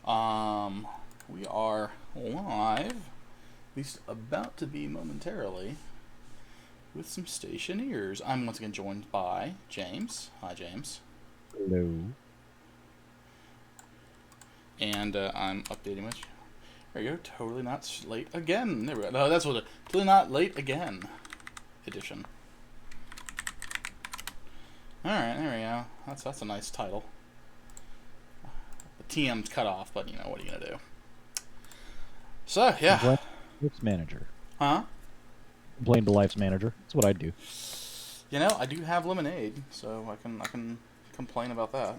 We are live, at least about to be momentarily, with some Stationeers. I'm once again joined by James. Hi, James. Hello. And I'm updating with. There you go. Totally not late again. There we go. No, that's what it. Totally not late again. Edition. All right, there we go. That's a nice title. The TM's cut off, but you know what are you gonna do? So yeah. Complain to Life's manager. Huh? Complain to Life's manager. That's what I'd do. You know, I do have lemonade, so I can complain about that.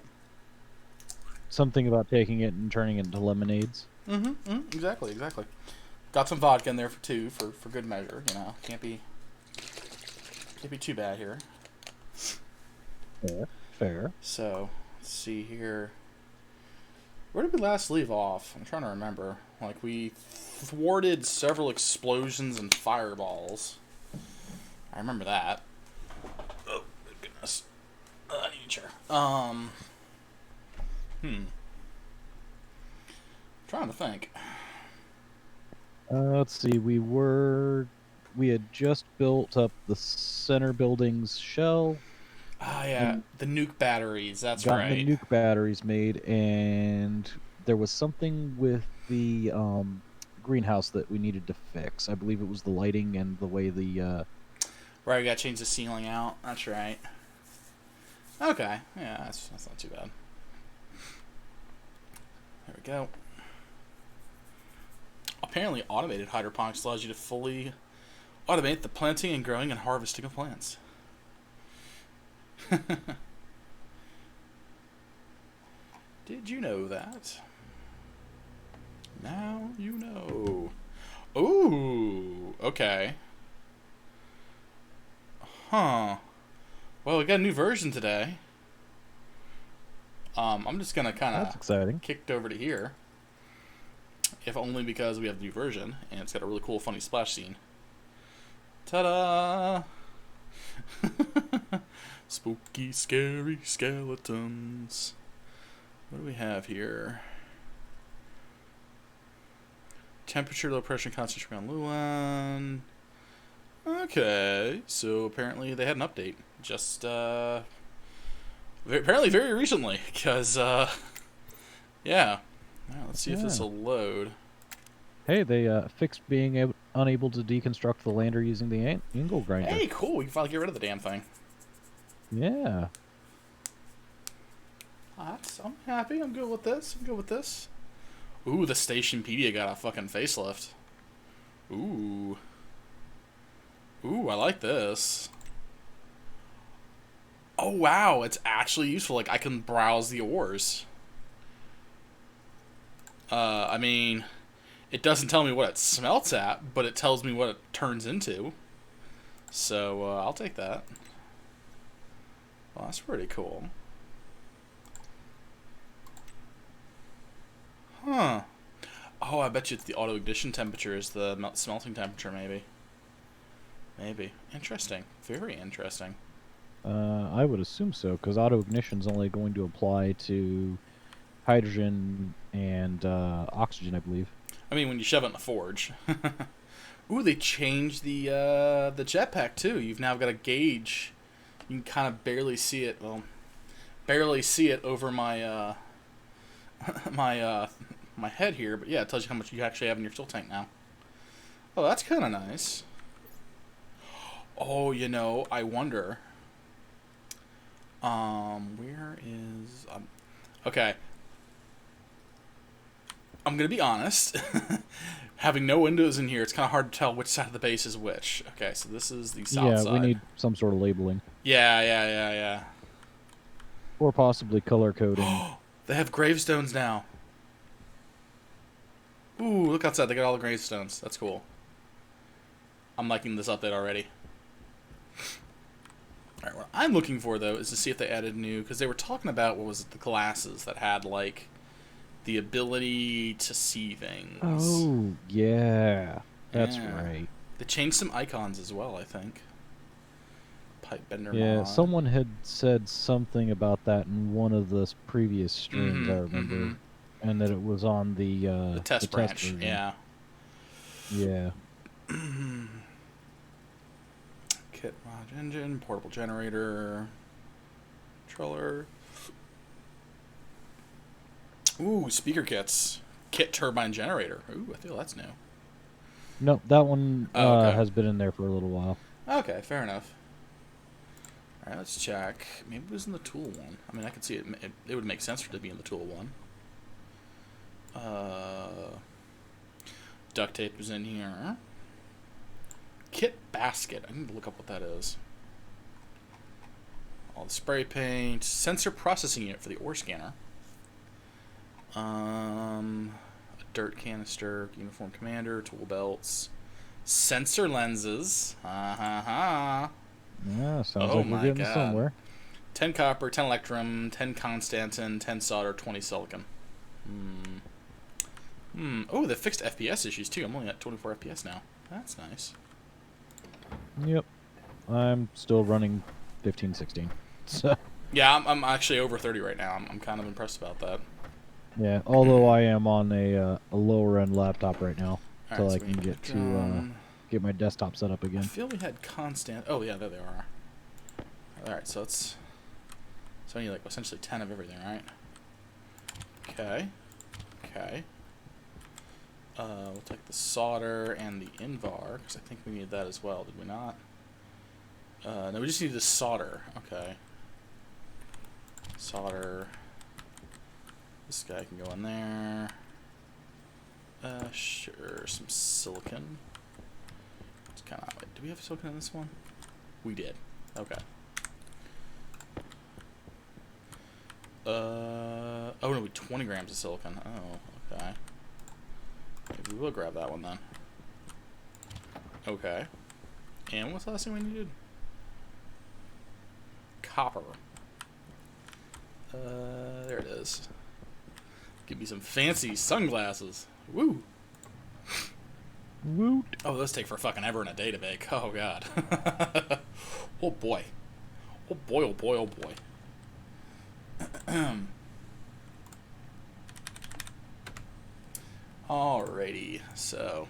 Something about taking it and turning it into lemonades. Exactly. Got some vodka in there for two, for good measure. You know, can't be too bad here. Fair. So let's see here. Where did we last leave off? I'm trying to remember. Like we thwarted several explosions and fireballs. I remember that. Oh goodness. I need a chair. Trying to think. Let's see. We had just built up the center building's shell. Ah, yeah, the nuke batteries. That's Gotten right. the nuke batteries made, and there was something with the greenhouse that we needed to fix. I believe it was the lighting and the way the. Right, we got to change the ceiling out. That's right. Okay, yeah, that's not too bad. There we go. Apparently, automated hydroponics allows you to fully automate the planting and growing and harvesting of plants. Did you know that? Now you know. Ooh, okay. Huh. Well, we got a new version today. I'm just gonna kind That's of exciting. kicked over to here, if only because we have the new version and it's got a really cool, funny splash scene. Ta-da! Spooky, scary skeletons. What do we have here? Temperature, low pressure, concentration on Luan. Okay, so apparently they had an update. Just, apparently very recently, because, yeah. Now, let's see if this will load. Hey, they fixed being unable to deconstruct the lander using the angle grinder. Hey, cool, we can finally get rid of the damn thing. Yeah. I'm happy, I'm good with this. Ooh, the Stationpedia got a fucking facelift. Ooh, I like this. Oh, wow, it's actually useful. Like, I can browse the ores. I mean, it doesn't tell me what it smelts at, but it tells me what it turns into. So, I'll take that. Well, that's pretty cool. Huh. Oh, I bet you it's the auto ignition temperature is the smelting temperature, maybe. Maybe. Interesting. Very interesting. I would assume so, because auto ignition's only going to apply to hydrogen and oxygen, I believe. I mean, when you shove it in the forge. Ooh, they changed the jetpack too. You've now got a gauge. You can kind of barely see it. Well, barely see it over my my head here. But yeah, it tells you how much you actually have in your fuel tank now. Oh, that's kind of nice. Oh, you know, I wonder. Where is okay. I'm gonna be honest. Having no windows in here, it's kind of hard to tell which side of the base is which. Okay, so this is the south side. Yeah, we need some sort of labeling. Yeah. Or possibly color coding. They have gravestones now. Ooh, look outside. They got all the gravestones. That's cool. I'm liking this update already. Alright, what I'm looking for, though, is to see if they added new... Because they were talking about, what was it, the glasses that had, like, the ability to see things. Oh, yeah. That's Yeah. right. They changed some icons as well, I think. Pipe bender Yeah, mod. someone had said something about that in one of the previous streams, I remember. And that it was on The test branch, version. yeah. Yeah. Kit mod engine, portable generator, controller. Ooh, speaker kits. Kit turbine generator. Ooh, I feel that's new. No, that one Okay. has been in there for a little while. Okay, fair enough. Alright, let's check. Maybe it was in the tool one. I mean, I could see it. It would make sense for it to be in the tool one. Duct tape is in here. Kit basket. I need to look up what that is. All the spray paint. Sensor processing unit for the ore scanner. A dirt canister. Uniform commander. Tool belts. Sensor lenses. Yeah, sounds Oh like we're my getting God. somewhere. 10 copper, 10 electrum, 10 constantin, 10 solder, 20 silicon. Oh, they fixed FPS issues too. I'm only at 24 FPS now. That's nice. Yep. I'm still running 1516. So. Yeah, I'm actually over 30 right now. I'm kind of impressed about that. Yeah, although I am on a lower end laptop right now, until Alright, I so can get to get my desktop set up I again. feel we had constant. Oh yeah, there they are. Alright, so it's. So I need like essentially 10 of everything, right? Okay. Okay. We'll take the solder and the Invar, because I think we need that as well, did we not? No, we just need the solder. Okay. Solder. This guy can go in there. Sure, some silicon. It's kind of. Wait, do we have silicon in this one? We did. Okay. Oh no, 20 grams of silicon. Oh, okay. Maybe we'll grab that one then. Okay. And what's the last thing we needed? Copper. There it is. Give me some fancy sunglasses. Woo! Woot! Oh, those take for fucking ever in a day to bake. Oh, God. Oh, boy. Oh, boy, oh, boy, oh, boy. Alrighty, so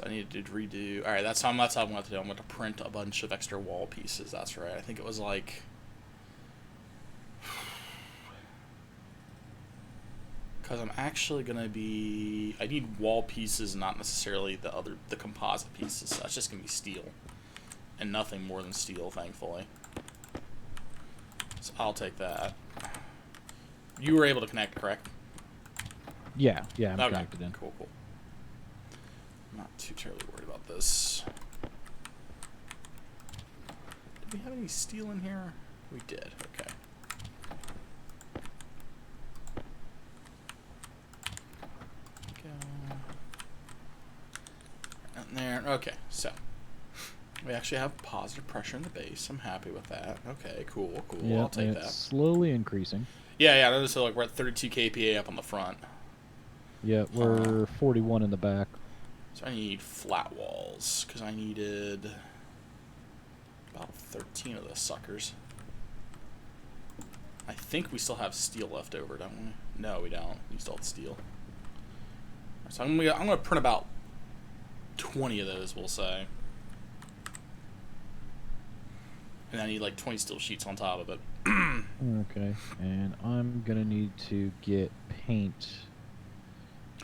I need to redo. All right, that's how I'm going to do. I'm going to print a bunch of extra wall pieces. That's right. I think it was like because I'm actually going to be. I need wall pieces, not necessarily the composite pieces. So that's just going to be steel, and nothing more than steel, thankfully. So I'll take that. You were able to connect, correct? Yeah, I'm okay. connected in. Cool. I'm not too terribly worried about this. Did we have any steel in here? We did, okay. Go. Right in there. Okay, so. We actually have positive pressure in the base. I'm happy with that. Okay, cool. Yep, I'll take it's that. Slowly increasing. Yeah, notice that, like, we're at 32 kPa up on the front. Yeah, we're 41 in the back. So I need flat walls, because I needed about 13 of those suckers. I think we still have steel left over, don't we? No, we don't. We still have steel. So I'm gonna print about 20 of those, we'll say. And I need like 20 steel sheets on top of it. Okay, and I'm gonna need to get paint,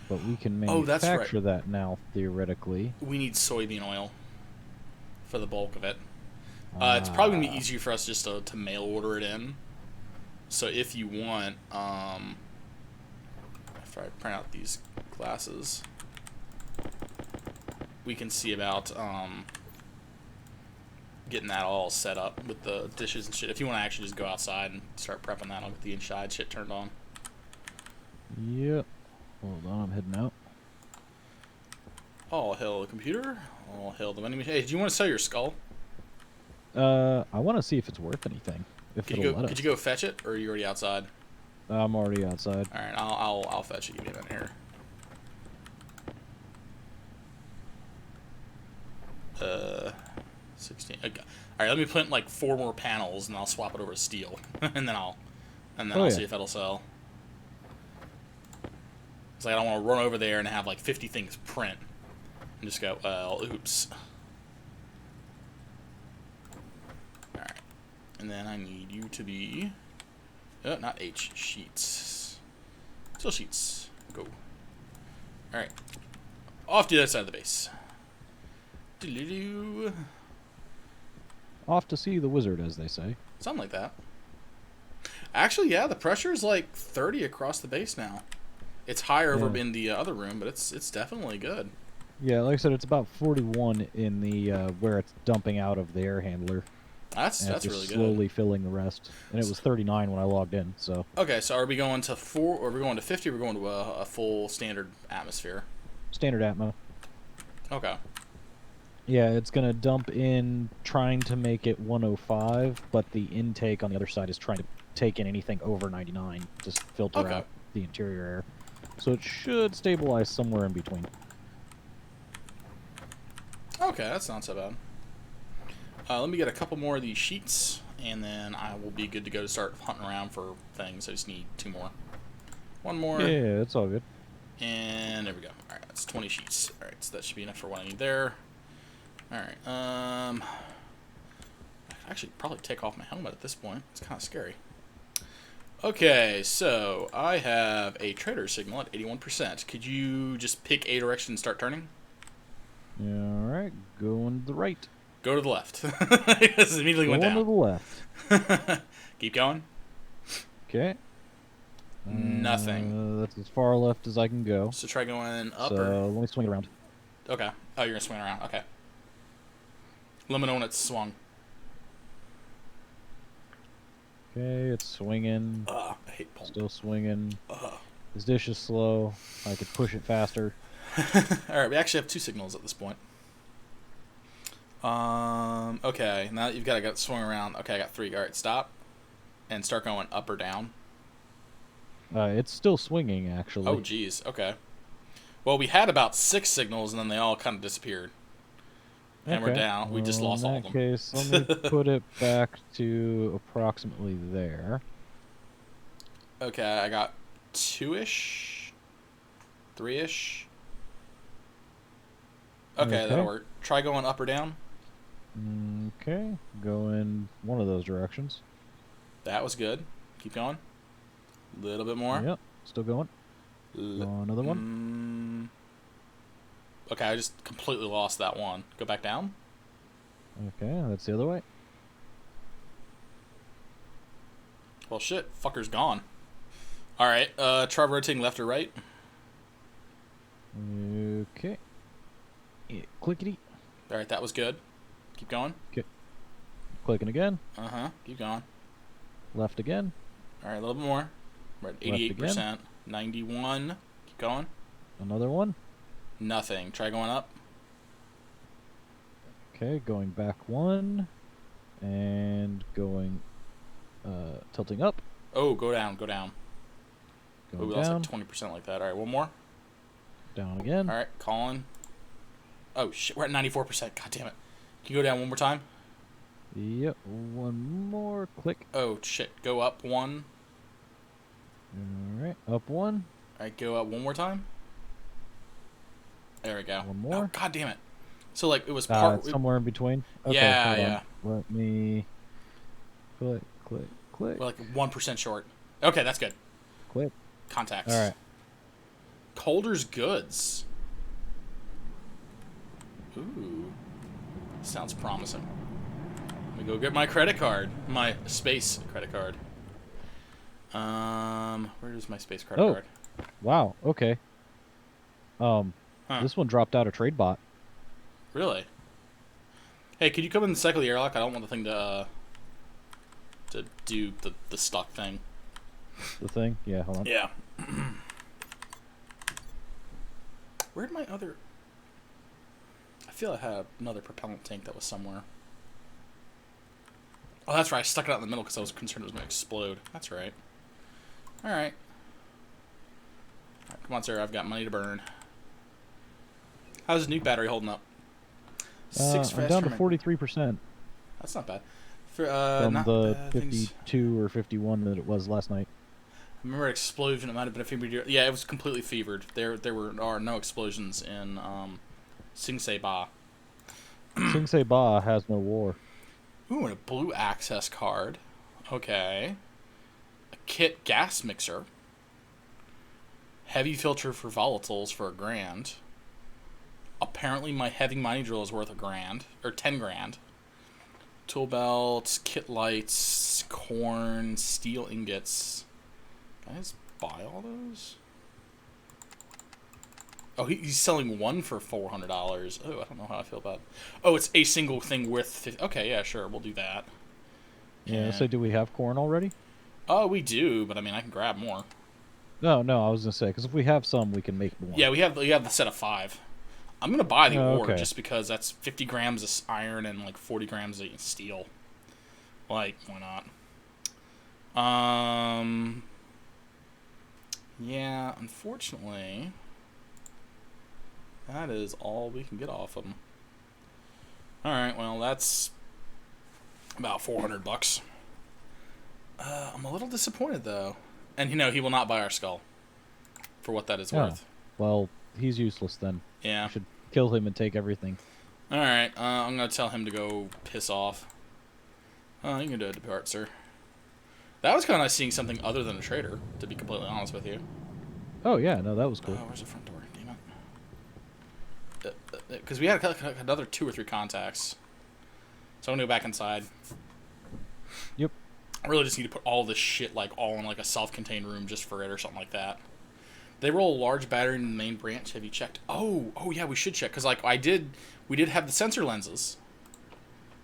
but we can manufacture that now theoretically. We need soybean oil for the bulk of it. It's probably gonna be easier for us just to mail order it in. So if you want, after I print out these glasses, we can see about getting that all set up with the dishes and shit. If you want to actually just go outside and start prepping that, I'll get the inside shit turned on. Yep. Hold on, I'm heading out. All hail the computer. All hail the money machine. Hey, do you want to sell your skull? I want to see if it's worth anything. If Could you go fetch it, or are you already outside? I'm already outside. All right, I'll fetch it. Give me a minute here. 16. Okay. All right, let me print like 4 more panels, and I'll swap it over to steel, and then I'll and then Oh I'll yeah. see if it'll sell. It's like I don't want to run over there and have like 50 things print and just go, well, oops. All right, and then I need you to be, not H, sheets. Still sheets. Go. All right, off to the other side of the base. Doo-doo-doo. Off to see the wizard, as they say. Something like that. Actually, yeah, the pressure is like 30 across the base now. It's higher over in the other room, but it's definitely good. Yeah, like I said, it's about 41 in the where it's dumping out of the air handler. That's And it's really just good. slowly filling the rest. And it was 39 when I logged in, so. Okay, so are we going to 4, or are we going to 50, or are we going to a full standard atmosphere? Standard Atmo. Okay. Yeah, it's going to dump in trying to make it 105, but the intake on the other side is trying to take in anything over 99, just filter out the interior air. So it should stabilize somewhere in between. Okay, that's not so bad. Let me get a couple more of these sheets, and then I will be good to go to start hunting around for things. I just need 2 more. 1 more. Yeah, it's all good. And there we go. Alright, that's 20 sheets. Alright, so that should be enough for what I need there. Alright, I could actually probably take off my helmet at this point. It's kind of scary. Okay, so I have a trader signal at 81%. Could you just pick a direction and start turning? Alright, going to the right. Go to the left. It immediately went down. Going to the left. Keep going. Okay. Nothing. That's as far left as I can go. So try going up So or... let me swing it around. Okay. Oh, you're going to swing around. Okay. Let me know when it's swung. Okay, it's swinging. I hate pulling. Still swinging. This dish is slow. I could push it faster. Alright, we actually have 2 signals at this point. Okay, now that you've got it swung around. Okay, I got 3. Alright, stop. And start going up or down. It's still swinging, actually. Oh, geez. Okay. Well, we had about 6 signals, and then they all kind of disappeared. And we're down. We just lost all of them. In that case, let me put it back to approximately there. Okay, I got 2-ish. 3-ish. Okay, that'll work. Try going up or down. Okay, go in one of those directions. That was good. Keep going. A little bit more. Yep, still going. Another one. Okay, I just completely lost that one. Go back down. Okay, that's the other way. Well, shit. Fucker's gone. Alright, try rotating left or right. Okay. Yeah, clickety. Alright, that was good. Keep going. Okay. Clicking again. Keep going. Left again. Alright, a little bit more. We're at 88%. 91. Keep going. Another one. Nothing. Try going up. Okay, going back 1. And tilting up. Oh, go down, go down. Going we down. lost like 20% like that. Alright, one more. Down again. Alright, calling. Oh, shit, we're at 94%. God damn it. Can you go down one more time? Yep, one more. Click. Oh, shit. Go up 1. Alright, up 1. Alright, go up one more time. There we go. One more. Oh, God damn it. So, like, it was somewhere in between. Okay, yeah, yeah. Let me click. We're like 1% short. Okay, that's good. Click. Contacts. Alright. Calder's Goods. Ooh. Sounds promising. Let me go get my credit card. My space credit card. Where is my space credit card? Wow, okay. This one dropped out of TradeBot. Really? Hey, could you come in and cycle the airlock? I don't want the thing to do the stuck thing. The thing? Yeah, hold on. Yeah. Where'd my other... I feel I had another propellant tank that was somewhere. Oh, that's right. I stuck it out in the middle because I was concerned it was going to explode. That's right. Alright. Come on, sir. I've got money to burn. How's his nuke battery holding up? I'm down to 43%. That's not bad. For, from not the bad things. 52 or 51 that it was last night. I remember an explosion. It might have been a fevered. Yeah, it was completely fevered. There are no explosions in Sing Se Ba. Sing Se Ba has no war. Ooh, and a blue access card. Okay. A kit gas mixer. Heavy filter for volatiles for $1,000. Apparently, my heavy mining drill is worth $1,000 or 10 grand. Tool belts, kit lights, corn, steel ingots. Can I just buy all those? Oh, he's selling one for $400. Oh, I don't know how I feel about it. Oh, it's a single thing worth 50. Okay, yeah, sure, we'll do that. Yeah, And, so do we have corn already? oh, we do, but I mean, I can grab more. No, I was going to say, because if we have some, we can make more. Yeah, we have the set of 5. I'm going to buy the ore okay. just because that's 50 grams of iron and like 40 grams of steel. Like, why not? Yeah, unfortunately, that is all we can get off of them. Alright, well, that's about $400. I'm a little disappointed, though. And, he will not buy our skull. For what that is worth. Well, he's useless then. Yeah. We should kill him and take everything. Alright, I'm going to tell him to go piss off. You can do it, depart, sir. That was kind of nice seeing something other than a trader, to be completely honest with you. Oh, yeah, no, that was cool. Oh, where's the front door? Damn it. Because we had another 2 or 3 contacts. So I'm going to go back inside. Yep. I really just need to put all this shit, like, all in, like, a self-contained room just for it or something like that. They roll a large battery in the main branch. Have you checked? Oh, yeah, we should check. Because, like, we did have the sensor lenses.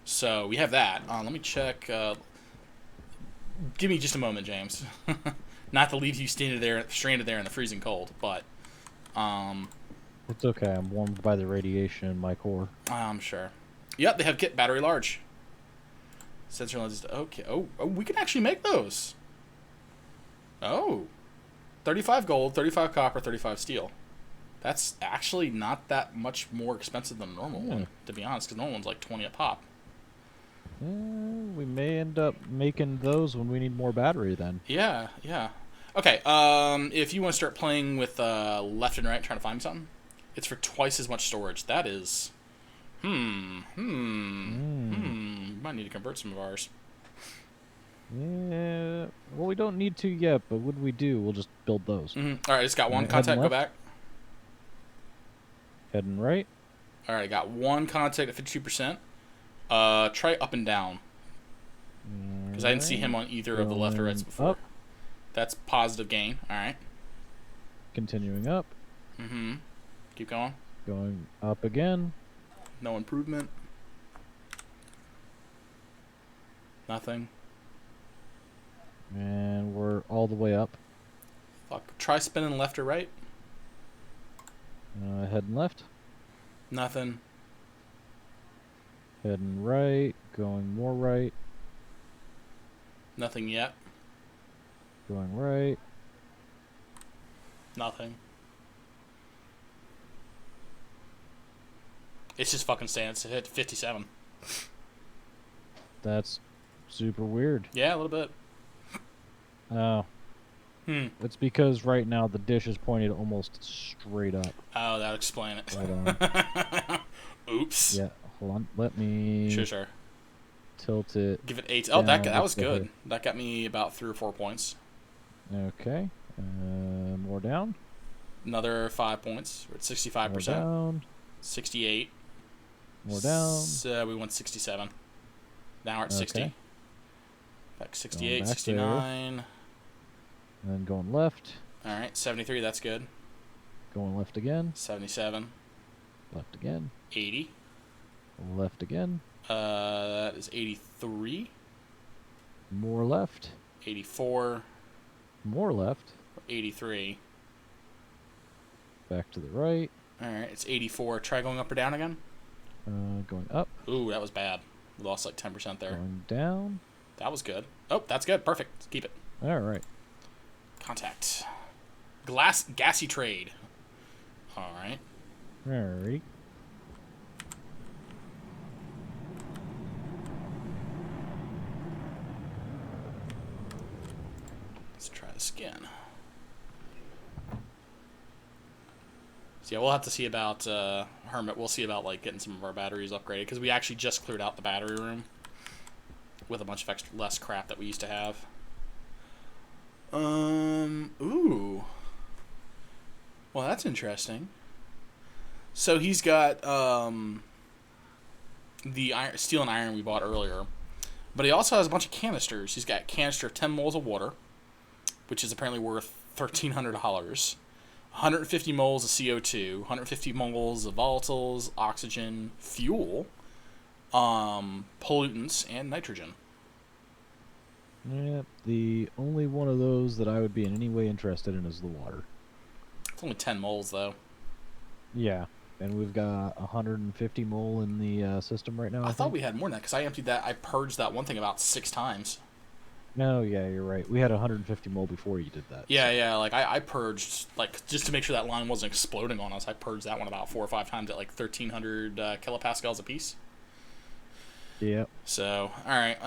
So, we have that. Let me check. Give me just a moment, James. Not to leave you stranded there in the freezing cold, but... It's okay. I'm warmed by the radiation in my core. I'm sure. Yep, they have kit battery large. Sensor lenses. Okay. Oh, we can actually make those. Oh. 35 gold, 35 copper, 35 steel. That's actually not that much more expensive than a normal one, to be honest, because normal one's like 20 a pop. We may end up making those when we need more battery then. Yeah. Okay, if you want to start playing with left and right, trying to find something, it's for twice as much storage. That is... We might need to convert some of ours. Yeah, well, we don't need to yet, but when we do, we'll just build those. Alright, I just got one contact, go back. Heading right. Alright, I got one contact at 52%. Try up and down. Because I didn't see him on either of the left or rights before. Up. That's positive gain, alright. Continuing up. Keep going. Going up again. No improvement. Nothing. And we're all the way up. Fuck. Try spinning left or right. Heading left. Nothing. Heading right. Going more right. Nothing yet. Going right. Nothing. It's just fucking staying at 57. That's super weird. Yeah, a little bit. Oh. It's because right now the dish is pointed almost straight up. Oh, that'll explain it. Right on. Oops. Yeah, hold on. Let me... Sure. Tilt it. Give it 8. Oh, that was good. Here. That got me about 3 or 4 points. Okay. More down. Another 5 points. We're at 65%. More down. 68. More down. So we went 67. Now we're at 60. Okay. Back 68, back 69. There. And then going left. Alright, 73, that's good. Going left again. 77. Left again. 80. Left again. That is 83. More left. 84. More left. 83. Back to the right. Alright, it's 84. Try going up or down again. Going up. Ooh, that was bad. We lost like 10% there. Going down. That was good. Oh, that's good. Perfect. Keep it. Alright. Contact. Gassy trade. Alright. Alright. Let's try this again. So yeah, we'll have to see about Hermit. We'll see about like getting some of our batteries upgraded because we actually just cleared out the battery room with a bunch of less crap that we used to have. Ooh. Well, that's interesting. So he's got the steel and iron we bought earlier, but he also has a bunch of canisters. He's got a canister of 10 moles of water, which is apparently worth $1,300. 150 moles of CO2, 150 moles of volatiles, oxygen, fuel, pollutants, and nitrogen. Yep, the only one of those that I would be in any way interested in is the water. It's only 10 moles, though. Yeah, and we've got 150 mole in the system right now. I thought we had more than that, because I emptied that, I purged that one thing about 6 times. No, yeah, you're right. We had 150 mole before you did that. Yeah, so. Yeah, like, I purged, like, just to make sure that line wasn't exploding on us, I purged that one about 4 or 5 times at, like, 1,300 kilopascals apiece. Yep. So, alright,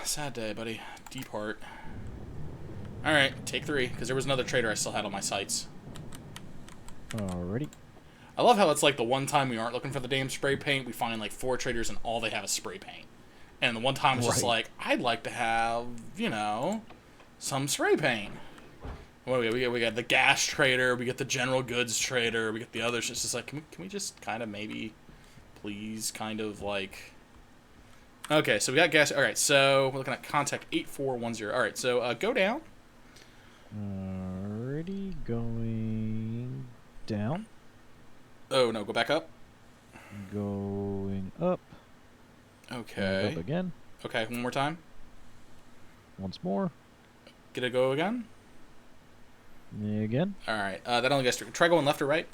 sad day, buddy. Deep heart. Alright, take 3, because there was another trader I still had on my sights. Alrighty. I love how it's like the one time we aren't looking for the damn spray paint, we find like 4 traders and all they have is spray paint. And the one time it's just like, I'd like to have, you know, some spray paint. What do we got? We got the gas trader, we got the general goods trader, we got the others. It's just like, can we just kind of maybe, please, kind of like... Okay, so we got gas. Alright, so we're looking at contact 8410. Alright, so go down. Alrighty, going down. Oh, no, go back up. Going up. Okay. Up again. Okay, one more time. Once more. Get it go again. Again. Alright, that only gets... Try going left or right.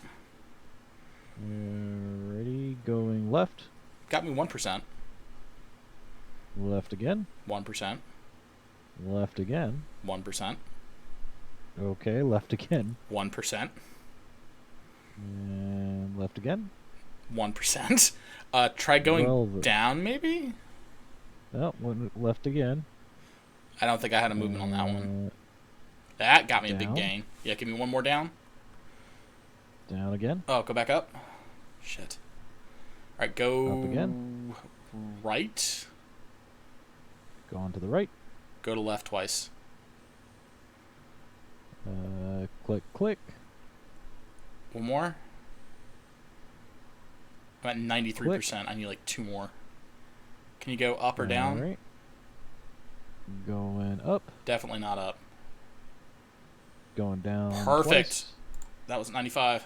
Alrighty, going left. Got me 1%. Left again. 1%. Left again. 1%. Okay, left again. 1%. And left again. 1%. Try going down, maybe? Oh, left again. I don't think I had a movement on that one. That got me down. A big gain. Yeah, give me one more down. Down again. Oh, go back up. Shit. All right, go up again. Right. Go on to the right. Go to left twice. Click, click. One more. I'm at 93%. I need like 2 more. Can you go up or down? All right. Going up. Definitely not up. Going down. Perfect. Twice. That was 95.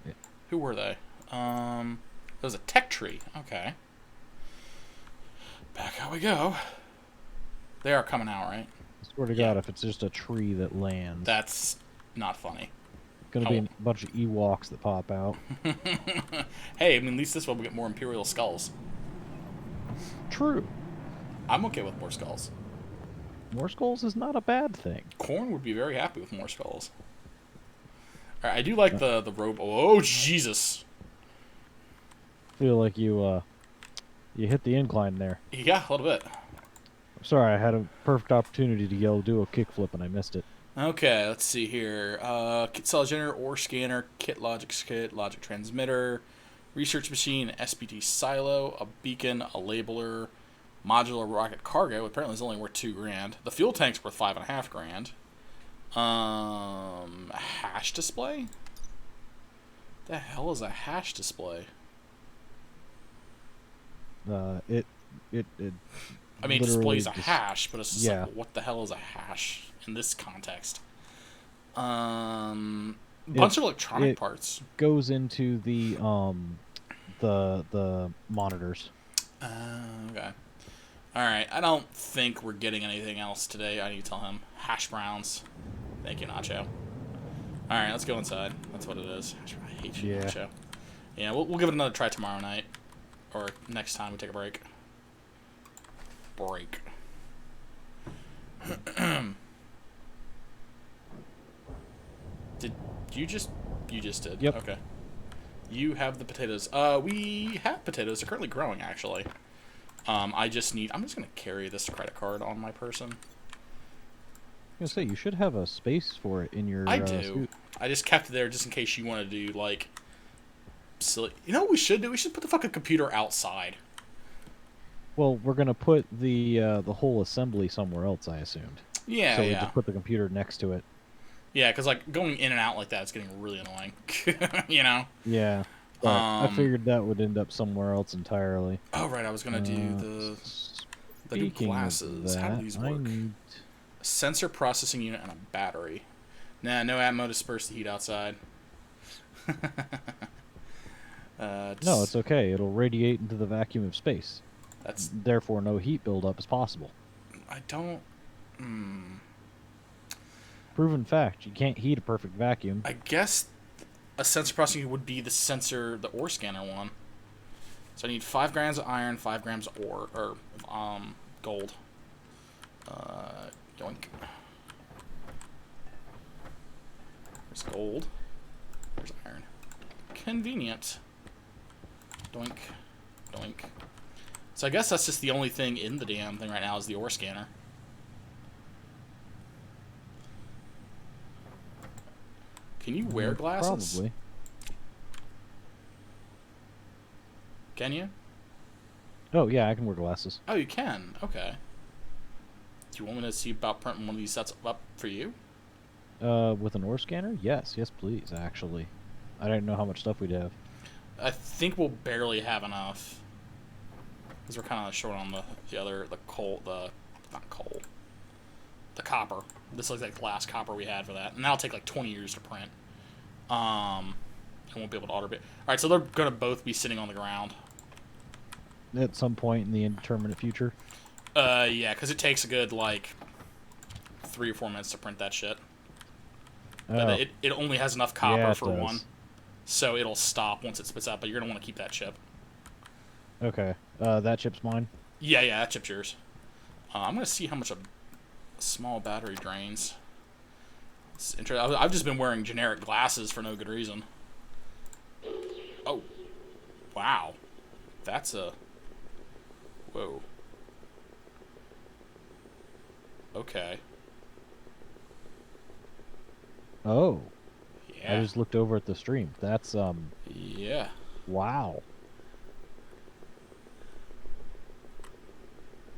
Yeah. Who were they? That was a tech tree. Okay. Back out we go. They are coming out, right? I swear to God, if it's just a tree that lands. That's not funny. Gonna be a bunch of Ewoks that pop out. Hey, I mean, at least this one we get more Imperial skulls. True. I'm okay with more skulls. More skulls is not a bad thing. Korn would be very happy with more skulls. All right, I do like the robe. Oh, Jesus. Feel like you hit the incline there. Yeah, a little bit. I'm sorry, I had a perfect opportunity to do a kickflip and I missed it. Okay, let's see here. Kit cell generator, ore scanner, kit, logic transmitter, research machine, SPT silo, a beacon, a labeler, modular rocket cargo. Apparently, it's only worth $2,000. The fuel tank's worth $5,500. A hash display. The hell is a hash display? It I mean, it displays a hash, but it's just yeah. like, what the hell is a hash in this context? Bunch of electronic parts. Goes into the monitors. Okay. All right. I don't think we're getting anything else today. I need to tell him. Hash browns. Thank you, Nacho. All right, let's go inside. That's what it is. I hate you, Nacho. Yeah, we'll give it another try tomorrow night, or next time we take a break. Did you just did? Yep. Okay. You have the potatoes. We have potatoes. They're currently growing, actually. I'm just gonna carry this credit card on my person. gonna say, you should have a space for it in your I do. suit. I just kept it there just in case you want to do, like, silly... You know what we should do? We should put the fucking computer outside. Well, we're gonna put the whole assembly somewhere else, I assumed. Yeah, So we yeah. just put the computer next to it. Yeah, because, like, going in and out like that is getting really annoying. You know? Yeah. But I figured that would end up somewhere else entirely. Oh, right, I was going to do the new glasses. How do these work? A sensor processing unit and a battery. Nah, no ammo to disperse the heat outside. No, it's okay. It'll radiate into the vacuum of space. That's... Therefore, no heat buildup is possible. I don't... Proven fact. You can't heat a perfect vacuum. I guess a sensor processing would be the sensor, the ore scanner one. So I need 5 grams of iron, 5 grams of ore, or gold. Yoink. There's gold. There's iron. Convenient. Doink. Doink. So I guess that's just the only thing in the damn thing right now is the ore scanner. Can you wear glasses? Probably. Can you? Oh, yeah, I can wear glasses. Oh, you can? Okay. Do you want me to see about printing one of these sets up for you? With an ore scanner? Yes, please, actually. I didn't know how much stuff we'd have. I think we'll barely have enough. Because we're kind of short on the copper. This looks like the last copper we had for that. And that'll take like 20 years to print. I won't be able to alter it. Alright, so they're going to both be sitting on the ground. At some point in the indeterminate future? Yeah, because it takes a good, like, 3 or 4 minutes to print that shit. But it only has enough copper for one. So it'll stop once it spits out, but you're going to want to keep that chip. Okay. That chip's mine? Yeah, that chip's yours. I'm going to see how much a small battery drains. It's interesting. I've just been wearing generic glasses for no good reason. Oh. Wow. That's a... Whoa. Okay. Oh. Yeah. I just looked over at the stream. That's, Yeah. Wow.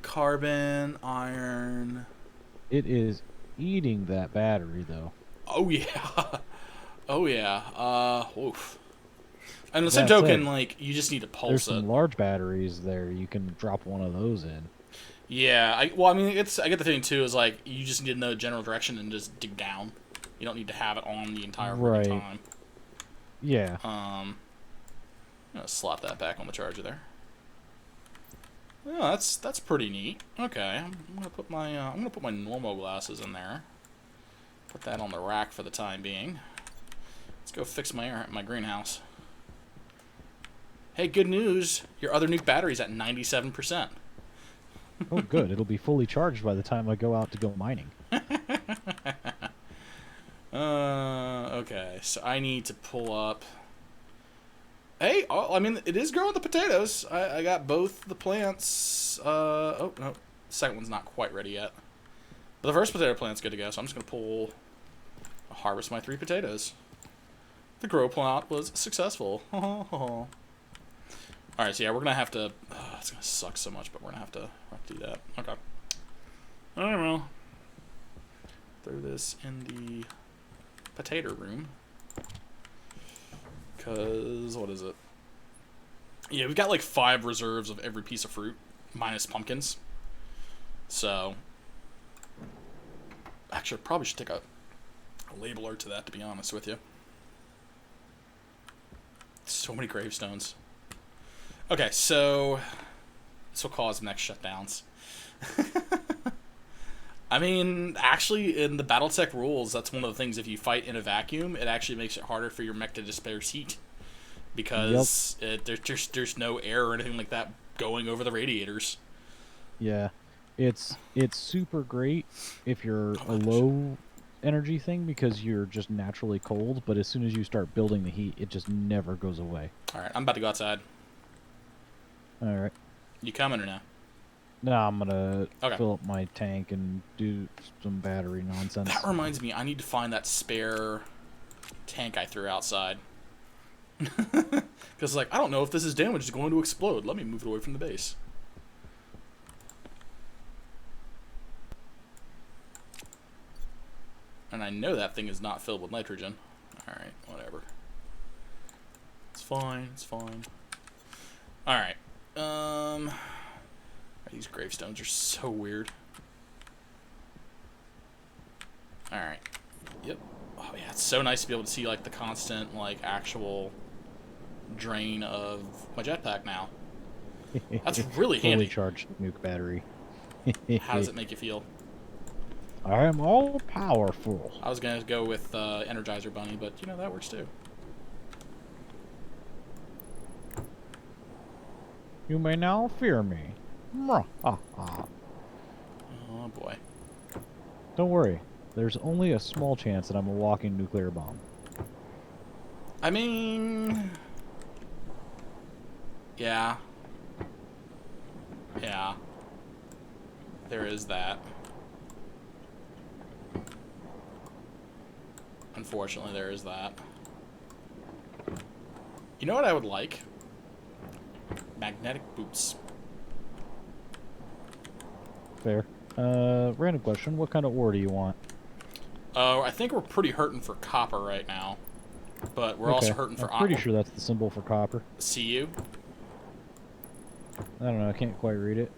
Carbon, iron... It is eating that battery, though. Oh, yeah. Oh, yeah. Oof. And the same token, like, you just need to pulse There's some large batteries there. You can drop one of those in. Yeah. I get the feeling, too, is, like, you just need to know general direction and just dig down. You don't need to have it on the entire time. Yeah. I'm gonna slap that back on the charger there. Yeah, that's pretty neat. Okay, I'm gonna put my normal glasses in there. Put that on the rack for the time being. Let's go fix my greenhouse. Hey, good news! Your other nuke battery's at 97%. Oh, good. It'll be fully charged by the time I go out to go mining. Okay, so I need to pull up... Hey, I mean, it is growing the potatoes. I got both the plants. Oh, no. The second one's not quite ready yet. But the first potato plant's good to go, so I'm just going to harvest my 3 potatoes. The grow plot was successful. Alright, so yeah, we're going to have to... it's going to suck so much, but we're going to have to do that. Okay. Alright, well. Throw this in the potato room. Because, what is it? Yeah, we've got like 5 reserves of every piece of fruit, minus pumpkins. So, actually, I probably should take a labeler to that, to be honest with you. So many gravestones. Okay, so this will cause next shutdowns. I mean, actually, in the Battletech rules, that's one of the things. If you fight in a vacuum, it actually makes it harder for your mech to disperse heat. Because there's no air or anything like that going over the radiators. Yeah. It's super great if you're a low energy thing because you're just naturally cold, but as soon as you start building the heat, it just never goes away. Alright, I'm about to go outside. Alright. You coming or no? No, I'm gonna Okay. fill up my tank and do some battery nonsense. That reminds me, I need to find that spare tank I threw outside. Because, like, I don't know if this is damaged, it's going to explode. Let me move it away from the base. And I know that thing is not filled with nitrogen. Alright, whatever. It's fine, it's fine. Alright. These gravestones are so weird. Alright. Yep. Oh yeah, it's so nice to be able to see like the constant, like, actual drain of my jetpack now. That's really Fully handy. charged nuke battery. How does it make you feel? I am all powerful. I was gonna go with Energizer Bunny, but you know that works too. You may now fear me. Oh boy. Don't worry. There's only a small chance that I'm a walking nuclear bomb. I mean, yeah. Yeah. There is that. Unfortunately, there is that. You know what I would like? Magnetic boots. Fair. Random question. What kind of ore do you want? Oh, I think we're pretty hurting for copper right now. But we're also hurting for I'm pretty sure that's the symbol for copper. CU? I don't know. I can't quite read it.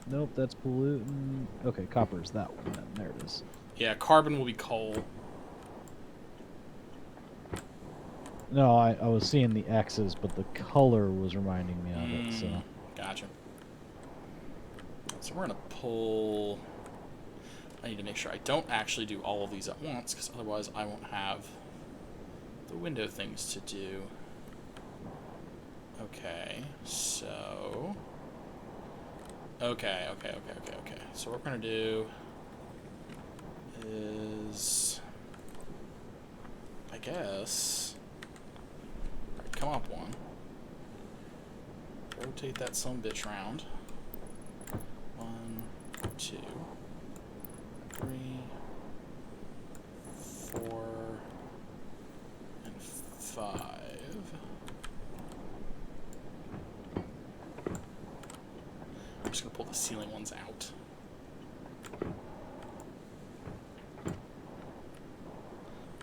Nope, that's pollutant. Okay, copper is that one then. There it is. Yeah, carbon will be coal. No, I was seeing the X's, but the color was reminding me of it, so. Gotcha. So we're going to pull... I need to make sure I don't actually do all of these at once, because otherwise I won't have the window things to do. Okay, so... Okay. So what we're going to do is... I guess... Alright, come up one. Rotate that sumbitch round. 1, 2, 3, 4, and 5. I'm just going to pull the ceiling ones out.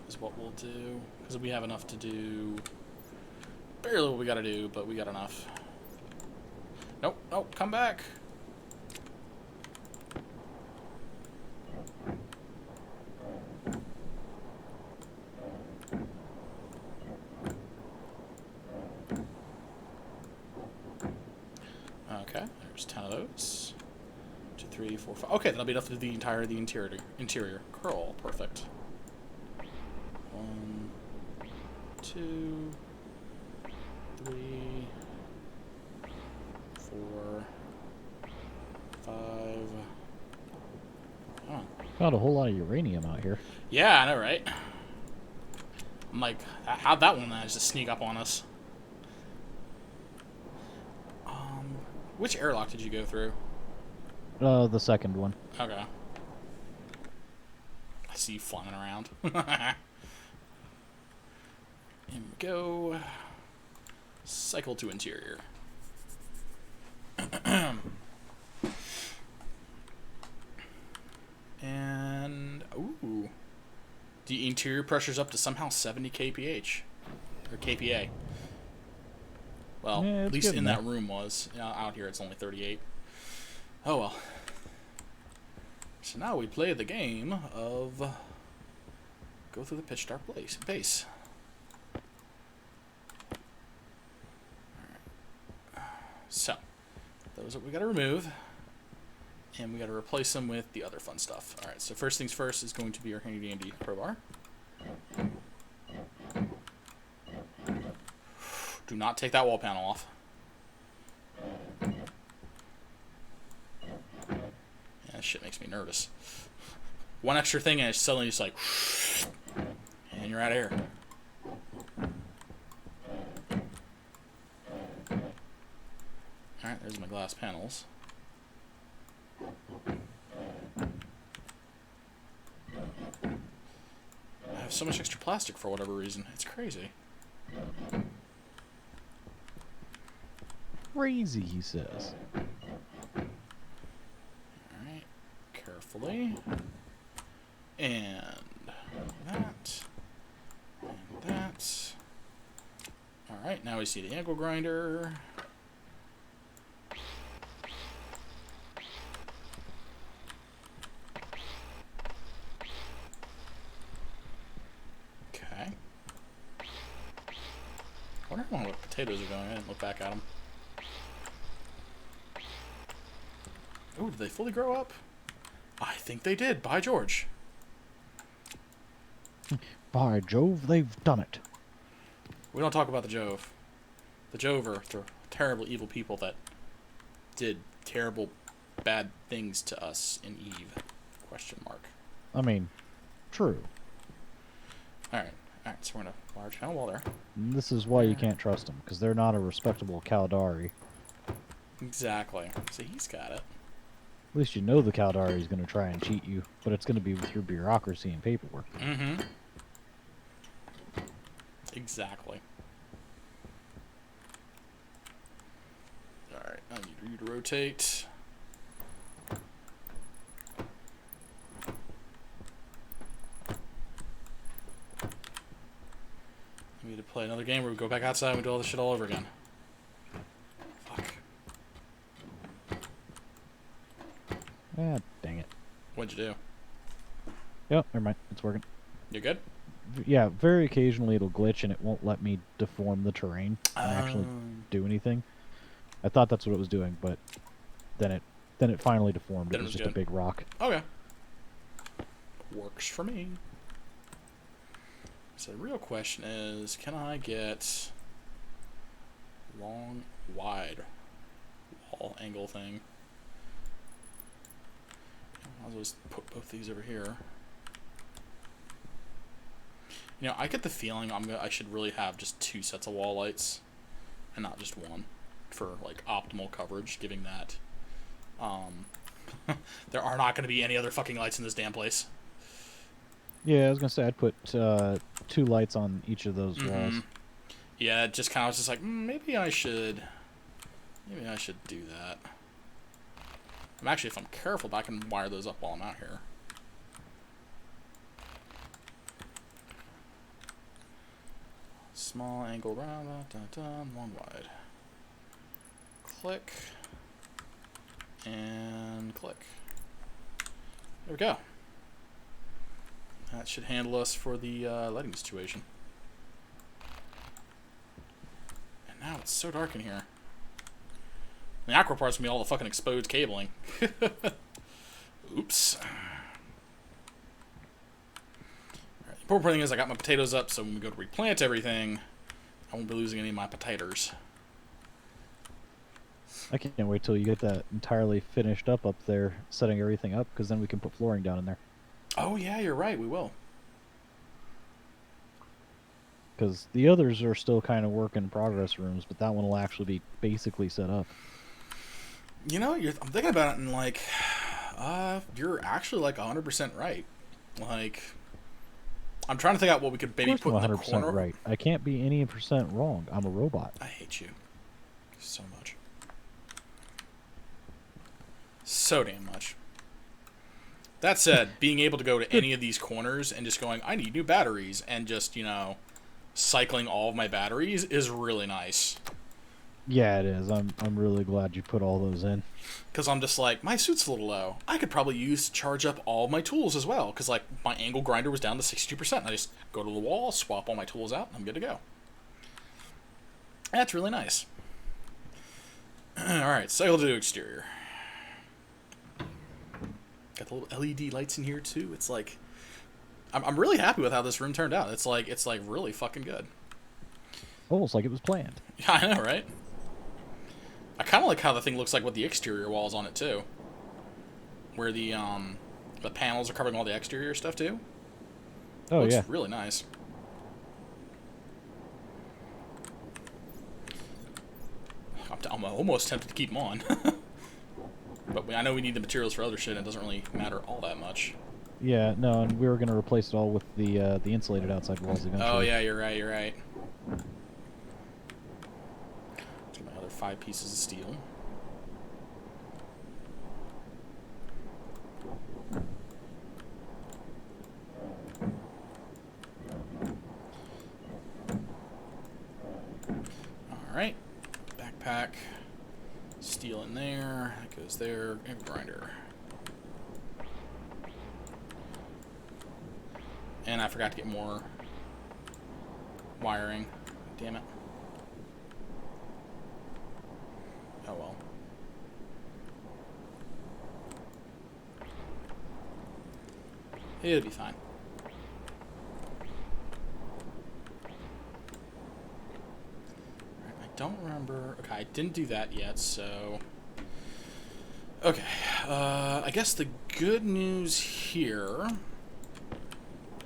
Is what we'll do. Because we have enough to do barely what we got to do, but we got enough. Nope, come back. Okay, there's 10 of those. 2, 3, 4, 5. Okay, that'll be enough to do the entire interior. Curl, perfect. 1, 2, 3, 4, 5. Oh. Found a whole lot of uranium out here. Yeah, I know, right? I'm like, how'd that one manage to sneak up on us? Which airlock did you go through? The second one. Okay. I see you flying around. Here we go. Cycle to interior. And, ooh. The interior pressure's up to somehow 70 kph. Or kPa. Well, yeah, at least in that room was. Out here it's only 38. Oh well. So now we play the game of go through the pitch dark base. Alright. So, those that we gotta remove. And we gotta replace them with the other fun stuff. Alright, so first things first is going to be our handy dandy crowbar. Do not take that wall panel off. Yeah, that shit makes me nervous. One extra thing and it's suddenly just like, and you're out of here. Alright, there's my glass panels. I have so much extra plastic for whatever reason. It's crazy. Crazy, he says. Alright, carefully. And that. And that. Alright, now we see the angle grinder. Okay. I wonder what potatoes are going. I didn't look back at them. Oh, did they fully grow up? I think they did. By George. By Jove, they've done it. We don't talk about the Jove. The Jove are the terrible, evil people that did terrible, bad things to us in Eve. Question mark. I mean, true. Alright, so we're going to large panel wall there. And this is why you can't trust them, because they're not a respectable Caldari. Exactly. So he's got it. At least you know the Caldari is going to try and cheat you, but it's going to be with your bureaucracy and paperwork. Mm-hmm. Exactly. Alright, I need you to rotate. I need to play another game where we go back outside and we do all this shit all over again. Fuck. Ah, dang it. What'd you do? Yep, never mind. It's working. You good? Yeah, very occasionally it'll glitch and it won't let me deform the terrain and actually do anything. I thought that's what it was doing, but then it finally deformed. Then It was just good. a big rock. Okay. Works for me. So the real question is, can I get long, wide wall angle thing? I'll just put both these over here. You know, I get the feeling I should really have just 2 sets of wall lights and not just one for like optimal coverage, giving that there are not going to be any other fucking lights in this damn place. Yeah, I was gonna say I'd put 2 lights on each of those walls. Yeah, it just kind of was just like, maybe I should do that. Actually, if I'm careful, I can wire those up while I'm out here. Small angle round, long wide. Click. And click. There we go. That should handle us for the lighting situation. And now it's so dark in here. The aqua part's gonna be all the fucking exposed cabling. Oops. Alright, the important thing is I got my potatoes up, so when we go to replant everything, I won't be losing any of my potatoes. I can't wait till you get that entirely finished up there, setting everything up, because then we can put flooring down in there. Oh yeah, you're right, we will. Because the others are still kind of work in progress rooms, but that one will actually be basically set up. You know, I'm thinking about it and like, you're actually like 100% right. Like, I'm trying to think out what we could maybe put in the corner. 100% right. I can't be any % wrong. I'm a robot. I hate you so much. So damn much. That said, being able to go to any of these corners and just going, I need new batteries, and just, you know, cycling all of my batteries is really nice. Yeah, it is. I'm really glad you put all those in. Because I'm just like, my suit's a little low. I could probably use to charge up all of my tools as well. Because, like, my angle grinder was down to 62%. I just go to the wall, swap all my tools out, and I'm good to go. That's really nice. Alright, cycle to exterior. Got the little LED lights in here, too. It's like... I'm really happy with how this room turned out. It's like really fucking good. Almost like it was planned. Yeah, I know, right? I kind of like how the thing looks like with the exterior walls on it, too. Where the panels are covering all the exterior stuff, too. Oh, looks yeah. Really nice. I'm I'm almost tempted to keep them on. But I know we need the materials for other shit, and it doesn't really matter all that much. Yeah, no, and we were going to replace it all with the insulated outside walls eventually. Oh, yeah, you're right, you're right. Let's get my other 5 pieces of steel. Alright. Backpack. Steel in there. That goes there. And grinder. And I forgot to get more wiring. Damn it. Oh well. It'll be fine. Alright, I don't remember. Okay, I didn't do that yet, so... Okay, I guess the good news here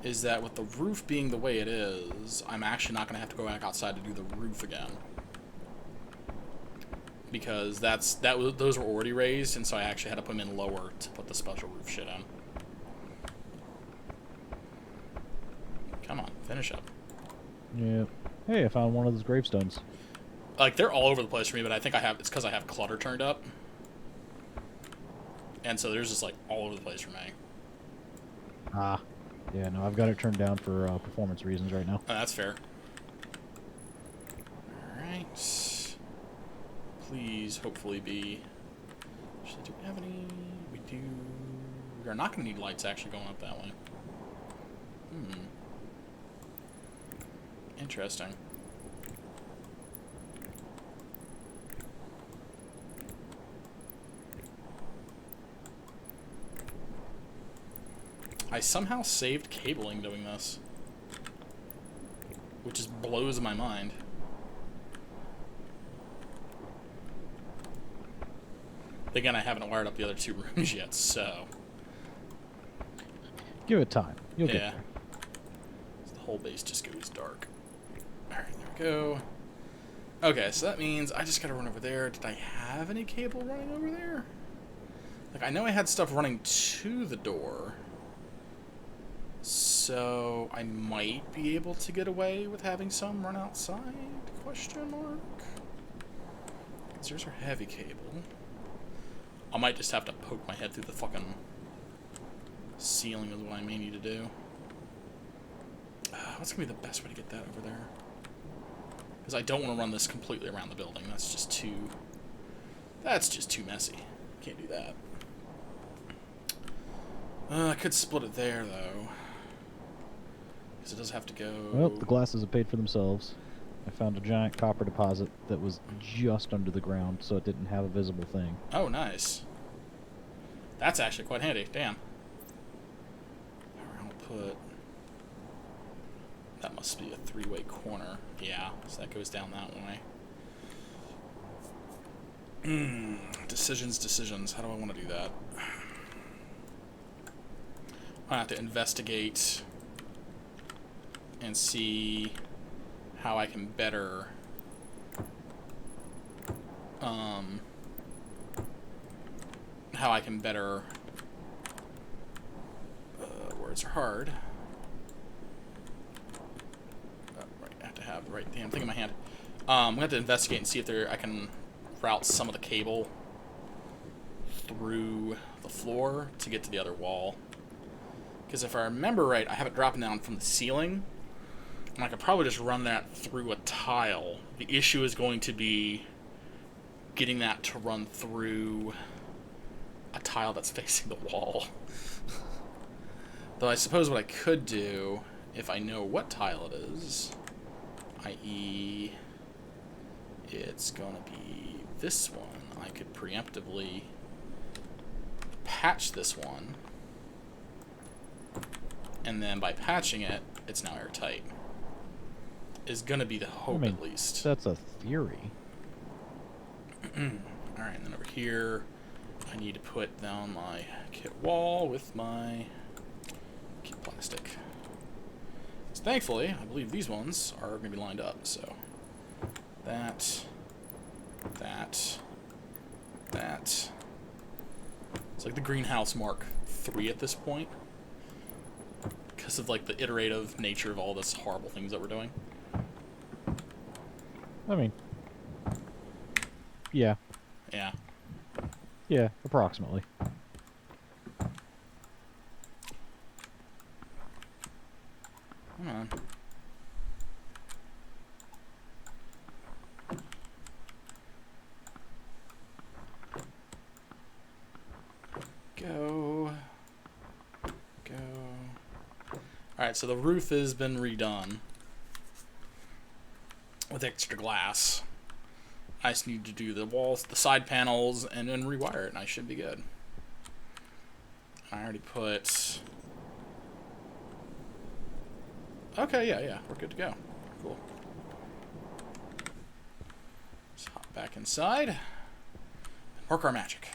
is that with the roof being the way it is, I'm actually not going to have to go back outside to do the roof again. Because those were already raised, and so I actually had to put them in lower to put the special roof shit in. Come on, finish up. Yeah. Hey, I found one of those gravestones. Like, they're all over the place for me, but I think it's because I have clutter turned up. And so there's just, like, all over the place for me. Ah. Yeah, no, I've got it turned down for performance reasons right now. Oh, that's fair. Alright. Please, hopefully be... Do we have any... We do... We are not going to need lights actually going up that way. Interesting. I somehow saved cabling doing this, which just blows my mind. Again, I haven't wired up the other 2 rooms yet, so... Give it time. You'll get there. So the whole base just goes dark. Alright, there we go. Okay, so that means I just gotta run over there. Did I have any cable running over there? Like, I know I had stuff running to the door. So, I might be able to get away with having some run outside? Question mark? Because there's our heavy cable. I might just have to poke my head through the fucking ceiling is what I may need to do. What's going to be the best way to get that over there? Because I don't want to run this completely around the building. That's just too messy. Can't do that. I could split it there, though. Because it does have to go... Well, the glasses have paid for themselves. I found a giant copper deposit that was just under the ground, so it didn't have a visible thing. Oh, nice. That's actually quite handy. Damn. Alright, I'll put... That must be a 3-way corner. Yeah, so that goes down that way. Decisions. How do I want to do that? I have to investigate and see how I can better words are hard. Right, I have to have the right damn thing in my hand. We have to investigate and see if I can route some of the cable through the floor to get to the other wall. Because if I remember right, I have it dropping down from the ceiling, and I could probably just run that through a tile. The issue is going to be getting that to run through a tile that's facing the wall. Though I suppose what I could do, if I know what tile it is, i.e. it's going to be this one, I could preemptively patch this one, and then by patching it, it's now airtight. Is going to be the hope, at least. That's a theory. Alright, and then over here, I need to put down my kit wall with my kit plastic. So thankfully, I believe these ones are going to be lined up, so that That. That. It's like the greenhouse Mark III at this point. Because of, like, the iterative nature of all this horrible things that we're doing. I mean, yeah. Yeah. Yeah, approximately. Come on. Go. Go. Alright, so the roof has been redone. With extra glass. I just need to do the walls, the side panels, and then rewire it, and I should be good. I already put... Okay, yeah, we're good to go. Cool. Let's hop back inside. Work our magic.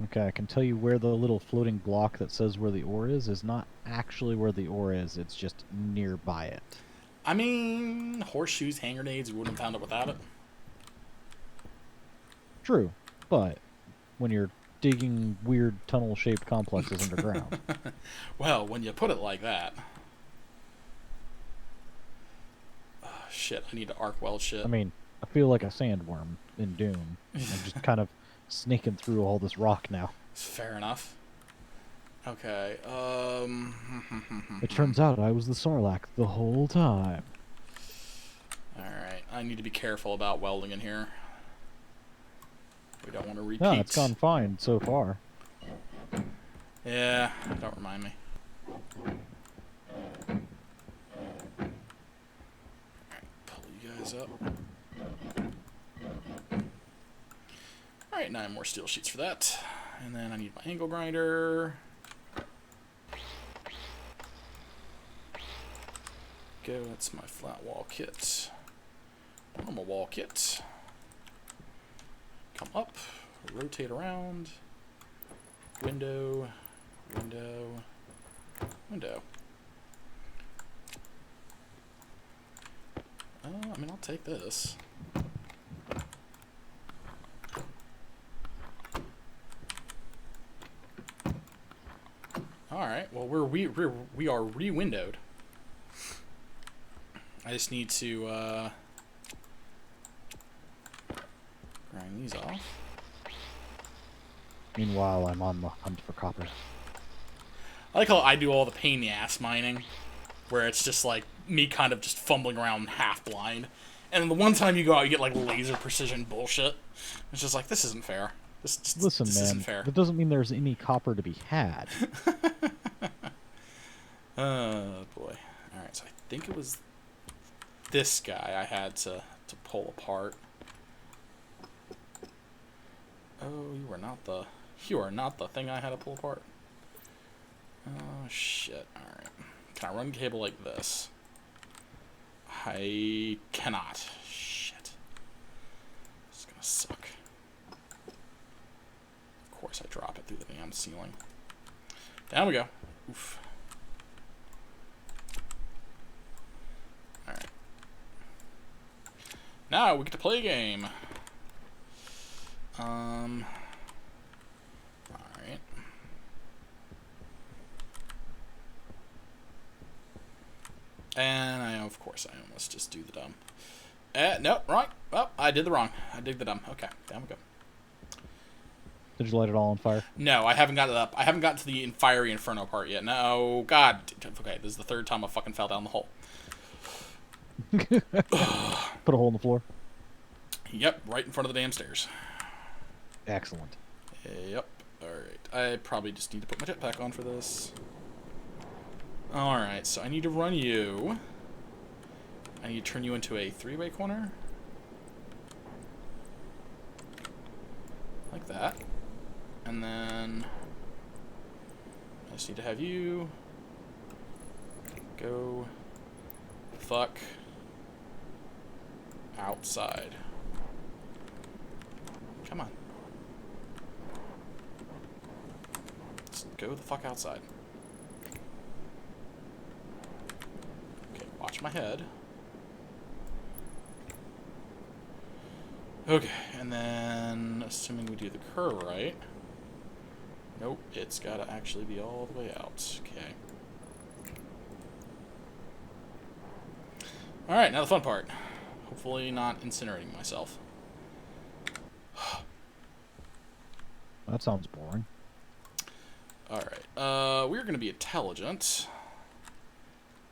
Okay, I can tell you where the little floating block that says where the ore is not actually where the ore is. It's just nearby it. I mean, horseshoes, hand grenades, we wouldn't have found it without it. True, but when you're digging weird tunnel-shaped complexes underground. Well, when you put it like that. Oh, shit, I need to arc weld shit. I mean, I feel like a sandworm in Doom. I'm just kind of sneaking through all this rock now. Fair enough. Okay, It turns out I was the Sarlacc the whole time. Alright, I need to be careful about welding in here. We don't want to repeat. No, it's gone fine so far. Yeah, don't remind me. Alright, pull you guys up. Alright, 9 more steel sheets for that. And then I need my angle grinder. Go, that's my flat wall kit. Normal wall kit. Come up, rotate around. Window, window, window. I mean, I'll take this. Alright, well, we are re-windowed. I just need to, grind these off. Meanwhile, I'm on the hunt for copper. I like how I do all the pain in the ass mining, where it's just like me kind of just fumbling around half blind. And then the one time you go out, you get like laser precision bullshit. It's just like, this isn't fair. Listen, this man, isn't fair. that doesn't mean there's any copper to be had. Oh, boy. Alright, so I think it was this guy I had to pull apart. Oh, you are not the thing I had to pull apart. Oh, shit. Alright. Can I run cable like this? I cannot. Shit. This is gonna suck. Of course I drop it through the damn ceiling. Down we go. Oof. Alright. Now we get to play a game. Alright. And of course, I almost just do the dumb. Nope, right. Well, I did the wrong. I did the dumb. Okay, down we go. Did you light it all on fire? No, I haven't got it up. I haven't gotten to the fiery inferno part yet. No, God. Okay, this is the third time I fucking fell down the hole. Put a hole in the floor. Yep, right in front of the damn stairs. Excellent. Yep. Alright. I probably just need to put my jetpack on for this. Alright, so I need to run you. I need to turn you into a three-way corner. Like that. And then I just need to have you go fuck outside. Come on. Just go the fuck outside. Okay, watch my head. Okay, and then assuming we do the curve right. Nope, it's got to actually be all the way out. Okay. Alright, now the fun part. Hopefully not incinerating myself. That sounds boring. Alright, we're going to be intelligent.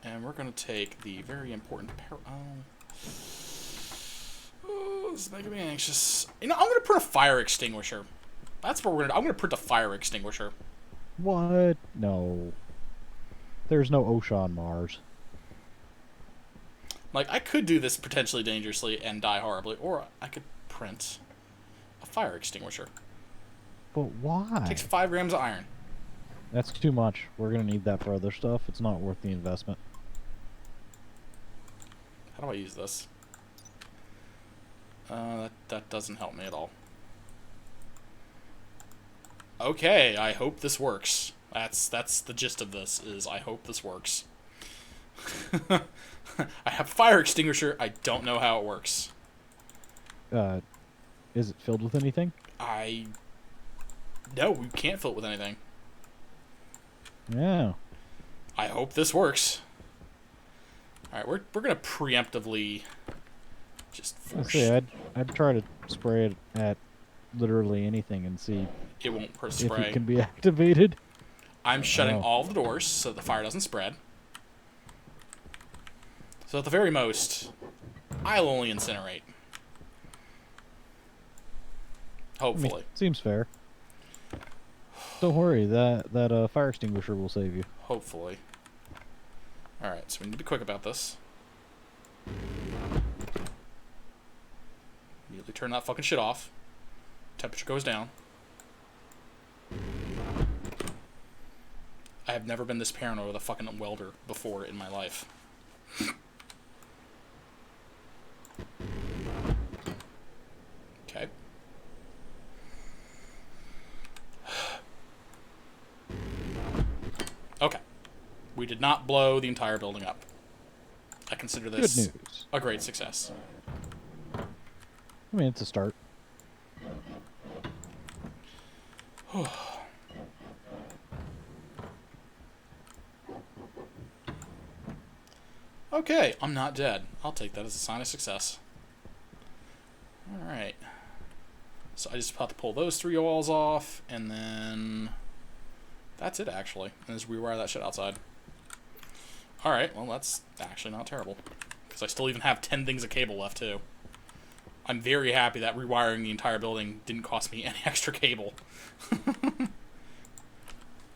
And we're going to take the very important... Oh, this is making me anxious. You know, I'm going to print a fire extinguisher. That's what we're going to do. I'm going to print a fire extinguisher. What? No. There's no OSHA on Mars. Like, I could do this potentially dangerously and die horribly, or I could print a fire extinguisher. But why? It takes 5 grams of iron. That's too much. We're going to need that for other stuff. It's not worth the investment. How do I use this? That doesn't help me at all. Okay, I hope this works. That's the gist of this, is I hope this works. I have a fire extinguisher, I don't know how it works. Is it filled with anything? No, we can't fill it with anything. Yeah. I hope this works. Alright, we're gonna preemptively just force... I'd try to spray it at literally anything and see it won't if spray. it can be activated. I'm shutting all of the doors so that the fire doesn't spread. So at the very most, I'll only incinerate. Hopefully. I mean, seems fair. Don't worry, that fire extinguisher will save you. Hopefully. Alright, so we need to be quick about this. Immediately turn that fucking shit off. Temperature goes down. I have never been this paranoid with a fucking welder before in my life. Okay. Okay. We did not blow the entire building up. I consider this Good news. a great success. I mean, it's a start. Okay, I'm not dead. I'll take that as a sign of success. Alright. So I just have to pull those 3 walls off, and then... that's it, actually. And just rewire that shit outside. Alright, well, that's actually not terrible. Because I still even have 10 things of cable left, too. I'm very happy that rewiring the entire building didn't cost me any extra cable.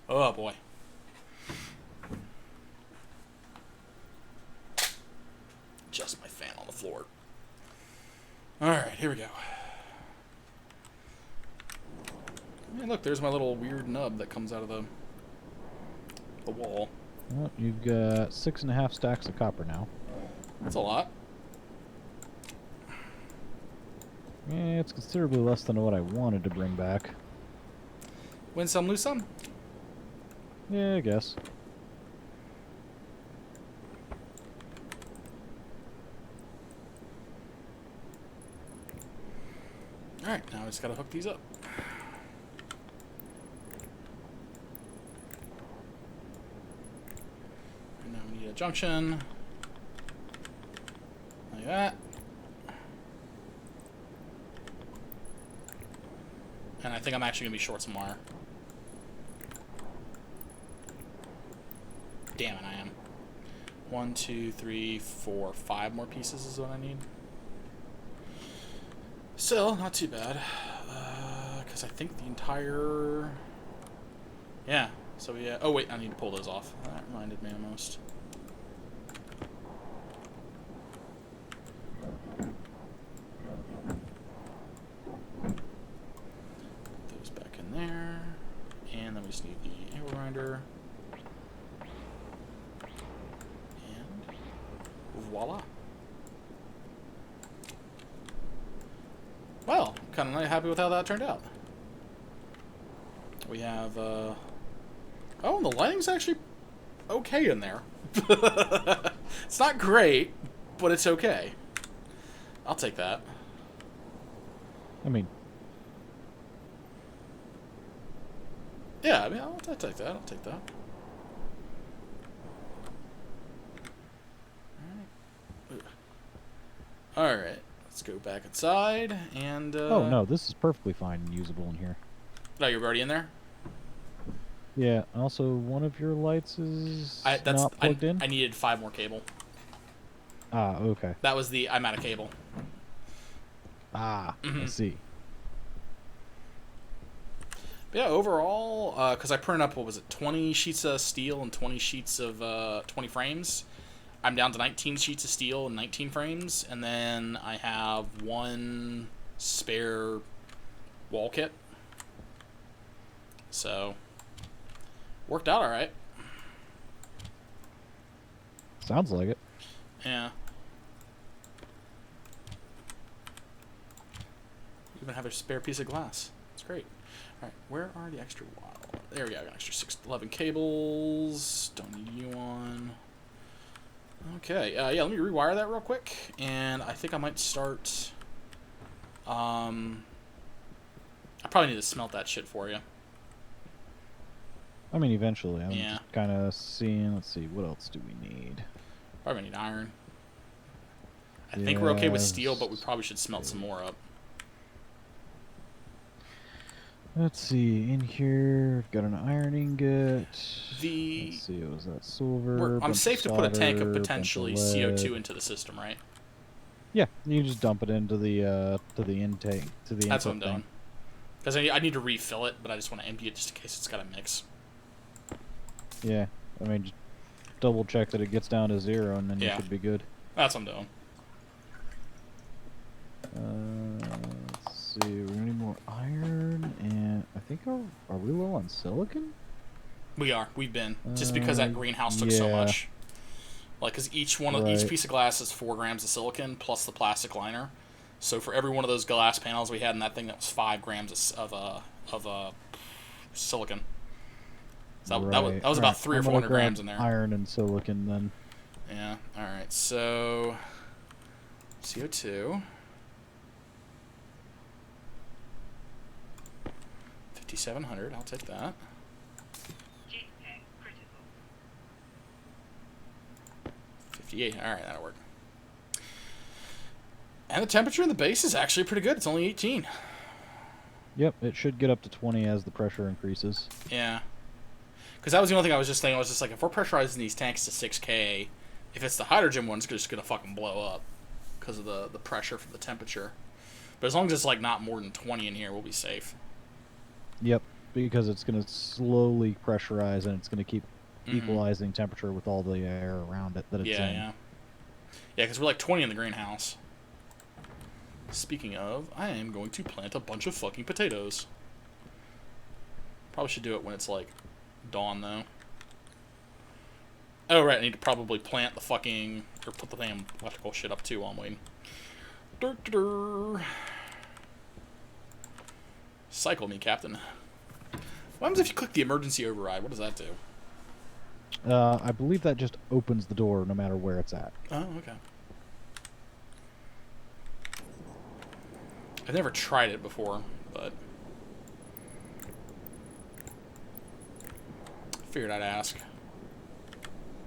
Oh, boy. Just my fan on the floor. Alright, here we go. Hey, look, there's my little weird nub that comes out of the wall. Well, you've got 6.5 stacks of copper now. That's a lot. Yeah, it's considerably less than what I wanted to bring back. Win some, lose some. Yeah, I guess. Alright, now I just gotta hook these up. And now we need a junction. Like that. And I think I'm actually gonna be short some wire. Damn it, I am. 1, 2, 3, 4, 5 more pieces is what I need. Still, not too bad. Because I think the entire... yeah, so we... oh, wait, I need to pull those off. That reminded me almost. Put those back in there. And then we just need the angle grinder. And voila. Well, kind of happy with how that turned out. We have, oh, and the lighting's actually okay in there. It's not great, but it's okay. I'll take that. I mean, yeah, I mean, I'll take that. I'll take that. All right, let's go back inside and. oh no, this is perfectly fine and usable in here. No, you're already in there. Yeah. Also, one of your lights is not plugged in. I needed 5 more cable. Ah, okay. That was the I'm out of cable. Ah, I see. But yeah, overall, because I printed up, what was it, 20 sheets of steel and 20 sheets of 20 frames. I'm down to 19 sheets of steel and 19 frames, and then I have 1 spare wall kit. So, worked out all right. Sounds like it. Yeah. Even have a spare piece of glass. It's great. Alright, where are the extra wild? There we go, I got an extra 11 cables. Don't need you on. Okay, yeah, let me rewire that real quick. And I think I might start... I probably need to smelt that shit for you. I mean, eventually. I'm Yeah. just kind of seeing... Let's see, what else do we need? Probably need iron. I think we're okay with steel, but we probably should smelt some more up. Let's see, in here, got an iron ingot. Let's see, was that silver? I'm safe to put a tank of potentially CO2 into the system, right? Yeah, you just dump it into the intake, to the. That's what I'm doing. Because I need to refill it, but I just want to empty it just in case it's got a mix. Yeah, I mean, just double check that it gets down to 0, and then you should be good. That's what I'm doing. Let's see, we need more iron, and I think are we low on silicon? We are. We've been just because that greenhouse took so much. Like, because each piece of glass is 4 grams of silicon plus the plastic liner. So for every one of those glass panels we had in that thing, that was 5 grams of silicon. So that was about 300 or 400 grams in there. Iron and silicon, then. Yeah. All right. So CO2. 5,700. I'll take that. 58. All right, that'll work. And the temperature in the base is actually pretty good. It's only 18. Yep, it should get up to 20 as the pressure increases. Yeah. Because that was the only thing I was just thinking. I was just like, if we're pressurizing these tanks to 6K, if it's the hydrogen one, it's just going to fucking blow up because of the pressure from the temperature. But as long as it's like not more than 20 in here, we'll be safe. Yep, because it's going to slowly pressurize and it's going to keep equalizing temperature with all the air around it that it's in. Yeah, because we're like 20 in the greenhouse. Speaking of, I am going to plant a bunch of fucking potatoes. Probably should do it when it's like dawn, though. Oh, right, I need to probably plant the fucking... or put the damn electrical shit up, too, while I'm waiting. Cycle me, Captain. What happens if you click the emergency override? What does that do? I believe that just opens the door no matter where it's at. Oh, okay. I've never tried it before, but... figured I'd ask.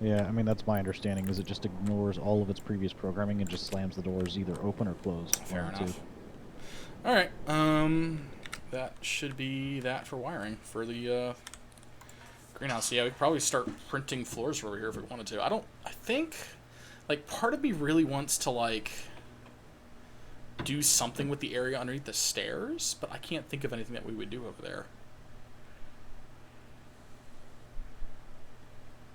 Yeah, I mean, that's my understanding, is it just ignores all of its previous programming and just slams the doors either open or closed. Fair enough. Alright, that should be that for wiring for the, greenhouse. Yeah, we could probably start printing floors over here if we wanted to. I think, like, part of me really wants to, like, do something with the area underneath the stairs, but I can't think of anything that we would do over there.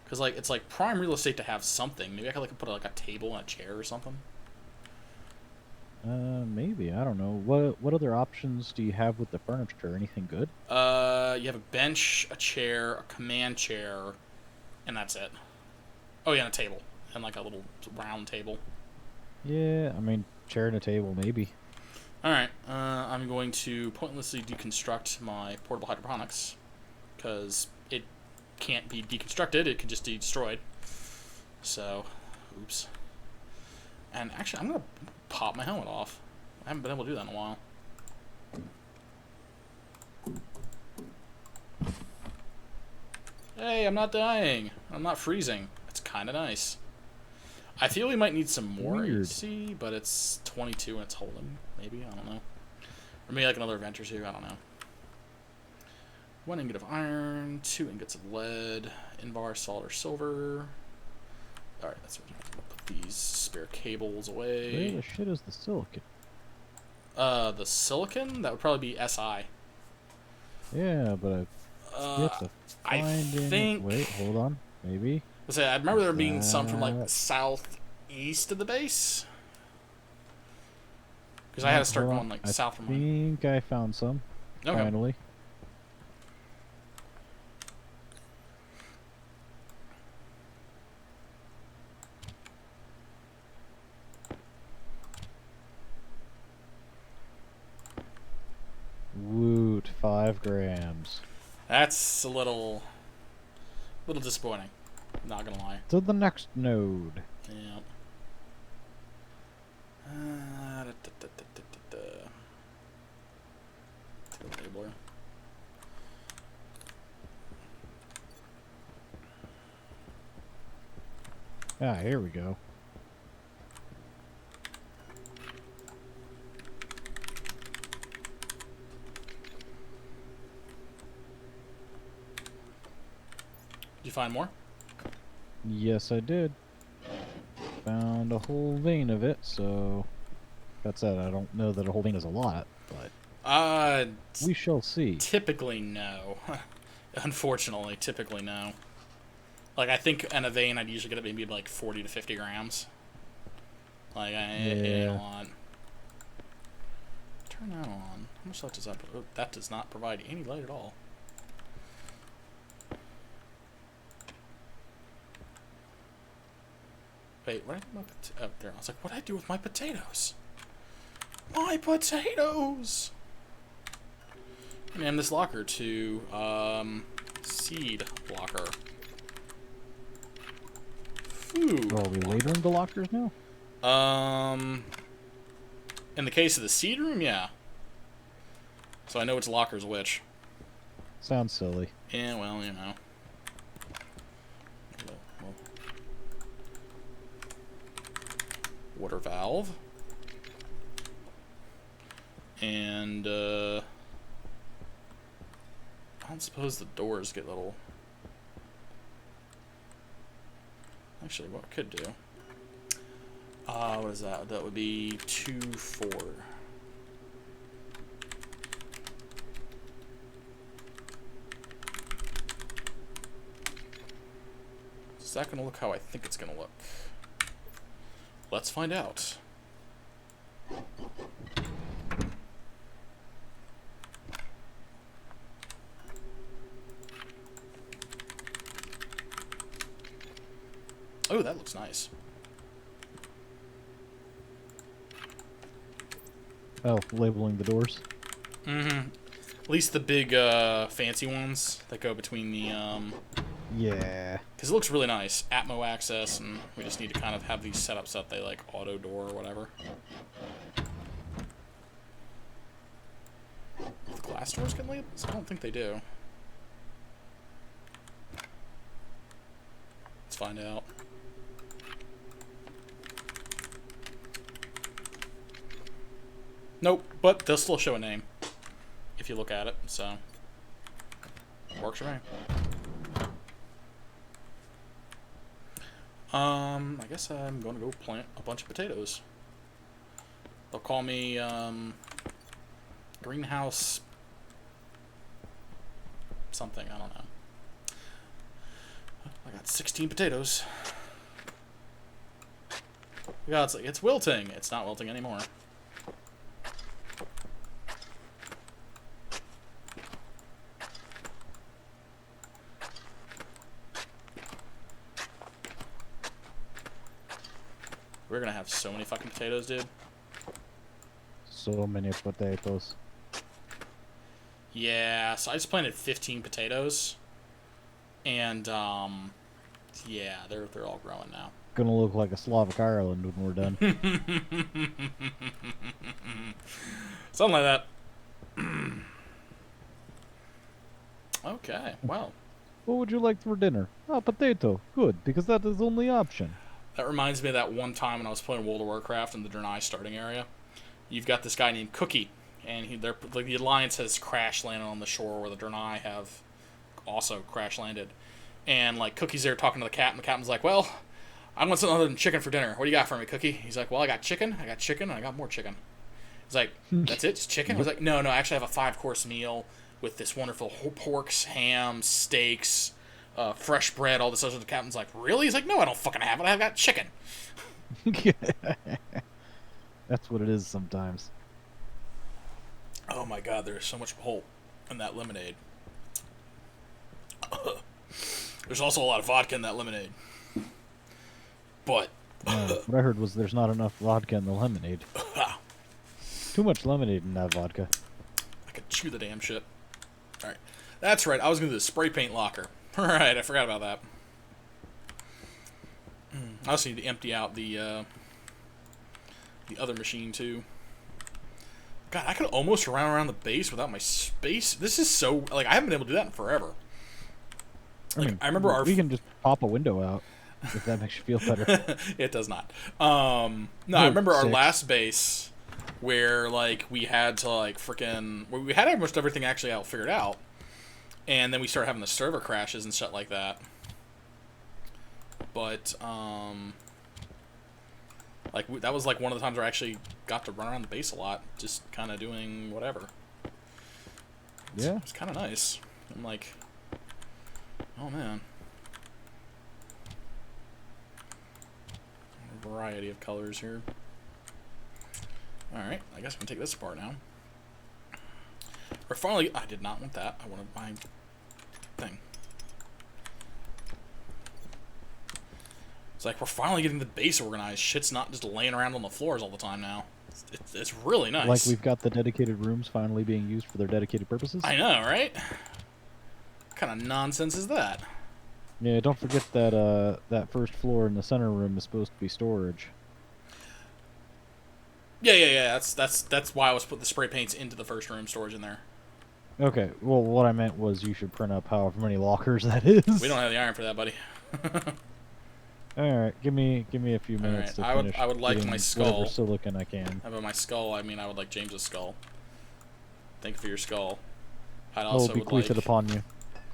Because, like, it's, like, prime real estate to have something. Maybe I could, like, put, like, a table and a chair or something. Maybe. I don't know. What other options do you have with the furniture? Anything good? You have a bench, a chair, a command chair, and that's it. Oh, yeah, and a table. And, like, a little round table. Yeah, I mean, chair and a table, maybe. Alright, I'm going to pointlessly deconstruct my portable hydroponics. Because it can't be deconstructed, it can just be destroyed. So, oops. And actually, I'm going to pop my helmet off. I haven't been able to do that in a while. Hey, I'm not dying. I'm not freezing. It's kind of nice. I feel we might need some more Weird. AC, but it's 22 and it's holding. Maybe, I don't know. Or maybe like another event or two, I don't know. 1 ingot of iron, 2 ingots of lead, Invar, salt, or silver. Alright, that's what I'm going to put these spare cables away. Where the shit is the silicon? The silicon? That would probably be SI. Yeah, but you have to I find think... Wait, hold on. Maybe. I remember there being some from like southeast of the base. Because I had to start going like south from mine. I think I found some. Okay. Finally. Woot, 5 grams. That's a little disappointing. Not gonna lie. To the next node. Yeah. Labeler. Ah, here we go. Did you find more? Yes, I did. Found a whole vein of it, so that's it. I don't know that a whole vein is a lot, but we shall see. Typically, no. Unfortunately, typically, no. Like, I think in a vein, I'd usually get it maybe like 40 to 50 grams. Like, it ain't a lot. Turn that on. How much light does that? Oh, that does not provide any light at all. Wait, what did I do with my oh, there. I was like, what did I do with my potatoes? My potatoes! Name this locker to, seed locker. Food. Are we labeling the lockers now? In the case of the seed room, yeah. So I know which locker's which. Sounds silly. Yeah, well, you know. Water valve. And, I don't suppose the doors get little... Actually, what I could do... what is that? That would be 2, 4. Is that going to look how I think it's going to look? Let's find out. Oh, that looks nice. Oh, labeling the doors? Mm-hmm. At least the big, fancy ones that go between the, Yeah. Because it looks really nice. Atmo access, and we just need to kind of have these set up so that they, like, auto door or whatever. Do the glass doors get labels? I don't think they do. Let's find out. Nope, but they'll still show a name if you look at it, so works for me. I guess I'm going to go plant a bunch of potatoes. They'll call me greenhouse something, I don't know. I got 16 potatoes. God, it's like, it's wilting. It's not wilting anymore. We're gonna have so many fucking potatoes, dude. So many potatoes. Yeah, so I just planted 15 potatoes. And, yeah, they're all growing now. Gonna look like a Slavic Ireland when we're done. Something like that. Okay, well. What would you like for dinner? Ah, potato. Good, because that is the only option. That reminds me of that one time when I was playing World of Warcraft in the Draenei starting area. You've got this guy named Cookie, and like the Alliance has crash landed on the shore where the Draenei have also crash landed. And like Cookie's there talking to the captain. The captain's like, "Well, I want something other than chicken for dinner. What do you got for me, Cookie?" He's like, "Well, I got chicken, and I got more chicken." He's like, "That's it? Just chicken?" He's like, "No, actually I have a 5-course meal with this wonderful porks, ham, steaks, fresh bread, all this other." The captain's like, "Really?" He's like, "No, I don't fucking have it. I've got chicken." That's what it is sometimes. Oh my god, there's so much hope in that lemonade. There's also a lot of vodka in that lemonade. But what I heard was there's not enough vodka in the lemonade. Too much lemonade in that vodka. I could chew the damn shit. Alright. That's right, I was going to do the spray paint locker. Alright, I forgot about that. I also need to empty out the other machine, too. God, I could almost run around the base without my space. This is so... Like, I haven't been able to do that in forever. Like, I remember we can just pop a window out, if that makes you feel better. It does not. No, I remember our last base where, like, we had to, like, freaking... We had almost everything actually figured out. And then we started having the server crashes and shit like that. But, like, that was, like, one of the times where I actually got to run around the base a lot. Just kind of doing whatever. Yeah. It's kind of nice. I'm like... Oh, man. A variety of colors here. Alright, I guess we can take this apart now. We're finally... I did not want that. I wanted my thing. It's like we're finally getting the base organized. Shit's not just laying around on the floors all the time now. It's really nice. Like we've got the dedicated rooms finally being used for their dedicated purposes. I know, right? What kind of nonsense is that? Yeah, don't forget that that first floor in the center room is supposed to be storage. Yeah. That's why I was putting the spray paints into the first room storage in there. Okay, well, what I meant was you should print up however many lockers that is. We don't have the iron for that, buddy. All right, give me a few minutes to finish. I would like my skull. Whatever silicon I can. How about my skull? I mean, I would like James's skull. Thank you for your skull. I'd also bequeath it upon you.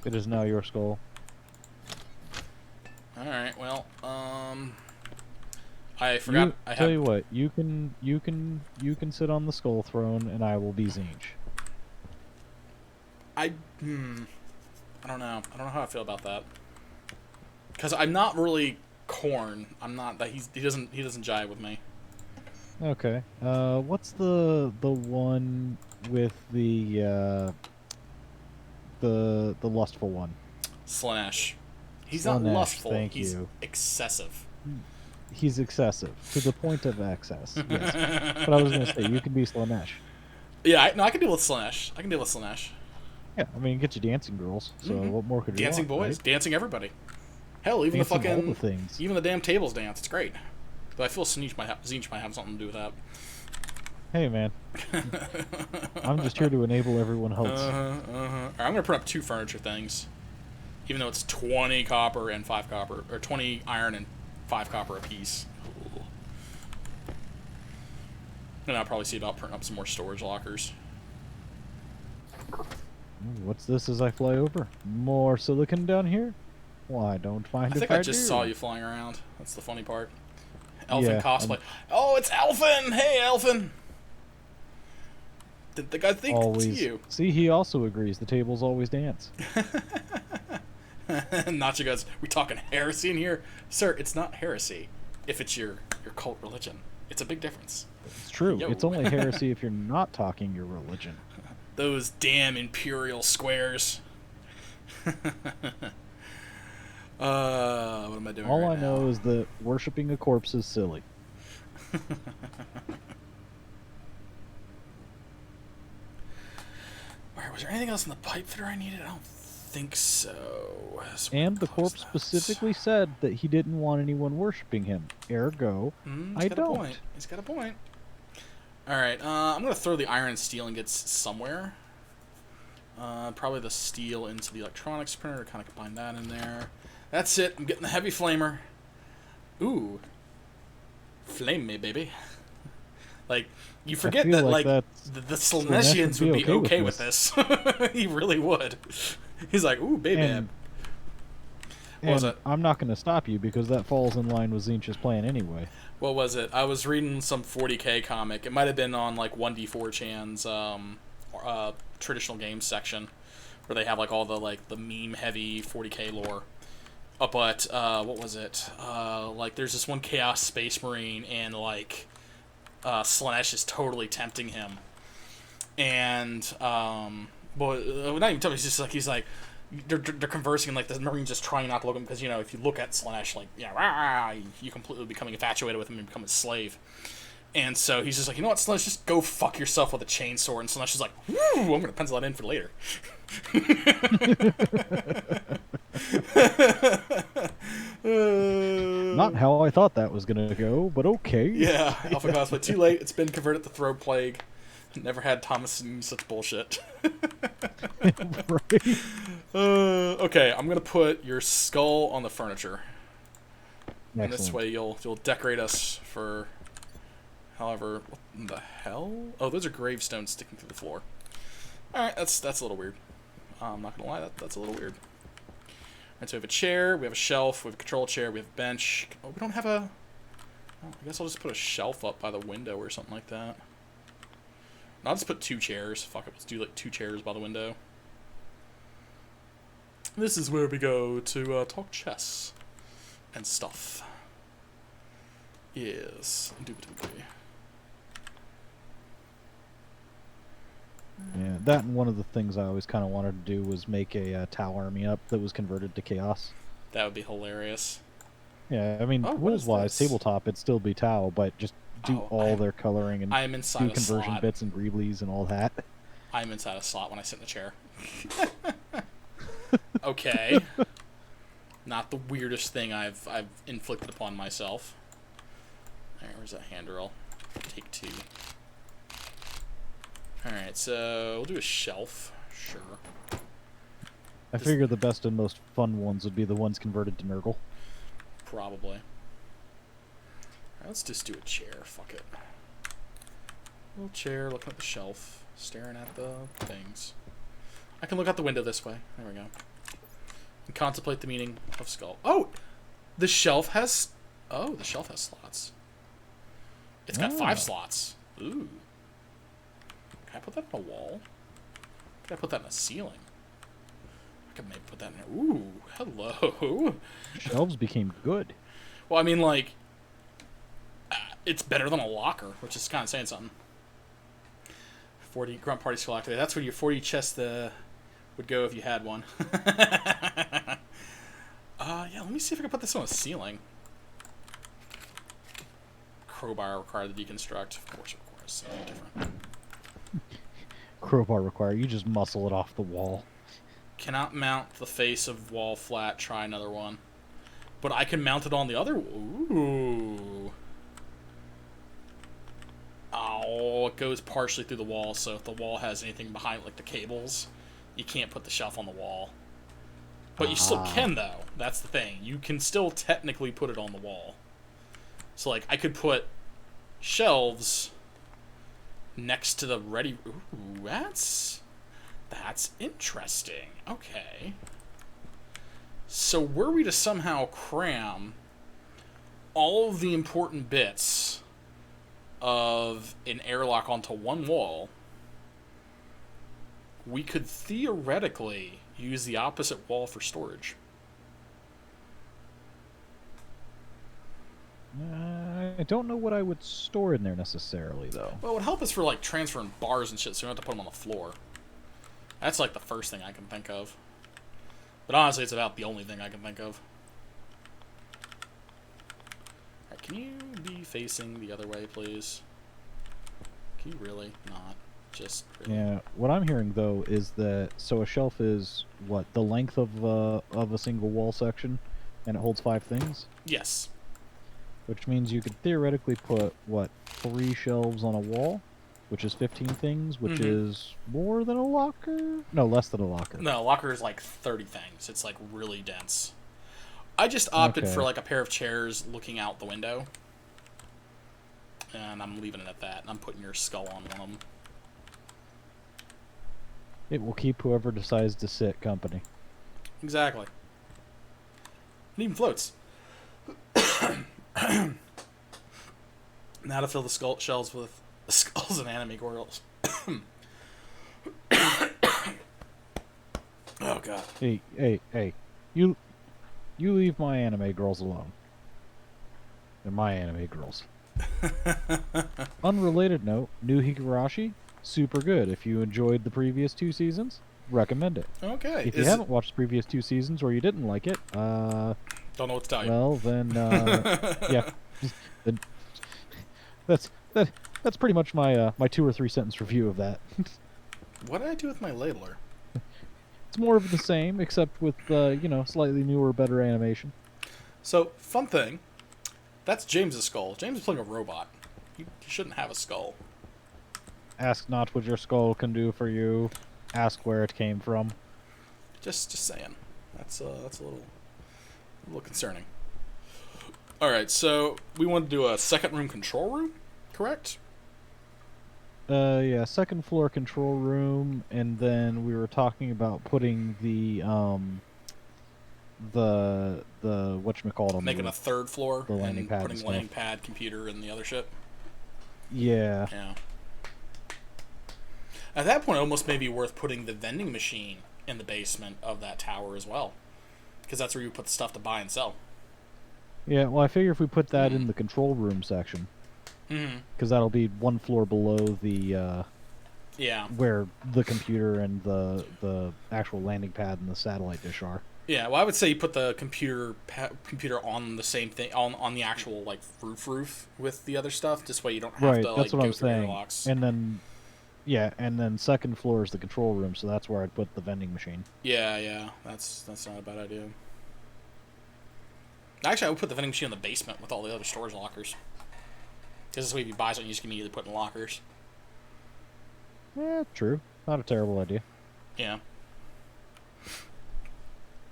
It is now your skull. All right. Well, I forgot. Tell you what, you can sit on the skull throne, and I will be Zinj. I don't know. I don't know how I feel about that. Because I'm not really Corn. I'm not that he doesn't jive with me. Okay. What's the one with the lustful one? Slanesh. He's not lustful. Thank He's you. excessive. He's excessive to the point of excess. Yes. But I was gonna say you can be Slanesh. Yeah, I can deal with Slanesh. Yeah, I mean, get you dancing girls. So what more could you dancing want? Boys, right? dancing everybody. Hell, even dancing the fucking all the things. Even the damn tables dance. It's great. But I feel Zinj might have something to do with that. Hey, man. I'm just here to enable everyone else. Right, I'm gonna print up 2 furniture things, even though it's 20 copper and 5 copper, or 20 iron and 5 copper a piece. And I'll probably see about printing up some more storage lockers. What's this as I fly over? More silicon down here? Well, I don't mind if I do. I think I just saw you flying around. That's the funny part. Elfin cosplay. Oh, it's Elfin! Hey, Elfin! Didn't think I'd think always. It's you. See, he also agrees. The tables always dance. Nacho goes, we talking heresy in here? Sir, it's not heresy if it's your cult religion. It's a big difference. It's true. Yo. It's only heresy if you're not talking your religion. Those damn imperial squares. What am I doing All right I know now? is that worshipping a corpse is silly. Alright, was there anything else in the pipe fitter I needed? I don't think so. And the corpse specifically said that he didn't want anyone worshipping him. Ergo, I don't. He's got a point. Alright, I'm going to throw the iron and steel ingots somewhere. Probably the steel into the electronics printer to kind of combine that in there. That's it. I'm getting the heavy flamer. Ooh. Flame me, baby. Like, you forget that, like the Slaneshians would be okay with this. He really would. He's like, ooh, baby. What was it? I'm not going to stop you because that falls in line with Zinch's plan anyway. What was it? I was reading some 40k comic. It might have been on, like, 1D4chan's traditional games section, where they have, like, all the, like, the meme-heavy 40k lore. But, what was it? Like, there's this one Chaos Space Marine, and, like, Slaanesh is totally tempting him. And, not even tempting, he's like, they're conversing, and, like, the Marine's just trying not to look at him, because, you know, if you look at Slaanesh, like, you completely becoming infatuated with him and become his slave. And so he's just like, you know what, Slaanesh, just go fuck yourself with a chainsaw. And Slaanesh is like, woo, I'm going to pencil that in for later. Not how I thought that was going to go, but okay. Yeah, Alpha Cosplay, too late. It's been converted to Throw Plague. Never had Thomas use such bullshit. Right. Okay, I'm going to put your skull on the furniture. Excellent. And this way you'll decorate us for... However, what the hell? Oh, those are gravestones sticking through the floor. Alright, that's a little weird. I'm not gonna lie, that's a little weird. Alright, so we have a chair, we have a shelf, we have a control chair, we have a bench. Oh, we don't have a... Oh, I guess I'll just put a shelf up by the window or something like that. No, I'll just put 2 chairs. Fuck it, let's do like 2 chairs by the window. This is where we go to talk chess and stuff. Yes, indubitably. Yeah, that and one of the things I always kind of wanted to do was make a Tau army up that was converted to Chaos. That would be hilarious. Yeah, I mean, rules-wise, tabletop, it'd still be Tau, but just do their coloring and do conversion bits and greeblies and all that. I'm inside a slot when I sit in the chair. Okay. Not the weirdest thing I've inflicted upon myself. Alright, where's that handrail? Take 2. Alright, so we'll do a shelf. Sure. I figure the best and most fun ones would be the ones converted to Nurgle. Probably. Alright, let's just do a chair. Fuck it. Little chair, looking at the shelf, staring at the things. I can look out the window this way. There we go. And contemplate the meaning of skull. Oh! The shelf has... Oh, the shelf has slots. It's got 5 slots. Ooh. Can I put that on a wall? Can I put that in a ceiling? I could maybe put that in... Ooh, hello. Shelves became good. Well, I mean, like... it's better than a locker, which is kind of saying something. 40 grunt party skill activated. That's where your 40 chest would go if you had one. Yeah, let me see if I can put this on a ceiling. Crowbar required to deconstruct. Of course, something different. Crowbar required. You just muscle it off the wall. Cannot mount the face of wall flat. Try another one. But I can mount it on the other... Ooh. Oh, it goes partially through the wall, so if the wall has anything behind, like the cables, you can't put the shelf on the wall. But you still can, though. That's the thing. You can still technically put it on the wall. So, like, I could put shelves next to the ready... Ooh, that's interesting. Okay. So, were we to somehow cram all of the important bits of an airlock onto one wall, we could theoretically use the opposite wall for storage. I don't know what I would store in there necessarily, though. Well, it would help us for, like, transferring bars and shit, so we don't have to put them on the floor. That's, like, the first thing I can think of. But honestly, it's about the only thing I can think of. Alright, can you be facing the other way, please? Can you really not? Just really? Yeah, what I'm hearing, though, is that... So a shelf is, what, the length of a single wall section, and it holds 5 things? Yes. Which means you could theoretically put, what, 3 shelves on a wall which is 15 things, which Mm-hmm. is more than a locker. No, less than a locker. No, locker is like 30 things. It's like really dense. I just opted for Okay. like a pair of chairs looking out the window. And I'm leaving it at that. And I'm putting your skull on one of them. It will keep whoever decides to sit company. Exactly. It even floats. Now to fill the shells with skulls and anime girls. Oh god. Hey! You leave my anime girls alone. They're my anime girls. Unrelated note: New Higurashi, super good. If you enjoyed the previous 2 seasons, recommend it. Okay. If you haven't watched the previous 2 seasons or you didn't like it, Don't know what to tell you. well then, yeah, then that's pretty much my my 2 or 3 sentence review of that. What did I do with my labeler? It's more of the same, except with slightly newer, better animation. So, fun thing. That's James's skull. James is playing a robot. You shouldn't have a skull. Ask not what your skull can do for you. Ask where it came from. Just saying. That's a little concerning. All right, so we want to do a second room control room, correct? Yeah, second floor control room, and then we were talking about putting the whatchamacallit on Making a third floor the landing and pad putting and landing stuff. pad, computer, and the other shit. Yeah. Yeah. At that point, it almost may be worth putting the vending machine in the basement of that tower as well, because that's where you put the stuff to buy and sell. Yeah, well, I figure if we put that in the control room section, because that'll be 1 floor below the Yeah. where the computer and the actual landing pad and the satellite dish are. Yeah, well, I would say you put the computer on the same thing on the actual like roof with the other stuff. This way you don't have Right, to like that's what go I'm through saying. airlocks. And then, yeah, and then second floor is the control room, so that's where I'd put the vending machine. Yeah, that's not a bad idea. Actually, I would put the vending machine in the basement with all the other storage lockers. Because this way, if you buy something, you just can immediately put in lockers. Yeah, true. Not a terrible idea. Yeah.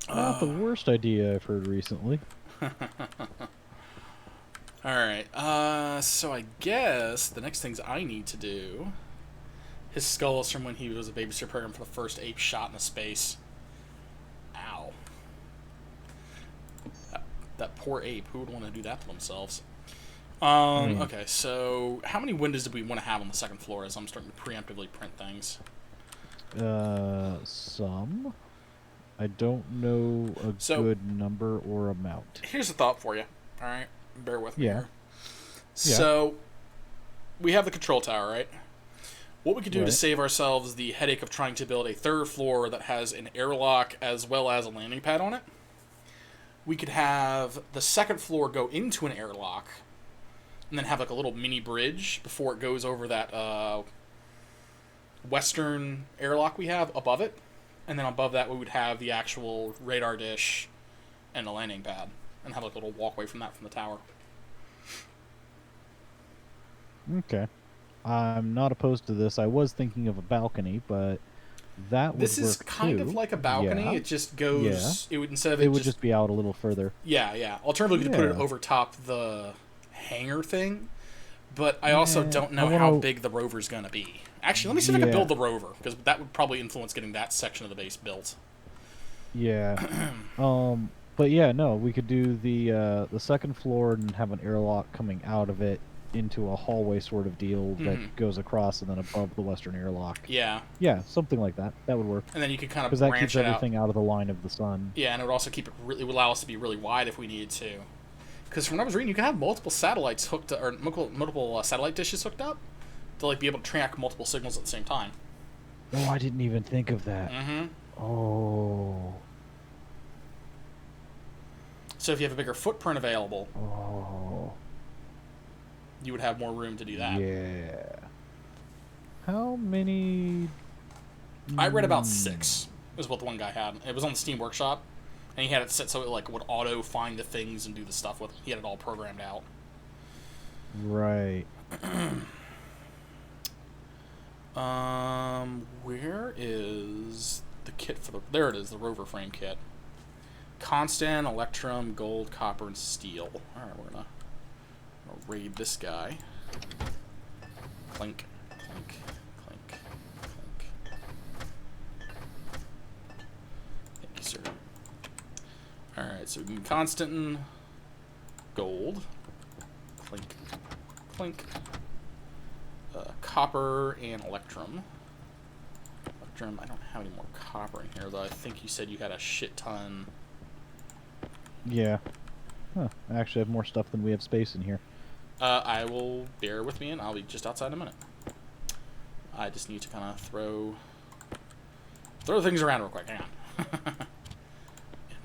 Not the worst idea I've heard recently. Alright, so I guess the next things I need to do... His skull is from when he was a babysitter program for the first ape shot into space. Ow. That poor ape. Who would want to do that to themselves? Okay, so how many windows do we want to have on the second floor as I'm starting to preemptively print things? Some. I don't know a good number or amount. Here's a thought for you. Alright, bear with me here. Yeah. So, we have the control tower, right? What we could do to save ourselves the headache of trying to build a third floor that has an airlock as well as a landing pad on it, we could have the second floor go into an airlock and then have like a little mini bridge before it goes over that western airlock we have above it. And then above that we would have the actual radar dish and the landing pad and have like a little walkway from that from the tower. Okay. I'm not opposed to this. I was thinking of a balcony, but that would This is work kind too. of like a balcony. Yeah. It just goes. Yeah. It would instead of it would just be out a little further. Yeah. Alternatively, we could put it over top the hangar thing, but I also don't know how big the rover's gonna be. Actually, let me see if I can build the rover because that would probably influence getting that section of the base built. Yeah. But yeah, no, we could do the second floor and have an airlock coming out of it into a hallway sort of deal that goes across and then above the western airlock. Yeah. Yeah, something like that. That would work. And then you could kind of because that keeps everything out of the line of the sun. Yeah, and it would also keep it. It would allow us to be really wide if we needed to. Because from what I was reading, you can have multiple satellites hooked to, or multiple satellite dishes hooked up to like be able to track multiple signals at the same time. Oh, I didn't even think of that. Oh. So if you have a bigger footprint available, you would have more room to do that. Yeah. How many? I read about 6 is what the one guy had. It was on the Steam Workshop, and he had it set so it like would auto find the things and do the stuff with it. He had it all programmed out. Right. Where is the kit for the... There it is, the rover frame kit. Constant, electrum, gold, copper, and steel. Alright, we're gonna raid this guy. Clink, clink, clink, clink. Thank you, sir. Alright, so we can constant gold. Clink, clink. Copper and electrum. Electrum, I don't have any more copper in here, though. I think you said you had a shit ton. Yeah. Huh. I actually have more stuff than we have space in here. I will bear with me, and I'll be just outside in a minute. I just need to kind of throw things around real quick. Hang on.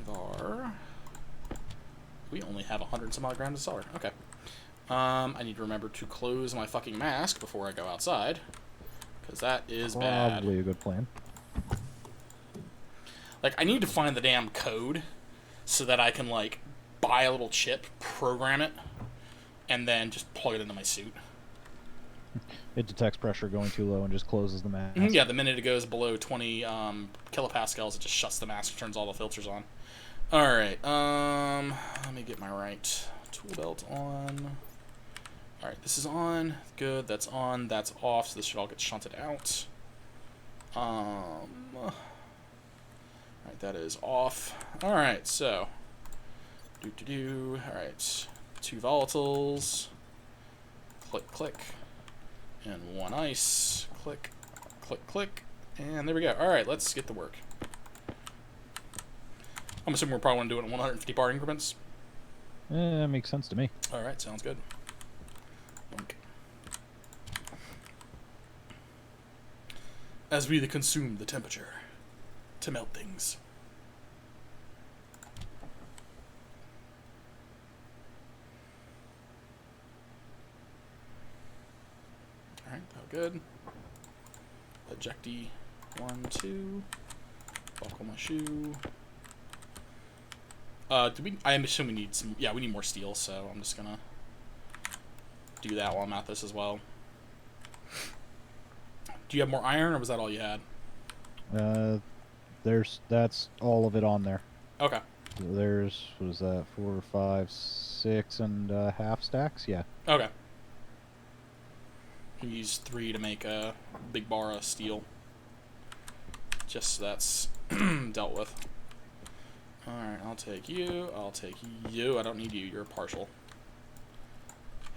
Invar. We only have 100 and some odd grams of solder. Okay. I need to remember to close my fucking mask before I go outside, because that is bad. Probably a good plan. Like, I need to find the damn code so that I can, like, buy a little chip, program it, and then just plug it into my suit. It detects pressure going too low and just closes the mask. Yeah, the minute it goes below 20 kilopascals, it just shuts the mask and turns all the filters on. Alright, let me get my right tool belt on. Alright, this is on. Good, that's on. That's off, so this should all get shunted out. Alright, that is off. Alright, so. Alright, 2 volatiles. Click, click. And 1 ice. Click, click, click. And there we go. Alright, let's get to work. I'm assuming we're probably going to do it in 150 bar increments. That makes sense to me. Alright, sounds good. Okay. As we consume the temperature to melt things. Alright, good. Ejecty 1, 2. Buckle my shoe. I assume we need some... Yeah, we need more steel, so I'm just gonna do that while I'm at this as well. Do you have more iron, or was that all you had? That's all of it on there. Okay. There's, what is that, 4, 5, 6 and a half stacks? Yeah. Okay. You can use 3 to make a big bar of steel. Just so that's dealt with. Alright, I'll take you. I'll take you. I don't need you. You're partial.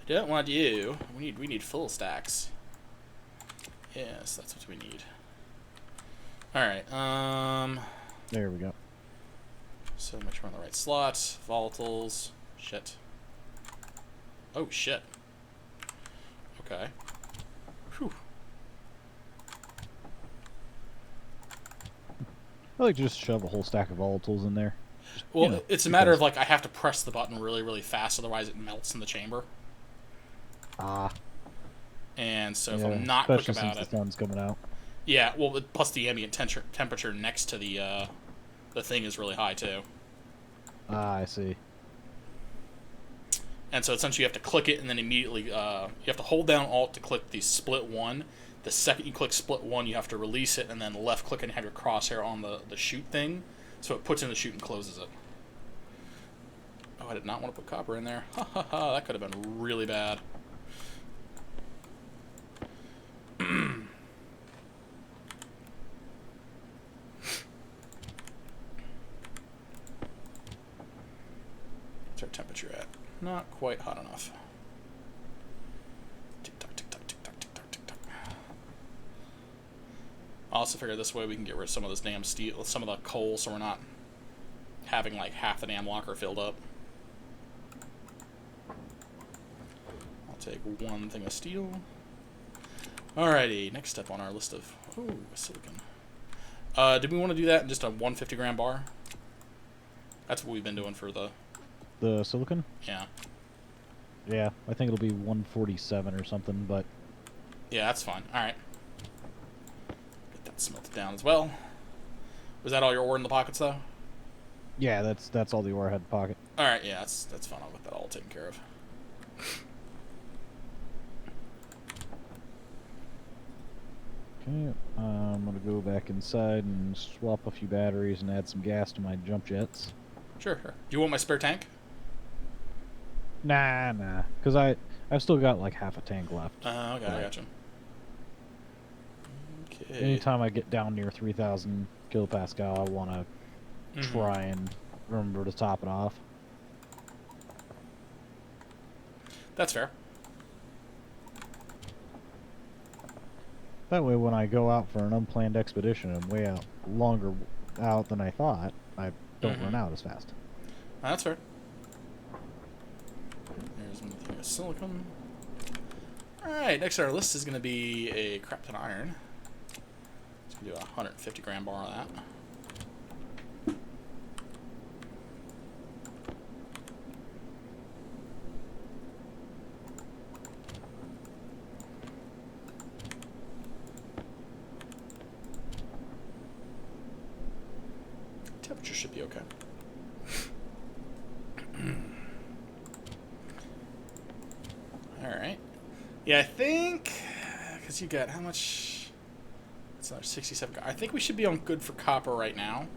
I don't want you. We need full stacks. Yes, that's what we need. Alright, There we go. so make sure we're on the right slot. Volatiles. Shit. Oh, shit. Okay. Whew. I like to just shove a whole stack of volatiles in there. Just, Well, you know, it's a matter of, like, I have to press the button really, really fast, otherwise it melts in the chamber. Ah. And so if Yeah, I'm not quick especially about since it... the sun's coming out. Yeah, well, plus the ambient temperature next to the thing is really high, too. Ah, I see. And so essentially you have to click it, and then immediately you have to hold down Alt to click the split one. The second you click split one, you have to release it, and then left click and have your crosshair on the shoot thing, so it puts in the shoot and closes it. Oh, I did not want to put copper in there. Ha ha ha, that could have been really bad. What's our temperature at? Not quite hot enough. Tick tock, tick tock, tick tock, tick tock, tick tock. I also figure this way we can get rid of some of this damn steel, some of the coal, so we're not having like half the damn locker filled up. I'll take 1 thing of steel. Alrighty, next step on our list of silicon. Did we want to do that in just a 150 gram bar? That's what we've been doing for the silicon? Yeah. Yeah, I think it'll be 147 or something, but... Yeah, that's fine. Alright. Get that smelted down as well. Was that all your ore in the pockets, though? Yeah, that's all the ore I had in the pocket. Alright, yeah, that's fine. I'll get that all taken care of. Okay, I'm gonna go back inside and swap a few batteries and add some gas to my jump jets. Sure. Do you want my spare tank? Nah, because I've still got like half a tank left. Okay, I got you. Okay. Anytime I get down near 3,000 kilopascal, I want to try and remember to top it off. That's fair. That way, when I go out for an unplanned expedition and way out longer out than I thought, I don't run out as fast. That's fair. There's one thing of silicon. Alright, next on our list is going to be a crap ton of iron. Let's do a 150 gram bar of that. Temperature should be okay. Alright. Yeah, I think, because you got how much? It's another 67. I think we should be on good for copper right now.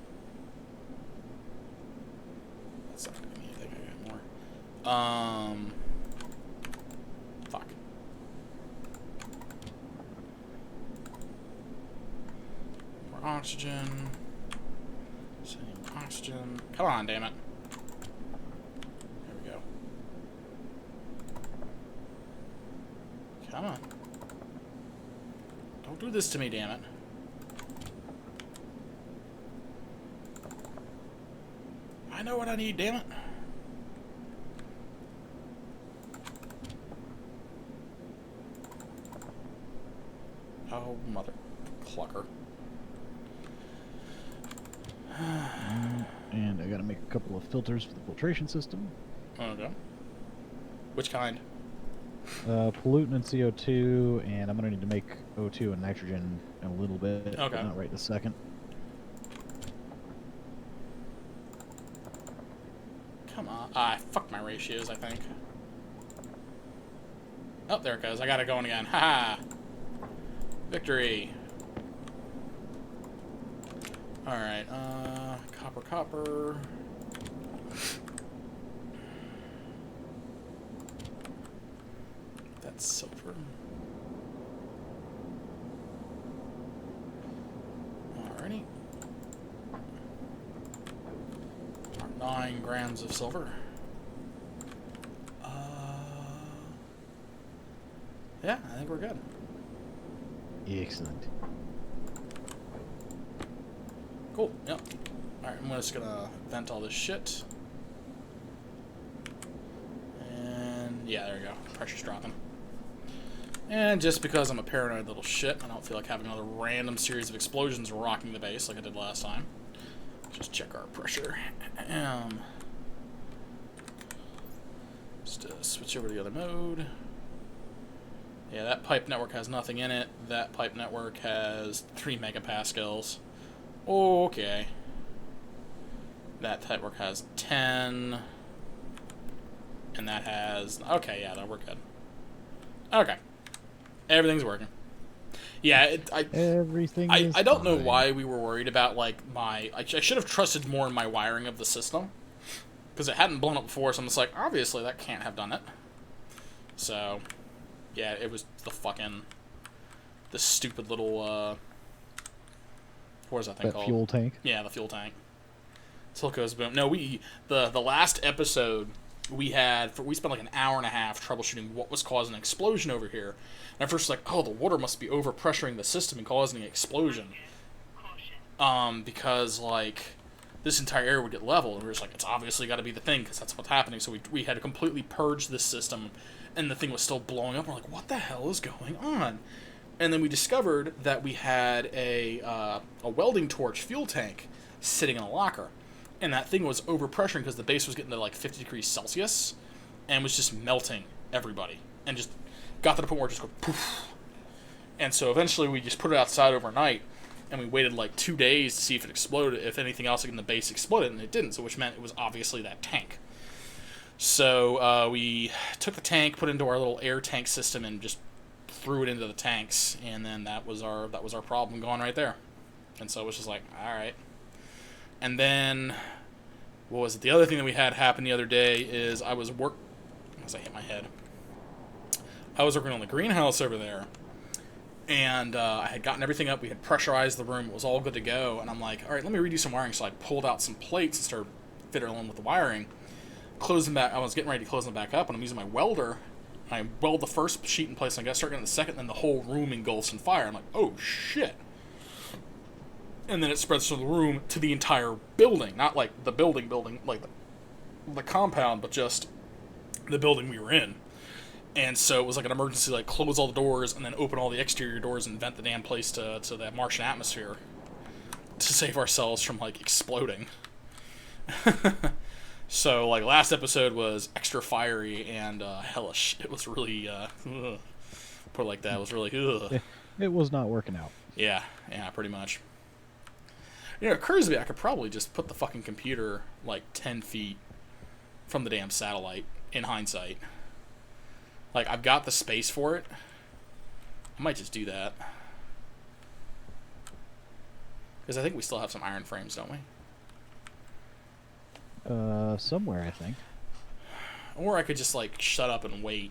That's not going to be anything. I got more. Fuck. More oxygen. Same oxygen. Come on, damn it. There we go. Come on. Don't do this to me, damn it. I know what I need, damn it. Oh, mother clucker. And I gotta make a couple of filters for the filtration system. Okay. Which kind? Pollutant and CO2, and I'm gonna need to make O2 and nitrogen in a little bit. Okay. But not right this second. Come on. I fucked my ratios, I think. Oh, there it goes. I got it going again. Haha. Victory. Alright, copper. That's silver. Alrighty. 9 grams of silver. Yeah, I think we're good. Excellent. Cool, yep. Alright, I'm just gonna vent all this shit. And yeah, there we go. Pressure's dropping. And just because I'm a paranoid little shit, I don't feel like having another random series of explosions rocking the base like I did last time. Just check our pressure. Just switch over to the other mode. Yeah, that pipe network has nothing in it. That pipe network has 3 megapascals. Okay. That network has 10. And that has... Okay, yeah, we're good. Okay. Everything's working. Yeah, Everything I don't know why we were worried about, like, my... I should have trusted more in my wiring of the system. Because it hadn't blown up before, so I'm just like, obviously that can't have done it. So, yeah, it was the fucking... The stupid little, what is that thing called? Fuel tank? Yeah, the fuel tank. Silco's boom. No, the last episode... we spent like an hour and a half troubleshooting what was causing an explosion over here. And at first, like, oh, the water must be overpressuring the system and causing an explosion. Because, like, this entire area would get leveled. And we were just like, it's obviously got to be the thing, because that's what's happening. So we had to completely purge this system, and the thing was still blowing up. We're like, what the hell is going on? And then we discovered that we had a welding torch fuel tank sitting in a locker. And that thing was overpressuring because the base was getting to like 50 degrees Celsius and was just melting everybody. And just got to the point where it just go poof. And so eventually we just put it outside overnight and we waited like 2 days to see if it exploded, if anything else in the base exploded, and it didn't, so which meant it was obviously that tank. So we took the tank, put it into our little air tank system, and just threw it into the tanks, and then that was our problem gone right there. And so it was just like, all right. And then, what was it? The other thing that we had happen the other day is as I hit my head, I was working on the greenhouse over there, and I had gotten everything up. We had pressurized the room. It was all good to go. And I'm like, all right, let me redo some wiring. So I pulled out some plates and started fiddling with the wiring. Closing back, I was getting ready to close them back up, and I'm using my welder. I weld the first sheet in place, and I got started getting the second, and then the whole room engulfs in fire. I'm like, oh shit. And then it spreads from the room to the entire building. Not like the building, like the compound, but just the building we were in. And so it was like an emergency, like close all the doors and then open all the exterior doors and vent the damn place to that Martian atmosphere to save ourselves from like exploding. So like last episode was extra fiery and hellish. It was really put it like that. It was really it was not working out. Yeah, pretty much. You know, it occurs to me I could probably just put the fucking computer like 10 feet from the damn satellite in hindsight. Like, I've got the space for it. I might just do that. Because I think we still have some iron frames, don't we? Somewhere, I think. Or I could just, like, shut up and wait.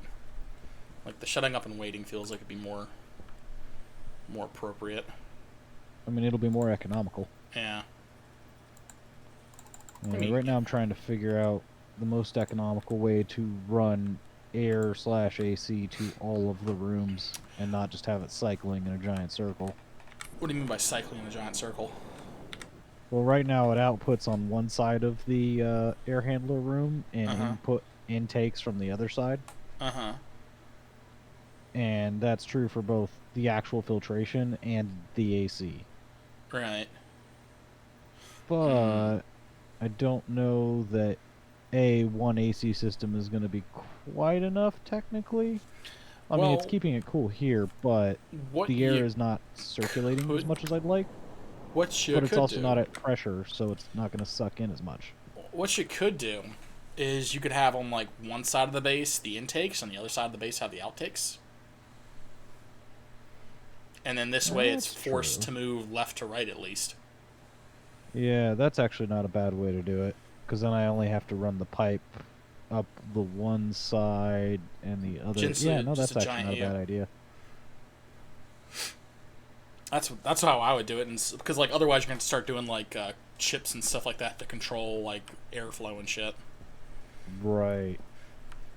Like, the shutting up and waiting feels like it'd be more appropriate. I mean, it'll be more economical. Yeah. Right now I'm trying to figure out the most economical way to run air/AC to all of the rooms and not just have it cycling in a giant circle. What do you mean by cycling in a giant circle? Well, right now it outputs on one side of the air handler room and intakes from the other side. And that's true for both the actual filtration and the AC. Right. But I don't know that one AC system is going to be quite enough technically. I mean, it's keeping it cool here, but the air is not circulating as much as I'd like. But it's also not at pressure, so it's not going to suck in as much. What you could do is you could have on like one side of the base the intakes, and the other side of the base have the outtakes. And then this way it's forced to move left to right at least. Yeah, that's actually not a bad way to do it. Because then I only have to run the pipe up the one side and the other. That's actually not a bad idea. That's how I would do it, and because like otherwise you're going to start doing like chips and stuff like that to control like airflow and shit. Right.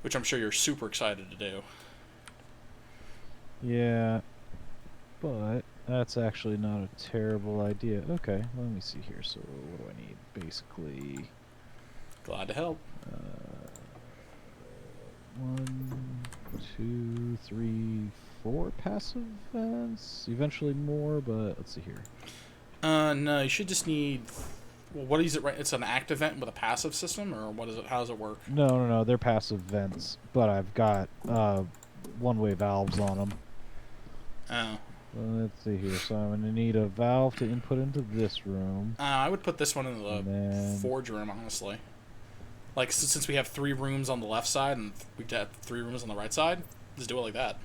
Which I'm sure you're super excited to do. Yeah, but that's actually not a terrible idea. Okay, let me see here. So what do I need? Basically, glad to help. 1, 2, 3, 4 passive vents. Eventually more, but let's see here. No, you should just need. Well, what is it? Right, it's an active vent with a passive system, or what is it? How does it work? No, they're passive vents, but I've got one-way valves on them. Oh. Let's see here. So I'm going to need a valve to input into this room. I would put this one in the forge room, honestly. Like, since we have 3 rooms on the left side and we have 3 rooms on the right side, just do it like that.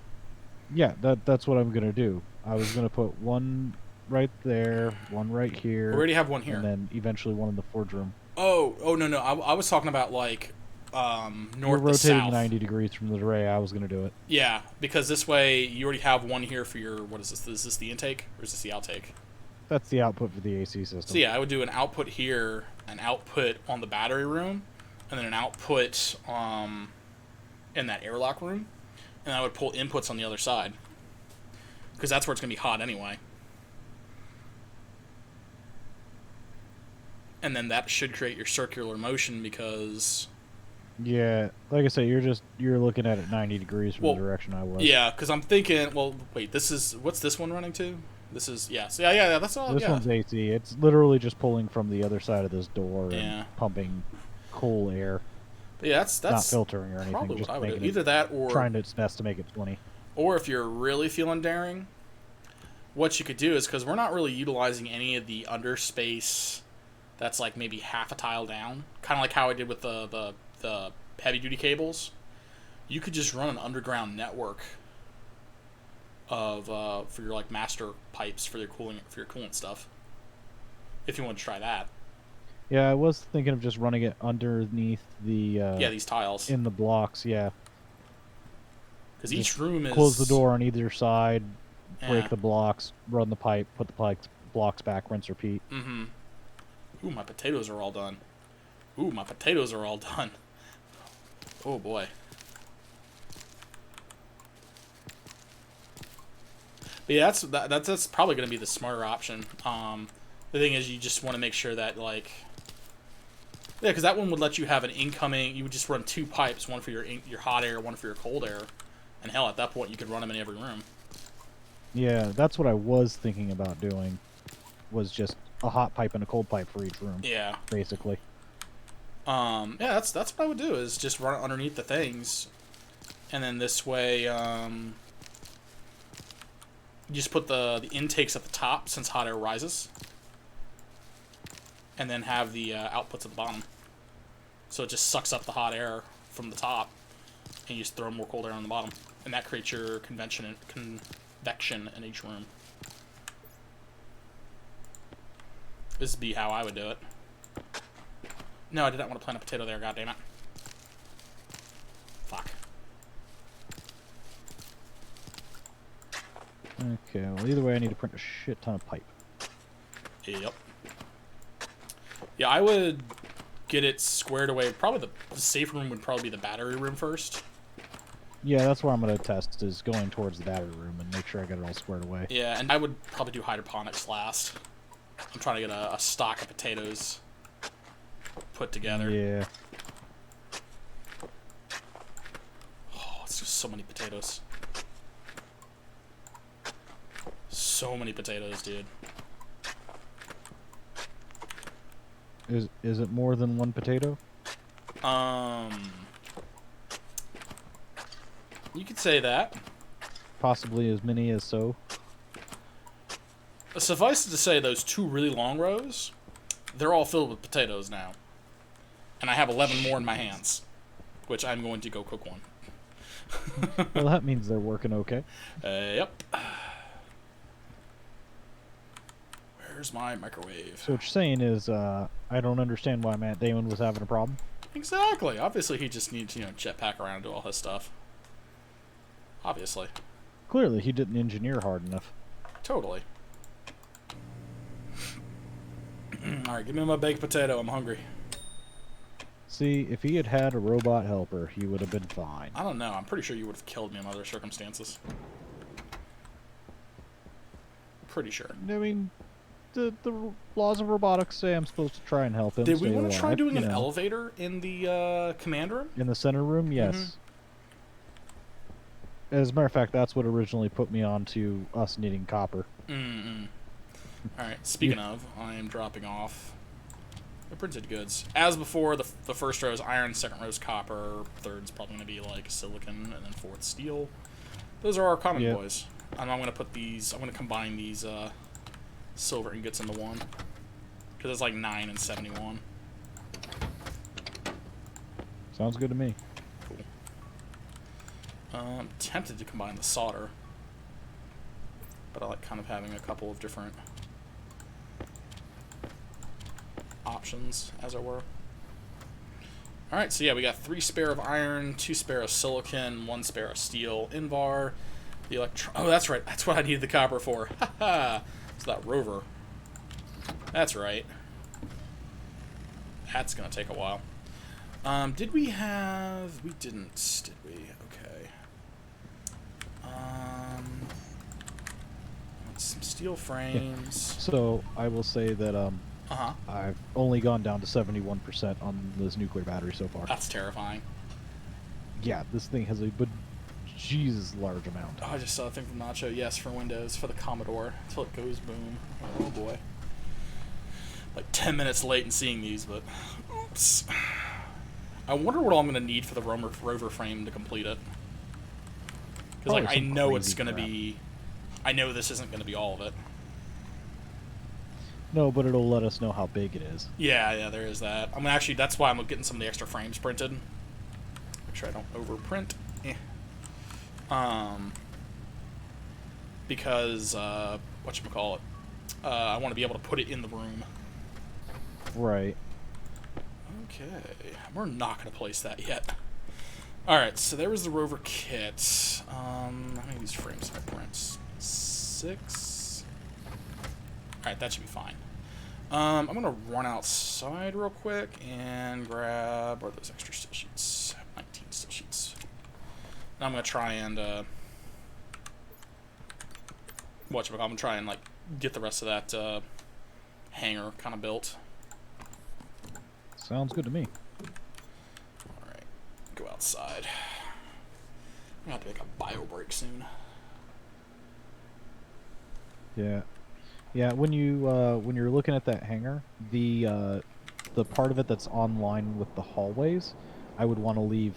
Yeah, that's what I'm going to do. I was going to put one right there, one right here. We already have one here. And then eventually one in the forge room. Oh, no. I was talking about, like, north You're to rotating south. 90 degrees from the array. I was going to do it. Yeah, because this way you already have one here for your, what is this? Is this the intake or is this the outtake? That's the output for the AC system. So yeah, I would do an output here, an output on the battery room, and then an output in that airlock room, and I would pull inputs on the other side, because that's where it's going to be hot anyway. And then that should create your circular motion because... Yeah, like I say, you're looking at it 90 degrees from the direction I was. Yeah, because I'm thinking, well, wait, what's this one running to? This is, yeah, so yeah, that's all. This one's AC. It's literally just pulling from the other side of this door and pumping cool air. But yeah, that's not filtering or anything. Probably just what I would do. Either that or trying its best to make it 20. Or if you're really feeling daring, what you could do is, because we're not really utilizing any of the underspace that's like maybe half a tile down, kind of like how I did with the heavy duty cables, you could just run an underground network of for your like master pipes for your coolant stuff. If you want to try that. Yeah, I was thinking of just running it underneath the These tiles in the blocks. Yeah, because each room is close the door on either side, break Yeah. the blocks, run the pipe, put the blocks back, rinse, repeat. Mm-hmm. Ooh, my potatoes are all done. Ooh, my potatoes are all done. Oh boy. But yeah, that's probably going to be the smarter option. The thing is, you just want to make sure that like, yeah, because that one would let you have an incoming. You would just run 2 pipes, one for your hot air, one for your cold air, and hell, at that point, you could run them in every room. Yeah, that's what I was thinking about doing. Was just a hot pipe and a cold pipe for each room. Yeah. Basically. Yeah, that's what I would do, is just run it underneath the things, and then this way, you just put the intakes at the top since hot air rises, and then have the outputs at the bottom. So it just sucks up the hot air from the top, and you just throw more cold air on the bottom, and that creates your convection in each room. This would be how I would do it. No, I did not want to plant a potato there, goddammit. Fuck. Okay, well, either way, I need to print a shit ton of pipe. Yep. Yeah, I would get it squared away. Probably the safe room would probably be the battery room first. Yeah, that's where I'm going to test, is going towards the battery room and make sure I get it all squared away. Yeah, and I would probably do hydroponics last. I'm trying to get a stock of potatoes put together. Yeah. Oh, it's just so many potatoes. So many potatoes, dude. Is it more than 1 potato? You could say that. Possibly as many as so. Suffice it to say, those 2 really long rows, they're all filled with potatoes now. And I have 11 more in my hands, which I'm going to go cook one. Well, that means they're working okay. Yep. Where's my microwave? So what you're saying is, I don't understand why Matt Damon was having a problem. Exactly. Obviously, he just needs to, jetpack around and do all his stuff. Obviously. Clearly, he didn't engineer hard enough. Totally. Alright, give me my baked potato. I'm hungry. See, if he had had a robot helper, he would have been fine. I don't know. I'm pretty sure you would have killed me in other circumstances. Pretty sure. I mean, the laws of robotics say I'm supposed to try and help him. Did we want to try doing an elevator in the command room? In the center room, yes. As a matter of fact, that's what originally put me on to us needing copper. Alright, speaking of, I am dropping off the printed goods. As before, the first row is iron, second row is copper, third's probably going to be like silicon, and then fourth steel. Those are our common boys. And I'm going to put these, I'm going to combine these silver ingots into one. Because it's like 9 and 71. Sounds good to me. Cool. I'm tempted to combine the solder. But I like kind of having a couple of different options, as it were. Alright, so yeah, we got 3 spare of iron, 2 spare of silicon, 1 spare of steel, Invar, the oh, that's right, that's what I needed the copper for. Haha, it's that rover. That's right. That's gonna take a while. Did we have... We didn't, did we? Okay. Some steel frames. Yeah. So, I will say that, I've only gone down to 71% on this nuclear battery so far. That's terrifying. Yeah, this thing has a Jesus large amount. Oh, I just saw a thing from Nacho. Yes, for Windows, for the Commodore, until it goes boom. Oh boy. Like 10 minutes late in seeing these, but oops. I wonder what all I'm going to need for the rover frame to complete it. Because like I know it's going to be... I know this isn't going to be all of it. No, but it'll let us know how big it is. Yeah, there is that. I'm actually, that's why I'm getting some of the extra frames printed. Make sure I don't overprint. because whatchamacallit, I want to be able to put it in the room. Right. Okay, we're not going to place that yet. Alright, so there was the rover kit. How many of these frames have I print? 6? Alright, that should be fine. I'm going to run outside real quick and grab... What are those extra steel sheets? 19 steel sheets. And I'm going to try and... I'm going to try and, like, get the rest of that hangar kind of built. Sounds good to me. Alright, go outside. I'm going to have to make a bio break soon. Yeah. Yeah, when you're looking at that hangar, the part of it that's online with the hallways, I would want to leave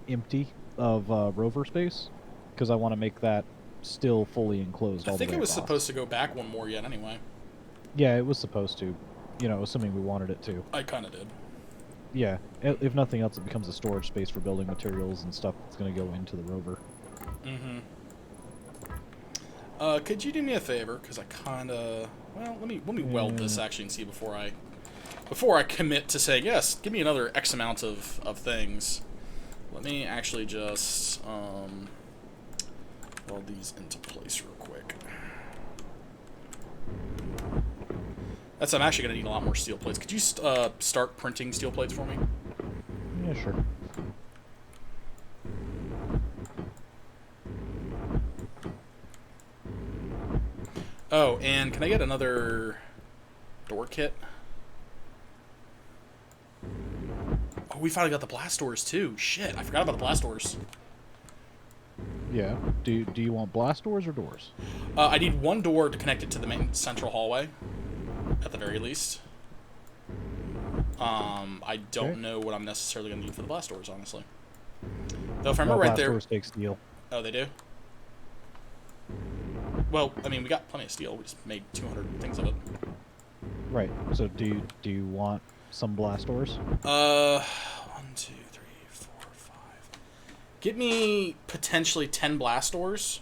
empty of rover space, because I want to make that still fully enclosed all the way I think it was across. supposed to go back one more yet anyway. Yeah, it was supposed to, assuming we wanted it to. I kind of did. Yeah, if nothing else, it becomes a storage space for building materials and stuff that's going to go into the rover. Mm-hmm. Could you do me a favor? Because I kind of... Well, let me weld this actually and see before I commit to saying, yes, give me another X amount of things. Let me actually just weld these into place real quick. I'm actually going to need a lot more steel plates. Could you start printing steel plates for me? Yeah, sure. Oh, and can I get another door kit? Oh, we finally got the blast doors too. Shit, I forgot about the blast doors. Yeah. Do you want blast doors or doors? I need one door to connect it to the main central hallway, at the very least. I don't know what I'm necessarily going to need for the blast doors, honestly. Though if I remember right there... Blast doors take steel. Oh, they do? Well, I mean, we got plenty of steel. We just made 200 things of it. Right. So do you want some blast doors? 1, 2, 3, 4, 5. Get me potentially 10 blast doors.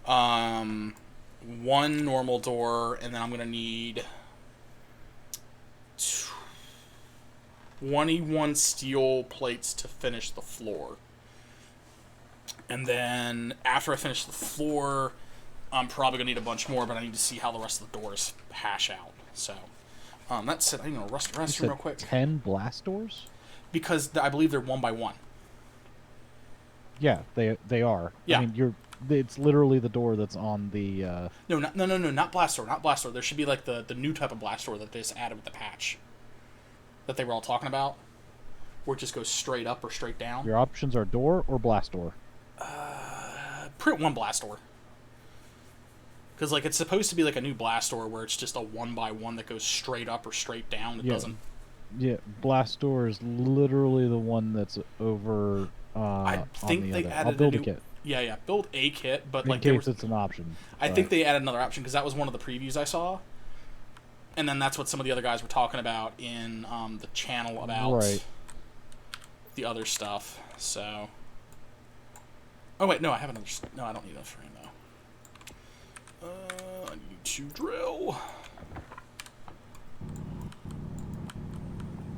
1 normal door, and then I'm gonna need 21 steel plates to finish the floor. And then after I finish the floor, I'm probably gonna need a bunch more, but I need to see how the rest of the doors hash out. So, that's it. I'm gonna rust the restroom real quick. 10 blast doors? Because I believe they're 1 by 1. Yeah, they are. Yeah. I mean, it's literally the door that's on the. No, not blast door, not blast door. There should be like the new type of blast door that they just added with the patch. That they were all talking about, where it just goes straight up or straight down. Your options are door or blast door. Print 1 blast door. Because, like, it's supposed to be like a new blast door where it's just a 1 by 1 that goes straight up or straight down. It doesn't. Yeah, blast door is literally the one that's over. I think they added I'll build a new kit. Yeah, build a kit, but In like case it's an option. I think they added another option because that was one of the previews I saw. And then that's what some of the other guys were talking about in the channel about the other stuff. So. Oh wait, no, I have another. No, I don't need another frame though. I need to drill.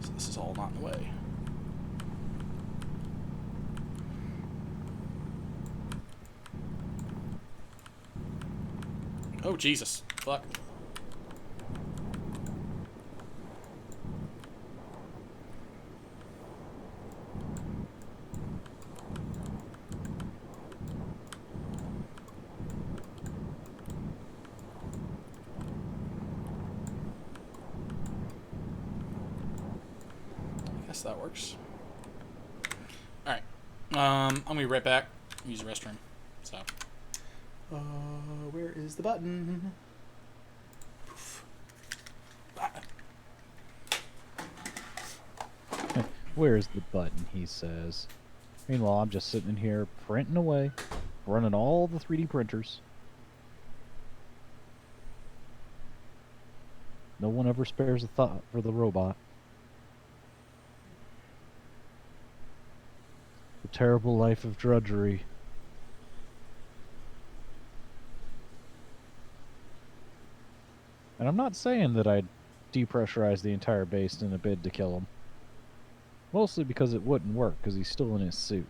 So this is all not in the way. Oh Jesus! Fuck. That works. Alright. I'm gonna be right back. Use the restroom. So. Where is the button? Poof. Where's the button, he says. Meanwhile, I'm just sitting in here printing away, running all the 3D printers. No one ever spares a thought for the robot. The terrible life of drudgery. And I'm not saying that I'd depressurize the entire base in a bid to kill him. Mostly because it wouldn't work, because he's still in his suit.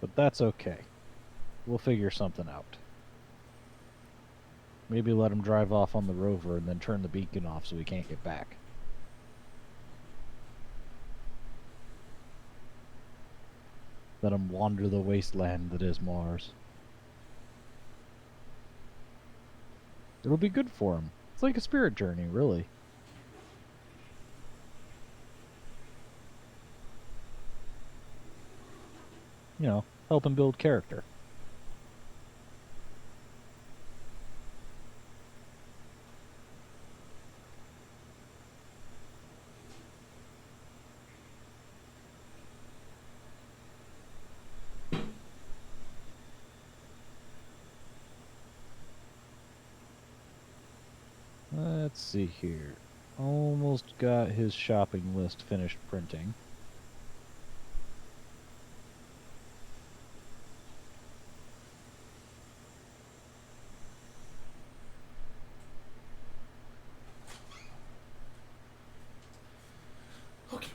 But that's okay. We'll figure something out. Maybe let him drive off on the rover and then turn the beacon off so he can't get back. Let him wander the wasteland that is Mars. It'll be good for him. It's like a spirit journey, really. You know, help him build character. Let's see here. Almost got his shopping list finished printing. Okay.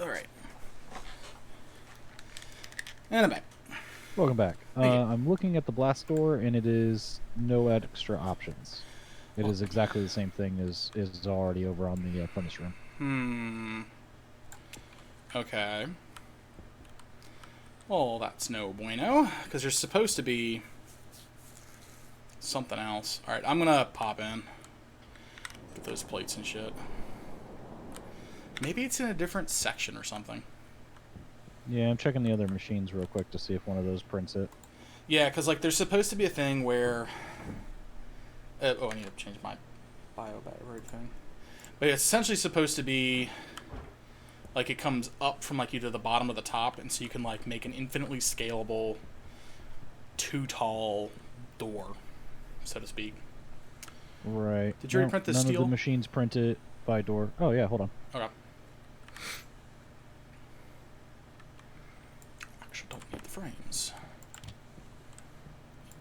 Alright. And I'm back. Welcome back. I'm looking at the blast door, and it is no extra options. It is exactly the same thing as is already over on the furnace room. Okay. Well, that's no bueno, because there's supposed to be something else. Alright, I'm gonna pop in. Get those plates and shit. Maybe it's in a different section or something. Yeah, I'm checking the other machines real quick to see if one of those prints it. Yeah, because, like, there's supposed to be a thing where... oh, I need to change my bio battery thing. But it's essentially supposed to be... Like, it comes up from, like, either the bottom or the top, and so you can, like, make an infinitely scalable, too-tall door, so to speak. Right. Did you reprint the none steel? None of the machines print it by door. Oh, yeah, hold on. Okay. Actually, don't need the frames.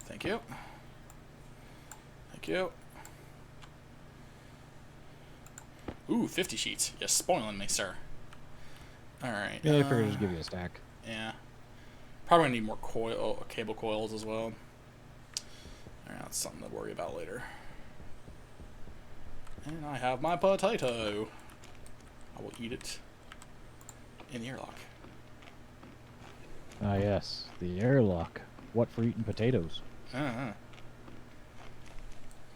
Thank you. Thank you. Ooh, 50 sheets. You're spoiling me, sir. Alright. Yeah, I figured I'd just give you a stack. Yeah. Probably gonna need more cable coils as well. Alright, that's something to worry about later. And I have my potato. I will eat it in the airlock. Ah, yes. The airlock. What for eating potatoes?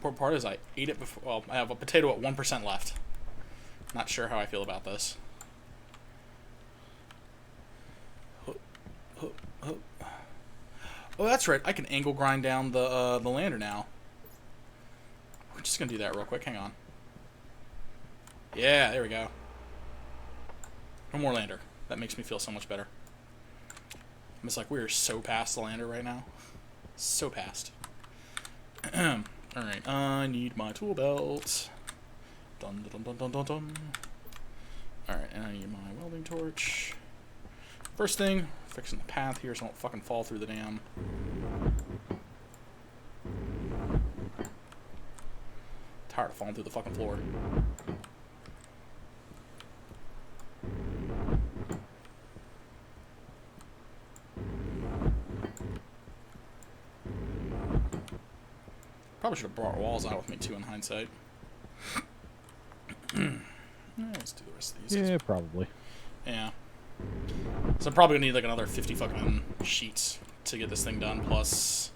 Poor part is I ate it before. Well, I have a potato at 1% left. Not sure how I feel about this. Oh, that's right. I can angle grind down the lander now. We're just gonna do that real quick. Hang on. Yeah, there we go. No more lander. That makes me feel so much better. It's like we are so past the lander right now. So past. Alright, I need my tool belt. Dun dun dun dun dun dun. Alright, and I need my welding torch. First thing, fixing the path here so I don't fucking fall through the dam. Tired of falling through the fucking floor. Probably should have brought walls out with me too in hindsight. Let's do the rest of these. Yeah, probably. Yeah. So I'm probably gonna need like another 50 fucking sheets to get this thing done. Plus,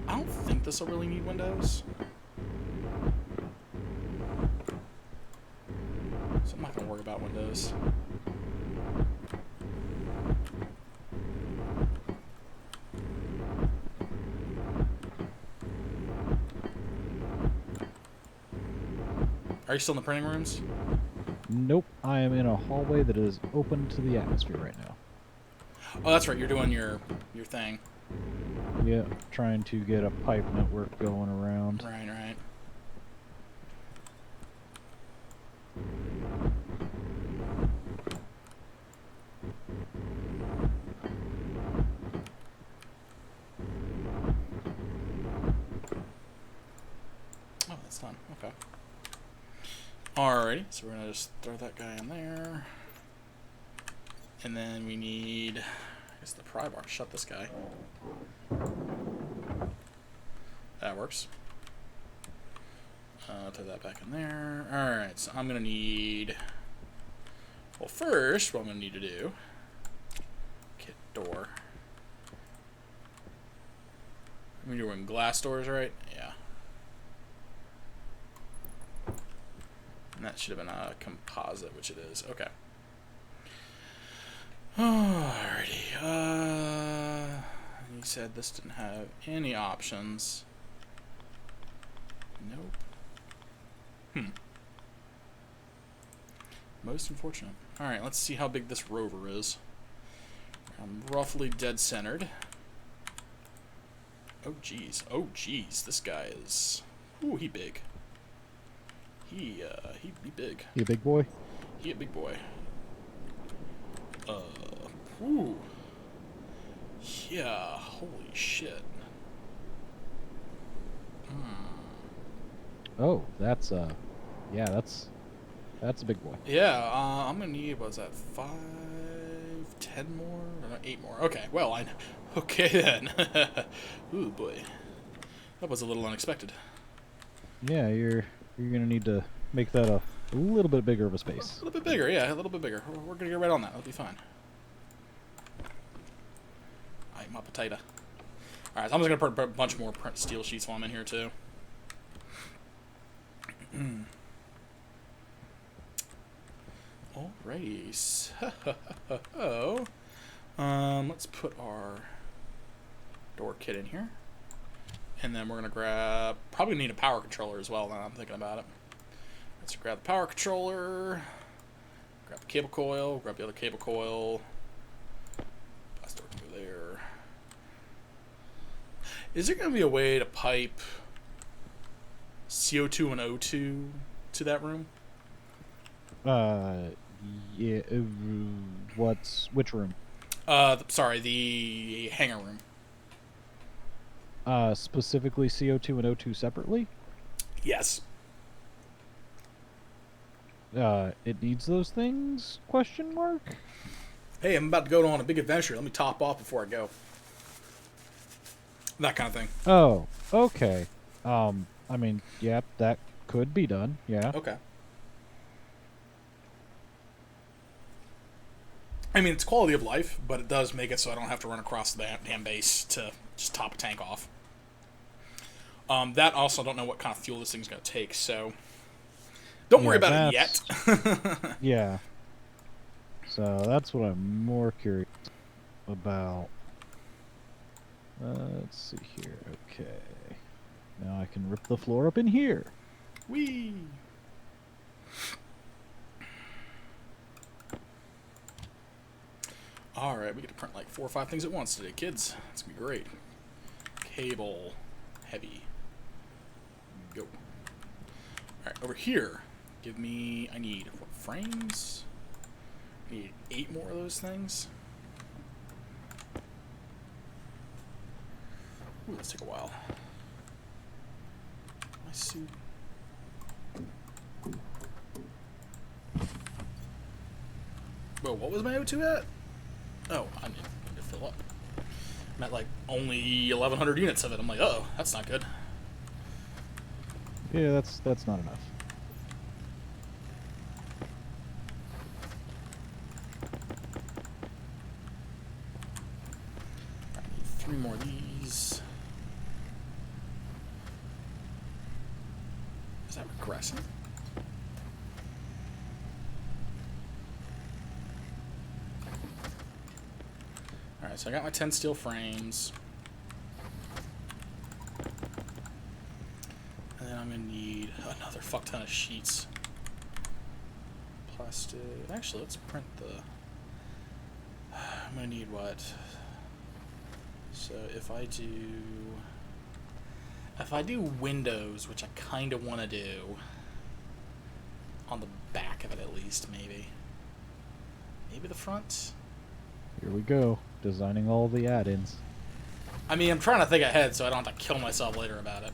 I don't think this will really need windows. So I'm not gonna worry about windows. Are you still in the printing rooms? Nope, I am in a hallway that is open to the atmosphere right now. Oh, that's right. You're doing your thing. Yeah, trying to get a pipe network going around. Right, right. Alrighty, so we're gonna just throw that guy in there. And then we need, I guess, the pry bar. Shut this guy. That works. Throw that back in there. Alright, so I'm gonna need, well, first, what I'm gonna need to do, kit door. We're doing glass doors, right? Yeah. And that should have been a composite, which it is. Okay. Alrighty. You said this didn't have any options. Nope. Most unfortunate. Alright, let's see how big this rover is. I'm roughly dead centered. Oh geez. Oh geez. This guy is, ooh, he big. He big. You a big boy? He a big boy. Ooh. Yeah, holy shit. Oh, that's yeah, that's a big boy. Yeah, I'm gonna need, what's that, 5, 10 more? Or no, 8 more. Okay, well, I know. Okay then. Ooh boy. That was a little unexpected. Yeah, you're gonna need to make that a little bit bigger of a space. A little bit bigger, yeah, a little bit bigger. We're gonna get right on that. That'll be fine. Alright, my potato. Alright, so I'm just gonna put a bunch more steel sheets while I'm in here too. Alrighty. So, let's put our door kit in here. And then we're gonna grab, probably need a power controller as well now I'm thinking about it. Let's grab the power controller, grab the cable coil, grab the other cable coil. Blast door can go there. Is there gonna be a way to pipe CO2 and O2 to that room? Yeah. Which room? Sorry, the hangar room. Specifically CO2 and O2 separately? Yes. It needs those things? Question mark? Hey, I'm about to go on a big adventure. Let me top off before I go. That kind of thing. Oh, okay. I mean, yeah, that could be done. Yeah. Okay. I mean, it's quality of life, but it does make it so I don't have to run across the damn base to just top a tank off. That also, I don't know what kind of fuel this thing's going to take, so don't worry about it yet. Yeah. So that's what I'm more curious about. Let's see here. Okay. Now I can rip the floor up in here. Whee! Alright, we get to print like 4 or 5 things at once today, kids. It's going to be great. Cable. Heavy. Go. Alright, over here. Give me, I need, what, frames? I need 8 more of those things. Ooh, let's take a while. My suit. Whoa, what was my O2 at? Oh, I need to fill up. I'm at like only 1,100 units of it. I'm like, oh, that's not good. Yeah, that's not enough. I need 3 more of these. Is that regressing? Alright, so I got my 10 steel frames. And then I'm going to need another fuck ton of sheets. Plastic. Actually, let's print the... I'm going to need what? So if I do windows, which I kind of want to do, on the back of it at least, maybe. Maybe the front? Here we go. Designing all the add-ins. I mean, I'm trying to think ahead so I don't have to kill myself later about it.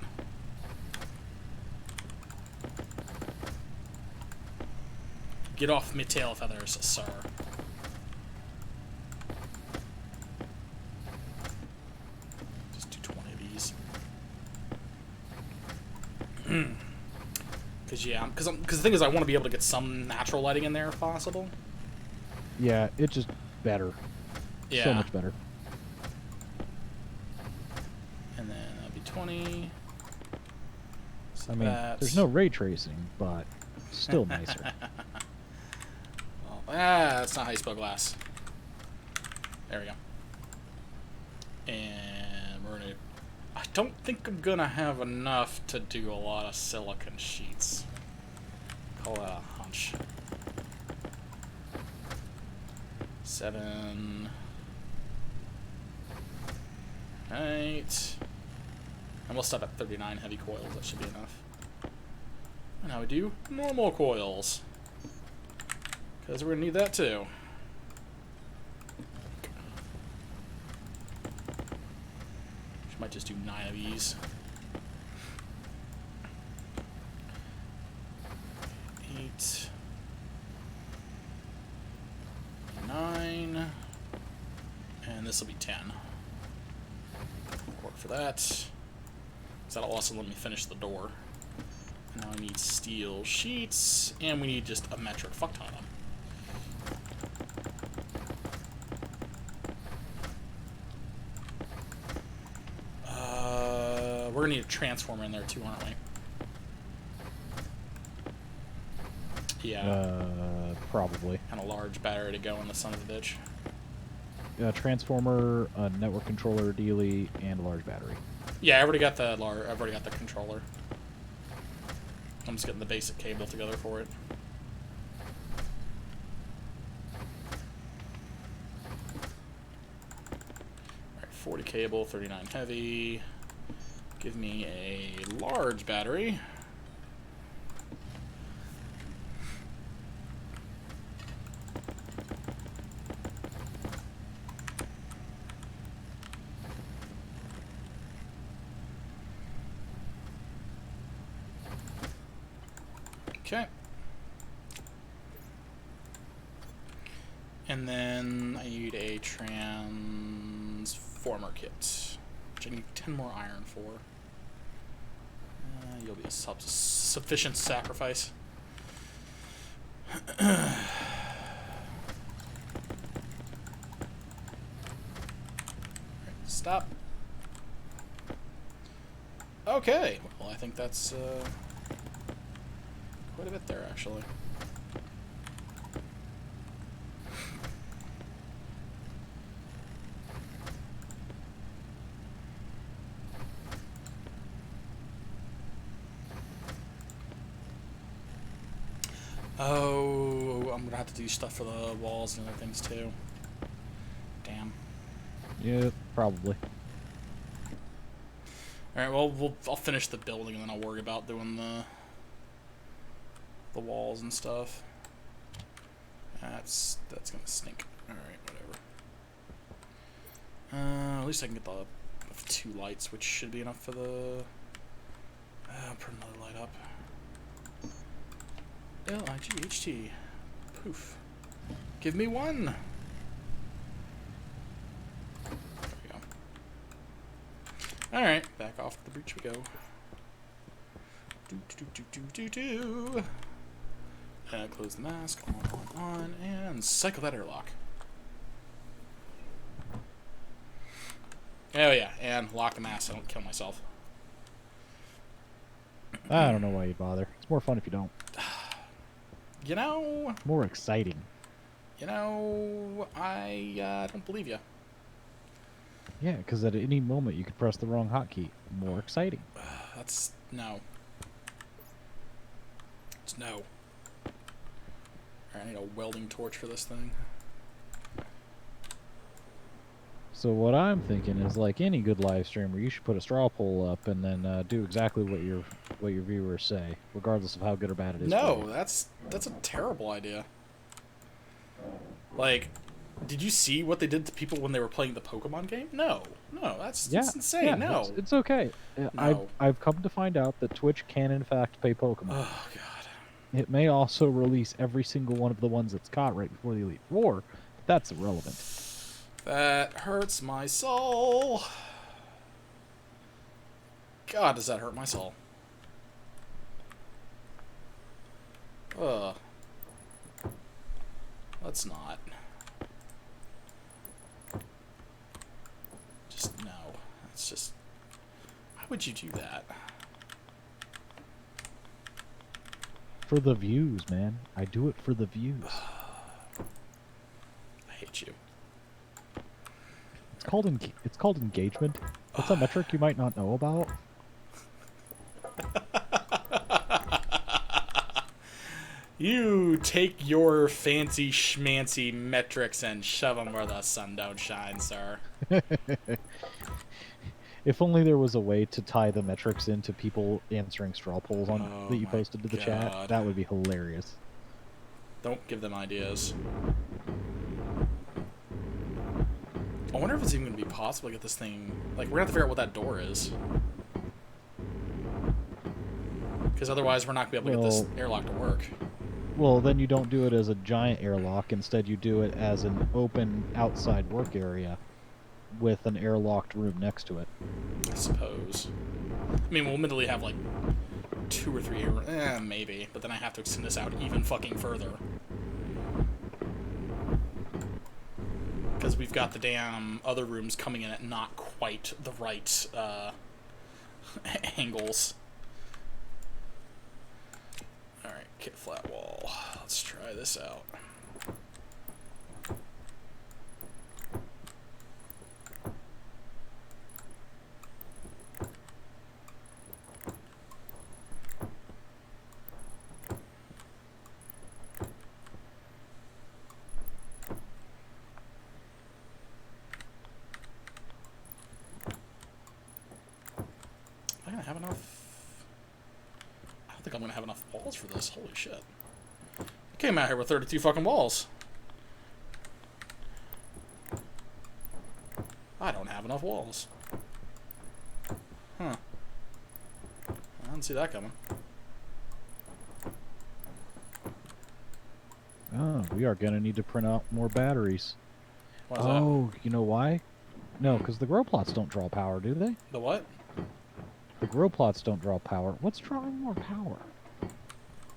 Get off me tail feathers, sir. Just do 20 of these. Because the thing is, I want to be able to get some natural lighting in there if possible. Yeah, it's just better. Yeah. So much better. And then that'll be 20. So I mean, there's no ray tracing, but still nicer. Well, that's not how you spell glass. There we go. And we're gonna... I don't think I'm gonna have enough to do a lot of silicon sheets. Call that a hunch. 7, 8, and we'll stop at 39 heavy coils. That should be enough. And now we do normal coils, because we're gonna need that too. Might just do 9 of these. 8, 9, and this will be 10. Work for that. So that'll also let me finish the door. And now I need steel sheets, and we need just a metric fuck ton of them. We're gonna need a transformer in there too, aren't we? Yeah. Probably. And a large battery to go in the son of a bitch. Transformer, a network controller, dealy, and a large battery. Yeah, I've already got the controller. I'm just getting the basic cable together for it. Alright, 40 cable, 39 heavy. Give me a large battery. Okay. And then I need a transformer kit, which I need 10 more iron for. You'll be a sufficient sacrifice. Stop. Okay. Well, I think that's quite a bit there, actually. Oh, I'm gonna have to do stuff for the walls and other things too. Damn. Yeah, probably. Alright, well, I'll finish the building and then I'll worry about doing the walls and stuff. That's gonna stink. Alright, whatever. At least I can get the 2 lights, which should be enough for the... I'll put another light up. L-I-G-H-T. Poof. Give me 1! There we go. Alright, back off the breach we go. Close the mask, on, and cycle that airlock. Oh yeah, and lock the mask so I don't kill myself. I don't know why you bother. It's more fun if you don't. You know... More exciting. You know, I don't believe you. Yeah, because at any moment you could press the wrong hotkey. More exciting. That's... no. It's no. Alright, I need a welding torch for this thing. So what I'm thinking is, like any good live streamer, you should put a straw poll up and then do exactly what your viewers say, regardless of how good or bad it is. No, that's a terrible idea. Like, did you see what they did to people when they were playing the Pokemon game? No, that's insane. Yeah, no, it's okay. No. I've come to find out that Twitch can in fact pay Pokemon. Oh god. It may also release every single one of the ones it's caught right before the Elite Four, but that's irrelevant. That hurts my soul. God, does that hurt my soul. Ugh. Let's not. Just no. It's just... Why would you do that? For the views, man. I do it for the views. I hate you. It's called engagement. It's a metric you might not know about. You take your fancy schmancy metrics and shove them where the sun don't shine, sir. If only there was a way to tie the metrics into people answering straw polls that you posted to the chat. That would be hilarious. Don't give them ideas. I wonder if it's even going to be possible to get this thing... Like, we're going to have to figure out what that door is. Because otherwise we're not going to be able to get this airlock to work. Well, then you don't do it as a giant airlock. Instead, you do it as an open outside work area with an airlocked room next to it. I suppose. I mean, we'll admittedly have, like, 2 or 3 maybe. But then I have to extend this out even fucking further. Because we've got the damn other rooms coming in at not quite the right angles. Alright, kit flat wall. Let's try this out. Am I gonna have enough? I don't think I'm gonna have enough walls for this. Holy shit. I came out here with 32 fucking walls. I don't have enough walls. Huh. I didn't see that coming. Oh, we are going to need to print out more batteries. Why is that? You know why? No, because the grow plots don't draw power, do they? The what? The grow plots don't draw power. What's drawing more power?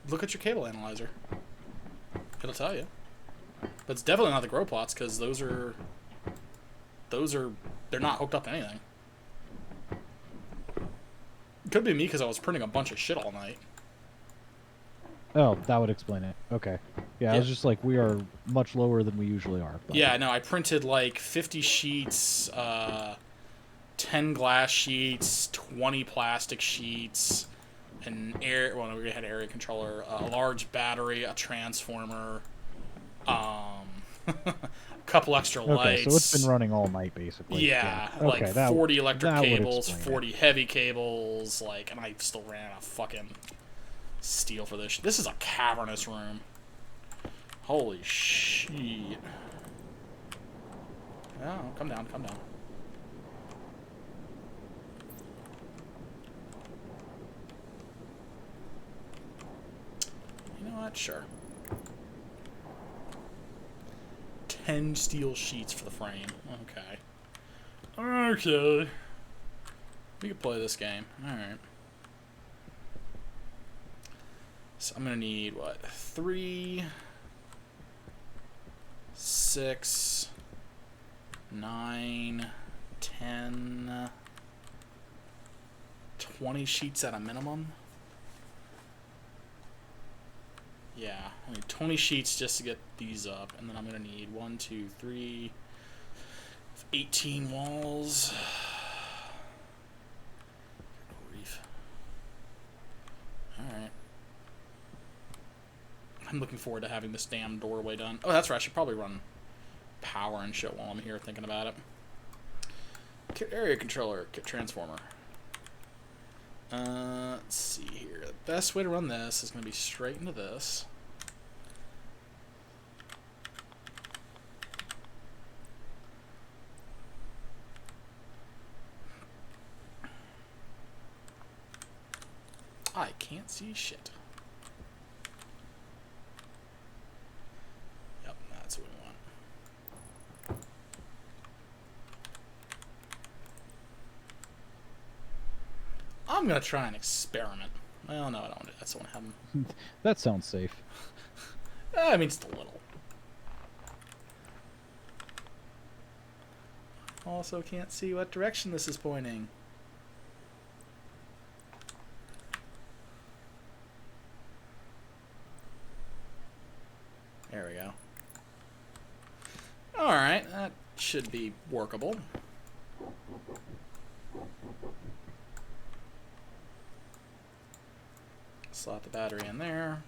Look at your cable analyzer. It'll tell you. But it's definitely not the grow plots, because those are... They're not hooked up to anything. It could be me, because I was printing a bunch of shit all night. Oh, that would explain it. Okay. Yeah, I was just like, we are much lower than we usually are. But... Yeah, no, I printed like 50 sheets, 10 glass sheets, 20 plastic sheets, an air... Well, we had an area controller, a large battery, a transformer, a couple extra lights. Okay, so it's been running all night, basically. Yeah, yeah. like okay, 40 electric cables, 40 it. heavy cables, like, and I still ran out of fucking steel for this. This is a cavernous room. Holy shit. Oh, come down, come down. You know what? Sure. 10 steel sheets for the frame. Okay. Okay. We can play this game. Alright. So I'm gonna need, what, 3, 6, 9, 10, 20 sheets at a minimum. Yeah, I need 20 sheets just to get these up, and then I'm gonna need 1, 2, 3, 18 walls. Grief. Alright. I'm looking forward to having this damn doorway done. Oh, that's right, I should probably run power and shit while I'm here thinking about it. Kit area controller, kit transformer. Let's see here. The best way to run this is going to be straight into this. I can't see shit. I'm gonna try an experiment. Well, no, I don't want to. I just want to have them. That sounds safe. I mean, just a little. Also, can't see what direction this is pointing. There we go. Alright, that should be workable. Slot the battery in there.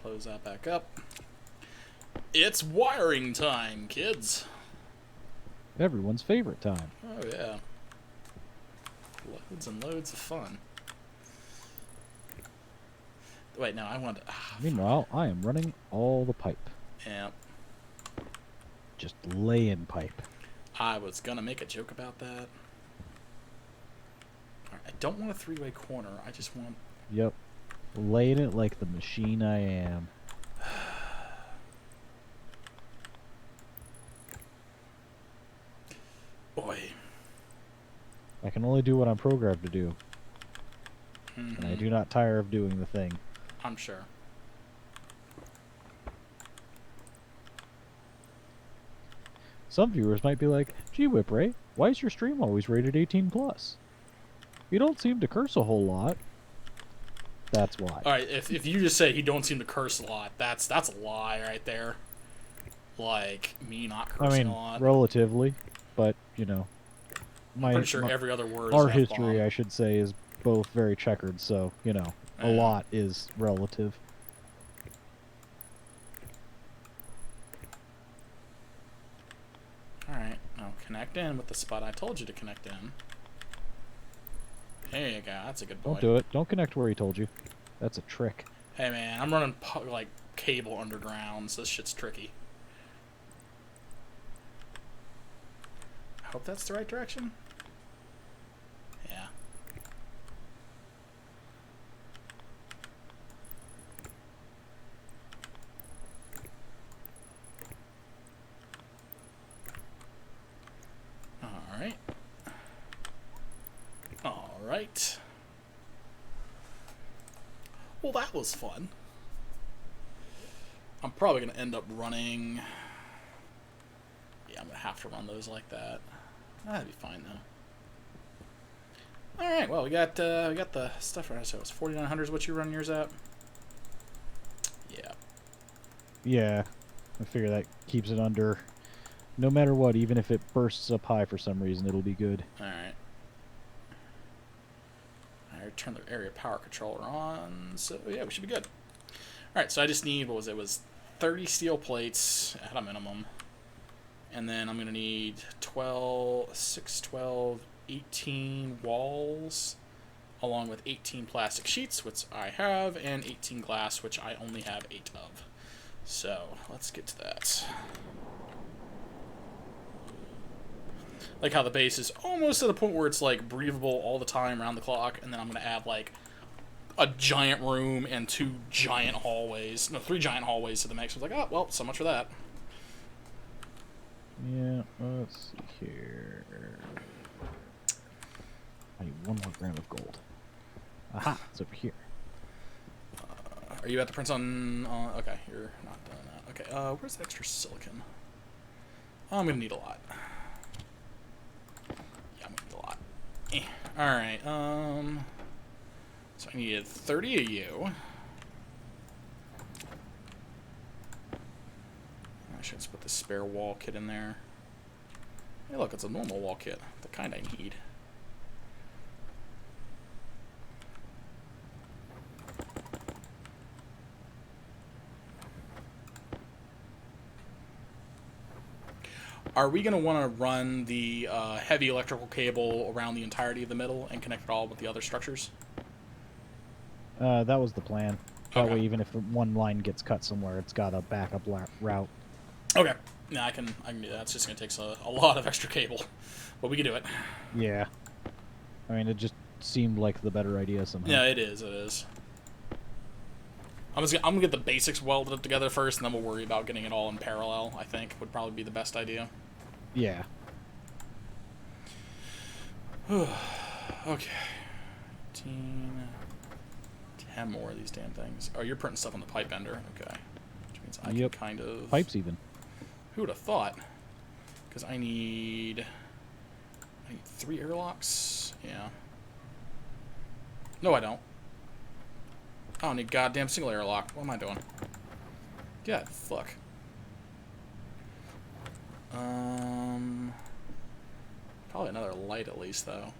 Close that back up. It's wiring time, kids. Everyone's favorite time. Oh, yeah. Loads and loads of fun. Wait, no, I want to... Meanwhile, I am running all the pipe. Yeah. Just laying pipe. I was going to make a joke about that. Right, I don't want a three-way corner. I just want... Yep. Laying it like the machine I am. Boy. I can only do what I'm programmed to do. Mm-hmm. And I do not tire of doing the thing. I'm sure. Some viewers might be like, gee, Whipray, why is your stream always rated 18+? You don't seem to curse a whole lot. That's why. Alright, if you just say you don't seem to curse a lot, that's a lie right there. Like, me not cursing a lot. Relatively, but, you know. I'm pretty sure every other word is our F-bomb. history, I should say, is both very checkered, so, you know, a lot is relative. Alright, now connect in with the spot I told you to connect in. There you go, that's a good boy. Don't do it. Don't connect where he told you. That's a trick. Hey man, I'm running like cable underground, so this shit's tricky. I hope that's the right direction. Yeah. Alright. Alright. Well, that was fun. I'm probably going to end up running... Yeah, I'm going to have to run those like that. That'd be fine, though. Alright, well, we got the stuff right. So it's 4900 is what you run yours at? Yeah. Yeah. I figure that keeps it under... No matter what, even if it bursts up high for some reason, it'll be good. Alright. I turn the area power controller on, so yeah, we should be good. Alright, so I just need, what was it? It was 30 steel plates at a minimum. And then I'm going to need 18 walls, along with 18 plastic sheets, which I have, and 18 glass, which I only have 8 of. So, let's get to that. Like how the base is almost to the point where it's like breathable all the time around the clock, and then I'm going to add like a giant room and 2 giant hallways. No, 3 giant hallways to the mix. I was like, oh, well, so much for that. Yeah, let's see here. I need 1 more gram of gold. Aha, it's over here. Are you at the prints on... okay, you're not doing that. Okay, where's the extra silicon? I'm going to need a lot. Yeah, I'm going to need a lot. Alright, so I needed 30 of you. I should just put the spare wall kit in there. Hey, look, it's a normal wall kit. The kind I need. Are we going to want to run the heavy electrical cable around the entirety of the middle and connect it all with the other structures? That was the plan. That Okay. way, even if one line gets cut somewhere, it's got a backup route. Okay. Yeah, I can do that. It's just going to take a lot of extra cable. But we can do it. Yeah. I mean, it just seemed like the better idea somehow. Yeah, it is. It is. I'm going to get the basics welded up together first, and then we'll worry about getting it all in parallel, I think, would probably be the best idea. Yeah. Okay. 10 more of these damn things. Oh, you're printing stuff on the pipe bender. Okay. Which means I can kind of... Pipes even. Who would have thought? Because I need 3 airlocks. Yeah. No, I don't. I don't need goddamn single airlock. What am I doing? God, fuck. Probably another light at least, though.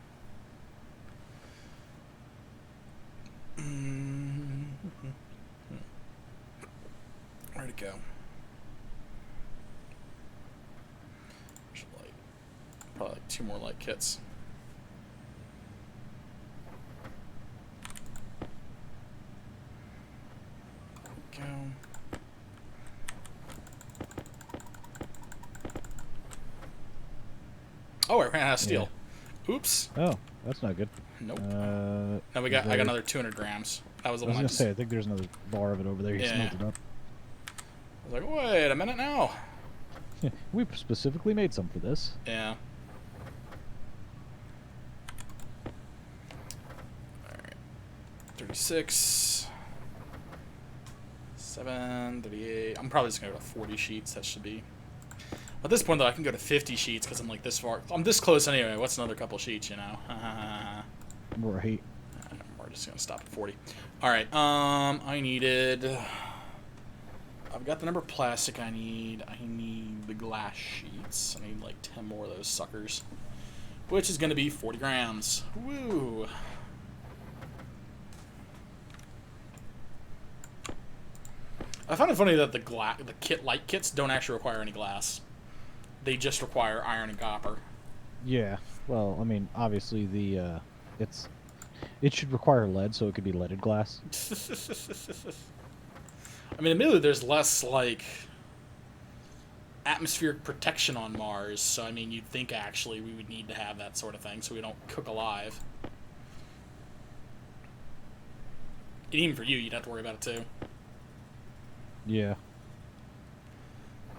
Where'd it go? Light. Probably like 2 more light kits. There we go. Oh, I ran out of steel. Yeah. Oops. Oh, that's not good. Nope. No, I got another 200 grams. That was the one I was gonna say. I think there's another bar of it over there. You smelt it up. I was like, wait a minute now. We specifically made some for this. Yeah. Alright. 36. 7, 38. I'm probably just going to go to 40 sheets. That should be... At this point, though, I can go to 50 sheets because I'm like this far. I'm this close anyway. What's another couple sheets, you know? Right. We're just going to stop at 40. Alright, I needed... I've got the number of plastic I need. I need the glass sheets. I need like 10 more of those suckers. Which is going to be 40 grams. Woo! I find it funny that the light kits don't actually require any glass. They just require iron and copper. Yeah. Well, I mean, obviously it should require lead, so it could be leaded glass. I mean, admittedly, there's less, like, atmospheric protection on Mars, so, I mean, you'd think, actually, we would need to have that sort of thing so we don't cook alive. And even for you, you'd have to worry about it, too. Yeah.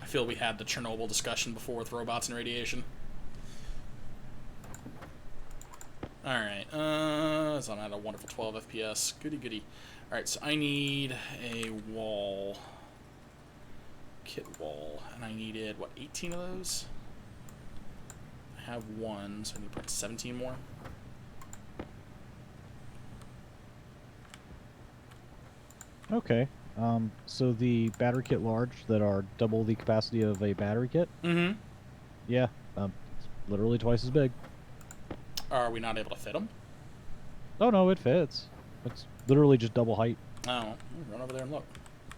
I feel we had the Chernobyl discussion before with robots and radiation. Alright, so I'm at a wonderful 12 FPS. Goody goody. Alright, so I need a wall. Kit wall. And I needed, what, 18 of those? I have 1, so I need to print 17 more. Okay. So the battery kit large that are double the capacity of a battery kit? Mm-hmm. Yeah. It's literally twice as big. Are we not able to fit them? Oh, no, it fits. It's literally just double height. Oh, run over there and look.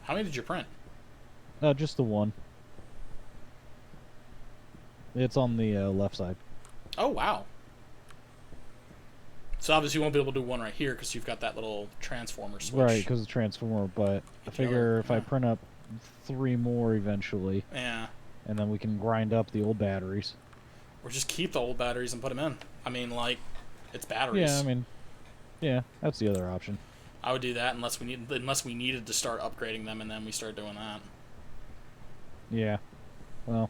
How many did you print? Just the one. It's on the left side. Oh, wow. So obviously you won't be able to do one right here because you've got that little transformer switch. Right, because of the transformer, but I figure if I print up 3 more eventually, yeah, and then we can grind up the old batteries. Or just keep the old batteries and put them in. I mean, like, it's batteries. Yeah, I mean, yeah, that's the other option. I would do that unless we needed to start upgrading them, and then we start doing that. Yeah. Well,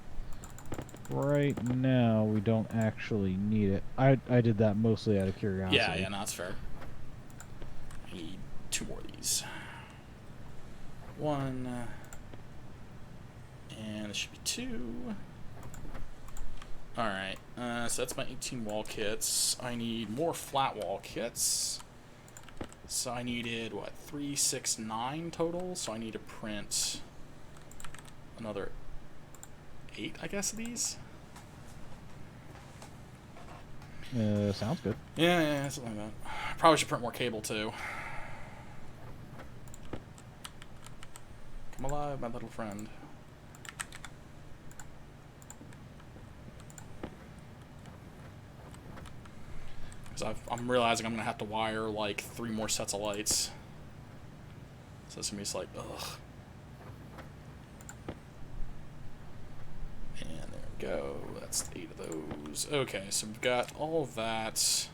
right now we don't actually need it. I did that mostly out of curiosity. Yeah, no, that's fair. I need 2 more of these. 1, and this should be 2. Alright, so that's my 18 wall kits. I need more flat wall kits. So I needed, what, 3, 6, 9 total? So I need to print another 8, I guess, of these. Sounds good. Yeah, something like that. Probably should print more cable, too. Come alive, my little friend. I'm realizing I'm going to have to wire, like, 3 more sets of lights. So it's going to be just like, ugh. And there we go. That's 8 of those. Okay, so we've got all of that.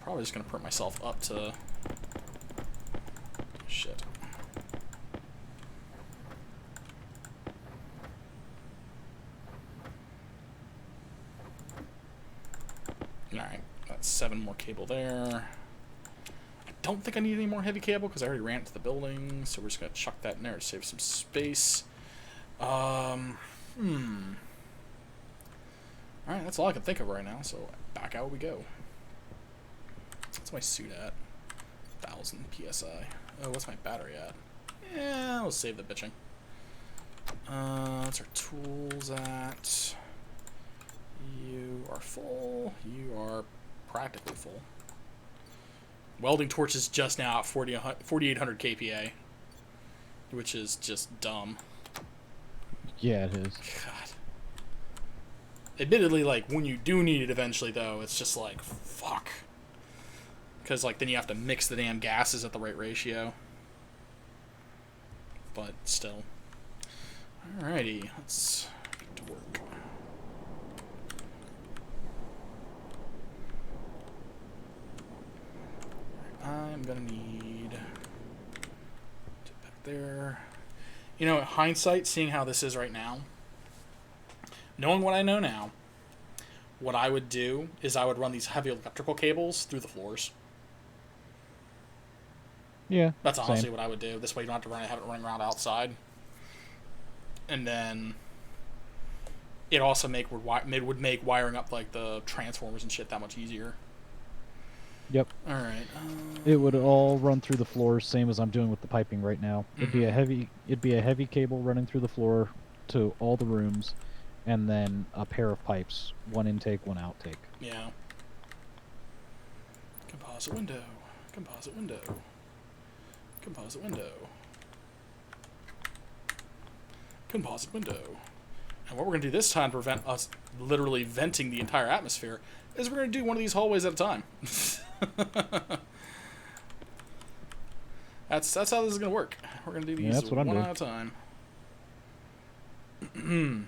Probably just going to print myself up to... Shit. Alright. got 7 more cable there. I don't think I need any more heavy cable because I already ran it to the building, so we're just going to chuck that in there to save some space. Alright, that's all I can think of right now, so back out we go. What's my suit at? 1,000 PSI. Oh, what's my battery at? Yeah, we'll save the bitching. That's our tools at. You are full. You are practically full. Welding torch is just now at 4,800 kPa, which is just dumb. Yeah, it is. God. Admittedly, like, when you do need it eventually, though, it's just like, fuck. Because, like, then you have to mix the damn gases at the right ratio. But still. Alrighty, let's get to work. I'm gonna need to back there. You know, in hindsight, seeing how this is right now, knowing what I know now, what I would do is I would run these heavy electrical cables through the floors. Yeah, that's honestly what I would do. This way you don't have to have it running around outside. And then it also would make wiring up like the transformers and shit that much easier. Yep. All right. It would all run through the floor, same as I'm doing with the piping right now. It'd be a heavy cable running through the floor to all the rooms, and then a pair of pipes, one intake, one outtake. Yeah. Composite window. Composite window. Composite window. Composite window. And what we're going to do this time to prevent us literally venting the entire atmosphere is we're going to do one of these hallways at a time. That's how this is going to work. We're going to do these one at a time. The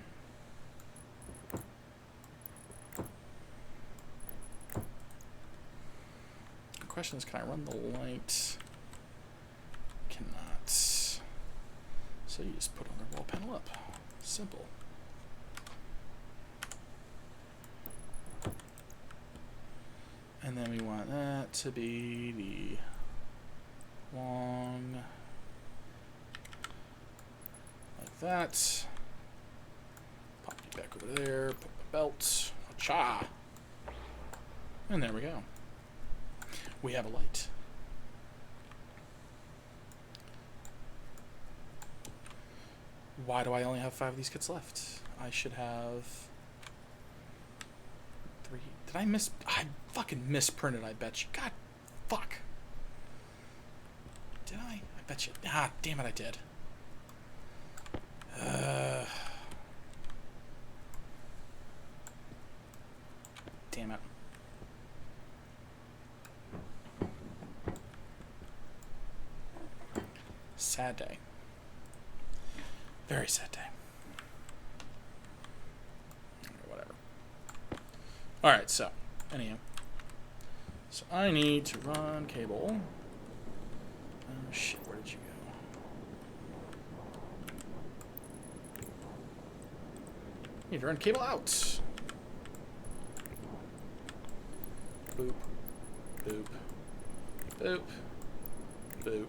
question is, can I run the light? Cannot. So you just put on the wall panel up. Simple. And then we want that to be the long, like that. Pop you back over there, put the belt, cha, and there we go. We have a light. Why do I only have 5 of these kits left? I should have 3. Did I miss? I fucking misprinted, I bet you. God, fuck. Did I? I bet you. Ah, damn it, I did. Damn it. Sad day. Very sad day. Whatever. Alright, so, anyhow. So I need to run cable. Oh shit, where did you go? Need to run cable out. Boop. Boop. Boop. Boop.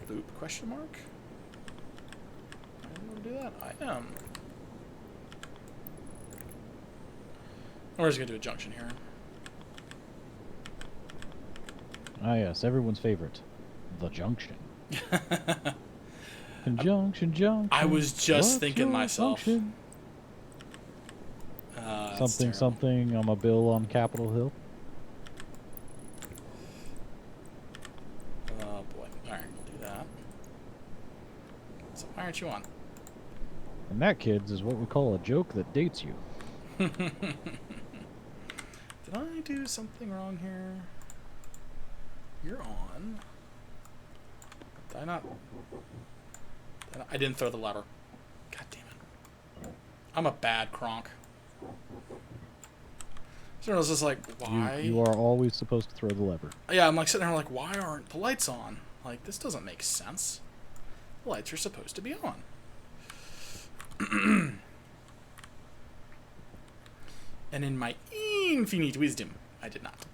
Boop, question mark? I want to do that? I am. We're just going to do a junction here. Ah, yes, everyone's favorite. The junction. Conjunction, junction. I was just thinking myself. Something, something. I'm a bill on Capitol Hill. Oh, boy. Alright, we'll do that. So, why aren't you on? And that, kids, is what we call a joke that dates you. Did I do something wrong here? You're on. Did I not? I didn't throw the lever. God damn it. I'm a bad cronk. So I was just like, why? You are always supposed to throw the lever. Yeah, I'm like sitting there like, why aren't the lights on? Like, this doesn't make sense. The lights are supposed to be on. And in my infinite wisdom. I did not.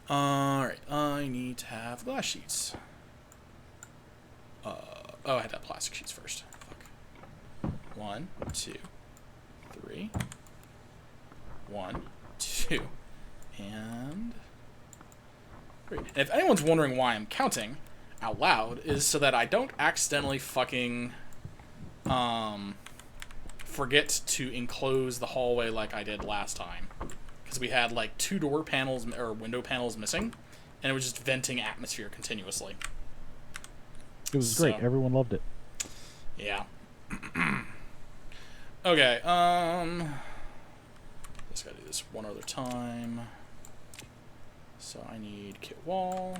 Alright, I need to have glass sheets. Oh, I had to have plastic sheets first. Fuck. 1, 2, 3. 1, 2, and 3. And if anyone's wondering why I'm counting out loud, is so that I don't accidentally fucking forget to enclose the hallway like I did last time. Because we had like 2 door panels or window panels missing, and it was just venting atmosphere continuously. It was great. Everyone loved it. Yeah. Okay, just gotta do this one other time. So I need kit wall.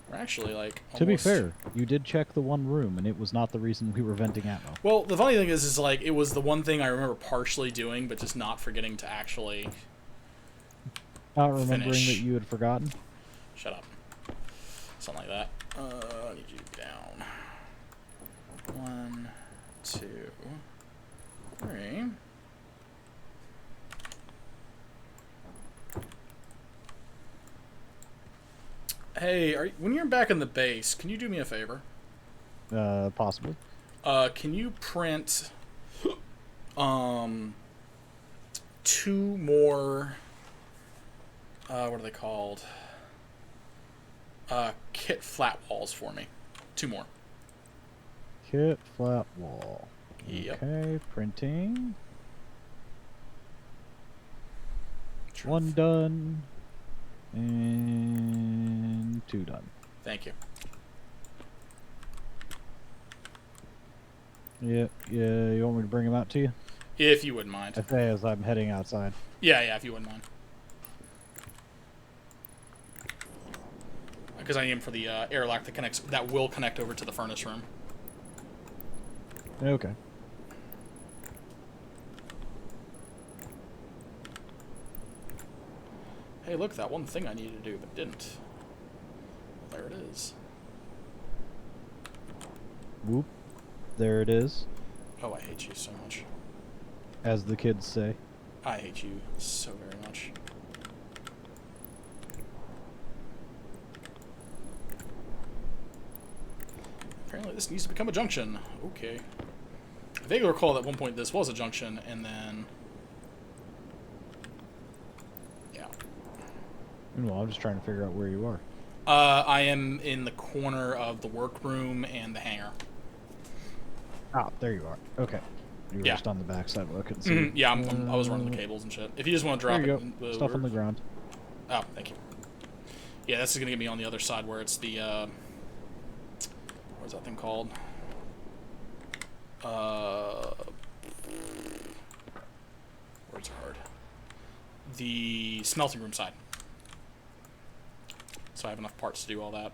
We're actually, like, almost... To be fair, you did check the one room, and it was not the reason we were venting atmo. Well, the funny thing is like, it was the one thing I remember partially doing, but just not forgetting to actually Not remembering finish. that you had forgotten? Shut up. Something like that. I need you down. 1, 2, 3. Hey, when you're back in the base, can you do me a favor? Possibly. Can you print 2 more what are they called? Kit flat walls for me. 2 more. Kit flat wall. Yep. Okay, printing. 1 done. And 2 done. Thank you. Yeah, you want me to bring them out to you? If you wouldn't mind. I say as I'm heading outside. Yeah, if you wouldn't mind. Because I need them for the airlock that will connect over to the furnace room. Okay. Hey, look, that one thing I needed to do but didn't. Well, there it is. Whoop. There it is. Oh, I hate you so much. As the kids say. I hate you so very much. Apparently this needs to become a junction. Okay. I vaguely recall that at one point this was a junction, and then... Yeah. Well, I'm just trying to figure out where you are. I am in the corner of the workroom and the hangar. Ah, there you are. Okay. You were just on the back side, but I couldn't see. Mm-hmm. Yeah, I was running the cables and shit. If you just want to drop there you it... go. Stuff on the ground. Oh, thank you. Yeah, this is going to get me on the other side where it's the... what's that thing called? Words are hard. The smelting room side. So I have enough parts to do all that.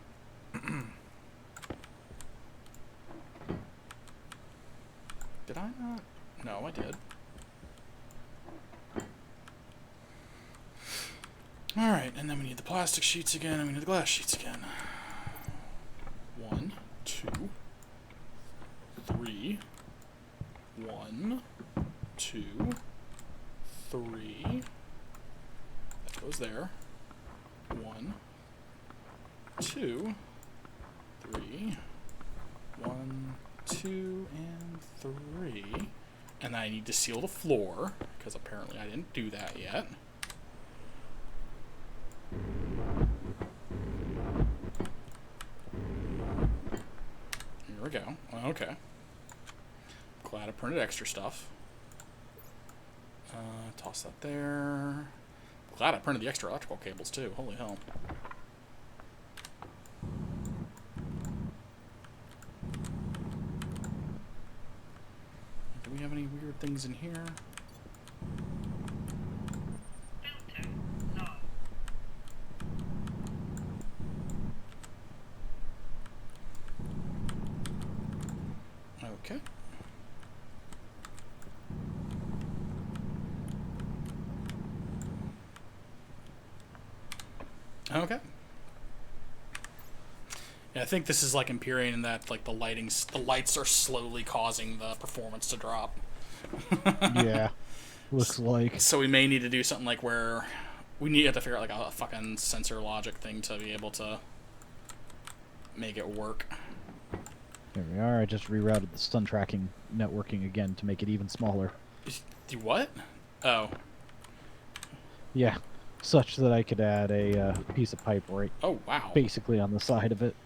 Did I not? No, I did. Alright, and then we need the plastic sheets again, and we need the glass sheets again. 1, 2, 3. 1, 2, 3. That goes there. 1, 2, 3. 1, 2, and 3. And then I need to seal the floor, because apparently I didn't do that yet. Here we go. Okay. Glad I printed extra stuff. Toss that there. Glad I printed the extra electrical cables too. Holy hell. Do we have any weird things in here? Okay. Okay. Yeah, I think this is like Empyrean in that like the lights are slowly causing the performance to drop. Yeah, looks like. So we may need to do something like where we have to figure out like a fucking sensor logic thing to be able to make it work. There we are. I just rerouted the stun tracking networking again to make it even smaller. Do what? Oh. Yeah, such that I could add a piece of pipe right. Oh wow. Basically on the side of it.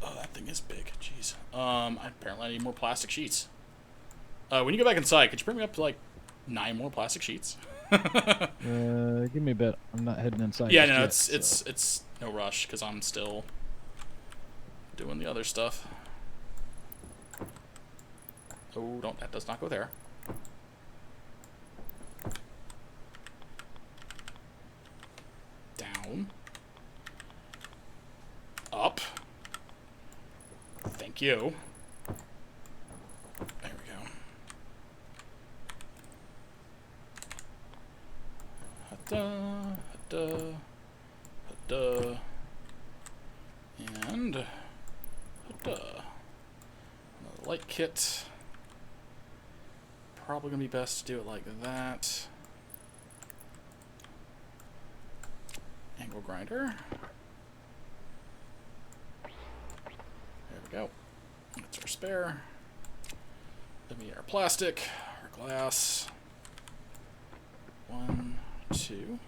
Oh, that thing is big. Jeez. Apparently I need more plastic sheets. When you go back inside, could you bring me up to like 9 more plastic sheets? Give me a bit. I'm not heading inside. Yeah, no, yet, it's no rush because I'm still doing the other stuff. Oh, that does not go there. Down. Up. Thank you. There we go. Da, da, da, and da. Another light kit. Probably gonna be best to do it like that. Angle grinder. There we go. That's our spare. Then we get our plastic, our glass. 1, 2,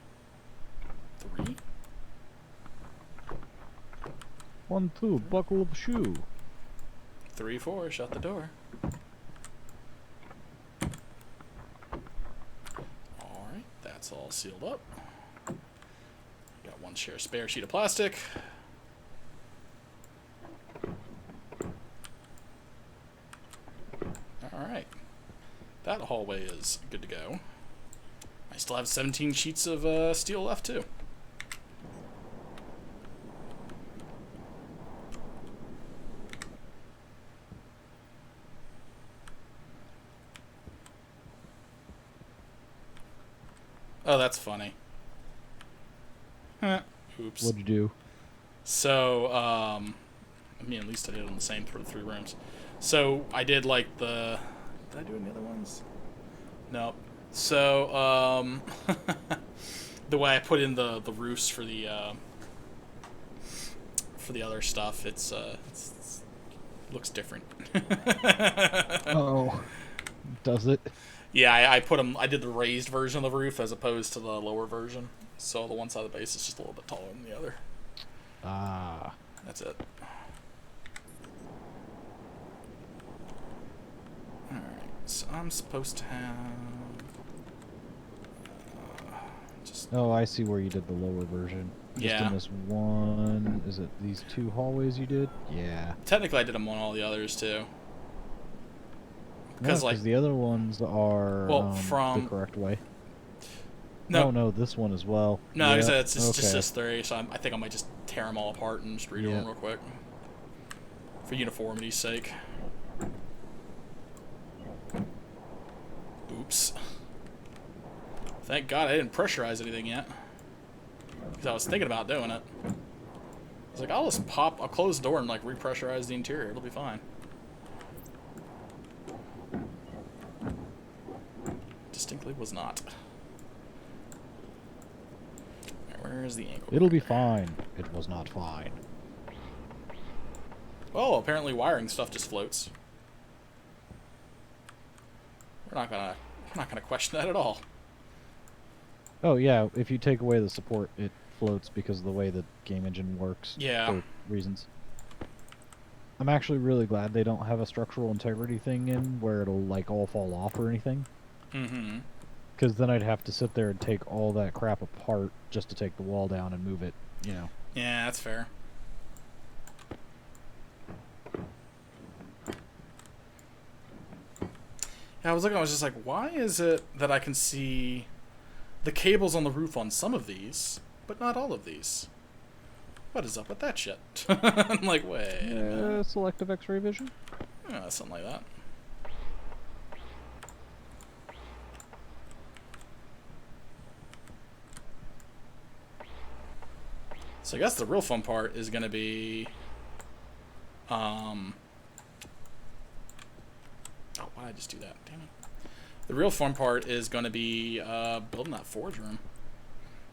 3. 1, 2, buckle the shoe. 3, 4, shut the door. Alright, that's all sealed up. Got 1 spare sheet of plastic. Alright. That hallway is good to go. I still have 17 sheets of steel left too. Oh, that's funny. Oops. What'd you do? So, I mean, at least I did it on the same for the 3 rooms. So, I did like the... Did I do any other ones? Nope. So, the way I put in the roofs for the other stuff, it's looks different. Oh, does it? Yeah, I put them. I did the raised version of the roof as opposed to the lower version. So the one side of the base is just a little bit taller than the other. Ah. That's it. Alright, so I'm supposed to have... just... Oh, I see where you did the lower version. Just Yeah. in this one... Is it these 2 hallways you did? Yeah. Technically, I did them on all the others, too. Because like, the other ones are the correct way. No. Oh, no, this one as well. No, yep. it's just this 3, so I think I might just tear them all apart and just redo them real quick. For uniformity's sake. Oops. Thank God I didn't pressurize anything yet. Because I was thinking about doing it. I was like, I'll close the door and like repressurize the interior. It'll be fine. Distinctly was not. Where is the angle? It'll be fine. It was not fine. Well, apparently wiring stuff just floats. We're not gonna question that at all. Oh yeah, if you take away the support, it floats because of the way the game engine works. Yeah. For reasons. I'm actually really glad they don't have a structural integrity thing in where it'll like all fall off or anything. Mm-hmm. Because then I'd have to sit there and take all that crap apart just to take the wall down and move it, you know. Yeah, that's fair. Yeah, I was looking, I was just like, why is it that I can see the cables on the roof on some of these, but not all of these? What is up with that shit? I'm like, wait. Selective X-ray vision? Yeah, something like that. So I guess the real fun part is going to be, oh, why did I just do that? Damn it. The real fun part is going to be building that forge room.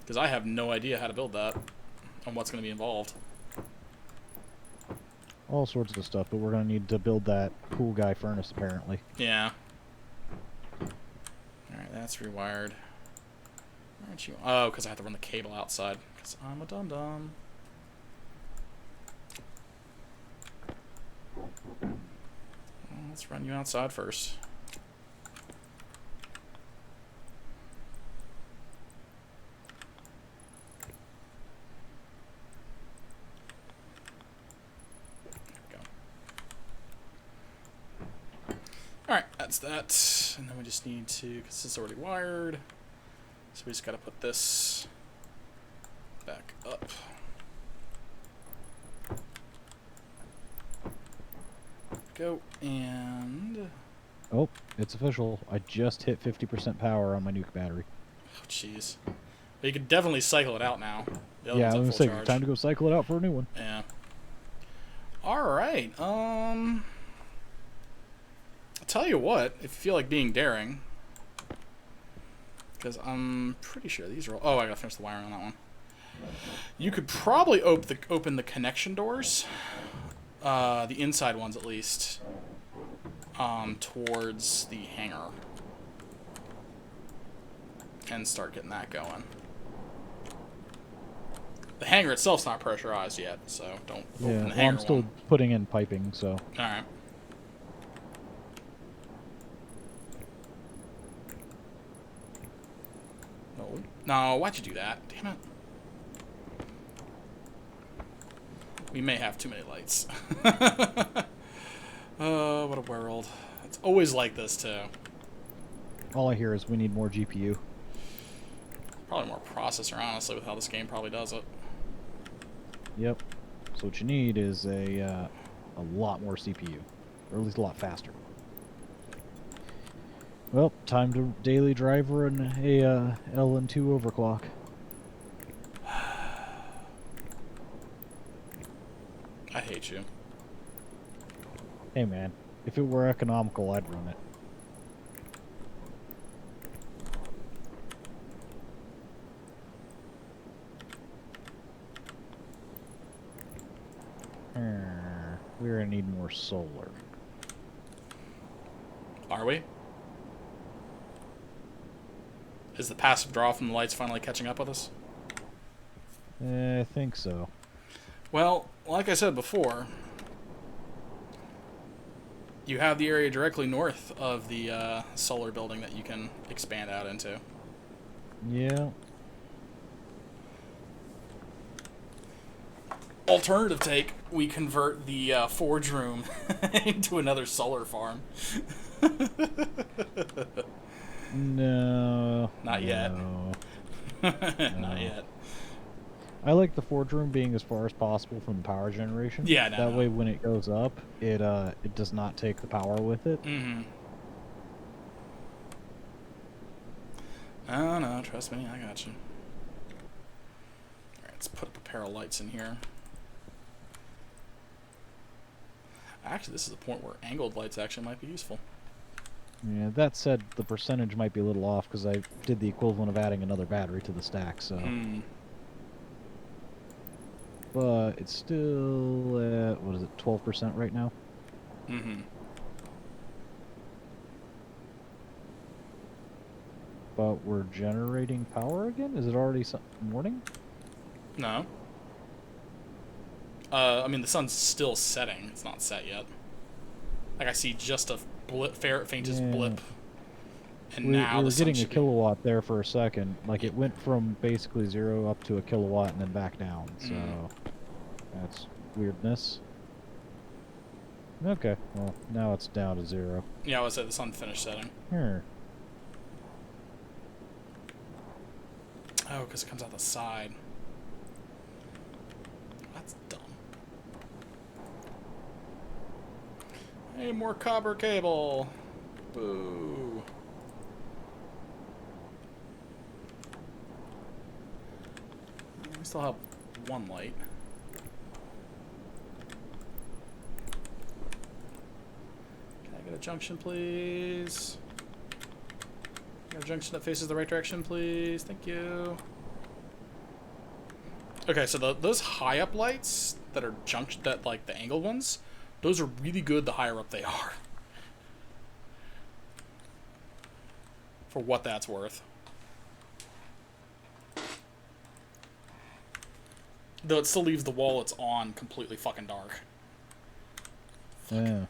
Because I have no idea how to build that and what's going to be involved. All sorts of stuff, but we're going to need to build that cool guy furnace, apparently. Yeah. Alright, that's rewired. Why aren't you... Oh, because I have to run the cable outside. Because I'm a dum-dum. Well, let's run you outside first. Alright, that's that. And then we just need to, because it's already wired, so we just got to put this back up. Go, and... Oh, it's official. I just hit 50% power on my nuke battery. Oh, jeez. But you can definitely cycle it out now. Yeah, I'm going to say, time to go cycle it out for a new one. Yeah. Alright, I'll tell you what, if you feel like being daring, because I'm pretty sure these are all... Oh, I gotta finish the wiring on that one. You could probably open the connection doors, the inside ones at least, towards the hangar, and start getting that going. The hangar itself's not pressurized yet, so don't open the hangar. I'm still putting in piping, so... Alright. No, why'd you do that? Damn it. We may have too many lights. Oh, what a world. It's always like this, too. All I hear is we need more GPU. Probably more processor, honestly, with how this game probably does it. Yep. So what you need is a lot more CPU. Or at least a lot faster. Well, time to daily driver and a LN2 overclock. I hate you. Hey man, if it were economical, I'd run it. We're gonna need more solar. Are we? Is the passive draw from the lights finally catching up with us? I think so. Well, like I said before, you have the area directly north of the solar building that you can expand out into. Yeah. Alternative take, we convert the forge room into another solar farm. No. Not yet. No. Not yet. I like the forge room being as far as possible from the power generation. Yeah, that way when it goes up, it does not take the power with it. Mm-hmm. Oh, no, trust me, I got you. Alright, let's put up a pair of lights in here. Actually, this is a point where angled lights actually might be useful. Yeah, that said, the percentage might be a little off because I did the equivalent of adding another battery to the stack, so... But it's still at, what is it, 12% right now? Mm-hmm. But we're generating power again? Is it already morning? No. I mean, the sun's still setting. It's not set yet. Like, I see just a blip, faintest blip. And now we were the sun getting a should kilowatt there for a second. Like, it went from basically 0 up to a kilowatt and then back down. So, that's weirdness. Okay, well, now it's down to 0. Yeah, I was at the sun finished setting. Here. Oh, because it comes out the side. That's dumb. Hey, more copper cable. Boo. We still have one light. Can I get a junction, please? Our junction that faces the right direction, please. Thank you. Okay, so those high up lights that are junction, that like the angled ones, those are really good the higher up they are. For what that's worth. Though it still leaves the wall it's on completely fucking dark. Yeah.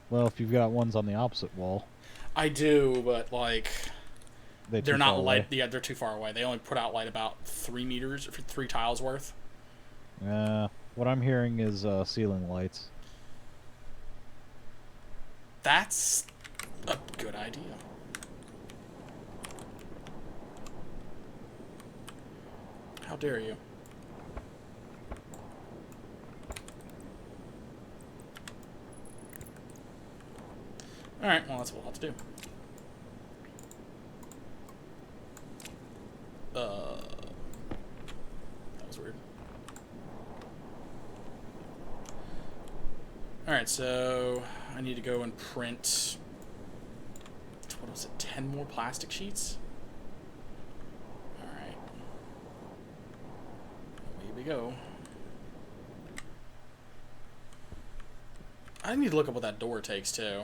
Well, if you've got ones on the opposite wall. I do, but like they're not light. Away. Yeah, they're too far away. They only put out light about 3 meters, 3 tiles worth. What I'm hearing is ceiling lights. That's a good idea. How dare you? Alright, well, that's what we'll have to do. That was weird. Alright, so I need to go and print, what was it, 10 more plastic sheets? Alright. Here we go. I need to look up what that door takes, too.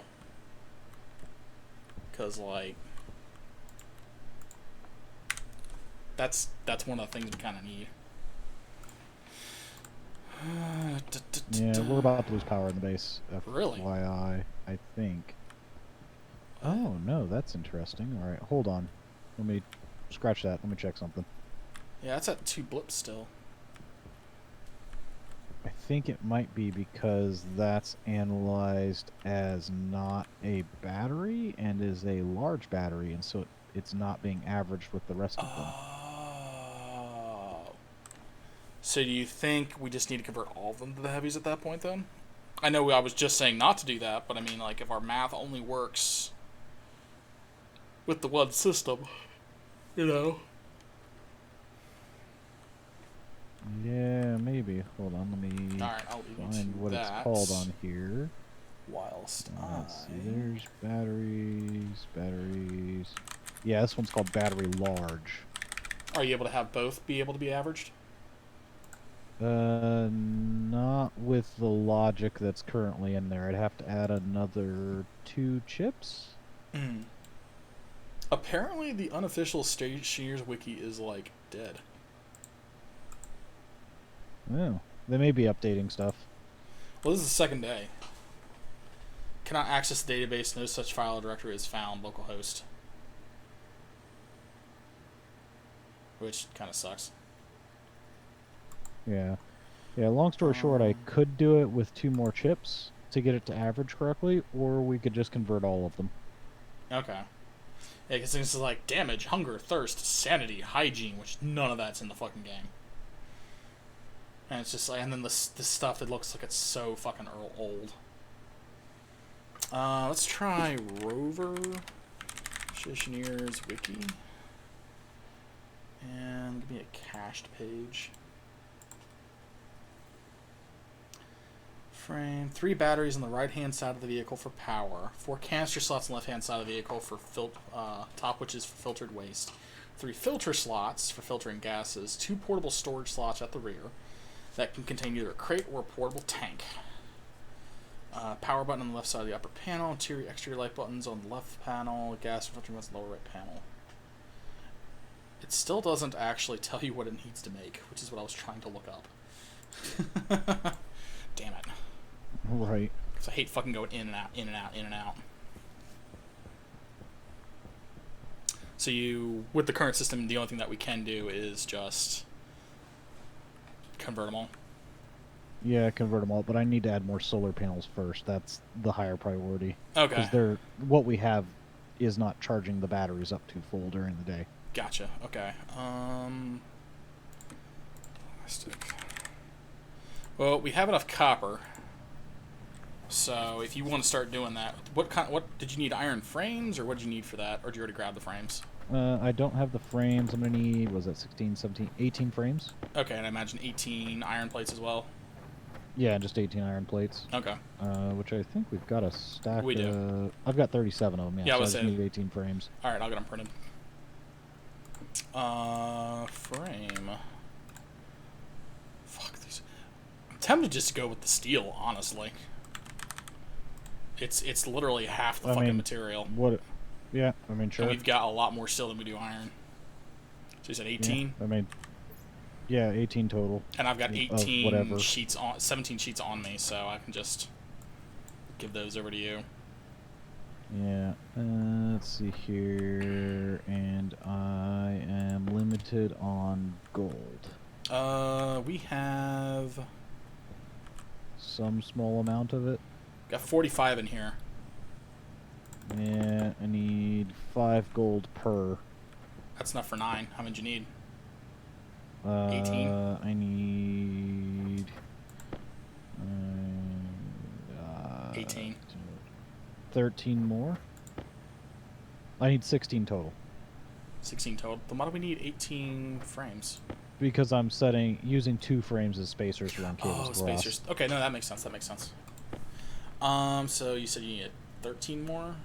Because, like, that's one of the things we kind of need. Yeah, we're about to lose power in the base. Really? FYI, I think. Oh, no, that's interesting. All right, hold on. Let me scratch that. Let me check something. Yeah, that's at 2 blips still. I think it might be because that's analyzed as not a battery and is a large battery, and so it's not being averaged with the rest of them. Oh. So do you think we just need to convert all of them to the heavies at that point, then? I know I was just saying not to do that, but I mean, like, if our math only works with the one system, you know? Yeah, maybe. Hold on, let me I'll find what it's called on here. Whilst Let's see, there's batteries. Yeah, this one's called battery large. Are you able to have both be able to be averaged? Not with the logic that's currently in there. I'd have to add another 2 chips. Apparently, the unofficial Stationeers wiki is, like, dead. Oh, they may be updating stuff. Well, this is the second day. Cannot access the database. No such file or directory is found. Localhost. Which kind of sucks. Yeah. Yeah, long story short, I could do it with 2 more chips to get it to average correctly, or we could just convert all of them. Okay. Yeah, because this is like damage, hunger, thirst, sanity, hygiene, which none of that's in the fucking game. And it's just like, and then this stuff that looks like it's so fucking old. Let's try Rover, Stationeers wiki, and give me a cached page. Frame. 3 batteries on the right-hand side of the vehicle for power. 4 canister slots on the left-hand side of the vehicle for top, which is for filtered waste. 3 filter slots for filtering gases. 2 portable storage slots at the rear that can contain either a crate or a portable tank. Power button on the left side of the upper panel. Interior, exterior light buttons on the left panel. Gas filtering buttons on the lower right panel. It still doesn't actually tell you what it needs to make, which is what I was trying to look up. Damn it. Right. Because I hate fucking going in and out, in and out, in and out. So with the current system, the only thing that we can do is just convert them all. Yeah, convert them all, but I need to add more solar panels first. That's the higher priority. Okay. Because what we have is not charging the batteries up to full during the day. Gotcha. Okay. Plastic. Well, we have enough copper. So if you want to start doing that, what did you need? Iron frames, or what did you need for that? Or did you already grab the frames? I don't have the frames. I'm going to need, was that 16, 17, 18 frames? Okay, and I imagine 18 iron plates as well? Yeah, just 18 iron plates. Okay. Which I think we've got a stack. We do. I've got 37 of them, Yeah, so I just say, need 18 frames. Alright, I'll get them printed. Frame. Fuck these. I'm tempted just to go with the steel, honestly. It's literally half the fucking material. What? Yeah, I mean, sure. And we've got a lot more steel than we do iron. So you said 18? Yeah, I mean, yeah, 18 total. And I've got 18 sheets on, 17 sheets on me, so I can just give those over to you. Yeah, let's see here, and I am limited on gold. We have some small amount of it. Got 45 in here. Yeah, I need 5 gold per. That's enough for 9. How many do you need? 18? I need... 18. 13 more? I need 16 total. 16 total. Then why do we need 18 frames? Because I'm using 2 frames as spacers around cables. Oh, spacers. Okay, no, that makes sense. That makes sense. So you said you need 13 more?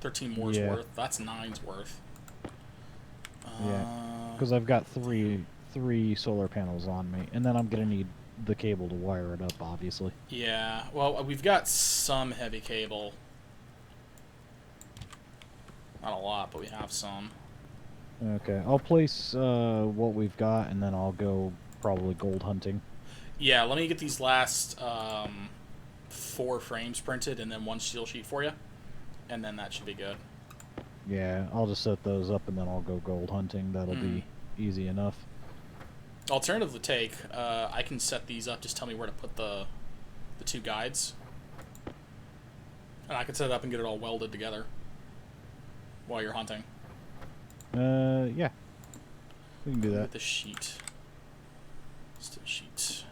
13 more's worth. That's 9's worth. Yeah, because I've got three solar panels on me, and then I'm gonna need the cable to wire it up, obviously. Yeah, well, we've got some heavy cable. Not a lot, but we have some. Okay, I'll place what we've got, and then I'll go probably gold hunting. Yeah, let me get these last 4 frames printed, and then 1 steel sheet for you, and then that should be good. Yeah, I'll just set those up, and then I'll go gold hunting. That'll be easy enough. Alternative to take, I can set these up. Just tell me where to put the 2 guides, and I can set it up and get it all welded together while you're hunting. Yeah, we can do that. The sheet, steel sheet.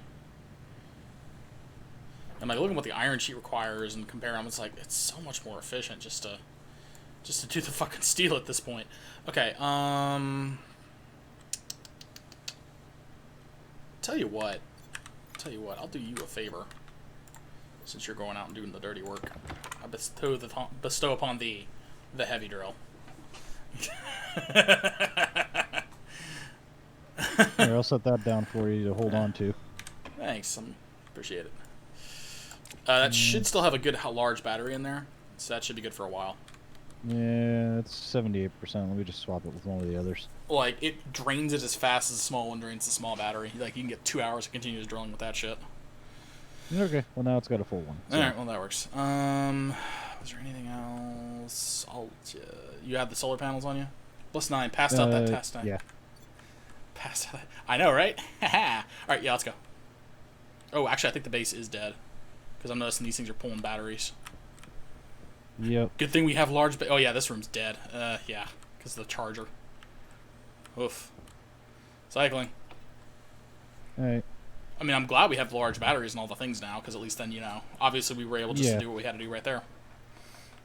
And like looking at what the iron sheet requires and compare them, it's like it's so much more efficient just to do the fucking steel at this point. Okay, Tell you what, I'll do you a favor. Since you're going out and doing the dirty work, I bestow upon thee the heavy drill. Here, I'll set that down for you to hold on to. Thanks, appreciate it. That should still have a good large battery in there, so that should be good for a while. Yeah, it's 78%. Let me just swap it with one of the others. Like, it drains it as fast as the small one drains the small battery. Like, you can get 2 hours of continuous drilling with that shit. Okay, well now it's got a full one. So. Alright, well that works. Was there anything else? You have the solar panels on you? +9, passed out that test time. Yeah. Passed out that. I know, right? Alright, yeah, let's go. Oh, actually, I think the base is dead. Because I'm noticing these things are pulling batteries. Yep. Good thing we have large... Oh, yeah, this room's dead. Yeah, because of the charger. Oof. Cycling. Alright. I mean, I'm glad we have large batteries and all the things now, because at least then, you know, obviously we were able just to do what we had to do right there.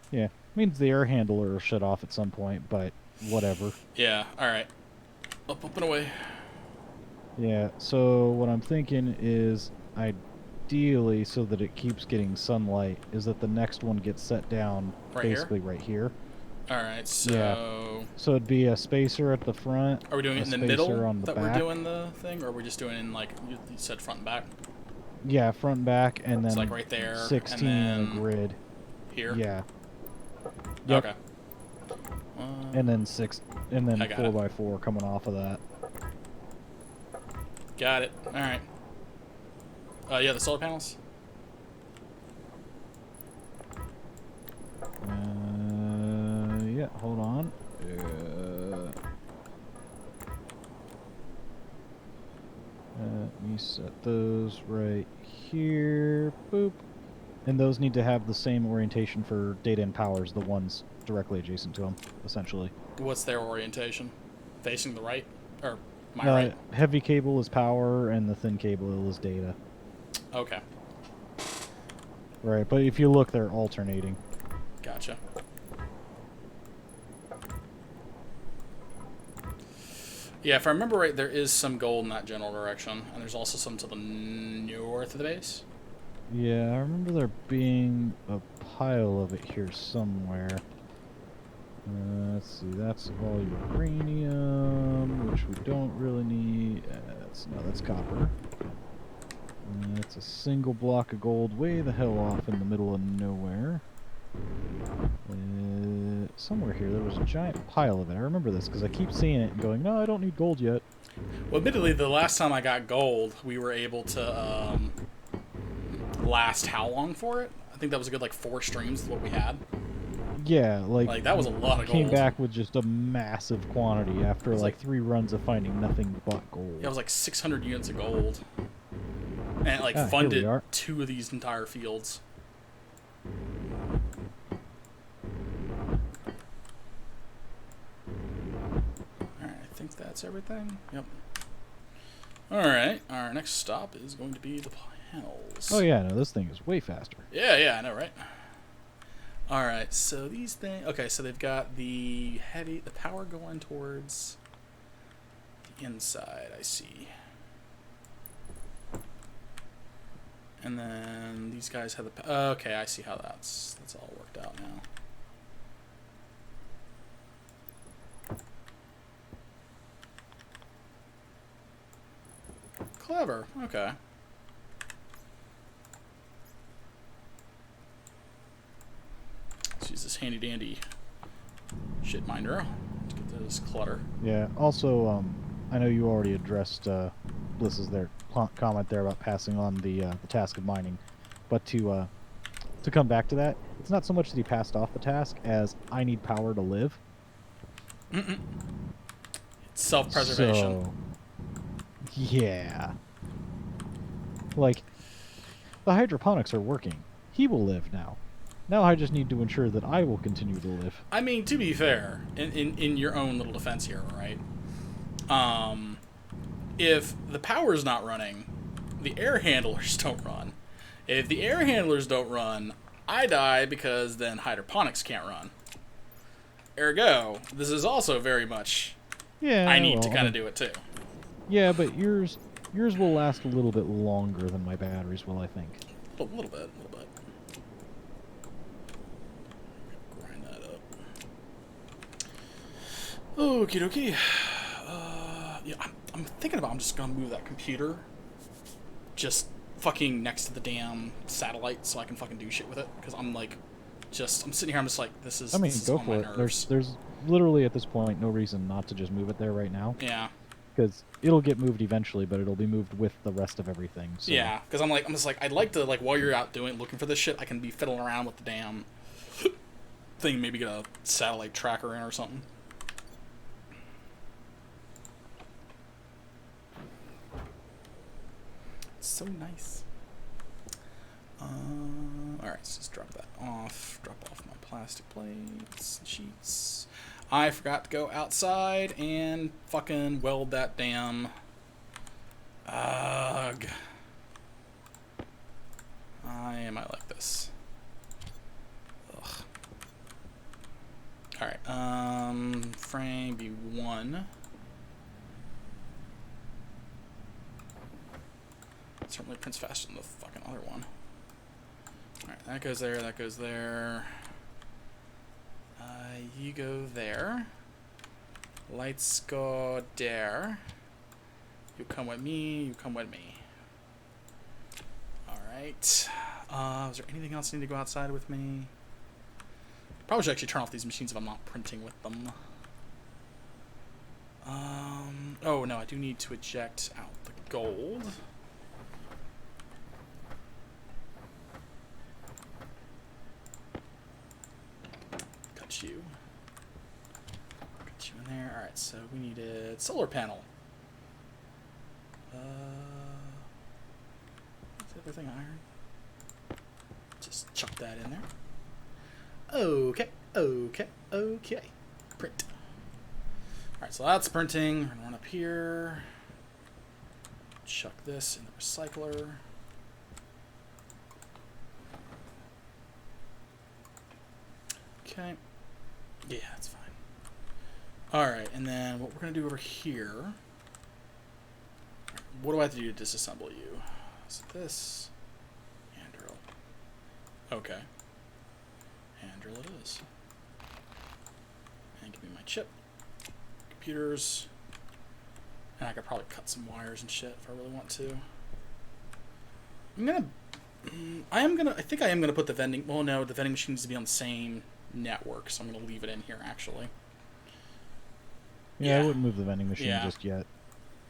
Yeah. Means the air handler will shut off at some point, but whatever. Yeah, alright. Up and away. Yeah, so what I'm thinking is, ideally, so that it keeps getting sunlight, is that the next one gets set down basically right here. Alright, so... Yeah. So it'd be a spacer at the front. Are we doing it in the middle that we're doing the thing, or are we just doing it in, like, you said front and back? Yeah, front and back, and then it's like right there, 16 and then in a grid. Here? Yeah. Yep. Okay. And then 4x4 coming off of that. Got it. Alright. Yeah, the solar panels? Yeah, hold on. Let me set those right here. Boop. And those need to have the same orientation for data and power as the ones directly adjacent to them, essentially. What's their orientation? Facing the right? Or am I right? Heavy cable is power, and the thin cable is data. Okay. Right, but if you look, they're alternating. Gotcha. Yeah, if I remember right, there is some gold in that general direction, and there's also some to the north of the base. Yeah, I remember there being a pile of it here somewhere. Let's see, that's all uranium, which we don't really need. That's copper. That's a single block of gold way the hell off in the middle of nowhere. Somewhere here there was a giant pile of it. I remember this because I keep seeing it and going, no, I don't need gold yet. Well, admittedly, the last time I got gold, we were able to last how long for it? I think that was a good, like, 4 streams is what we had. Yeah, like that was a lot of gold. Came back with just a massive quantity after like 3 runs of finding nothing but gold. Yeah, it was like 600 units of gold. And it, like, funded 2 of these entire fields. Alright, I think that's everything. Yep. Alright, our next stop is going to be the panels. Oh yeah, no, this thing is way faster. Yeah, I know, right? Alright, so these things... Okay, so they've got the power going towards the inside, I see. And then these guys have the... Okay, I see how that's all worked out now. Clever, okay. Let's use this handy dandy shit minder to get this clutter. Yeah, also, I know you already addressed Bliss's comment there about passing on the task of mining, but to come back to that, it's not so much that he passed off the task as I need power to live. It's self-preservation. So, yeah. Like, the hydroponics are working. He will live now. Now I just need to ensure that I will continue to live. I mean, to be fair, in your own little defense here, right? If the power's not running, the air handlers don't run. If the air handlers don't run, I die because then hydroponics can't run. Ergo, this is also very much... Yeah, I need to kind of do it too. Yeah, but yours will last a little bit longer than my batteries will, I think. A little bit. Grind that up. Okie dokie. Yeah, I'm thinking about I'm just gonna move that computer just fucking next to the damn satellite so I can fucking do shit with it. Because I'm like, I'm sitting here, I'm just like, this is go for it. There's literally at this point no reason not to just move it there right now. Yeah. Because it'll get moved eventually, but it'll be moved with the rest of everything. So. Yeah, because I'm just like, I'd like to, like, while you're out looking for this shit, I can be fiddling around with the damn thing, maybe get a satellite tracker in or something. It's so nice. Alright, let's just drop that off. Drop off my plastic plates and sheets. I forgot to go outside and fucking weld that damn... Ugh. Why am I like this? Ugh. Alright, frame B1. Certainly prints faster than the fucking other one. Alright, that goes there, that goes there. You go there. Lights go there. You come with me, you come with me. Alright. Is there anything else I need to go outside with me? Probably should actually turn off these machines if I'm not printing with them. Oh no, I do need to eject out the gold. Cut you in there. Alright, so we needed solar panel. Is everything iron? Just chuck that in there. Okay. Print. Alright, so that's printing. We're gonna run up here. Chuck this in the recycler. Okay. Yeah, that's fine. Alright, and then what we're going to do over here... What do I have to do to disassemble you? Is it this? Hand drill. Okay. Hand drill it is. Give me my chip. Computers. And I could probably cut some wires and shit if I really want to. I think I am gonna put the vending. Well, no, the vending machine needs to be on the same network, so I'm gonna leave it in here actually. Yeah, I wouldn't move the vending machine just yet,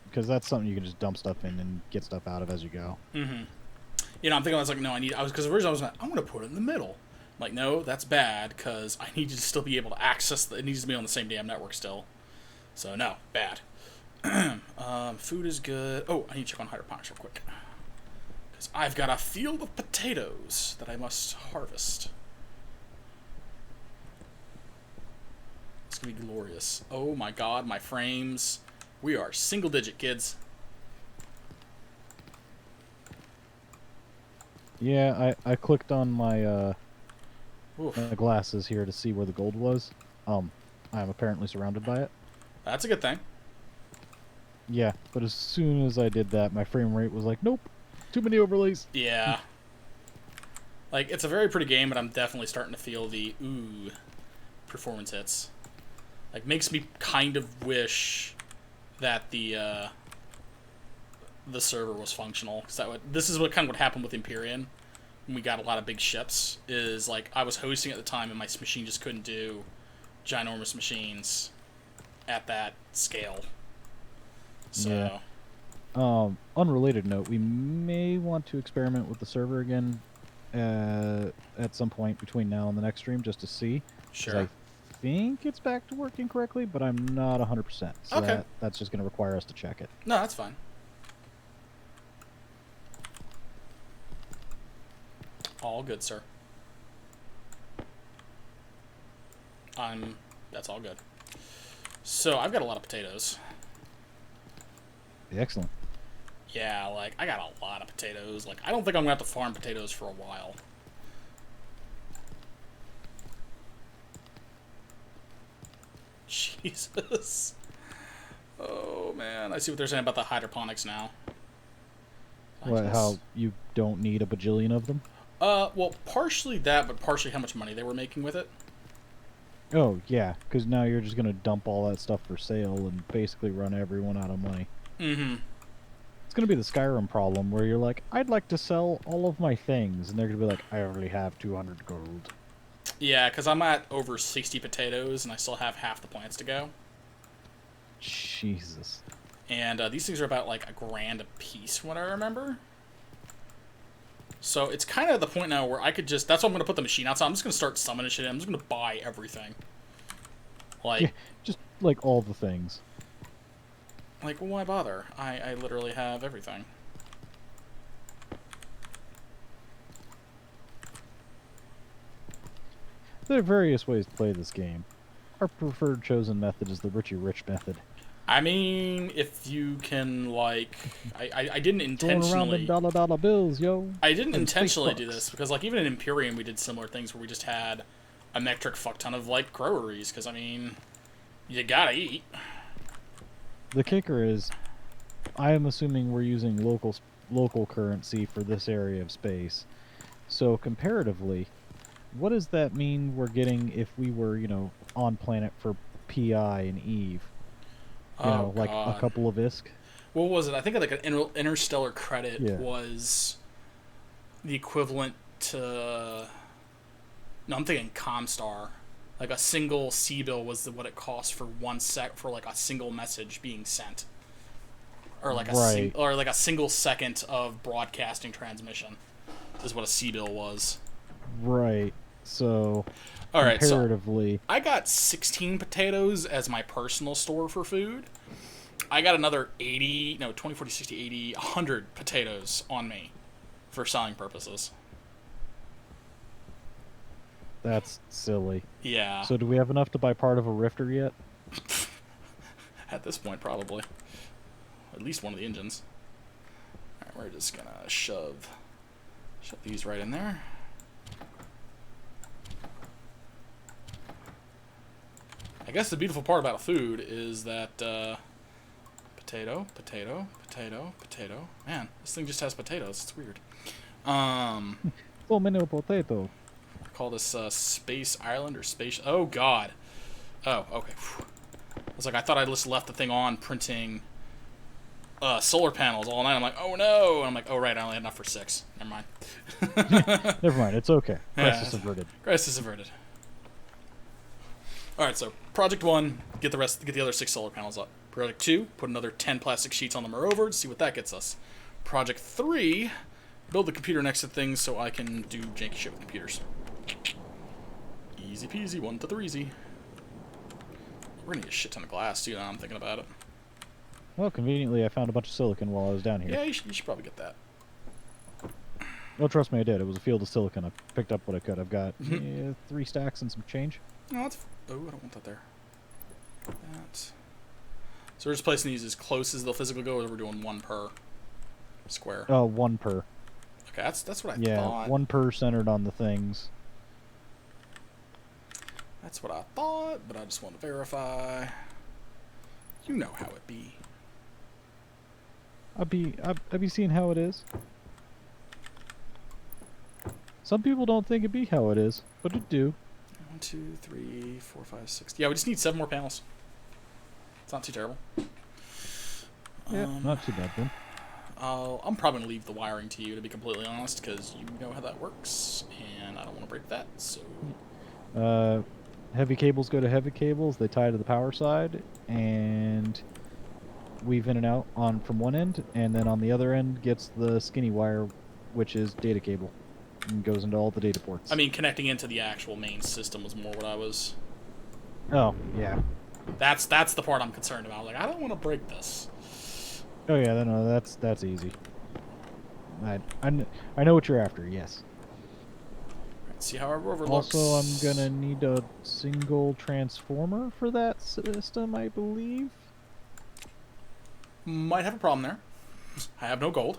because that's something you can just dump stuff in and get stuff out of as you go. Mm-hmm. You know, I'm thinking I was like, no, because originally I was like, I'm gonna put it in the middle. I'm like, no, that's bad because I need to still be able to access. It needs to be on the same damn network still. So no, bad. Food is good. Oh, I need to check on hydroponics real quick. Because I've got a field of potatoes that I must harvest. It's going to be glorious. Oh my god, my frames. We are single digit, kids. Yeah, I clicked on my, my glasses here to see where the gold was. I'm apparently surrounded by it. That's a good thing. Yeah, but as soon as I did that, my frame rate was like, nope. Too many overlays. Yeah. Like, it's a very pretty game, but I'm definitely starting to feel the, performance hits. Like, makes me kind of wish that the server was functional. Cause this is what kind of what happened with Empyrean when we got a lot of big ships, is, like, I was hosting at the time and my machine just couldn't do ginormous machines at that scale. So... Yeah. Unrelated note, we may want to experiment with the server again at some point between now and the next stream just to see. Sure. I think it's back to working correctly, but I'm not 100%. So okay. That's just going to require us to check it. No, that's fine. All good, sir. That's all good. So, I've got a lot of potatoes. Excellent. Yeah, like, I got a lot of potatoes. Like, I don't think I'm going to have to farm potatoes for a while. Jesus. Oh, man. I see what they're saying about the hydroponics now. What, how you don't need a bajillion of them? Well, partially that, but partially how much money they were making with it. Oh, yeah, because now you're just going to dump all that stuff for sale and basically run everyone out of money. Mm-hmm. It's going to be the Skyrim problem where you're like, I'd like to sell all of my things, and they're going to be like, I only have 200 gold. Yeah, because I'm at over 60 potatoes, and I still have half the plants to go. Jesus. And these things are about, like, $1,000 a piece, from what I remember. So it's kind of at the point now where I could just... That's why I'm going to put the machine outside. I'm just going to start summoning shit in. I'm just going to buy everything. Like... Yeah, just, like, all the things. Like, why bother? I literally have everything. There are various ways to play this game. Our preferred chosen method is the Richie Rich method. I mean, if you can, like... I didn't intentionally... Throwing around them dollar bills, yo. I didn't intentionally do this, because, like, even in Empyrean we did similar things where we just had a metric fuck ton of, like, groweries, because, I mean, you gotta eat. The kicker is, I am assuming we're using local currency for this area of space. So, comparatively, what does that mean we're getting if we were, you know, on planet for Pi and Eve? You know, like a couple of ISK? What was it? I think like an interstellar credit was the equivalent to... No, I'm thinking Comstar. Like a single C-bill was what it cost for for like a single message being sent. Or like a single second of broadcasting transmission is what a C-bill was. Right. So, all right, comparatively... So I got 16 potatoes as my personal store for food. I got another 20, 40, 60, 80, 100 potatoes on me for selling purposes. That's silly. Yeah. So do we have enough to buy part of a Rifter yet? At this point, probably. At least one of the engines. Alright, we're just gonna shove these right in there. I guess the beautiful part about food is that potato. Man, this thing just has potatoes. It's weird. So many potato. I call this Space Island or Space... Oh, God. Oh, okay. I was like, I thought I just left the thing on printing solar panels all night. I'm like, oh no. And I'm like, oh right, I only had enough for 6. Never mind. Never mind, it's okay. Crisis Yeah, averted. crisis averted. All right, so project 1, get the other 6 solar panels up. Project 2, put another 10 plastic sheets on them or over to see what that gets us. Project 3, build the computer next to things so I can do janky shit with computers. Easy peasy, 1 to 3 We're gonna need a shit ton of glass too. Now I'm thinking about it. Well, conveniently, I found a bunch of silicon while I was down here. Yeah, you should probably get that. Oh, trust me, I did. It was a field of silicon. I picked up what I could. I've got 3 stacks and some change. Oh, that's. Oh, I don't want that there. That. So we're just placing these as close as they'll physically go, or we're doing 1 per square. 1 per. Okay, that's what I yeah, thought. Yeah, 1 per centered on the things. That's what I thought, but I just want to verify. You know how it be. I be seeing how it is. Some people don't think it be how it is, but it do. 1, 2, 3, 4, 5, 6. Yeah, we just need 7 more panels. It's not too terrible. Yeah, not too bad then. I'm probably gonna leave the wiring to you, to be completely honest, because you know how that works, and I don't want to break that. So. Heavy cables go to heavy cables. They tie to the power side, and weave in and out on from one end, and then on the other end gets the skinny wire, which is data cable, and goes into all the data ports. I mean, connecting into the actual main system was more what I was. Oh yeah. That's the part I'm concerned about. Like, I don't want to break this. Oh yeah, no, that's easy. I know what you're after. Yes. See how our rover looks. Also, I'm gonna need a single transformer for that system, I believe. Might have a problem there. I have no gold.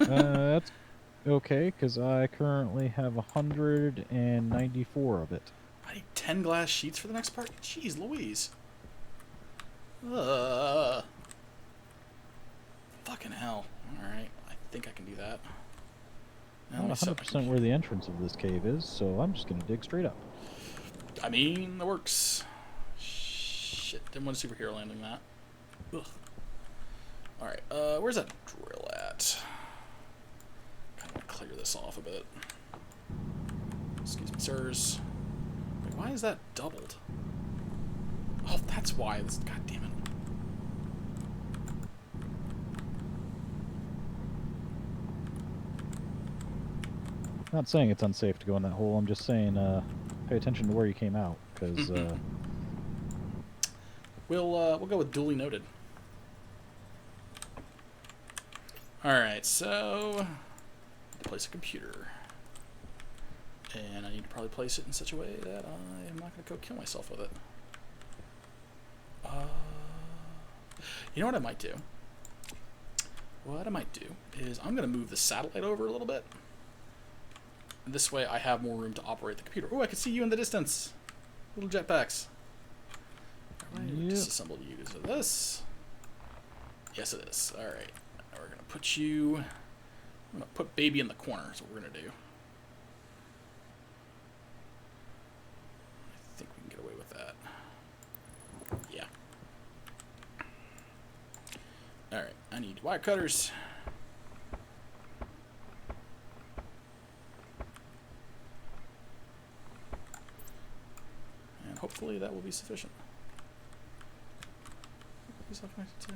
That's okay, because I currently have 194 of it. I need 10 glass sheets for the next part? Jeez Louise. Fucking hell. Alright, I think I can do that. I'm not 100% where the entrance of this cave is, so I'm just going to dig straight up. I mean, that works. Shit, didn't want a superhero landing that. Ugh. Alright, where's that drill at? Kind of want to clear this off a bit. Excuse me, sirs. Wait, why is that doubled? Oh, that's why. God damn it. Not saying it's unsafe to go in that hole. I'm just saying, pay attention to where you came out, because we'll go with duly noted. All right, so place a computer, and I need to probably place it in such a way that I am not going to go kill myself with it. You know what I might do? What I might do is I'm going to move the satellite over a little bit. This way I have more room to operate the computer. Oh, I can see you in the distance. Little jetpacks. Yep. Disassemble you. Is it this? Yes, it is. Alright. Now we're going to put you... I'm going to put baby in the corner. That's what we're going to do. I think we can get away with that. Yeah. Alright. I need wire cutters. Hopefully that will be sufficient. Is that connected to?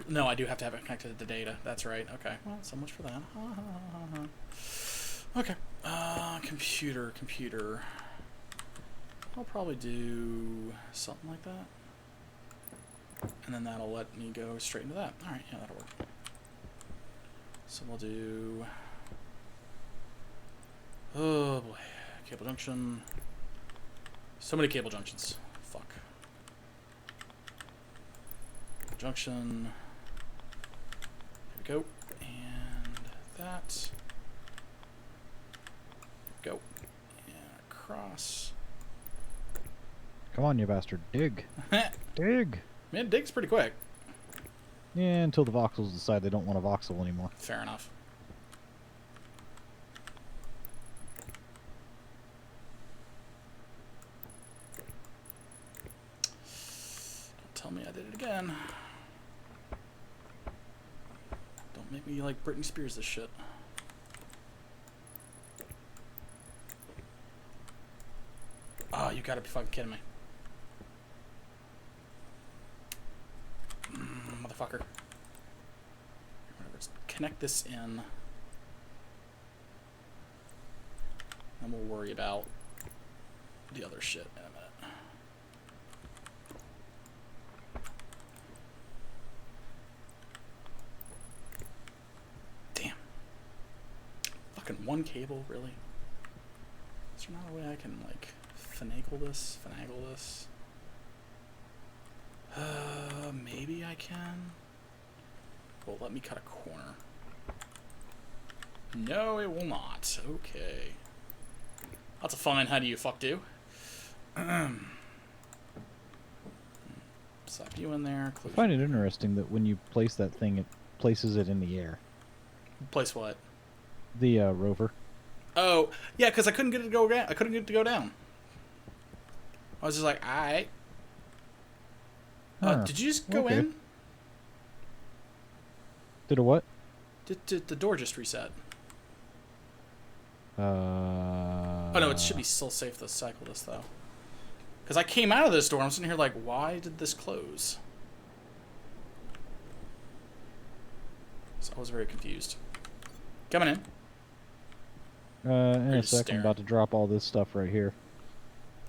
No, I do have to have it connected to the data. That's right. Okay. Well, so much for that. Okay. Computer. I'll probably do something like that. And then that'll let me go straight into that. Alright, yeah, that'll work. So we'll do... Oh boy. Cable junction. So many cable junctions. Fuck. Junction. There we go. And that. Go. And across. Come on, you bastard. Dig. Dig. Man, dig's pretty quick. Yeah, until the voxels decide they don't want a voxel anymore. Fair enough. tell me I did it again. Don't make me like Britney Spears this shit. Oh, you gotta be fucking kidding me. Motherfucker. Let's connect this in. And we'll worry about the other shit in a minute. Damn. Fucking one cable, really? Is there not a way I can, like, finagle this? Maybe I can? Well, let me cut a corner. No, it will not. Okay. That's a fine how do you fuck do. Slap you in there. I find it interesting that when you place that thing, it places it in the air. Place what? The rover. Oh, yeah, because I couldn't get it to go down. I couldn't get it to go down. I was just like, alright. Did you just go in? Did a what? Did the door just reset? Oh no, it should be still safe to cycle this though. Because I came out of this door, I'm sitting here like, why did this close? So I was very confused. Coming in. In a sec, I'm about to drop all this stuff right here.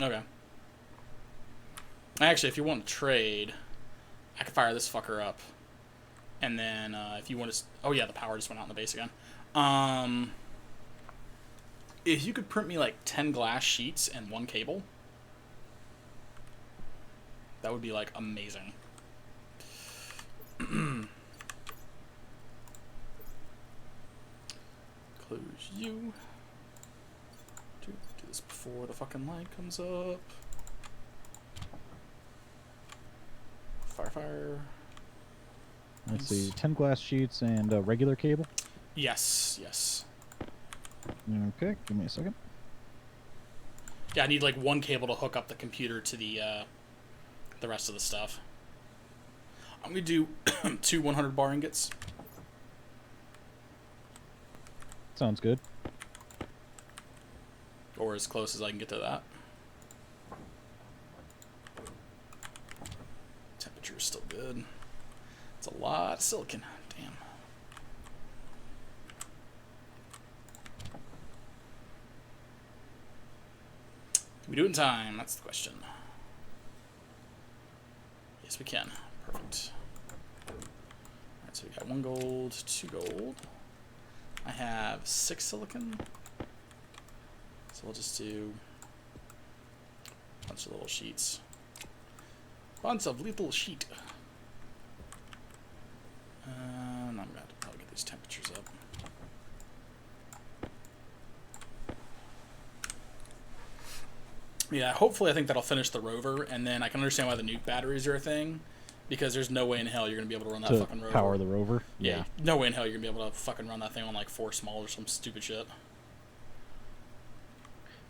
Okay. Actually, if you want to trade, I can fire this fucker up. And then, if you want to... Oh, yeah, the power just went out in the base again. If you could print me, like, 10 glass sheets and 1 cable, that would be, like, amazing. Close you. Do this before the fucking light comes up. Fire. Let's see, 10 glass sheets and a regular cable? Yes. Okay, give me a second. Yeah, I need like 1 cable to hook up the computer to the rest of the stuff. I'm gonna do 2 100 bar ingots. Sounds good. Or as close as I can get to that. Temperature's still good. It's a lot of silicon. Damn. Can we do it in time? That's the question. Yes, we can. Perfect. Alright, so we got 1 gold, 2 gold. I have 6 silicon. So we'll just do a bunch of little sheets. Bunch of little sheet. I'm going to have to probably get these temperatures up. Yeah, hopefully I think that'll finish the rover, and then I can understand why the nuke batteries are a thing, because there's no way in hell you're going to be able to run that fucking rover. Power the rover? Yeah. No way in hell you're going to be able to fucking run that thing on like 4 small or some stupid shit.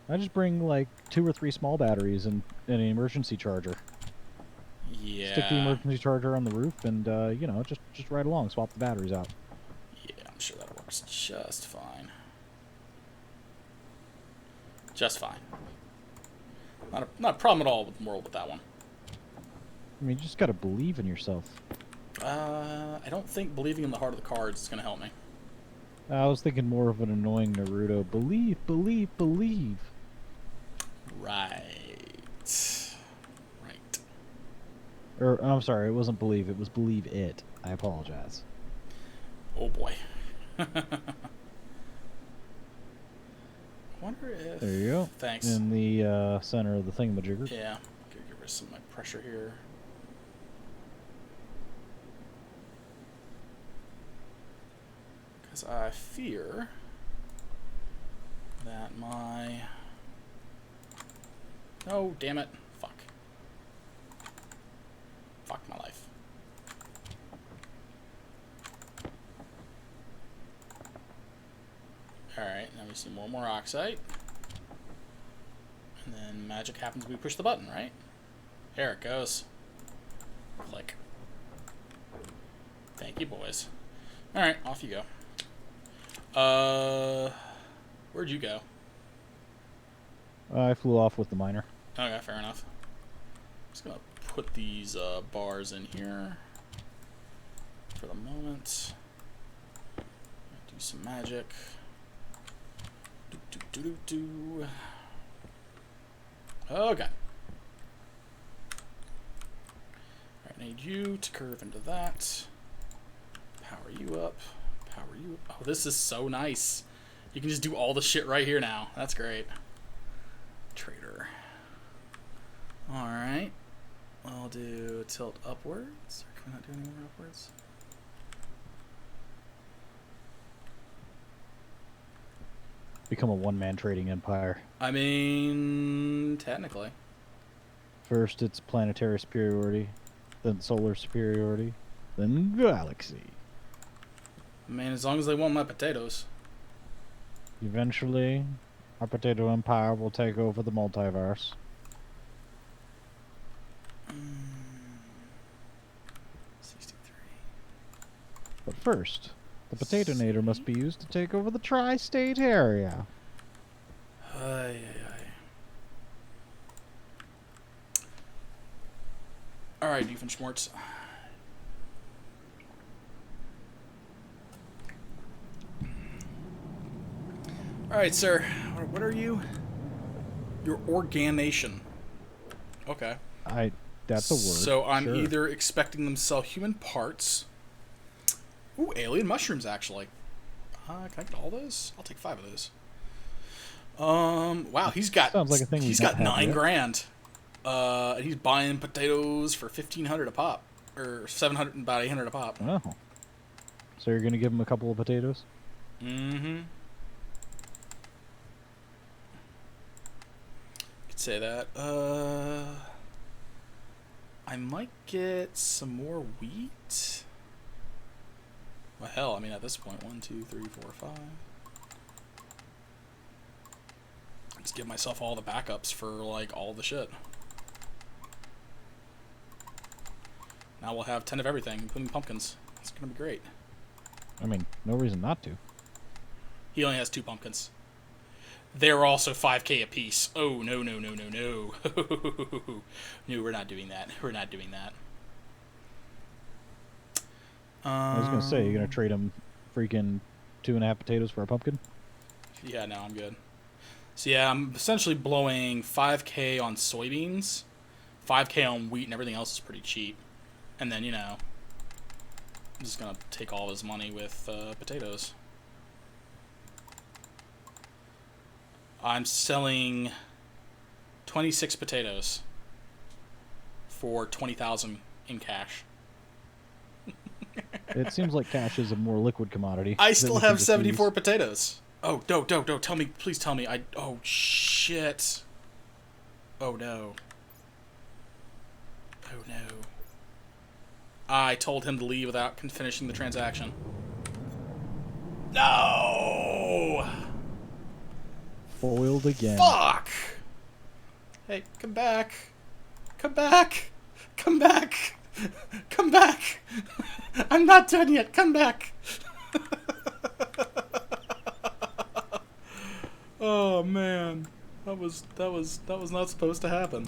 I just bring like 2 or 3 small batteries and an emergency charger. Yeah. Stick the emergency charger on the roof and, you know, just ride along, swap the batteries out. Yeah, I'm sure that works just fine. Just fine. Not a problem at all with the world with that one. I mean, you just gotta believe in yourself. I don't think believing in the heart of the cards is going to help me. I was thinking more of an annoying Naruto. Believe, believe, believe. Right. Or, I'm sorry, it wasn't believe, it was believe it. I apologize. Oh boy. Wonder if... There you go. Thanks. In the center of the thingamajigger. Yeah. Get rid of some of my pressure here. Because I fear that my... Oh, damn it. Fuck. Fuck my life. Alright, now we see more and more oxide. And then magic happens when we push the button, right? There it goes. Click. Thank you, boys. Alright, off you go. Where'd you go? I flew off with the miner. Okay, fair enough. I'm just gonna put these bars in here for the moment. Do some magic. Do. Okay. I need you to curve into that. Power you up. Power you up. Oh, this is so nice. You can just do all the shit right here now. That's great. Trader. Alright. I'll do tilt upwards. Or can we not do any more upwards? Become a one-man trading empire. I mean, technically. First, it's planetary superiority, then solar superiority, then galaxy. I mean, as long as they want my potatoes. Eventually, our potato empire will take over the multiverse. 63. But first, the potato nader must be used to take over the tri-state area. Ay. Alright, Doofenshmirtz. Alright, sir. What are you? Your organization. Okay. That's a word. So I'm sure. either expecting them to sell human parts. Ooh, alien mushrooms, actually. Can I get all those? I'll take 5 of those. Wow, he's got. Sounds like a thing he's got $9,000. And he's buying potatoes for $1,500 a pop, or 700, about 800 a pop. Oh. So you're gonna give him a couple of potatoes? Mm-hmm. Could say that. I might get some more wheat. Well, hell, I mean, at this point, 1, 2, 3, 4, 5. Just give myself all the backups for, like, all the shit. Now we'll have 10 of everything, including pumpkins. It's gonna be great. I mean, no reason not to. He only has 2 pumpkins. They're also 5k apiece. Oh, no. No, we're not doing that. We're not doing that. I was gonna say, you're gonna trade him freaking 2.5 potatoes for a pumpkin? Yeah, no, I'm good. So yeah, I'm essentially blowing 5k on soybeans, 5k on wheat, and everything else is pretty cheap. And then, you know, I'm just gonna take all his money with potatoes. I'm selling 26 potatoes for 20,000 in cash. It seems like cash is a more liquid commodity. I still have 74 potatoes. Oh, don't tell me, please tell me. Oh, shit. Oh, no. Oh, no. I told him to leave without finishing the transaction. No! Foiled again. Fuck! Hey, come back. Come back. Come back. Come back. I'm not done yet. Come back. Oh man. That was not supposed to happen.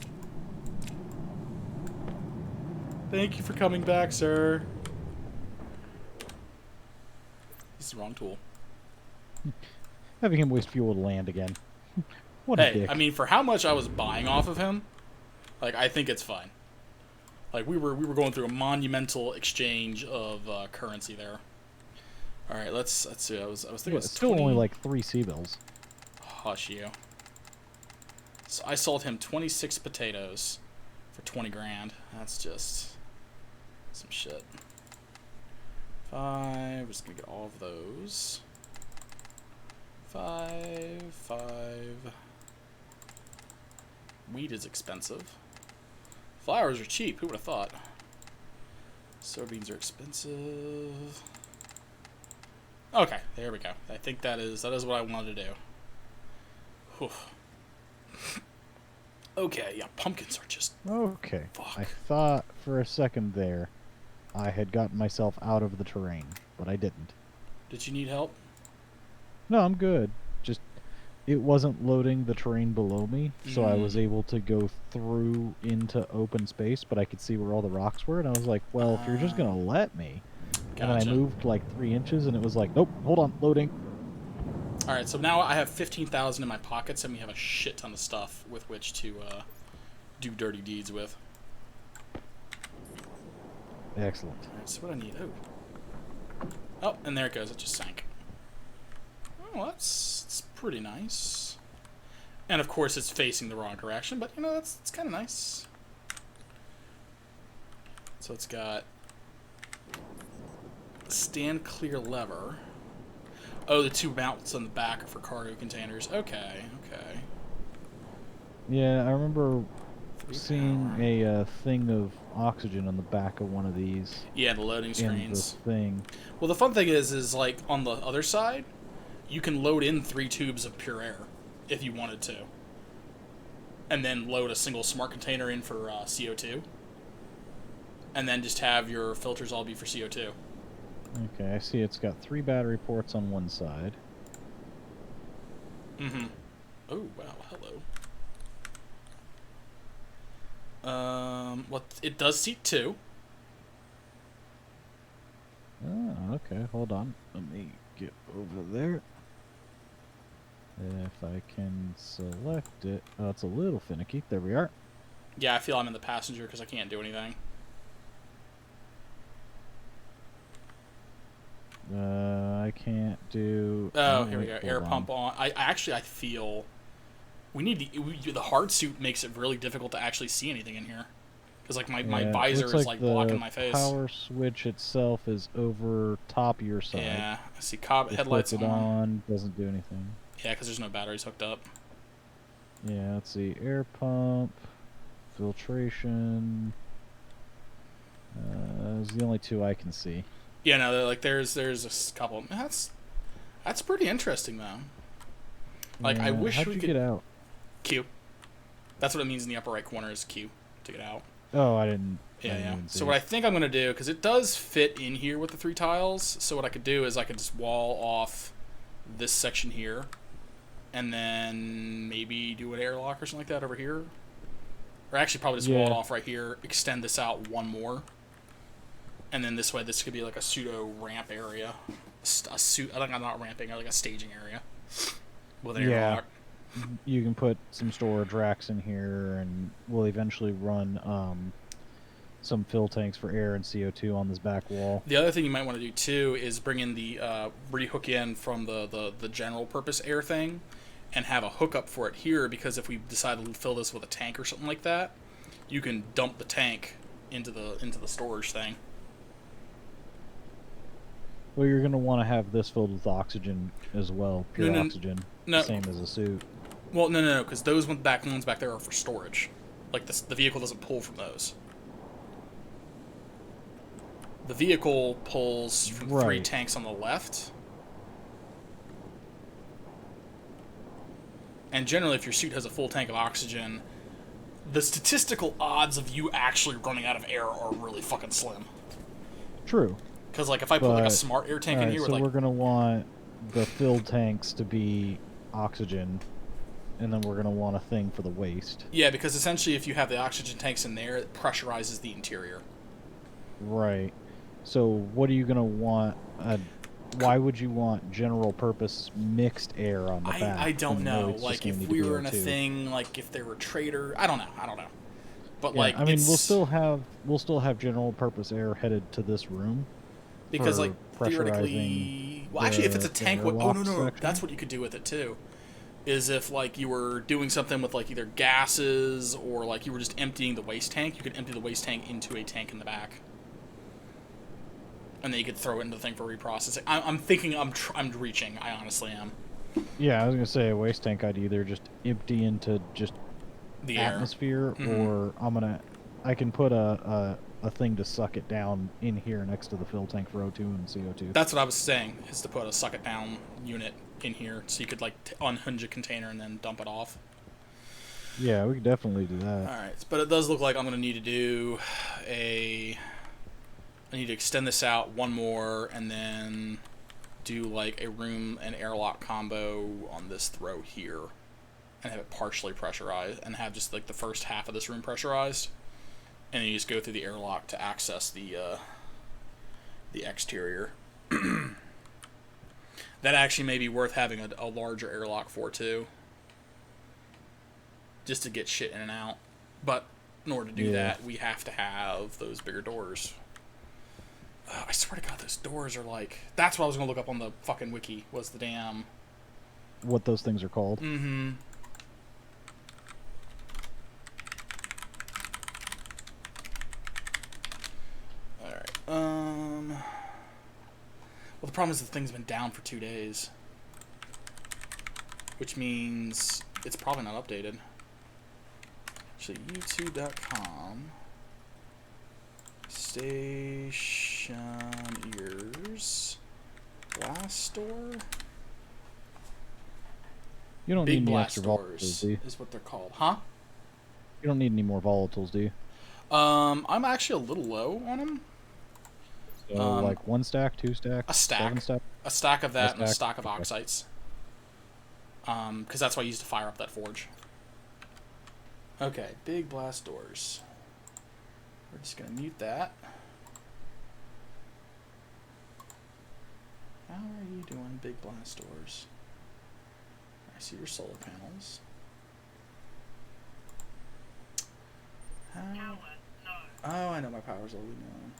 Thank you for coming back, sir. This is the wrong tool. Having him waste fuel to land again. What a dick. I mean, for how much I was buying off of him, like, I think it's fine. Like, we were going through a monumental exchange of currency there. All right, let's see. I was thinking it's still only like 3 C-bills. Hush you. So I sold him 26 potatoes for 20 grand. That's just some shit. 5. We're just gonna get all of those. 5. Wheat is expensive. Flowers are cheap. Who would have thought? Soybeans are expensive. Okay, there we go. I think that is what I wanted to do. Whew. Okay, yeah, pumpkins are just... Okay. Fuck. I thought for a second there, I had gotten myself out of the terrain, but I didn't. Did you need help? No, I'm good. Just it wasn't loading the terrain below me, so I was able to go through into open space, but I could see where all the rocks were, and I was like, well, if you're just gonna let me. Gotcha. And then I moved like 3 inches, and it was like, nope, hold on, loading. Alright, so now I have 15,000 in my pockets, and we have a shit ton of stuff with which to do dirty deeds with. Excellent. Alright, so what I need... Oh, and there it goes. It just sank. Oh, that's pretty nice. And, of course, it's facing the wrong direction, but, you know, it's kind of nice. So it's got... stand clear lever. Oh, the 2 mounts on the back are for cargo containers. Okay, okay. Yeah, I remember seeing a thing of oxygen on the back of one of these. Yeah, the loading screens. The thing. Well, the fun thing is like on the other side, you can load in 3 tubes of pure air if you wanted to, and then load a single smart container in for CO2, and then just have your filters all be for CO2. Okay, I see it's got 3 battery ports on one side. Mm-hmm. Oh, wow, hello. Well, it does seat 2. Oh, okay, hold on. Let me get over there. If I can select it. Oh, it's a little finicky. There we are. Yeah, I feel I'm in the passenger because I can't do anything. I can't do... Oh, here we go. Air pump on. I feel... We need the hard suit makes it really difficult to actually see anything in here. Because, like, my visor is, like, blocking my face. The power switch itself is over top of your side. Yeah, I see headlights on. Doesn't do anything. Yeah, because there's no batteries hooked up. Yeah, let's see. Air pump, filtration. Those are the only 2 I can see. Yeah, no, like there's a couple. That's pretty interesting though. Like I wish how'd we you could get out. Q. That's what it means in the upper right corner is Q to get out. Oh, I didn't. Yeah. So what I think I'm gonna do, because it does fit in here with the 3 tiles, so what I could do is I could just wall off this section here, and then maybe do an airlock or something like that over here. Or actually, probably just wall it off right here. Extend this out 1 more. And then this way, this could be like a pseudo ramp area. I think I'm not ramping, like a staging area with an airlock. You can put some storage racks in here, and we'll eventually run some fill tanks for air and CO2 on this back wall. The other thing you might want to do too is bring in the rehook in from the general purpose air thing, and have a hookup for it here. Because if we decide to fill this with a tank or something like that, you can dump the tank into the storage thing. Well, you're going to want to have this filled with oxygen as well, pure oxygen, same as a suit. Well, no, because those ones back there are for storage. Like the vehicle doesn't pull from those. The vehicle pulls from 3 tanks on the left. And generally, if your suit has a full tank of oxygen, the statistical odds of you actually running out of air are really fucking slim. True. Because, like, if I put, like, a smart air tank in here... So we're going to want the filled tanks to be oxygen, and then we're going to want a thing for the waste. Yeah, because essentially if you have the oxygen tanks in there, it pressurizes the interior. Right. So what are you going to want... why would you want general purpose mixed air on the back? I don't know. Like, if we were in a thing, like, if there were trader... I don't know. But, like, I mean, we'll still have general purpose air headed to this room. Because, like, theoretically... Well, actually, if it's a tank... Oh, no. That's what you could do with it, too. Is if, like, you were doing something with, like, either gases or, like, you were just emptying the waste tank, you could empty the waste tank into a tank in the back. And then you could throw it into the thing for reprocessing. I'm thinking I'm reaching. I honestly am. Yeah, I was going to say a waste tank I'd either just empty into just the atmosphere, or I can put a thing to suck it down in here next to the fill tank for O2 and CO2. That's what I was saying, is to put a suck it down unit in here so you could, like, unhinge a container and then dump it off. Yeah, we could definitely do that. Alright, but it does look like I'm going to need to do a... I need to extend this out one more, and then do like a room and airlock combo on this throw here. And have it partially pressurized, and have just like the first half of this room pressurized. And then you just go through the airlock to access the exterior. That actually may be worth having a larger airlock for, too. Just to get shit in and out. But in order to do that, we have to have those bigger doors. I swear to God, those doors are like... That's what I was going to look up on the fucking wiki, was the damn... What those things are called. Mm-hmm. Alright, well, the problem is the thing's been down for 2 days. Which means it's probably not updated. Actually, youtube.com. Stationeers. Blast door? You don't Big need any blast extra doors volatiles, do you? is what they're called. Huh? You don't need any more volatiles, do you? I'm actually a little low on them. So, like 1 stack, 2 stack, A stack. 7 stack? A stack of that and a stack? stack of oxites. Because that's what I used to fire up that forge. Okay, big blast doors. We're just going to mute that. How are you doing, big blast doors? I see your solar panels. How? Oh, I know my power's only on.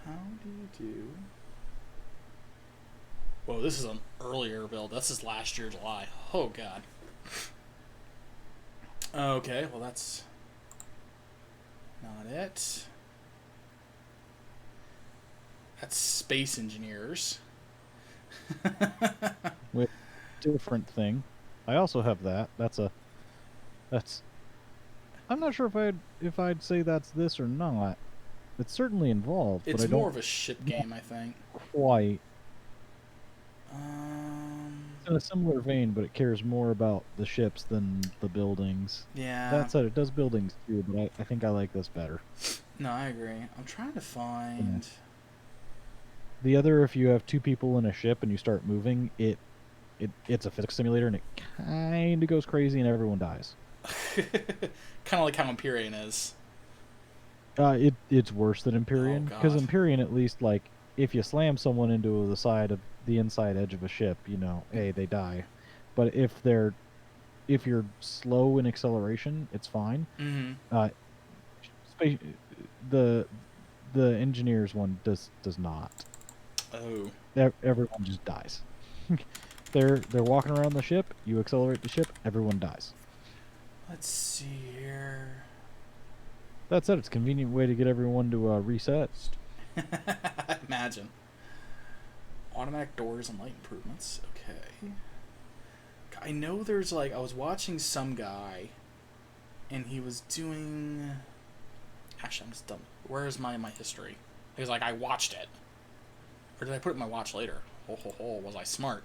How do you do? Whoa, this is an earlier build. This is last year, July. Oh, God. Okay, well, that's not it. That's Space Engineers. With different thing. I also have that. That's I'm not sure if I'd say that's this or not. It's certainly involved, It's but I don't more of a ship game, I think. quite. It's in a similar vein, but it cares more about the ships than the buildings. Yeah. That said, it does buildings too, but I think I like this better. No, I agree. I'm trying to find... Yeah. The other, if you have 2 people in a ship and you start moving, it's a physics simulator, and it kind of goes crazy and everyone dies. Kind of like how Empyrean is. It's worse than Empyrean, because Empyrean, at least, like, if you slam someone into the inside edge of a ship, you know, hey, they die. But if you're slow in acceleration, it's fine. Mm-hmm. The engineers one does not. Oh. Everyone just dies. They're walking around the ship. You accelerate the ship. Everyone dies. Let's see here. That said, it's a convenient way to get everyone to reset. Imagine. Automatic doors and light improvements. Okay. I know there's like... I was watching some guy, and he was doing... Actually, I'm just dumb. Where is my history? Because, like, I watched it. Or did I put it in my watch later? Ho, ho, ho. Was I smart?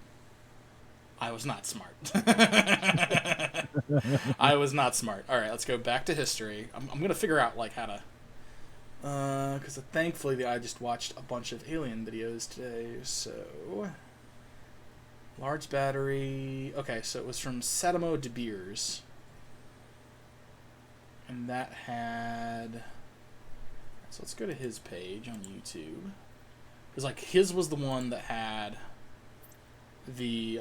I was not smart. I was not smart. Alright, let's go back to history. I'm going to figure out, like, how to... Because thankfully I just watched a bunch of Alien videos today, so... Large battery... Okay, so it was from Satamo De Beers. And that had... So let's go to his page on YouTube. Because, like, his was the one that had the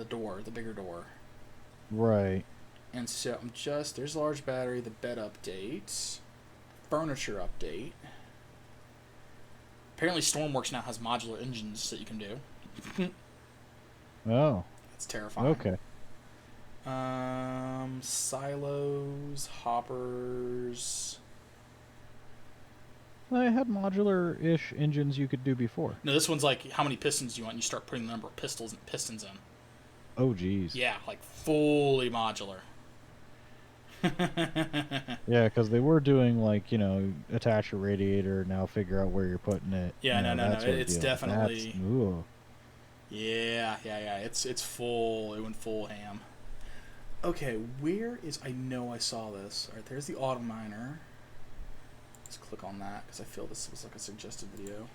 door, the bigger door. Right. And so I'm just... There's a large battery, the bed update, furniture update. Apparently Stormworks now has modular engines that you can do. Oh. That's terrifying. Okay. Silos, hoppers... I had modular-ish engines you could do before. No, this one's like, how many pistons do you want? And you start putting the number of pistons in. Oh, geez. Yeah, like fully modular. Yeah, because they were doing like, attach a radiator, now figure out where you're putting it, Yeah, no. that sort of It's deal. That's definitely. ooh. Yeah. It's full. It went full ham. Okay, where is? I know I saw this. All right, there's the auto miner. Let's click on that because I feel this was like a suggested video.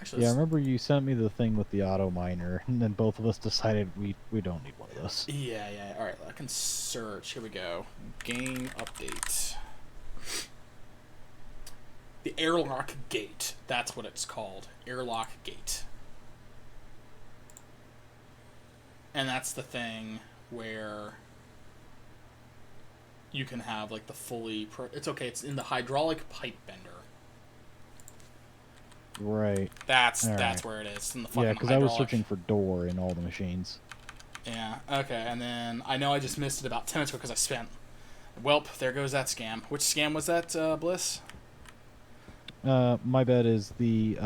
Actually, Yeah, I remember you sent me the thing with the auto miner, and then both of us decided we don't need one of those. yeah. All right, I can search. Here we go. Game update. The airlock gate. That's what it's called. Airlock gate. And that's the thing where you can have like the fully. It's okay. It's in the hydraulic pipe bender. Right. That's All right. where it is. It's in the fucking Yeah, because I was hydraulic. searching for door in all the machines. Yeah. Okay. And then I know I just missed it about 10 minutes ago because I spent. Welp. There goes that scam. Which scam was that, Bliss? My bet is the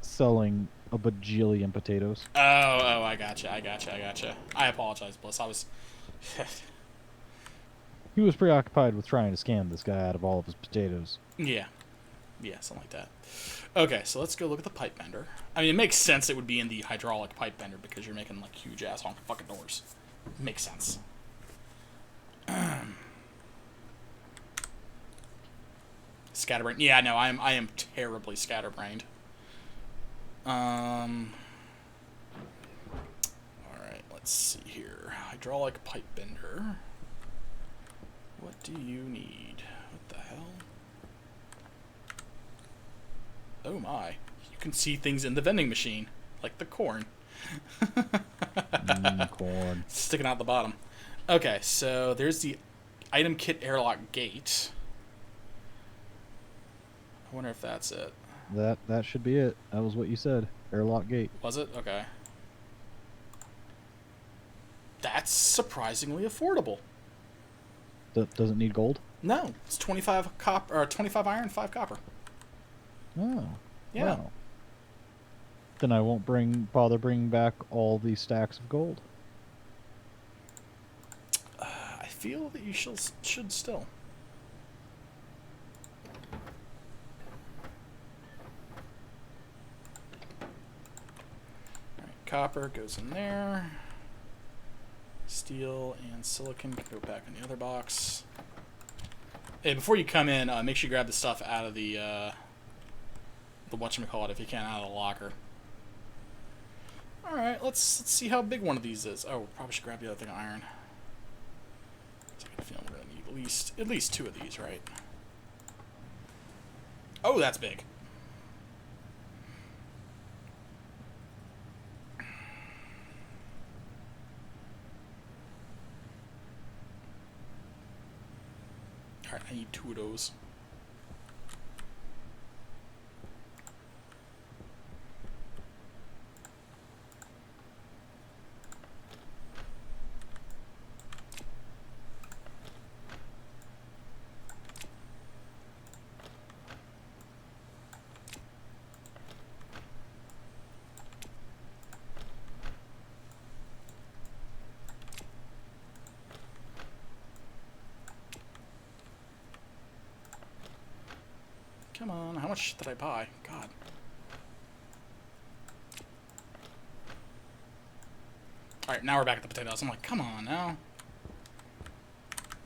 selling a bajillion potatoes. I gotcha. I apologize, Bliss. I was. He was preoccupied with trying to scam this guy out of all of his potatoes. Yeah, something like that. Okay, so let's go look at the pipe bender. I mean, it makes sense it would be in the hydraulic pipe bender because you're making like huge ass honking fucking doors. Makes sense. Scatterbrained. Yeah, no, I am terribly scatterbrained. All right, let's see here. Hydraulic pipe bender. What do you need? What the hell? Oh my. You can see things in the vending machine. Like the corn. Corn. Sticking out the bottom. Okay, so there's the item kit airlock gate. I wonder if that's it. That should be it. That was what you said. Airlock gate. Was it? Okay. That's surprisingly affordable. Doesn't need gold? No, it's 25 copper or 25 iron, 5 copper. Oh. Yeah. Wow. Then I won't bother bringing back all these stacks of gold. I feel that you should still. All right, copper goes in there. Steel and silicon can go back in the other box. Hey, before you come in, make sure you grab the stuff out of the whatchamacallit if you can, out of the locker. All right, let's see how big one of these is. Oh, probably should grab the other thing of iron. So I feel we're gonna need at least 2 of these, right? Oh, that's big. All right, I need 2 of those. Come on, how much did I buy? God. Alright, now we're back at the potatoes. I'm like, come on now.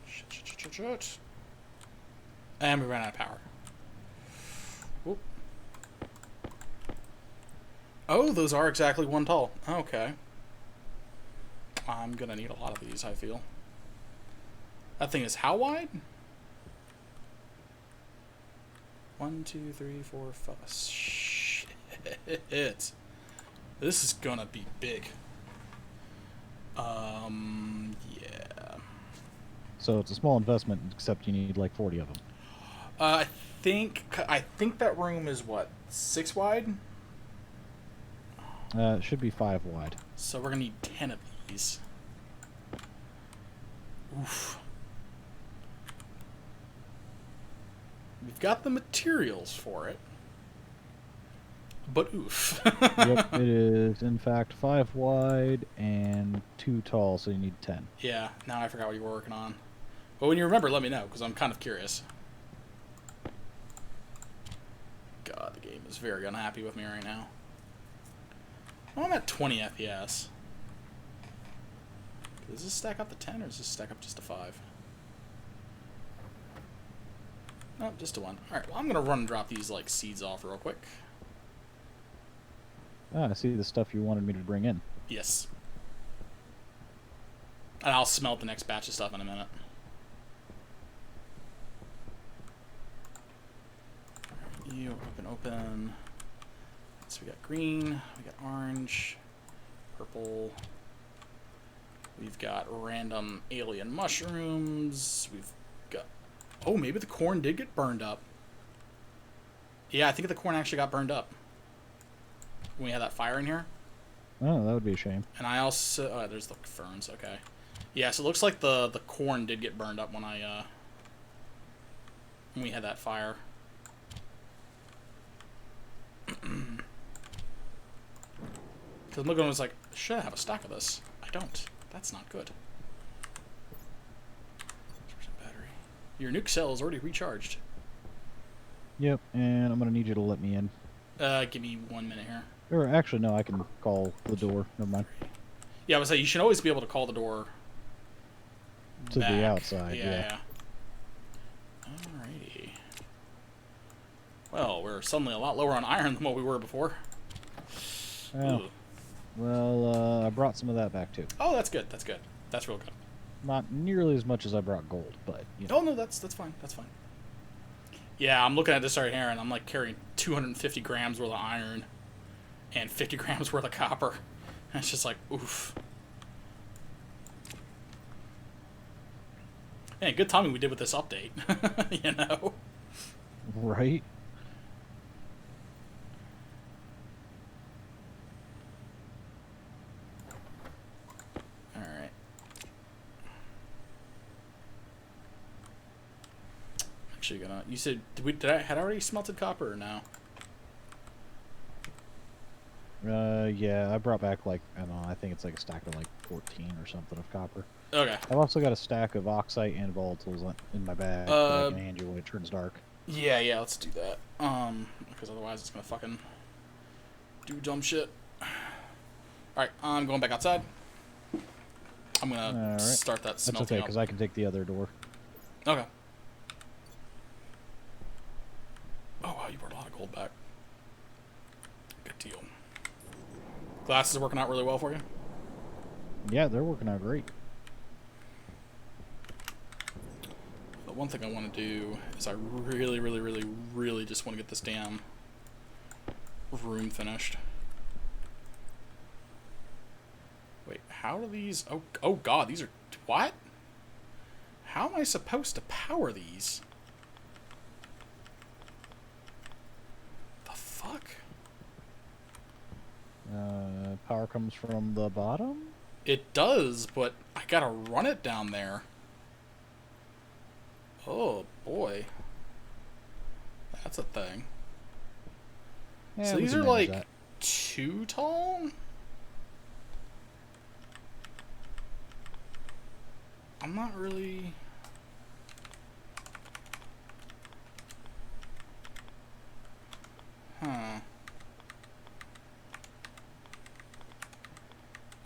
Shit. And we ran out of power. Whoop. Oh, those are exactly 1 tall. Okay. I'm gonna need a lot of these, I feel. That thing is how wide? 1, 2, 3, 4, 5. Shit. This is gonna be big. Yeah. So it's a small investment, except you need like 40 of them. I think that room is what, 6 wide? It should be 5 wide. So we're gonna need 10 of these. Oof. We've got the materials for it. But oof. Yep, it is in fact 5 wide and 2 tall, so you need 10. Yeah, now I forgot what you were working on. But when you remember, let me know, because I'm kind of curious. God, the game is very unhappy with me right now. Oh, I'm at 20 FPS. Does this stack up to 10, or does this stack up just to 5? Nope, just to 1. Alright, well, I'm going to run and drop these, like, seeds off real quick. Ah, I see the stuff you wanted me to bring in. Yes. And I'll smelt the next batch of stuff in a minute. You open. So we got green, we got orange, purple. We've got random alien mushrooms. We've got... Oh, maybe the corn did get burned up. Yeah, I think the corn actually got burned up when we had that fire in here. Oh, that would be a shame. And I also... Oh, there's the ferns, okay. Yeah, so it looks like the corn did get burned up when we had that fire. Because I'm looking, I was like, should I have a stack of this? I don't. That's not good. Battery. Your nuke cell is already recharged. Yep, and I'm going to need you to let me in. Give me 1 minute here. Or actually, no, I can call the door. Never mind. Yeah, I was like, you should always be able to call the door to back. the outside. Yeah. Alrighty. Well, we're suddenly a lot lower on iron than what we were before. Well, I brought some of that back too. Oh, that's good. That's good. That's real good. Not nearly as much as I brought gold, but you know. Oh no, that's fine. That's fine. Yeah, I'm looking at this right here, and I'm like carrying 250 grams worth of iron and 50 grams worth of copper. And it's just like, oof. Man, good timing we did with this update. You know? Right? Alright. Actually gonna... You said... Had I already smelted copper or no? Yeah, I brought back like, I don't know, I think it's like a stack of like 14 or something of copper. Okay. I've also got a stack of oxite and volatiles in my bag that I can hand you when it turns dark. Yeah, let's do that. Because otherwise it's gonna fucking do dumb shit. Alright, I'm going back outside. I'm gonna start that smelting. That's okay, because I can take the other door. Okay. Oh wow, you brought a lot of gold back. Good deal. Glasses are working out really well for you? Yeah, they're working out great. The one thing I want to do is I really just want to get this damn room finished. Wait, how do these... Oh god, these are... What? How am I supposed to power these? The fuck? Power comes from the bottom? It does, but I gotta run it down there. Oh, boy. That's a thing. Yeah, so these are like too tall? I'm not really... Huh.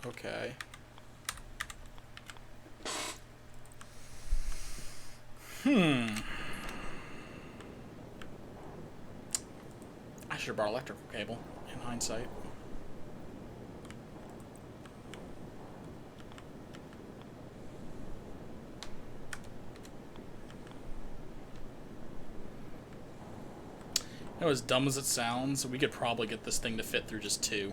Okay. I should have brought electrical cable, in hindsight. You know, as dumb as it sounds, we could probably get this thing to fit through just 2.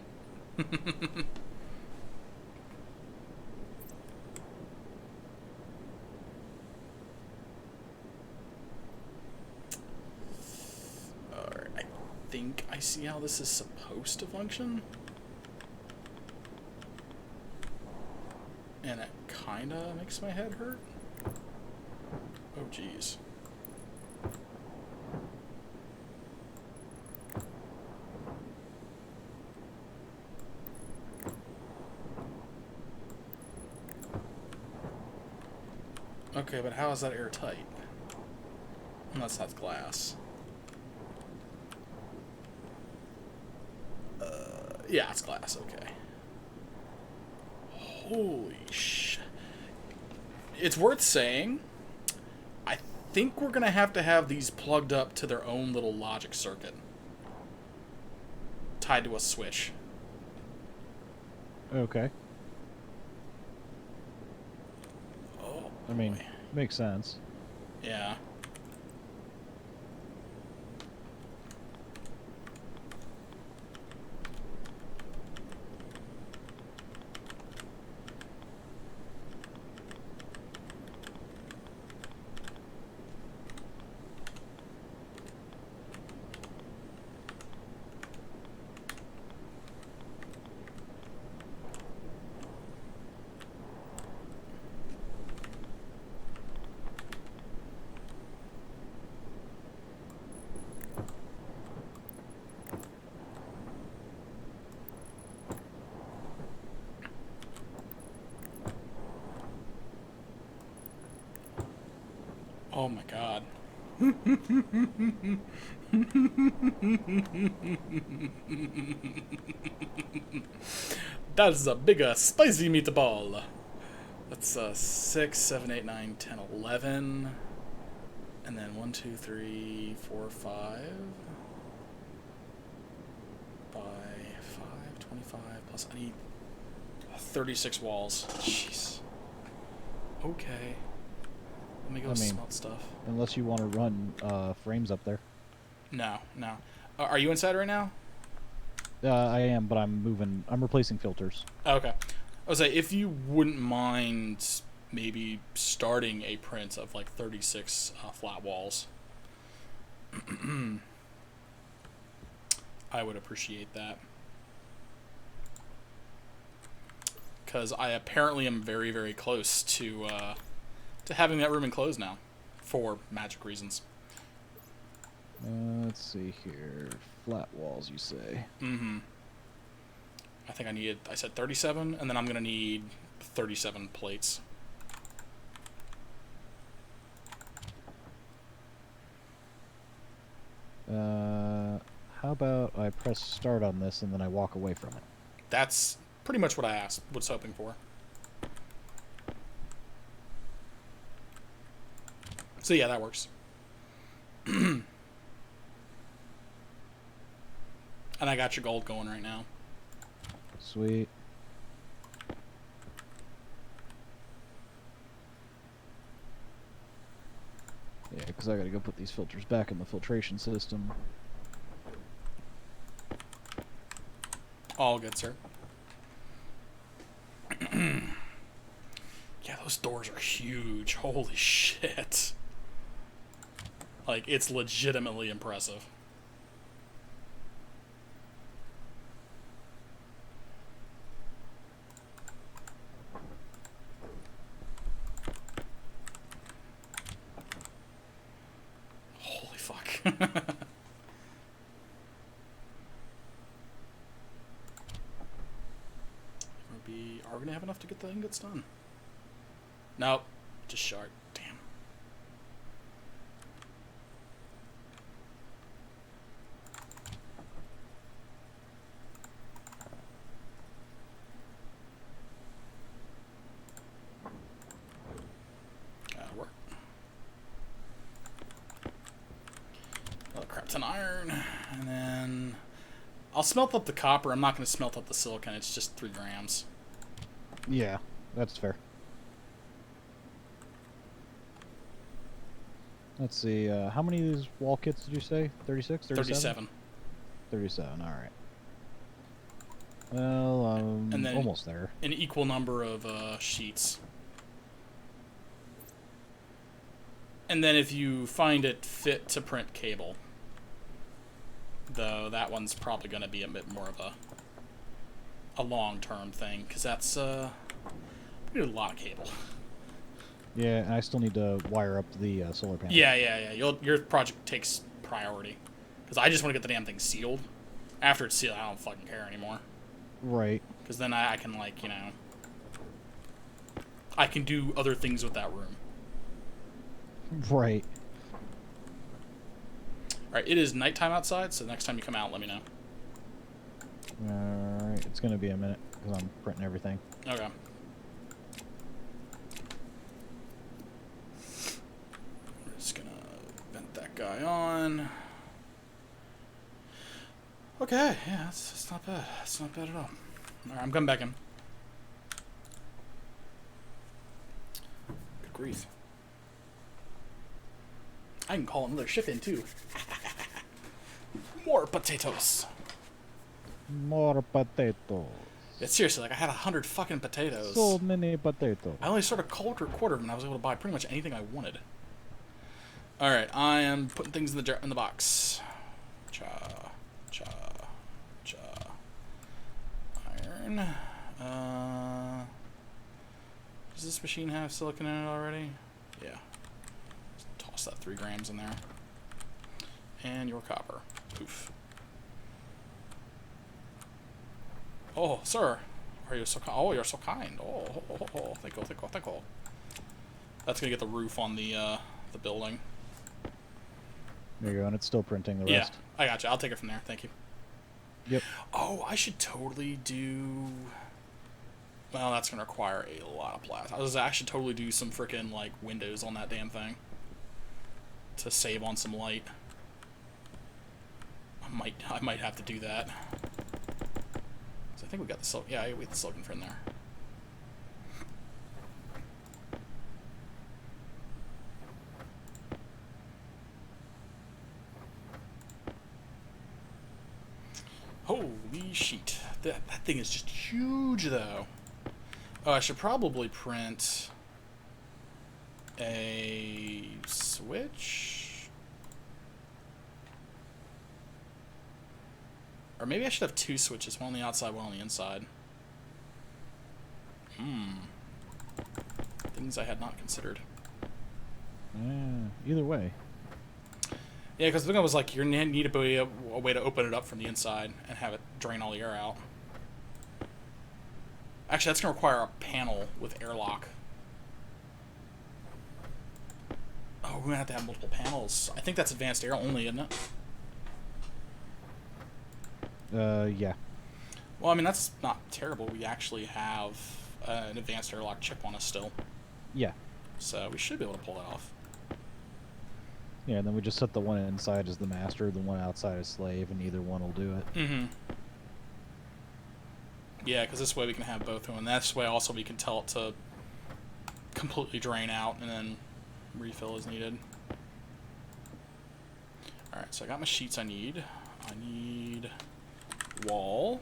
I think I see how this is supposed to function. And it kinda makes my head hurt. Oh jeez. Okay, but how is that airtight? Unless that's glass. Yeah, it's glass, okay. Holy shit. It's worth saying, I think we're going to have these plugged up to their own little logic circuit. Tied to a switch. Okay. Oh, I mean, boy. makes sense. Yeah. Oh my god. That's a bigger spicy meatball. That's 6, 7, 8, 9, 10, 11. And then 1, 2, 3, 4, 5. By 5, 25. Plus I need 36 walls. Jeez. Okay. Let me go smelt stuff. Unless you want to run frames up there. No, no. Are you inside right now? I am, but I'm replacing filters. Okay. I was say, if you wouldn't mind maybe starting a print of like 36 flat walls, I would appreciate that. Because I apparently am very, very close to having that room enclosed now, for magic reasons. Let's see here. Flat walls, you say? Mm-hmm. I think I said 37, and then I'm going to need 37 plates. How about I press start on this and then I walk away from it? That's pretty much what I was hoping for. So yeah, that works. And I got your gold going right now. Sweet. Yeah, because I gotta go put these filters back in the filtration system. All good, sir. Yeah, those doors are huge. Holy shit. Like, it's legitimately impressive. Holy fuck. Are we gonna have enough to get the ingots done? Nope. Just short. Damn. That'll work. Another crap ton of iron. And then I'll smelt up the copper. I'm not going to smelt up the silicon. It's just 3 grams. Yeah, that's fair. Let's see, how many of these wall kits did you say? 36? 37. 37, alright. Well, and then almost there. An equal number of sheets. And then if you find it fit to print cable, though that one's probably going to be a bit more of a long-term thing, because that's we need a lot of cable. Yeah, and I still need to wire up the solar panel. Yeah. Your project takes priority, because I just want to get the damn thing sealed. After it's sealed, I don't fucking care anymore. Right. Because then I can, like, I can do other things with that room. Right. Alright, it is nighttime outside, so next time you come out, let me know. Alright, it's going to be a minute, because I'm printing everything. Okay. We're just gonna vent that guy on. Okay, yeah, that's not bad. That's not bad at all. Alright, I'm coming back in. Good grief. I can call another shift in, too. More potatoes. More potatoes. Yeah, seriously, like I had 100 fucking potatoes. So many potatoes. I only sort of quarter of them, and I was able to buy pretty much anything I wanted. Alright, I am putting things in the box. Cha. Iron. Does this machine have silicon in it already? Yeah. Just toss that 3 grams in there. And your copper. Poof. Oh, sir. Are you so kind? Oh, you're so kind. Oh. Thank you. That's gonna get the roof on the building. There you go, and it's still printing the rest. Yeah, I got you. I'll take it from there. Thank you. Yep. Oh, I should totally do... Well, that's going to require a lot of plastic. I should totally do some freaking like, windows on that damn thing. To save on some light. I might have to do that. So I think we got the silicon... Yeah, we got the silicon for in there. Holy shit. That thing is just huge, though. Oh, I should probably print a switch. Or maybe I should have 2 switches, one on the outside, one on the inside. Things I had not considered. Either way. Yeah, because the thing was like, you need a way to open it up from the inside and have it drain all the air out. Actually, that's going to require a panel with airlock. Oh, we're going to have to have multiple panels. I think that's advanced air only, isn't it? Yeah. Well, I mean, that's not terrible. We actually have an advanced airlock chip on us still. Yeah. So we should be able to pull that off. Yeah, and then we just set the one inside as the master, the one outside as slave, and either one will do it. Mm-hmm. Yeah, because this way we can have both of them. And this way also we can tell it to completely drain out and then refill as needed. Alright, so I got my sheets I need. I need wall.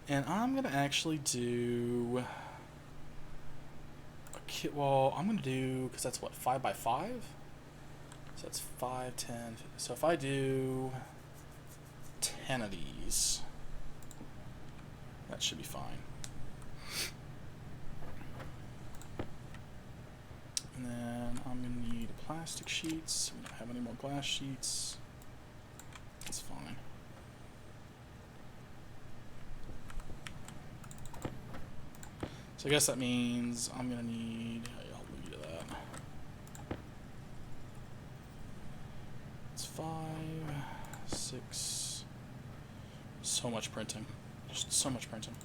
And I'm going to actually do a kit wall. I'm going to do, because that's what, 5 by 5? So that's 5, 10, 50. So if I do 10 of these, that should be fine. And then I'm going to need plastic sheets. We don't have any more glass sheets. That's fine. So I guess that means I'm going to need... I'll leave you to that. It's 5, 6... So much printing. Just so much printing.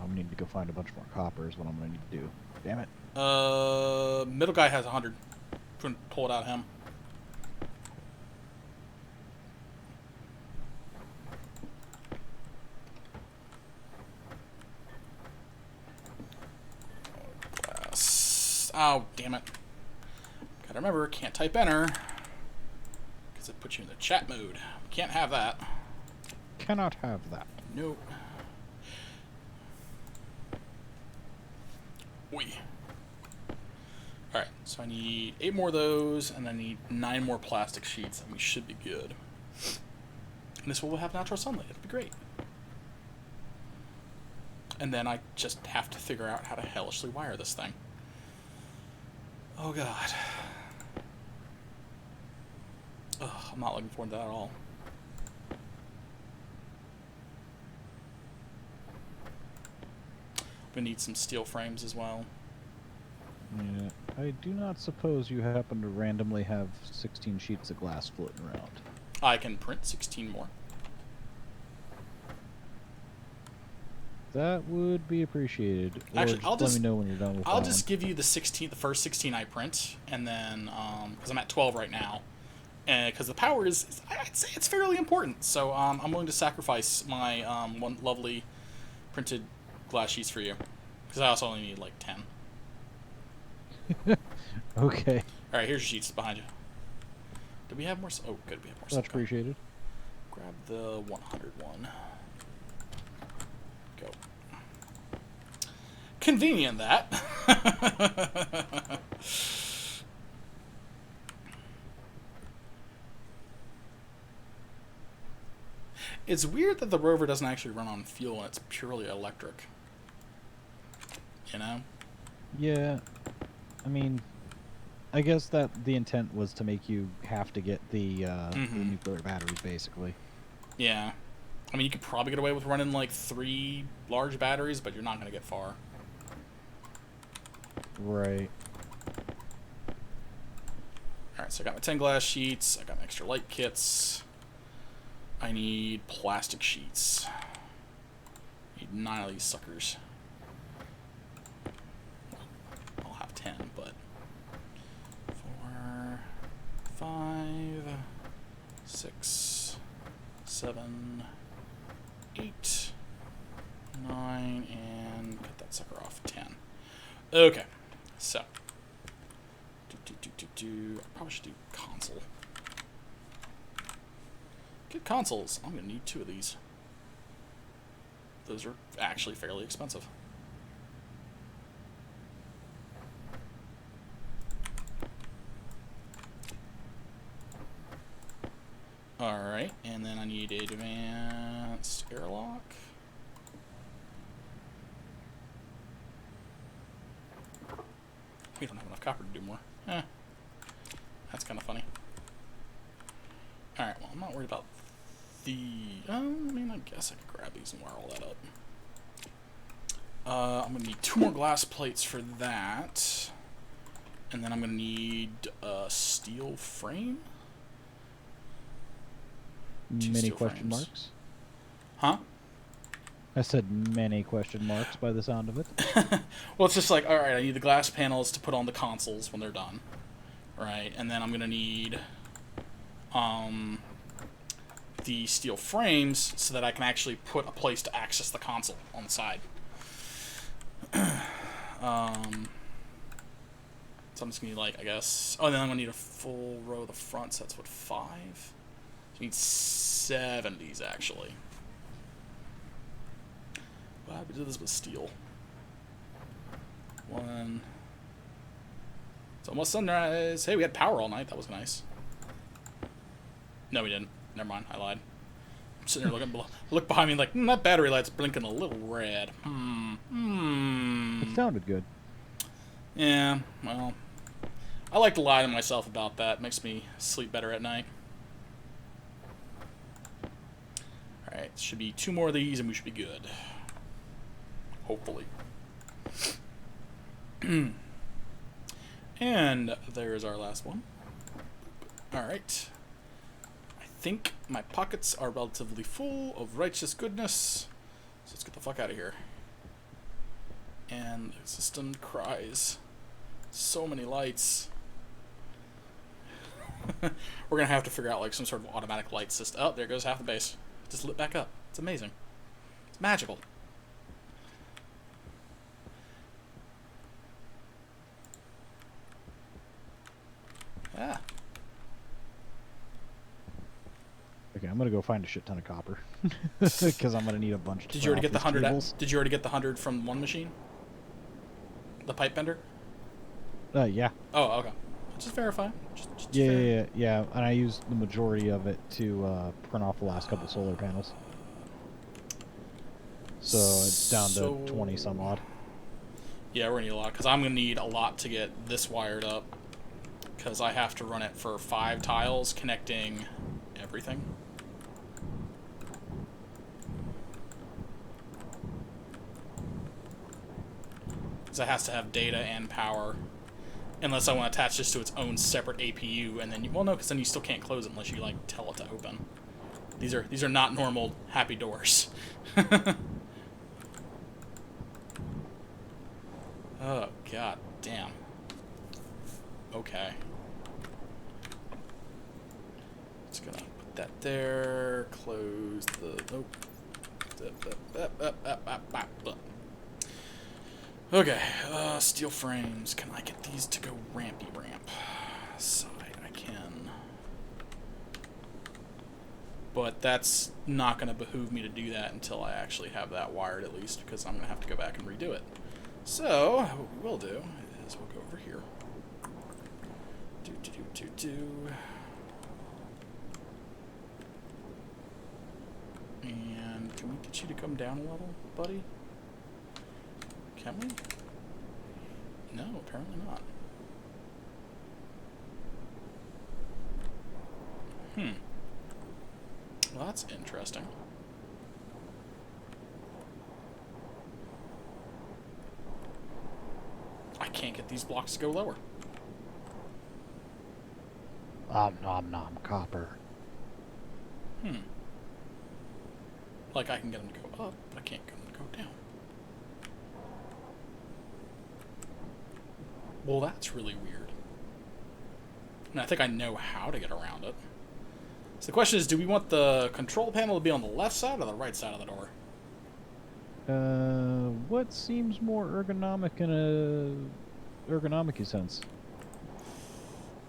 I'm need to go find a bunch more copper is what I'm going to need to do. Damn it. Middle guy has 100. Pull it out of him. Glass. Oh, damn it. Gotta remember, can't type enter. Because it puts you in the chat mode. Can't have that. Cannot have that. Nope. Oi. Alright, so I need 8 more of those, and I need 9 more plastic sheets, and we should be good. And this will have natural sunlight. It'll be great. And then I just have to figure out how to hellishly wire this thing. Oh god. Ugh, I'm not looking forward to that at all. We need some steel frames as well. Yeah. I do not suppose you happen to randomly have 16 sheets of glass floating around. I can print 16 more. That would be appreciated. Or Actually, let me know when you're done with I'll that just one. give you the first 16 I print, and then because I'm at 12 right now, and because the power is, I'd say it's fairly important. So I'm willing to sacrifice my one lovely printed glass sheets for you, because I also only need like 10. Okay. All right, here's your sheets behind you. Do we have more? Oh, good, we have more. That's appreciated. Grab the 100 one. Go. Convenient that. It's weird that the rover doesn't actually run on fuel and it's purely electric. You know? Yeah. I mean, I guess that the intent was to make you have to get the nuclear batteries, basically. Yeah. I mean, you could probably get away with running like 3 large batteries, but you're not going to get far. Right. Alright, so I got my 10 glass sheets. I got my extra light kits. I need plastic sheets. I need 9 of these suckers. I'll have 10, but 4, 5, 6, 7, 8, 9, and cut that sucker off. 10. Okay, so I probably should do console. Get consoles. I'm gonna need 2 of these. Those are actually fairly expensive. Alright, and then I need advanced airlock. We don't have enough copper to do more. That's kind of funny. Alright, well, I'm not worried about the... I mean, I guess I could grab these and wire all that up. I'm going to need 2 more glass plates for that. And then I'm going to need a steel frame. Many question marks? Huh? I said many question marks by the sound of it. Well, it's just like, alright, I need the glass panels to put on the consoles when they're done. Right, and then I'm going to need the steel frames so that I can actually put a place to access the console on the side. So I'm just going to need, like, I guess... Oh, then I'm going to need a full row of the front, so that's what, 5? So you need 7 of these, actually. Wow, we did this with steel. 1... It's almost sunrise. Hey, we had power all night. That was nice. No, we didn't. Never mind. I lied. I'm sitting there looking look behind me like, that battery light's blinking a little red. It sounded good. Yeah, well, I like to lie to myself about that. It makes me sleep better at night. Alright, should be 2 more of these and we should be good. Hopefully. And there's our last one. Alright. I think my pockets are relatively full of righteous goodness. So let's get the fuck out of here. And the system cries. So many lights. We're gonna have to figure out like some sort of automatic light system. Oh, there goes half the base. Just lit back up. It's amazing. It's magical. Yeah. Okay, I'm gonna go find a shit ton of copper because I'm gonna need a bunch. Did you already get the 100? Did you already get the 100 from one machine? The pipe bender? Yeah. Oh, okay. Just verify. Just Yeah. And I used the majority of it to print off the last couple solar panels. So it's down to 20 some odd. Yeah, we're gonna need a lot because I'm gonna need a lot to get this wired up because I have to run it for 5 tiles connecting everything. Because it has to have data and power. Unless I want to attach this to its own separate APU, and then well, no, because then you still can't close it unless you like tell it to open. These are not normal happy doors. Oh god damn. Okay. Just gonna put that there. Close the. Nope. Okay, steel frames. Can I get these to go rampy ramp? Side, I can. But that's not going to behoove me to do that until I actually have that wired at least, because I'm going to have to go back and redo it. So, what we will do is we'll go over here. And can we get you to come down a level, buddy? Can we? No, apparently not. Well, that's interesting. I can't get these blocks to go lower. Nom nom copper. Like I can get them to go up, but I can't get them to go down. Well, that's really weird. And I think I know how to get around it. So the question is, do we want the control panel to be on the left side or the right side of the door? What seems more ergonomic in a ergonomic sense?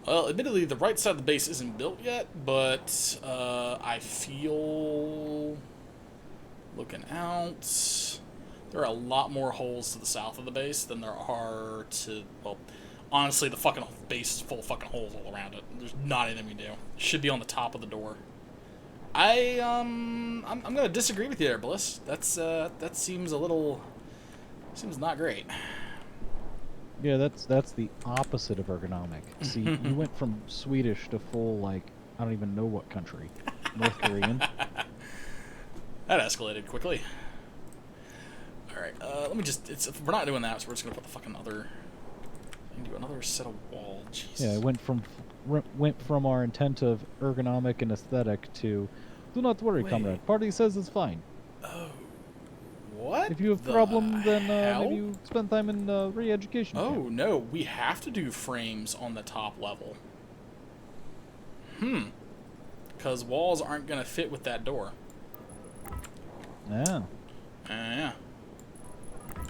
Well, admittedly, the right side of the base isn't built yet, but I feel, looking out, there are a lot more holes to the south of the base than there are to, well, honestly, the fucking base is full of fucking holes all around it. There's not anything we can do. It should be on the top of the door. I'm gonna disagree with you there, Bliss. That seems a little, seems not great. Yeah, that's the opposite of ergonomic. See, you went from Swedish to full, like, I don't even know what country. North Korean. That escalated quickly. Alright, let me just, we're not doing that, so we're just gonna put the fucking other, do another set of wall. Jesus. Yeah, it went from our intent of ergonomic and aesthetic to, do not worry, comrade. Party says it's fine. Oh. What? If you have a problem, then maybe you spend time in re-education. Oh, no. We have to do frames on the top level. Because walls aren't going to fit with that door. Yeah. Yeah. I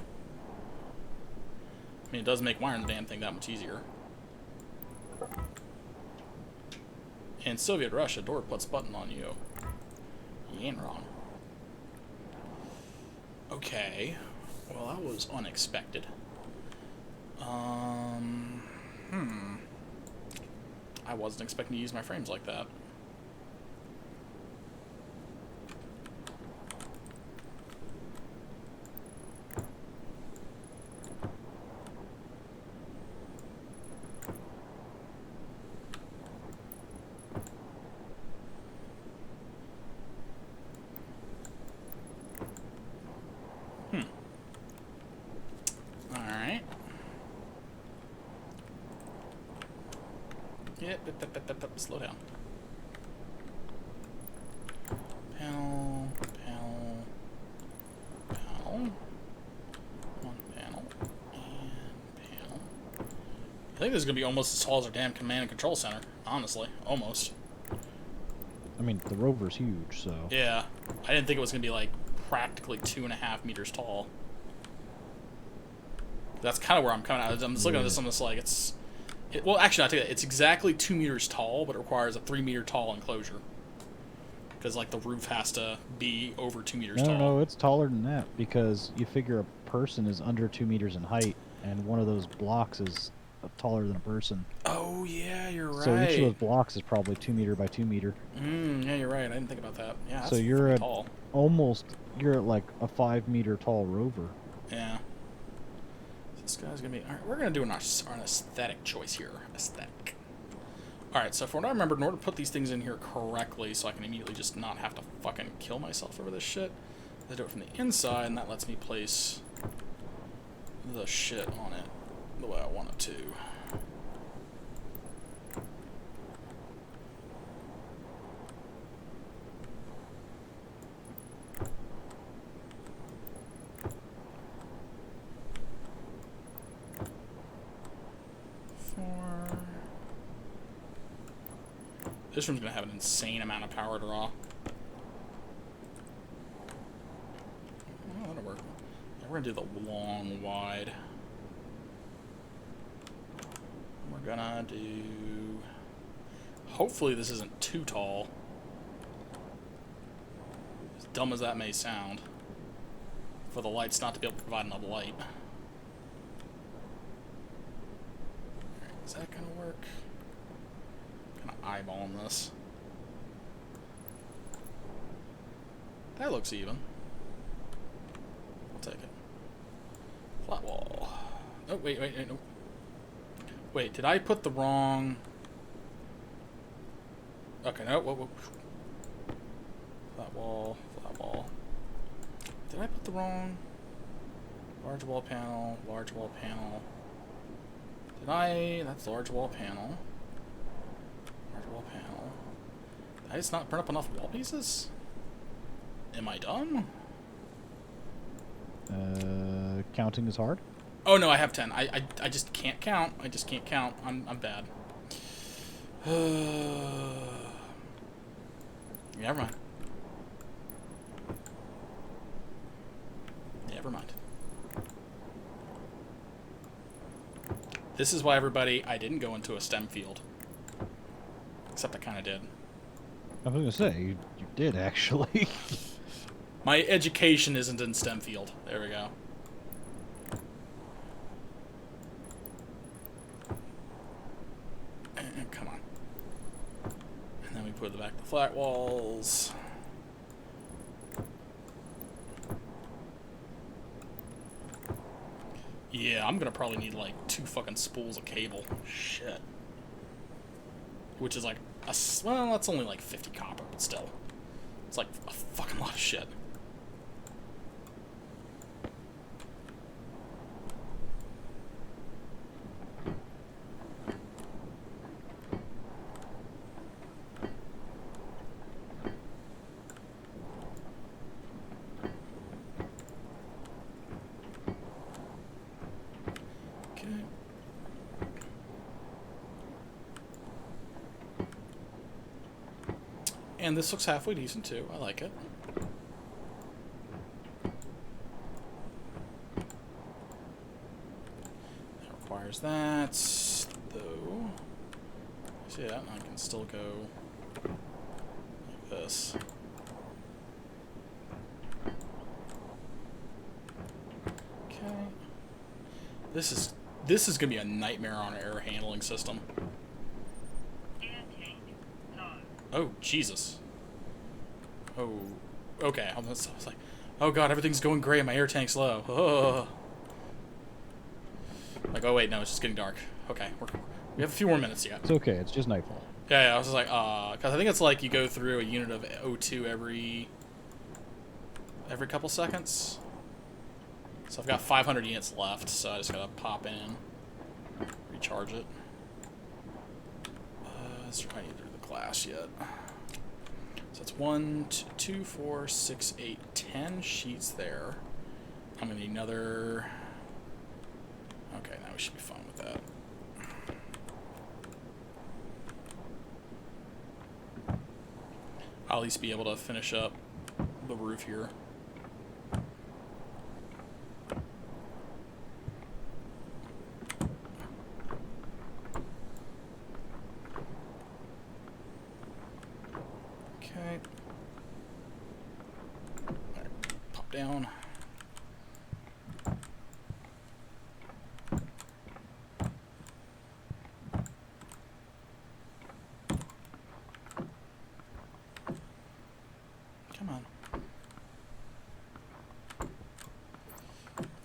mean, it does make wiring the damn thing that much easier. In Soviet Russia, door puts button on you. You ain't wrong. Okay. Well, that was unexpected. I wasn't expecting to use my frames like that. Alright. Yep, slow down. Panel, panel, panel. One panel, and panel. I think this is going to be almost as tall as our damn command and control center, honestly. Almost. I mean, the rover's huge, so... Yeah. I didn't think it was going to be, like, practically 2.5 meters tall. That's kind of where I'm coming out. I'm just looking at this, I'm just like, well, actually, I tell you that. It's exactly 2 meters tall, but it requires a 3 meter tall enclosure. Because, like, the roof has to be over 2 meters tall. No, it's taller than that, because you figure a person is under 2 meters in height, and one of those blocks is taller than a person. Oh, yeah, you're right. So each of those blocks is probably 2 meter by 2 meter. Yeah, you're right. I didn't think about that. Yeah, that's so you're at tall. You're at, like, a 5 meter tall rover. Yeah. This guy's gonna be... Alright, we're gonna do an aesthetic choice here. Aesthetic. Alright, so from what I remember, in order to put these things in here correctly, so I can immediately just not have to fucking kill myself over this shit, I do it from the inside, and that lets me place the shit on it the way I want it to. This room's gonna have an insane amount of power draw. Oh, that'll work. Yeah, we're gonna do the long wide. We're gonna do... Hopefully this isn't too tall. As dumb as that may sound. For the lights not to be able to provide enough light. Alright, is that gonna work? Kind of eyeballing this. That looks even. I'll take it. Flat wall. Oh, wait, no. Wait, did I put the wrong... Okay, no, whoa. Flat wall. Did I put the wrong... Large wall panel. Did I... That's large wall panel. Did I just not print up enough wall pieces? Am I done? Counting is hard. Oh no, I have 10. I just can't count. I'm bad. Never mind. This is why, everybody, I didn't go into a STEM field. Except I kind of did. I was going to say, you did, actually. My education isn't in STEM field. There we go. Come on. And then we put back the flat walls. Yeah, I'm gonna probably need like 2 fucking spools of cable. Shit. Which is like well, that's only like 50 copper, but still. It's like a fucking lot of shit. And this looks halfway decent too. I like it. That requires that, though. See that? I can still go like this. Okay. This is gonna be a nightmare on an air handling system. Oh, Jesus. Oh, okay. I was like, oh god, everything's going gray and my air tank's low. Oh. Like, oh wait, no, it's just getting dark. Okay, we have a few more minutes yet. It's okay, it's just nightfall. Yeah, I was just like, because I think it's like you go through a unit of O2 every couple seconds. So I've got 500 units left, so I just gotta pop in, recharge it. Let's try to do the glass yet. So it's 1, 2, 4, 6, 8, 10 sheets there. I'm gonna need another. Okay, now we should be fine with that. I'll at least be able to finish up the roof here. Okay. Right, pop down. Come on.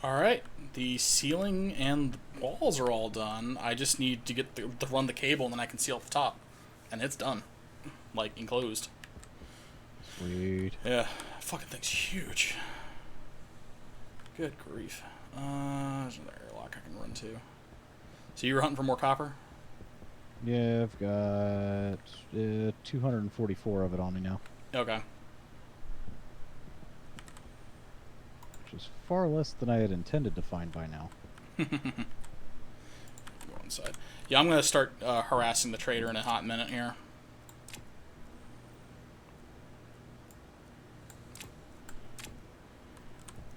Alright, the ceiling and the walls are all done. I just need to get to run the cable and then I can seal up the top. And it's done. Like, enclosed. Sweet. Yeah, fucking thing's huge. Good grief. There's another airlock I can run to. So you were hunting for more copper? Yeah, I've got 244 of it on me now. Okay. Which is far less than I had intended to find by now. Go inside. Yeah, I'm going to start harassing the trader in a hot minute here.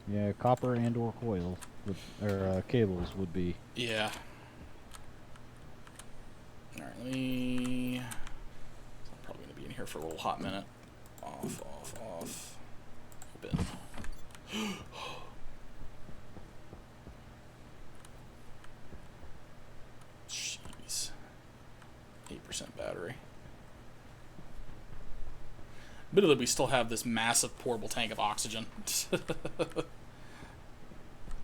Yeah, copper and or coil would, or cables would be. Yeah. All right, let me. I'm probably gonna be in here for a little hot minute. Off, off, off. Open. Jeez. 8% battery. Admittedly, we still have this massive portable tank of oxygen.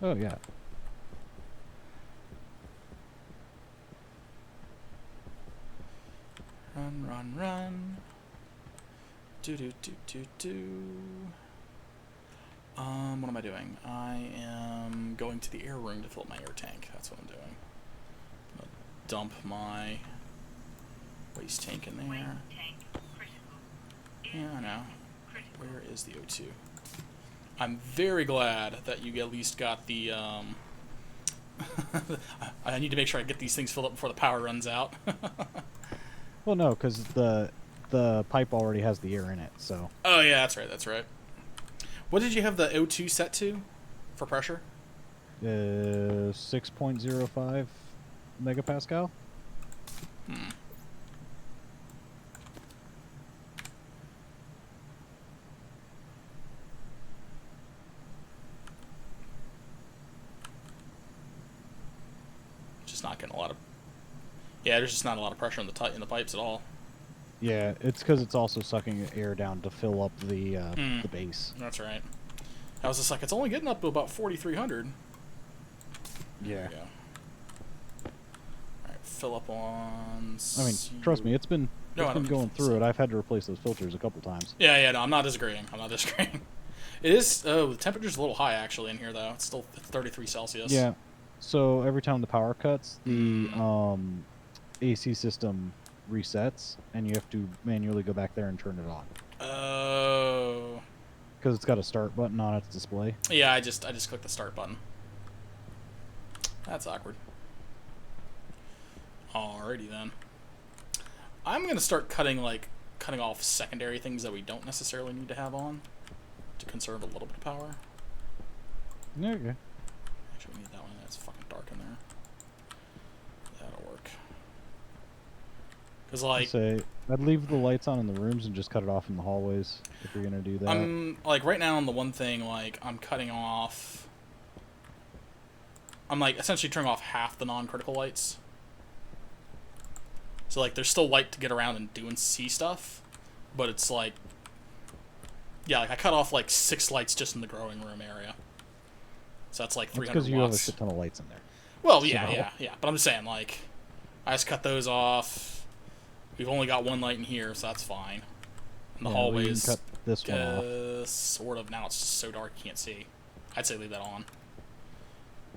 Oh yeah. Run, run, run. Do do do do do. What am I doing? I am going to the air room to fill up my air tank. That's what I'm doing. I'm gonna dump my waste tank in there. Yeah, I know. Where is the O2? I'm very glad that you at least got the, I need to make sure I get these things filled up before the power runs out. Well, no, because the pipe already has the air in it, so. Oh, yeah, that's right, that's right. What did you have the O2 set to for pressure? 6.05 megapascal. Hmm. Just not getting a lot of. Yeah, there's just not a lot of pressure in the pipes at all. Yeah, it's because it's also sucking air down to fill up the base. That's right. I was just like, it's only getting up to about 4,300. Yeah. There we go. All right, fill up on. I mean, trust me, it's been going through it. I've had to replace those filters a couple times. Yeah, yeah, no, I'm not disagreeing. I'm not disagreeing. It is. Oh, the temperature's a little high actually in here though. It's still 33 Celsius. Yeah. So every time the power cuts, the AC system resets, and you have to manually go back there and turn it on. Oh. Because it's got a start button on its display. Yeah, I just clicked the start button. That's awkward. Alrighty then. I'm gonna start cutting off secondary things that we don't necessarily need to have on to conserve a little bit of power. There you go. Actually, we need that one. That's fucking dark in there. That'll work. Cause like, I'd leave the lights on in the rooms and just cut it off in the hallways if you're gonna do that. I'm like right now on the one thing like I'm cutting off. I'm like essentially turning off half the non-critical lights. So like there's still light to get around and do and see stuff, but it's like, yeah, like I cut off like 6 lights just in the growing room area. So that's like 300 watts. Because you have a shit ton of lights in there. Well, yeah. But I'm just saying, like, I just cut those off. We've only got 1 light in here, so that's fine. And the hallways, cut this one off. Sort of. Now it's just so dark you can't see. I'd say leave that on.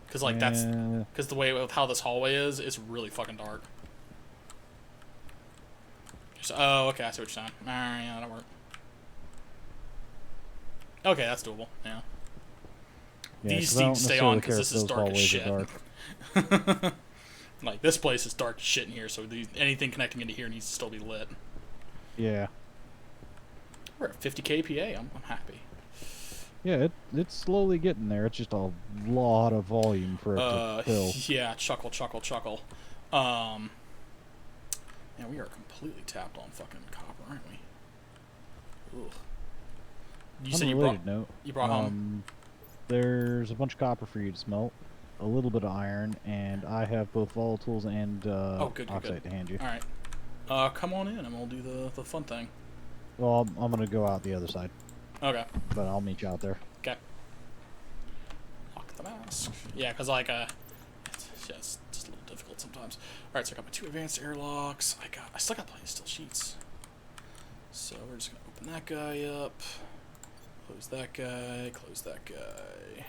Because like that's because the way of how this hallway is, it's really fucking dark. Oh, okay, I see what you're saying. Alright, yeah, that'll work. Okay, that's doable, yeah. These need to stay on because this is dark as shit. Like, this place is dark as shit in here, so anything connecting into here needs to still be lit. Yeah. We're at 50 kPa, I'm happy. Yeah, it's slowly getting there. It's just a lot of volume for it to fill. Yeah, chuckle. Yeah, we are completely tapped on fucking copper, aren't we? Ugh. You said you brought home? There's a bunch of copper for you to smelt, a little bit of iron, and I have both volatiles and oxide to hand you. Alright. Come on in and we'll do the fun thing. Well, I'm going to go out the other side. Okay. But I'll meet you out there. Okay. Lock the mask. Yeah, because, like, it's just a little difficult sometimes. Alright, so I got my 2 advanced airlocks. I still got plenty of steel sheets. So we're just going to open that guy up. Close that guy. Close that guy.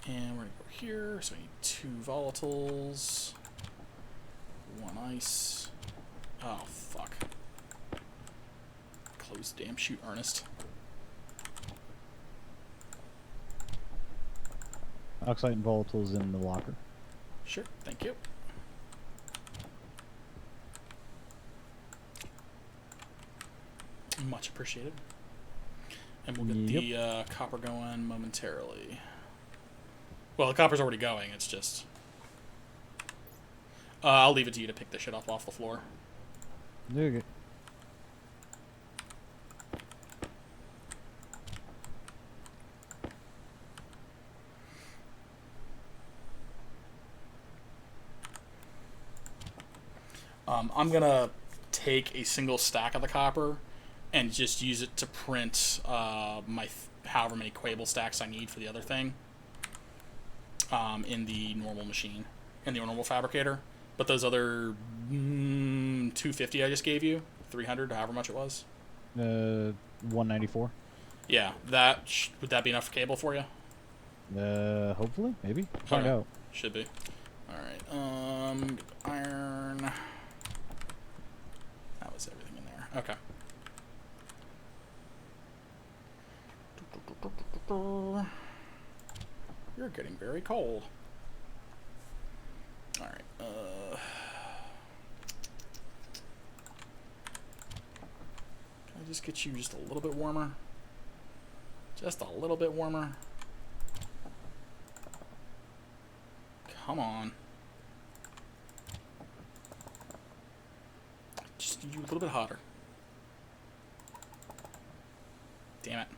And we're going to go here. So I need 2 volatiles. 1 ice. Oh, fuck. Close the damn chute, Ernest. Oxide and volatiles in the locker. Sure, thank you. Much appreciated. And we'll get the copper going momentarily. Well, the copper's already going. It's just... I'll leave it to you to pick this shit up off the floor. Okay. I'm going to take a single stack of the copper and just use it to print my however many Quable stacks I need for the other thing in the normal machine, in the normal fabricator. But those other 250 I just gave you, 300, however much it was. 194. Yeah, would that be enough cable for you? Hopefully, maybe. Find out. Should be. All right. Iron. That was everything in there. Okay. You're getting very cold. All right. Can I just get you just a little bit warmer? Just a little bit warmer. Come on. Just you a little bit hotter. Damn it.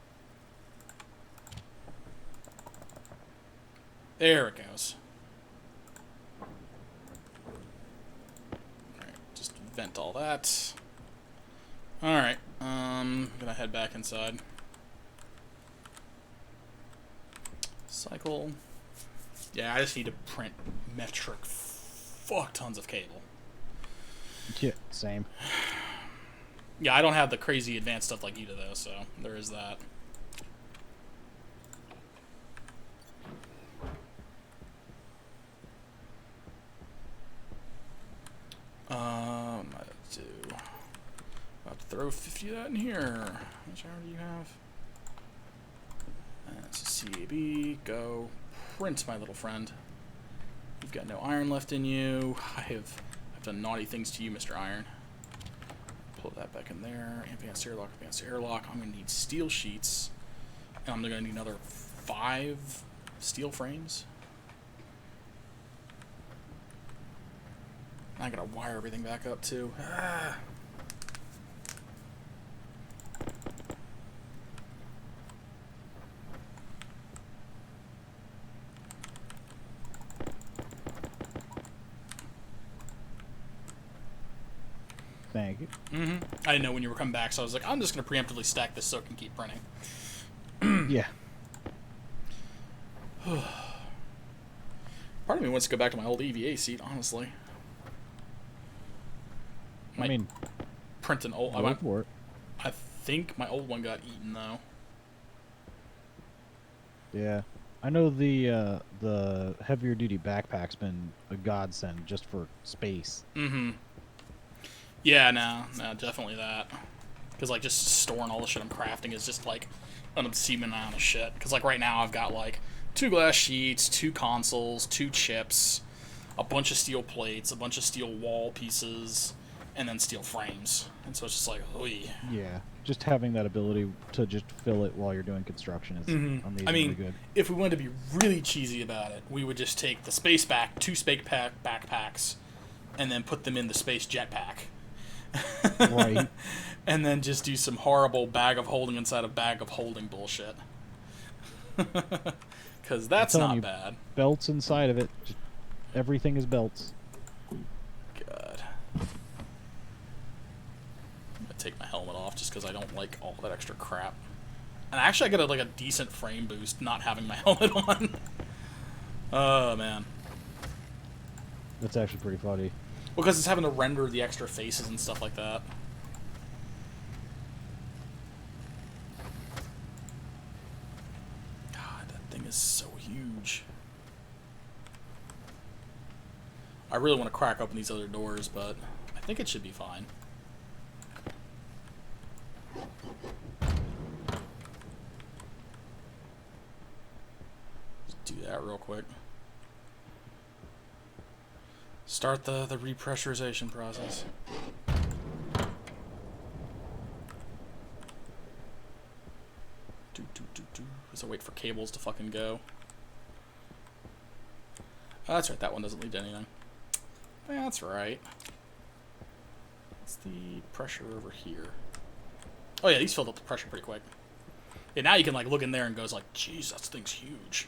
There it goes. Alright, just vent all that. Alright, I'm gonna head back inside. Cycle. Yeah, I just need to print metric fuck tons of cable. Yeah, same. Yeah, I don't have the crazy advanced stuff like you do though, so there is that. About to throw 50 of that in here. How much iron do you have? That's a CAB. Go. Print, my little friend. You've got no iron left in you. I've done naughty things to you, Mr. Iron. Pull that back in there. Advanced airlock, advanced airlock. I'm going to need steel sheets. And I'm going to need another 5 steel frames. I gotta wire everything back up too. Ah. Thank you. I didn't know when you were coming back, so I was like, I'm just gonna preemptively stack this so I can keep printing. Yeah. Part of me wants to go back to my old EVA seat, honestly. I mean, print an old. I think my old one got eaten though. Yeah, I know the heavier duty backpack's been a godsend just for space. Yeah, no, definitely that. Because like just storing all the shit I'm crafting is just like an obscene amount of shit. Because like right now I've got like 2 glass sheets, 2 consoles, 2 chips, a bunch of steel plates, a bunch of steel wall pieces, and then steel frames. And so it's just like, oy. Yeah, just having that ability to just fill it while you're doing construction is amazingly good. If we wanted to be really cheesy about it, we would just take the space 2 space backpacks and then put them in the space jetpack. Right. And then just do some horrible bag of holding inside a bag of holding bullshit. Because that's not bad. Belts inside of it. Just, everything is belts. God. I'm going to take my helmet off just because I don't like all that extra crap. And actually I got a decent frame boost not having my helmet on. Oh, man. That's actually pretty funny. Well, because it's having to render the extra faces and stuff like that. God, that thing is so huge. I really want to crack open these other doors, but I think it should be fine. Just do that real quick. Start the repressurization process. As I wait for cables to fucking go. Oh, that's right, that one doesn't lead to anything. That's right. What's the pressure over here? Oh yeah, these filled up the pressure pretty quick. Yeah, now you can like look in there and goes like, geez, that thing's huge.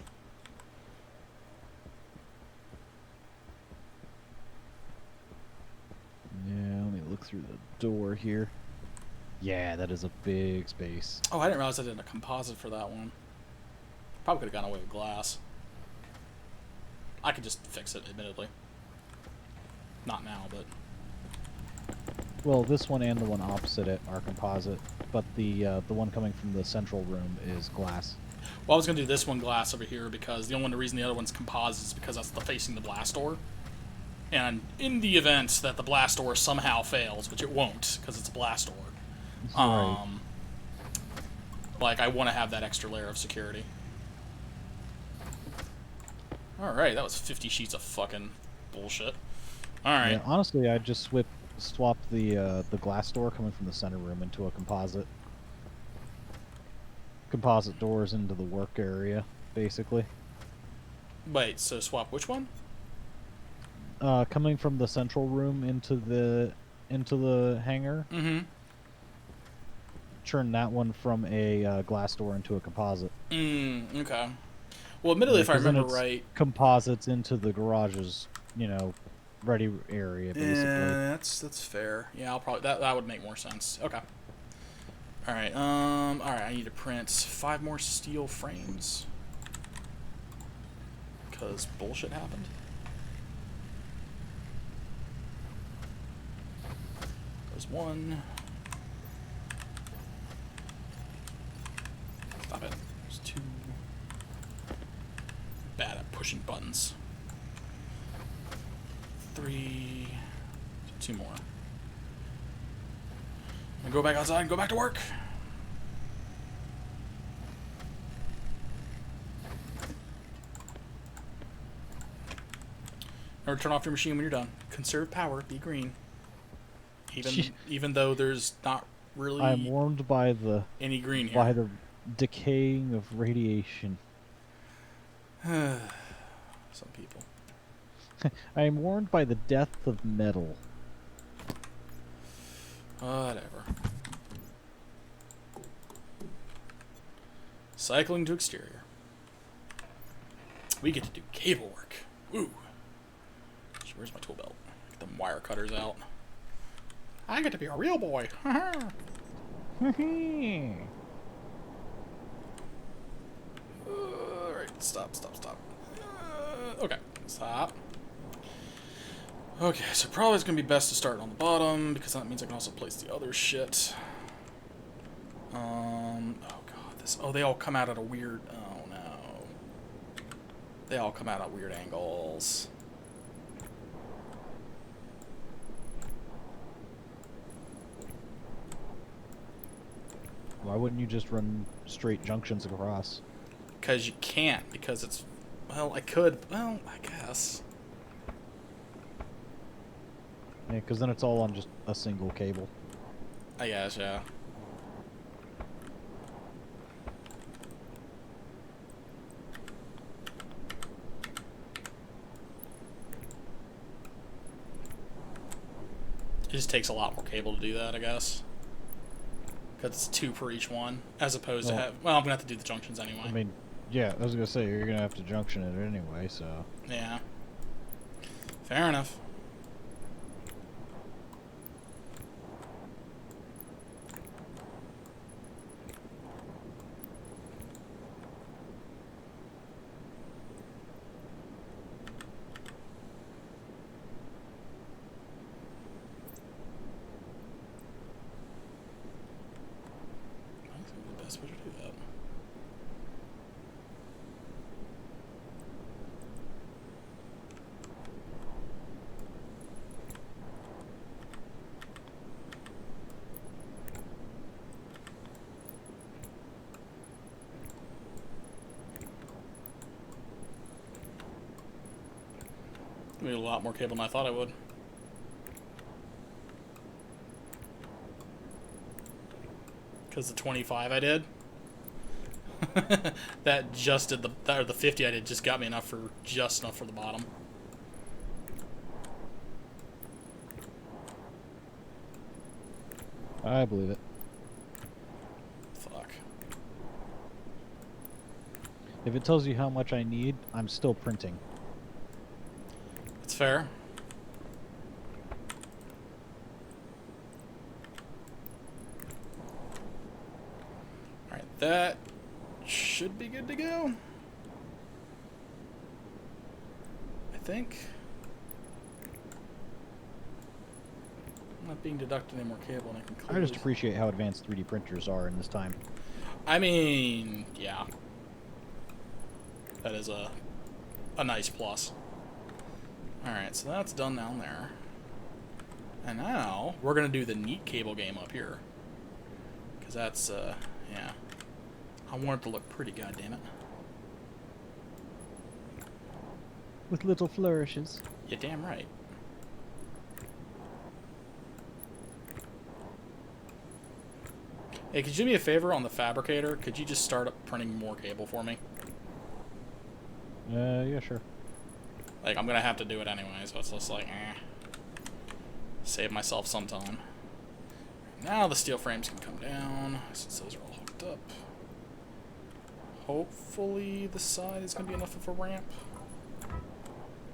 Yeah, let me look through the door here. Yeah, that is a big space. Oh, I didn't realize I did a composite for that one. Probably could have gone away with glass. I could just fix it, admittedly. Not now, but... Well, this one and the one opposite it are composite, but the one coming from the central room is glass. Well, I was going to do this one glass over here because the only reason the other one's composite is because that's facing the blast door. And in the event that the blast door somehow fails, which it won't because it's a blast door, Right. like I want to have that extra layer of security. Alright, that was 50 sheets of fucking bullshit. Alright. Yeah, honestly, I just swapped the glass door coming from the center room into a composite. Composite doors into the work area, basically. Wait, so swap which one? Coming from the central room into the hangar. Mm-hmm. Turn that one from a glass door into a composite. Okay. Well, admittedly, if I remember right, composites into the garage's, ready area, basically. Yeah, that's fair. Yeah, I'll probably that would make more sense. Okay. All right. I need to print 5 more steel frames because bullshit happened. There's 1. Stop it. There's 2. Bad at pushing buttons. 3. 2 more. And go back outside and go back to work. Never turn off your machine when you're done. Conserve power. Be green. Even though there's not really. I'm warmed by any green here. By the decaying of radiation. Some people. I am warned by the death of metal. Whatever. Cycling to exterior. We get to do cable work. Woo. Where's my tool belt? Get them wire cutters out. I get to be a real boy. Alright, stop. Okay, stop. Okay, so probably it's going to be best to start on the bottom, because that means I can also place the other shit. Oh god, oh, they all come out at a weird, oh no. They all come out at weird angles. Why wouldn't you just run straight junctions across? Because you can't, because it's, well, I could, well, I guess. Yeah, because then it's all on just a single cable. I guess, yeah. It just takes a lot more cable to do that, I guess. Because it's 2 per each one, as opposed to have... Well, I'm going to have to do the junctions anyway. I mean, yeah, I was going to say, you're going to have to junction it anyway, so... Yeah. Fair enough. That's the best way to do that. I need a lot more cable than I thought I would. Because the 25 I did. That just did the 50 I did just got me just enough for the bottom. I believe it. Fuck. If it tells you how much I need, I'm still printing. It's fair. Alright, that should be good to go. I think. I'm not being deducted any more cable, and I can clearly... I just appreciate how advanced 3D printers are in this time. I mean, yeah. That is a nice plus. Alright, so that's done down there. And now, we're going to do the neat cable game up here. Because that's, yeah. I want it to look pretty, goddammit. With little flourishes. You're damn right. Hey, could you do me a favor on the fabricator? Could you just start up printing more cable for me? Yeah, sure. Like, I'm gonna have to do it anyway, so it's just like, save myself some time. Now the steel frames can come down, since those are all hooked up. Hopefully the side is gonna be enough of a ramp.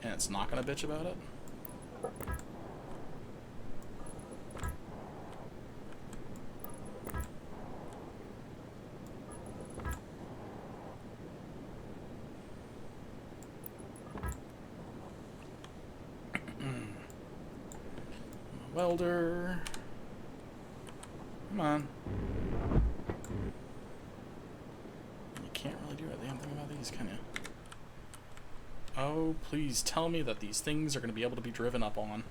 And it's not gonna bitch about it. Welder. Come on. You can't really do a damn thing about these, can you? Oh, please tell me that these things are going to be able to be driven up on.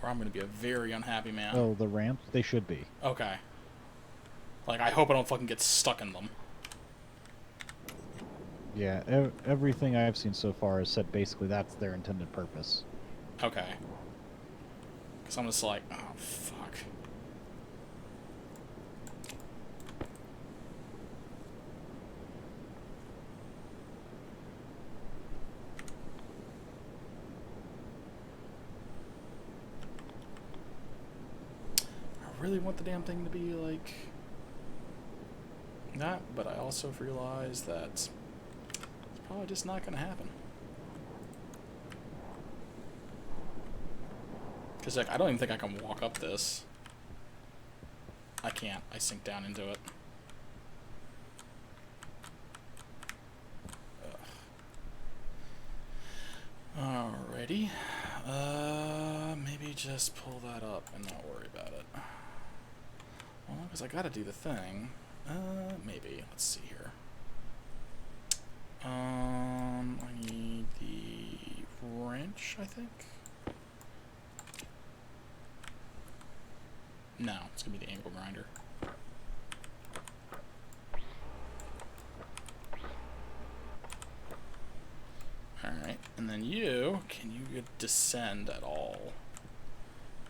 Or I'm going to be a very unhappy man. Oh, the ramp? They should be. Okay. Like, I hope I don't fucking get stuck in them. Yeah, everything I've seen so far has said basically that's their intended purpose. Okay. Because I'm just like, oh, fuck. I really want the damn thing to be like that, but I also realize that it's probably just not going to happen. Because, like, I don't even think I can walk up this. I can't. I sink down into it. Ugh. Alrighty. Maybe just pull that up and not worry about it. Well, because I gotta do the thing. Maybe. Let's see here. I need the wrench, I think. No, it's gonna be the angle grinder. Alright, and then you, can you descend at all?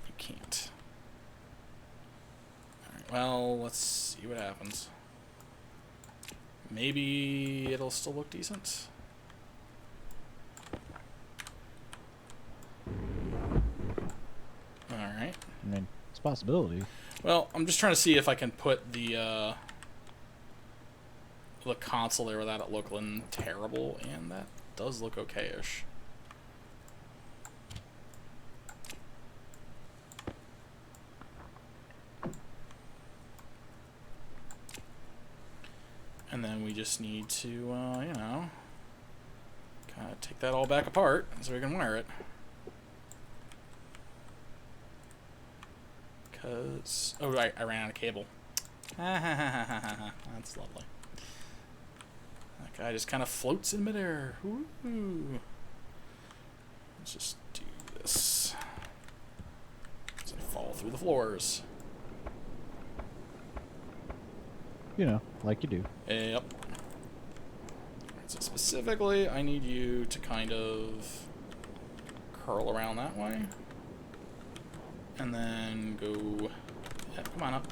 You can't. Alright, well, let's see what happens. Maybe it'll still look decent. Alright. I mean, it's a possibility. Well, I'm just trying to see if I can put the console there without it looking terrible, and that does look okay-ish. And then we just need to, you know, kind of take that all back apart so we can wire it. Because, oh right, I ran out of cable. That's lovely. That guy just kind of floats in midair. Woo-hoo. Let's just do this. So I fall through the floors. You know, like you do. Yep. So specifically, I need you to kind of curl around that way. And then go... Yeah, come on up.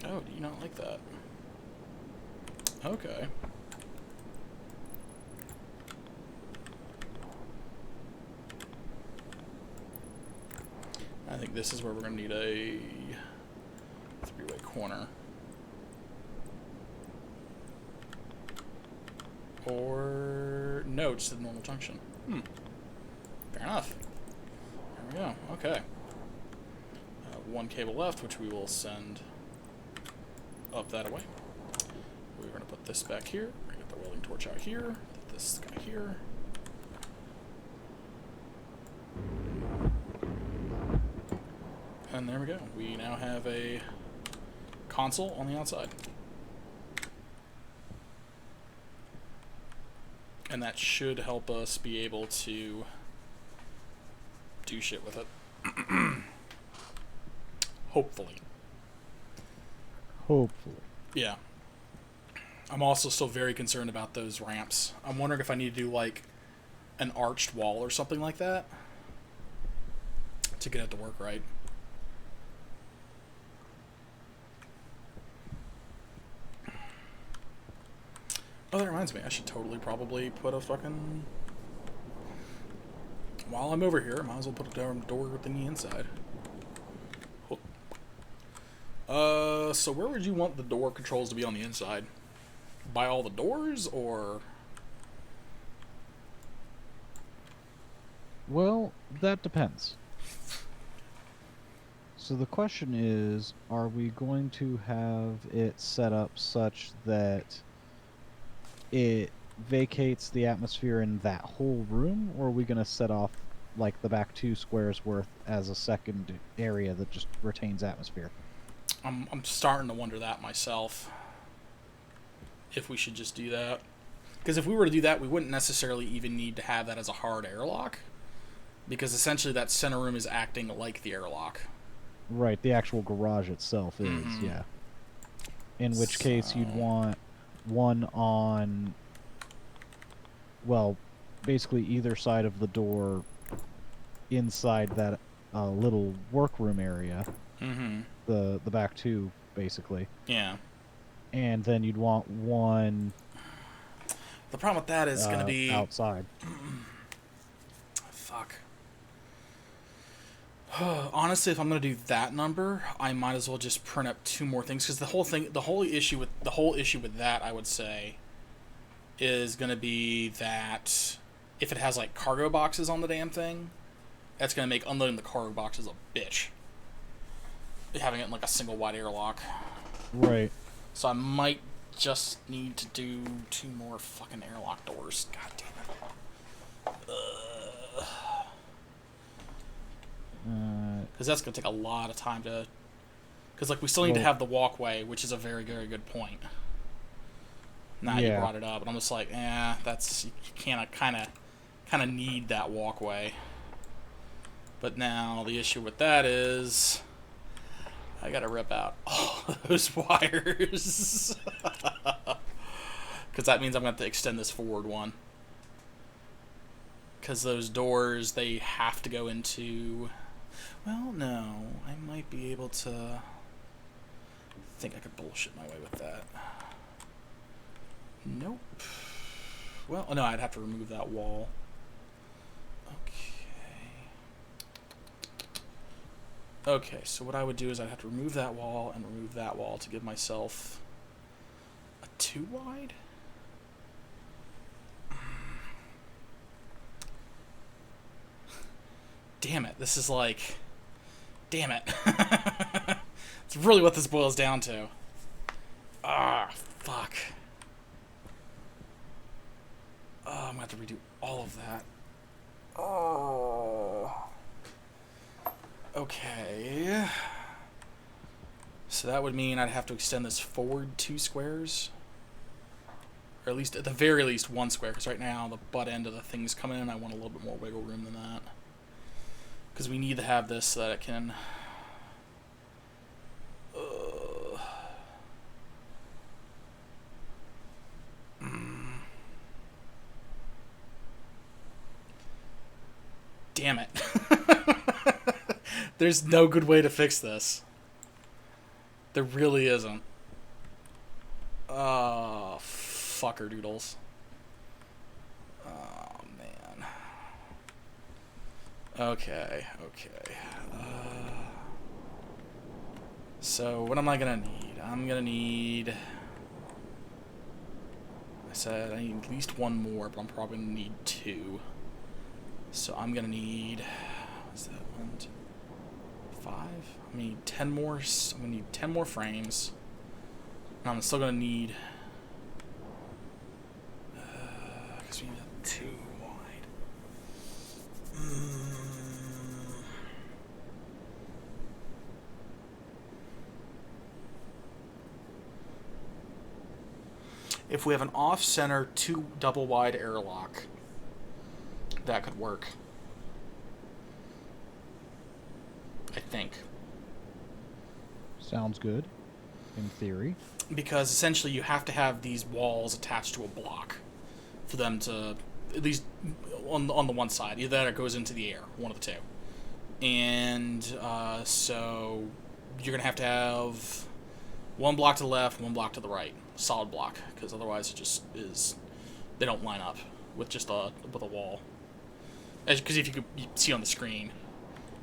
Oh, do you not like that? Okay. I think this is where we're going to need a three-way corner. Or... no, just a normal junction. Fair enough. There we go. Okay. One cable left, which we will send up that way. We're going to put this back here. We're going to get the welding torch out here. Put this guy here. And there we go. We now have a console on the outside. And that should help us be able to do shit with it. Hopefully. Hopefully. Yeah. I'm also still very concerned about those ramps. I'm wondering if I need to do, like, an arched wall or something like that to get it to work right. Oh, that reminds me. I should totally probably put a fucking... while I'm over here, I might as well put a door within the inside. So where would you want the door controls to be on the inside? By all the doors, or...? Well, that depends. So the question is, are we going to have it set up such that it vacates the atmosphere in that whole room, or are we going to set off like the back 2 squares worth as a second area that just retains atmosphere? I'm starting to wonder that myself. If we should just do that. Because if we were to do that, we wouldn't necessarily even need to have that as a hard airlock. Because essentially that center room is acting like the airlock. Right, the actual garage itself is, yeah. In which case you'd want one on, well, basically either side of the door inside that little workroom area. The back 2, basically. Yeah. And then you'd want one... the problem with that is going to be... outside. Fuck. Honestly, if I'm going to do that number, I might as well just print up 2 more things, because the whole issue with that, I would say, is going to be that if it has like cargo boxes on the damn thing, that's going to make unloading the cargo boxes a bitch. Having it in like a single wide airlock. Right. So I might just need to do 2 more fucking airlock doors. God damn it. Because that's going to take a lot of time to... because like we still need to have the walkway, which is a very, very good point. Now you brought it up, and I'm just like, that's... you kind of need that walkway. But now the issue with that is... I gotta rip out all those wires. Because that means I'm going to have to extend this forward one. Because those doors, they have to go into... well, no. I might be able to... I think I could bullshit my way with that. Nope. Well, no, I'd have to remove that wall. Okay, so what I would do is I'd have to remove that wall and remove that wall to give myself a 2 wide? Damn it, this is like... damn it. It's really what this boils down to. Ah, fuck. Oh, I'm gonna have to redo all of that. Oh... okay. So that would mean I'd have to extend this forward 2 squares. Or at least, at the very least, 1 square. Because right now, the butt end of the thing's coming in. I want a little bit more wiggle room than that. Because we need to have this so that it can... Damn it. There's no good way to fix this. There really isn't. Fucker doodles. Oh, man. Okay. So, what am I gonna need? I'm gonna need... I said I need at least one more, but I'm probably gonna need two. So I'm gonna need... What's that? 1, 2, 5? I'm gonna need 10 more... I'm gonna need 10 more frames. And I'm still gonna need... Because we need 2 wide. If we have an off-center 2 double-wide airlock, that could work. I think. Sounds good, in theory. Because essentially you have to have these walls attached to a block for them to, at least on the one side, either that or it goes into the air, one of the two. And so you're going to have one block to the left, one block to the right, solid block, because otherwise it just is, they don't line up with just with a wall. Because if you see on the screen,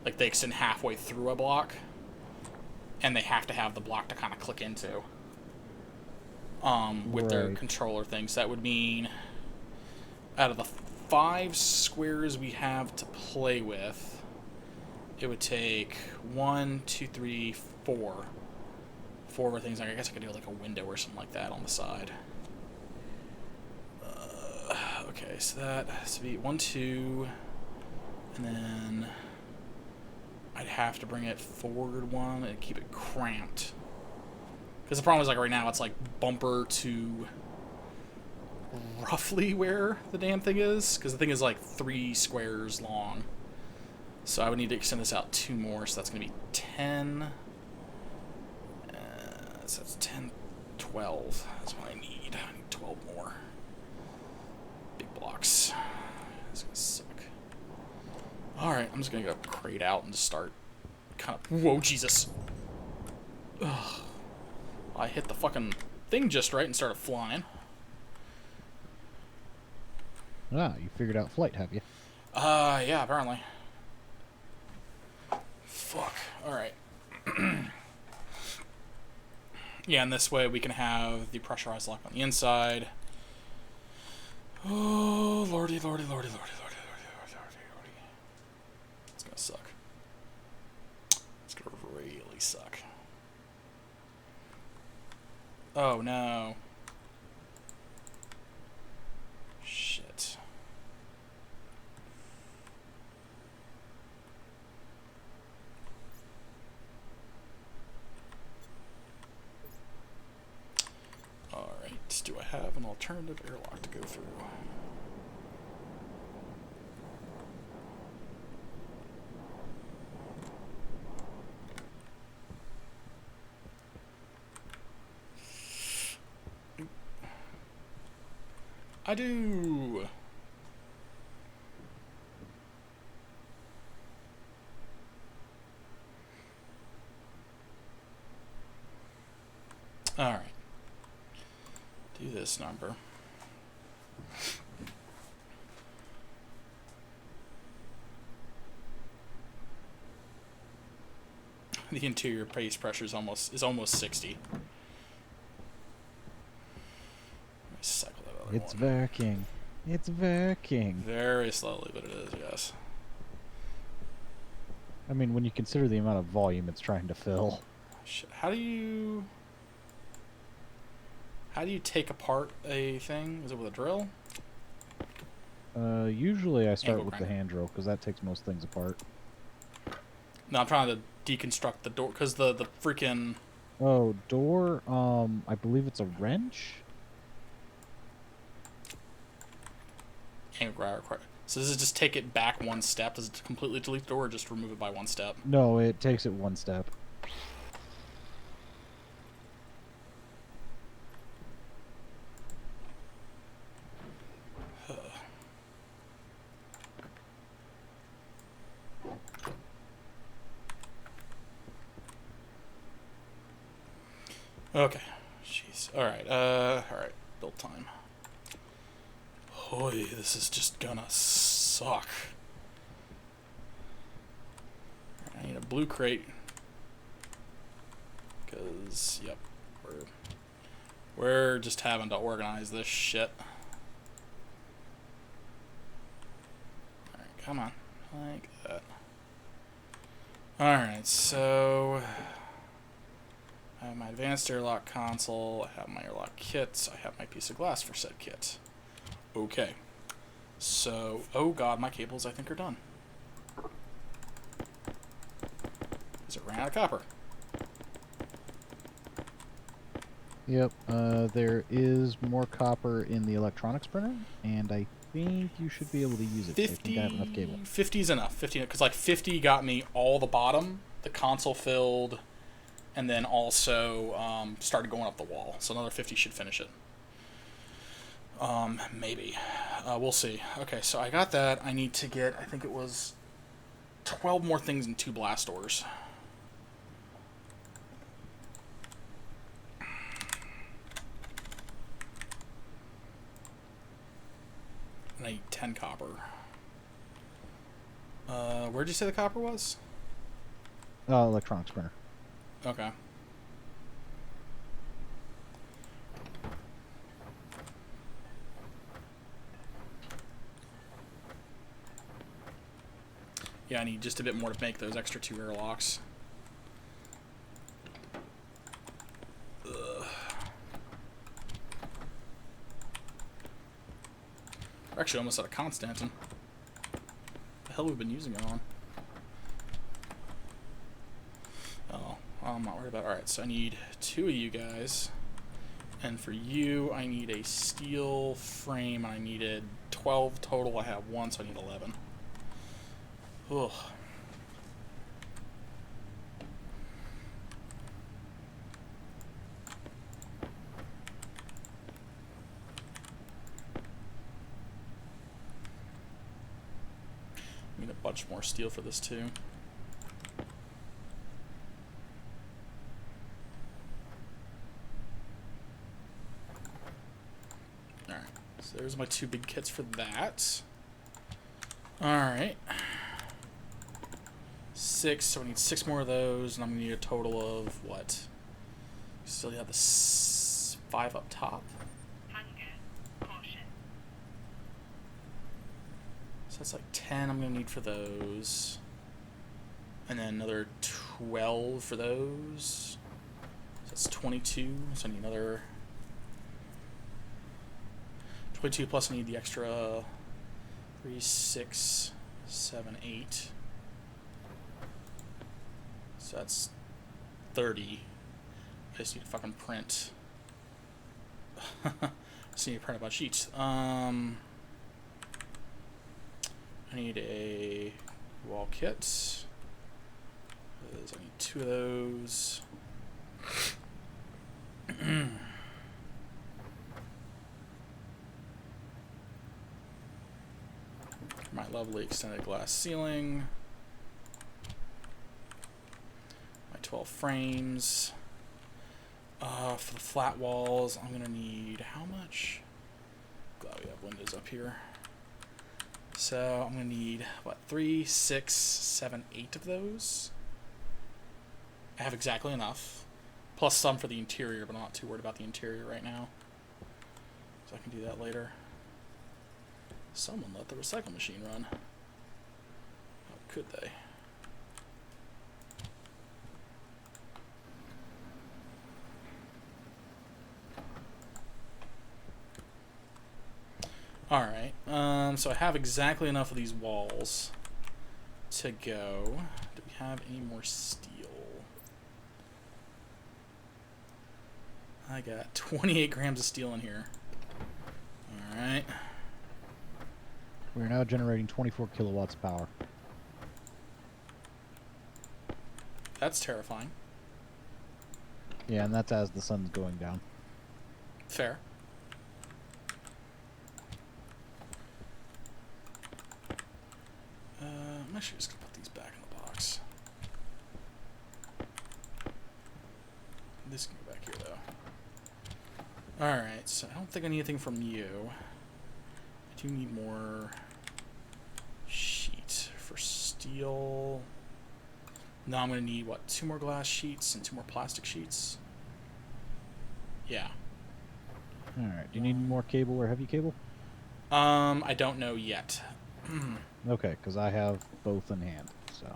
like they extend halfway through a block, and they have to have the block to kind of click into with their controller things. That would mean out of the 5 squares we have to play with, it would take 1, 2, 3, 4. 4 other things. I guess I could do like a window or something like that on the side. Okay, so that has to be 1, 2, and then I'd have to bring it forward 1 and keep it cramped. Because the problem is, like, right now it's like bumper to roughly where the damn thing is. Because the thing is like 3 squares long. So I would need to extend this out 2 more. So that's going to be 10. So that's 10, 12. That's what I need. I need 12 more. Big blocks. This is going to suck. Alright, I'm just going to get a crate out and just start kind of... Whoa, Jesus. Ugh. I hit the fucking thing just right and started flying. Ah, you figured out flight, have you? Yeah, apparently. Fuck. Alright. Yeah, and this way we can have the pressurized lock on the inside. Oh, lordy, lordy, lordy, lordy, lordy, lordy, lordy, lordy. It's gonna suck. It's gonna really suck. Oh, no. Shit. Alright, do I have an alternative airlock to go through? I do! Alright. Do this number. The interior base pressure is almost 60. Cycle that other It's one. working. It's working. Very slowly, but it is, yes. I mean, when you consider the amount of volume it's trying to fill. Shit. How do you take apart a thing? Is it with a drill? Usually I start Angle with the grinder. hand drill, because that takes most things apart. No, I'm trying to deconstruct the door, because the freaking... Oh, door, I believe it's a wrench? angle grinder. So does it just take it back 1 step? Does it completely delete the door, or just remove it by 1 step? No, it takes it 1 step. Okay. Jeez. Alright, alright. Build time. Hoy, this is just gonna suck. I need a blue crate. Because, yep, we're just having to organize this shit. Alright, come on. Like that. Alright, so I have my advanced airlock console, I have my airlock kits, I have my piece of glass for said kit. Okay. So, oh god, my cables I think are done. Because it ran out of copper. Yep, there is more copper in the electronics printer, and I think you should be able to use it. 50, I think I have enough cable. 50 is enough. 50, because like 50 got me all the bottom, the console filled, and then also started going up the wall. So another 50 should finish it. Maybe. We'll see. Okay, so I got that. I need to get, I think it was 12 more things and 2 blast doors. And I need 10 copper. Where'd you say the copper was? Electronics printer. Okay. Yeah, I need just a bit more to make those extra 2 airlocks. Ugh. We're actually almost out of Constantin. The hell we've been using it on? Oh, well, I'm not worried about it. Alright, so I need 2 of you guys. And for you, I need a steel frame, and I needed 12 total. I have 1, so I need 11. Ugh. I need a bunch more steel for this too. Alright, so there's my 2 big kits for that. Alright. 6, so I need 6 more of those, and I'm going to need a total of what? Still have the 5 up top. So that's like 10 I'm going to need for those. And then another 12 for those. So that's 22, so I need another 22 plus I need the extra 3, 6, 7, 8. So that's 30. I just need to fucking print. Just need to print a bunch of sheets. I need a wall kit. I need 2 of those. My lovely extended glass ceiling. My 12 frames. For the flat walls, I'm gonna need how much? Glad we have windows up here. So I'm gonna need what, 3, 6, 7, 8 of those. I have exactly enough, plus some for the interior, but I'm not too worried about the interior right now, so I can do that later. Someone let the recycle machine run. How could they? Alright, so I have exactly enough of these walls to go. Do we have any more steel? I got 28 grams of steel in here. Alright. We're now generating 24 kilowatts of power. That's terrifying. Yeah, and that's as the sun's going down. Fair. I'm actually just gonna put these back in the box. This can go back here though. Alright, so I don't think I need anything from you. I do need more sheet for steel. Now I'm going to need, what, 2 more glass sheets and 2 more plastic sheets? Yeah. Alright, do you need more cable or heavy cable? I don't know yet. Okay, because I have both in hand, so.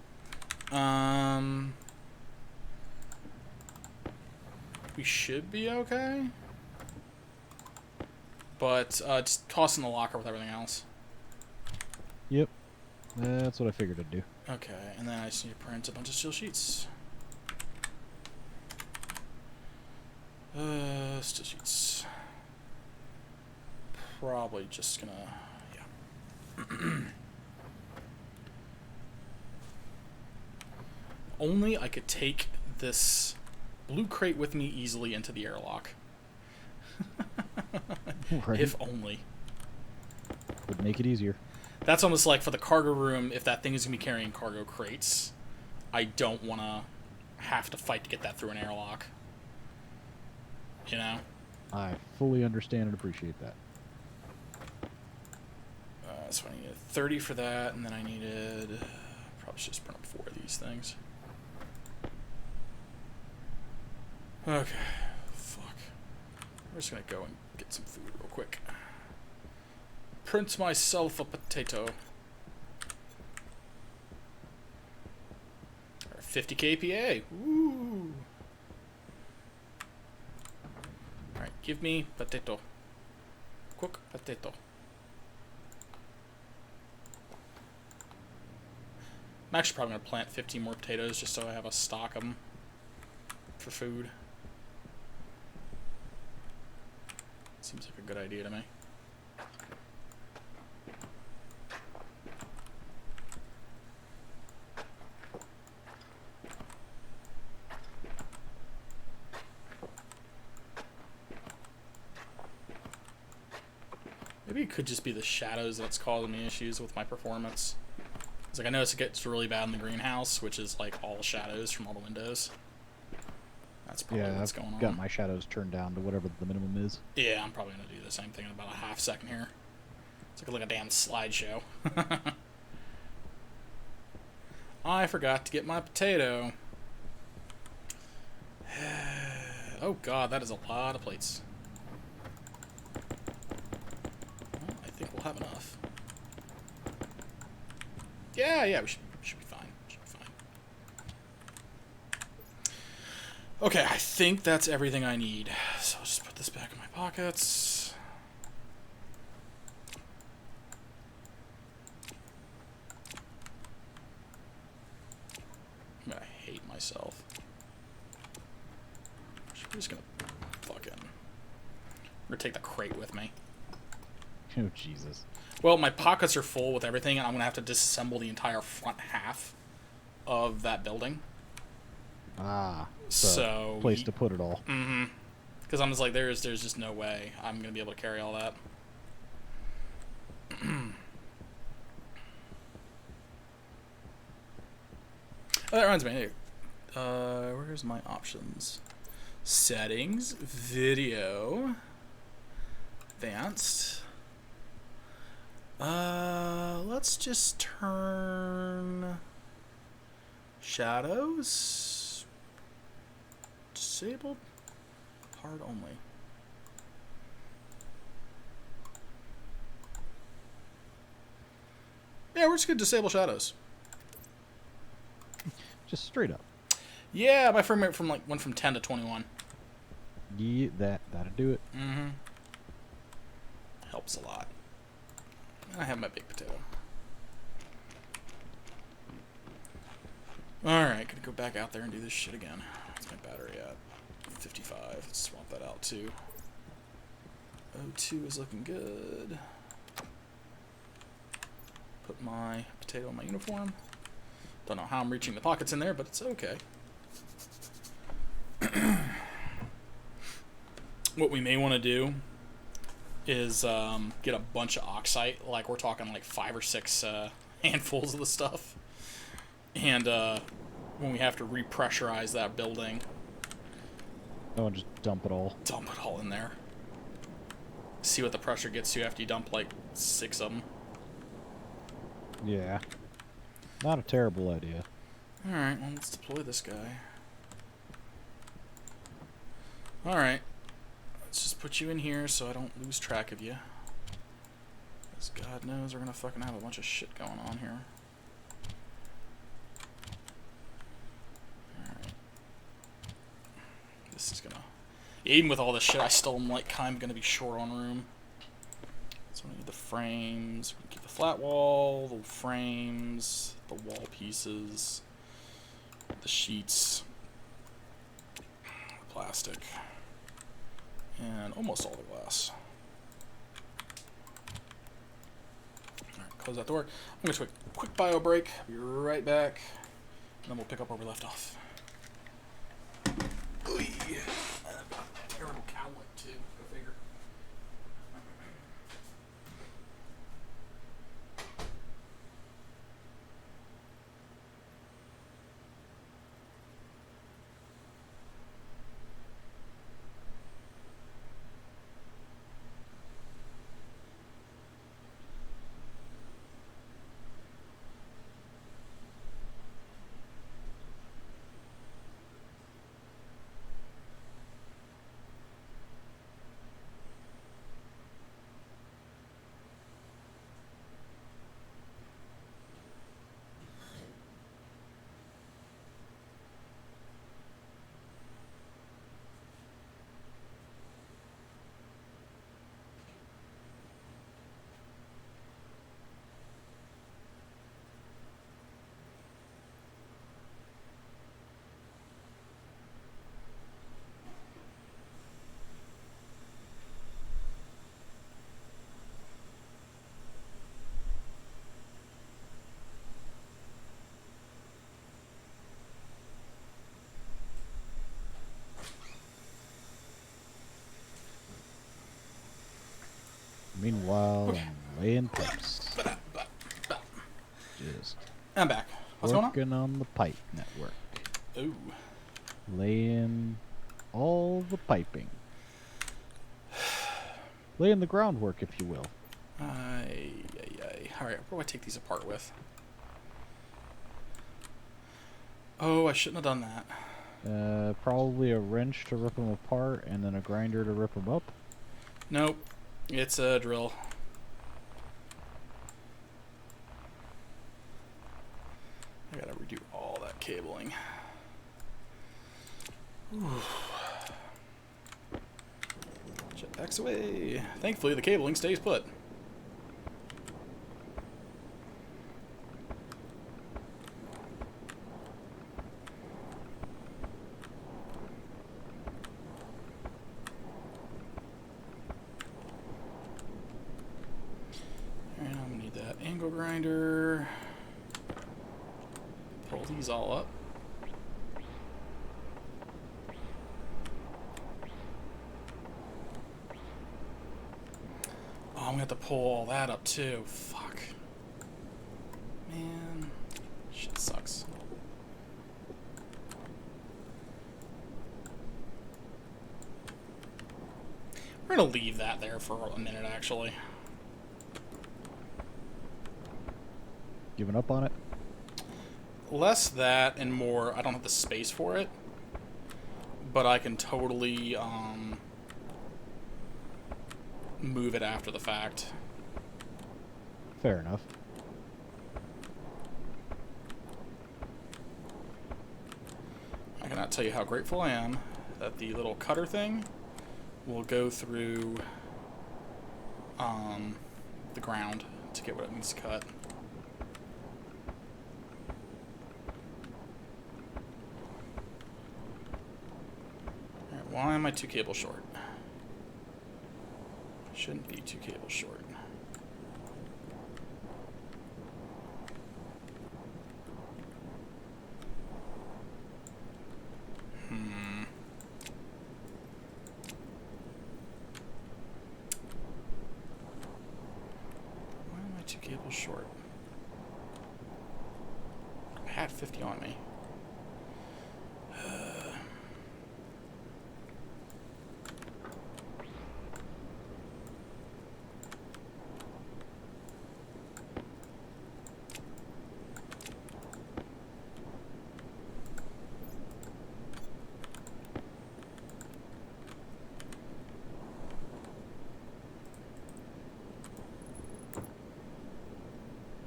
We should be okay. But, just toss in the locker with everything else. Yep. That's what I figured I'd do. Okay, and then I just need to print a bunch of steel sheets. Steel sheets. Probably just gonna, yeah. Only I could take this blue crate with me easily into the airlock. Right. If only. Would make it easier. That's almost like for the cargo room, if that thing is going to be carrying cargo crates, I don't want to have to fight to get that through an airlock. You know? I fully understand and appreciate that. So I needed 30 for that, and then I needed... Probably should just print up 4 of these things. Okay. Fuck. We're just going to go and get some food real quick. Print myself a potato. 50 kPa. Woo! Alright, give me potato. Cook potato. I'm actually probably going to plant 15 more potatoes just so I have a stock of them for food. Seems like a good idea to me. Maybe it could just be the shadows that's causing me issues with my performance. It's like I notice it gets really bad in the greenhouse, which is like all shadows from all the windows. That's probably what's going on. I've got my shadows turned down to whatever the minimum is. Yeah, I'm probably going to do the same thing in about a half second here. It's like a damn slideshow. I forgot to get my potato. Oh god, that is a lot of plates. Well, I think we'll have enough. Yeah, we should be fine. Should be fine. Okay, I think that's everything I need. So I'll just put this back in my pockets. I hate myself. I'm just gonna fucking... I'm gonna take the crate with me. Oh, Jesus. Well, my pockets are full with everything, and I'm going to have to disassemble the entire front half of that building. Ah. So place to put it all. Mm-hmm. Because I'm just like, there's just no way I'm going to be able to carry all that. Oh, that reminds me. Hey, where's my options? Settings, video, advanced. Let's just turn shadows disabled, hard only. Yeah, we're just gonna disable shadows. Just straight up. Yeah, my frame rate went from 10 to 21. Yeah, that'll do it. Mm-hmm. Helps a lot. I have my big potato. Alright, gonna go back out there and do this shit again. What's my battery at? 55. Let's swap that out too. O2 is looking good. Put my potato in my uniform. Don't know how I'm reaching the pockets in there, but it's okay. What we may want to do is get a bunch of oxide, like we're talking like 5 or 6 handfuls of the stuff, and when we have to repressurize that building, Oh, and just dump it all. dump it all in there. See what the pressure gets to after you dump like 6 of them. Yeah. Not a terrible idea. Alright, well, let's deploy this guy. Alright. Let's just put you in here so I don't lose track of you. Because God knows we're going to fucking have a bunch of shit going on here. Alright. This is going to... Even with all this shit, I still am like kind of going to be short on room. So we need the frames. We keep the flat wall, the frames, the wall pieces, the sheets, the plastic, and almost all the glass. Alright, close that door. I'm going to take a quick bio break. Be right back. And then we'll pick up where we left off. Oy. Terrible cowlick, too. Go figure. Meanwhile, Okay. I'm laying pipes. Just I'm back. What's going on? working on the pipe network. Ooh. Laying all the piping. Laying the groundwork, if you will. Alright, what do I take these apart with? Oh, I shouldn't have done that. Probably a wrench to rip them apart, and then a grinder to rip them up. Nope. It's a drill. I gotta redo all that cabling. Jetpacks away. Thankfully, the cabling stays put. And I'm gonna need that angle grinder. Pull these all up. Oh, I'm gonna have to pull all that up too. Fuck. Man. Shit sucks. We're gonna leave that there for a minute, actually. Giving up on it? Less that and more, I don't have the space for it. But I can totally, move it after the fact. Fair enough. I cannot tell you how grateful I am that the little cutter thing will go through, the ground to get what it needs to cut. Alright, why am I 2 cables short? Shouldn't be 2 cables short. Why am I 2 cables short? I had 50 on me.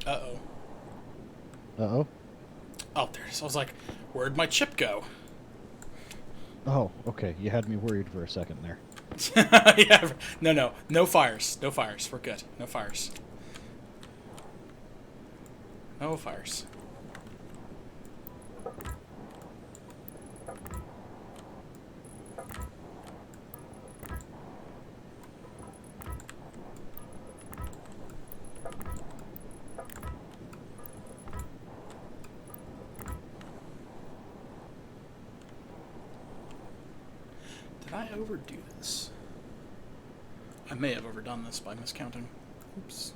Uh-oh. Uh-oh. Oh, there it is. I was like, where'd my chip go? Oh, okay. You had me worried for a second there. Yeah. No. No fires. No fires. We're good. No fires. No fires. Did I overdo this? I may have overdone this by miscounting. Oops.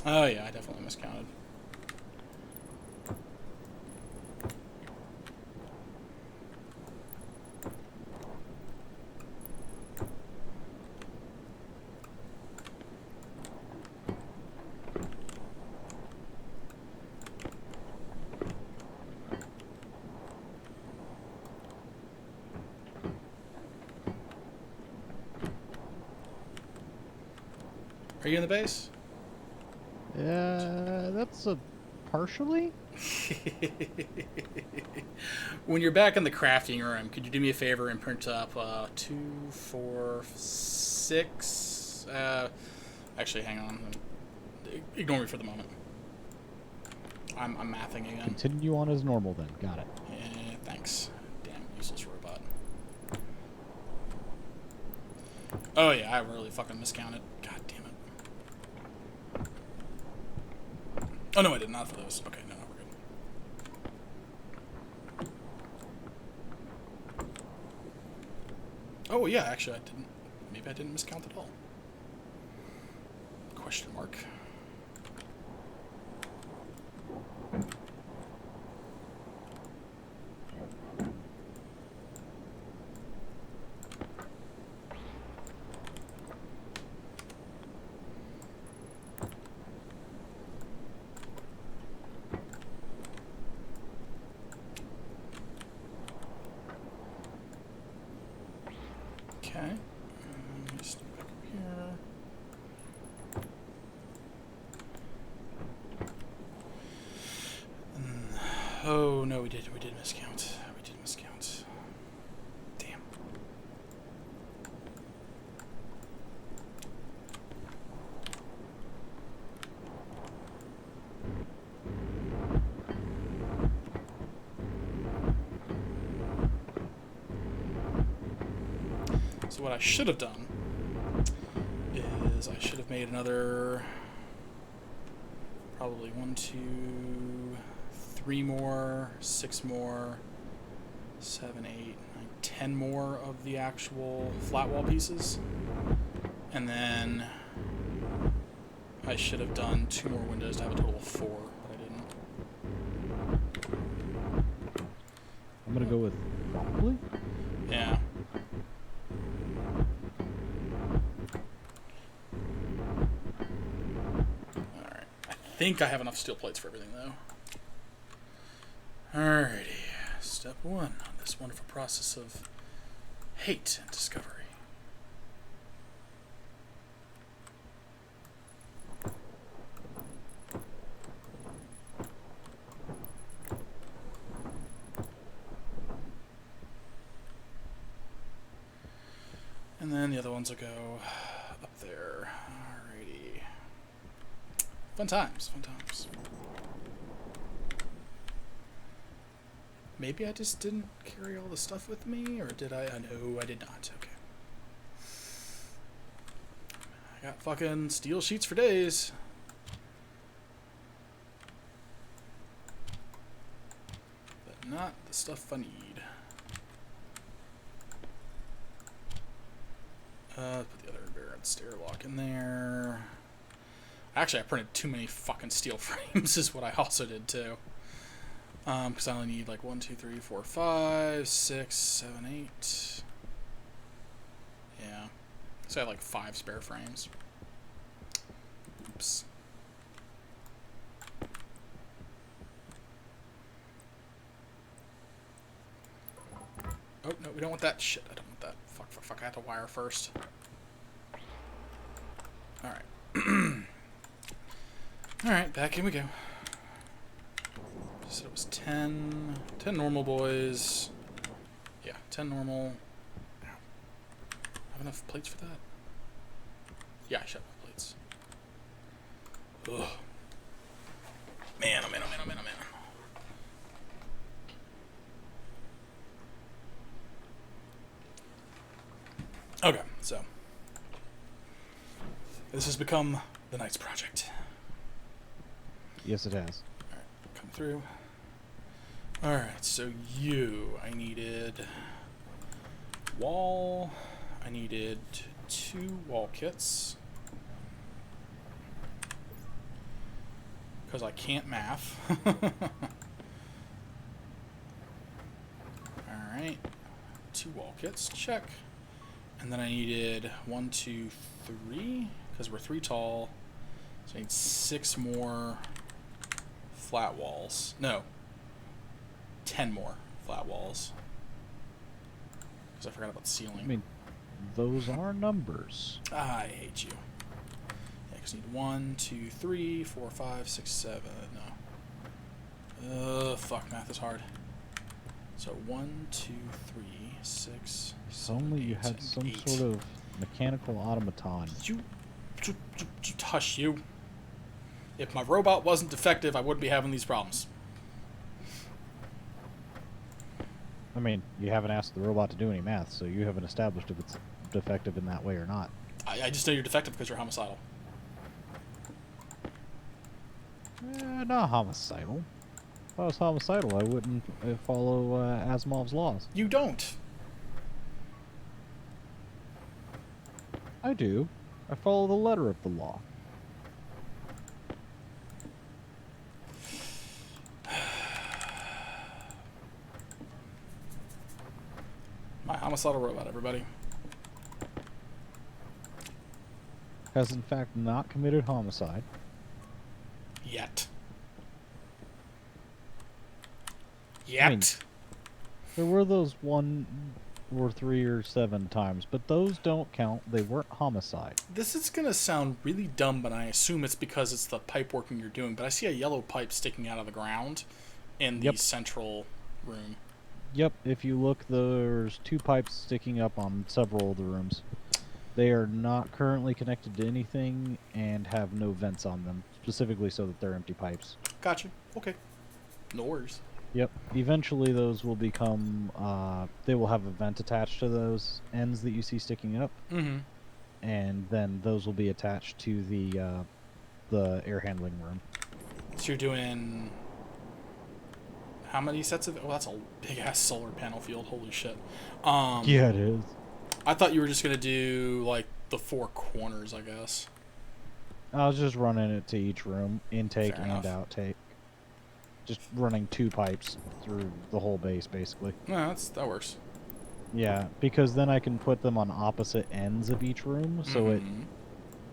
Oh yeah, I definitely miscounted. Are you in the base? That's a partially? When you're back in the crafting room, could you do me a favor and print up 2, 4, 6? Actually, hang on. Ignore me for the moment. I'm mathing again. Continue on as normal then. Got it. Thanks. Damn useless robot. Oh yeah, I really fucking miscounted. God damn it. Oh no, I did not for those. Okay, no, we're good. Oh yeah, actually I didn't. Maybe I didn't miscount at all. Question mark. Okay. Just back up here. Oh no, we did miscount. We did miscount. Damn. So what I should have done is I should have made another probably 1, 2, 3 more, 6 more, 7, 8, 9, 10 more of the actual flat wall pieces. And then I should have done 2 more windows to have a total of 4, but I didn't. I'm gonna go with probably. Yeah. Alright. I think I have enough steel plates for everything, though. Alrighty. Step 1 on this wonderful process of hate and discovery. And then the other ones will go up there. Alrighty. Fun times, fun times. Maybe I just didn't carry all the stuff with me, or did I? No, I did not. Okay. I got fucking steel sheets for days. But not the stuff I need. Put the other Baron stair lock in there. Actually, I printed too many fucking steel frames is what I also did too. Because I only need like 1, 2, 3, 4, 5, 6, 7, 8. Yeah. So I have like 5 spare frames. Oops. Oh, no, we don't want that. Shit, I don't want that. Fuck. I have to wire first. Alright. Alright, back in we go. So it was 10 normal boys. Yeah, 10 normal. Ow. Have enough plates for that? Yeah, I should have enough plates. Ugh. Man, oh man. Okay, so. This has become the Knight's project. Yes, it has. Alright, come through. Alright, so I needed wall. I needed 2 wall kits. Because I can't math. Alright. 2 wall kits, check. And then I needed 1, 2, 3, because we're 3 tall. So I need 6 more flat walls. No. 10 more flat walls. Because I forgot about the ceiling. I mean, those are numbers. I hate you. Yeah, because I need 1, 2, 3, 4, 5, 6, 7. No. Fuck, math is hard. So 1, 2, 3, 6. If only you had some 8. sort of mechanical automaton. You hush you. If my robot wasn't defective, I wouldn't be having these problems. I mean, you haven't asked the robot to do any math, so you haven't established if it's defective in that way or not. I just know you're defective because you're homicidal. Not homicidal. If I was homicidal, I wouldn't follow Asimov's laws. You don't. I do. I follow the letter of the law. My homicidal robot, everybody. Has in fact not committed homicide. Yet. I mean, there were those 1 or 3 or 7 times, but those don't count. They weren't homicide. This is going to sound really dumb, but I assume it's because it's the pipe working you're doing. But I see a yellow pipe sticking out of the ground in the central room. Yep, if you look, there's 2 pipes sticking up on several of the rooms. They are not currently connected to anything and have no vents on them, specifically so that they're empty pipes. Gotcha. Okay. No worries. Yep. Eventually those will become, they will have a vent attached to those ends that you see sticking up. Mm-hmm. And then those will be attached to the air handling room. So you're doing how many sets of? Oh, that's a big ass solar panel field. Holy shit. Yeah, it is. I thought you were just gonna do like the 4 corners, I guess. I was just running it to each room, intake Fair and enough. outtake. Just running 2 pipes through the whole base, basically. No, that works. Yeah, because then I can put them on opposite ends of each room, so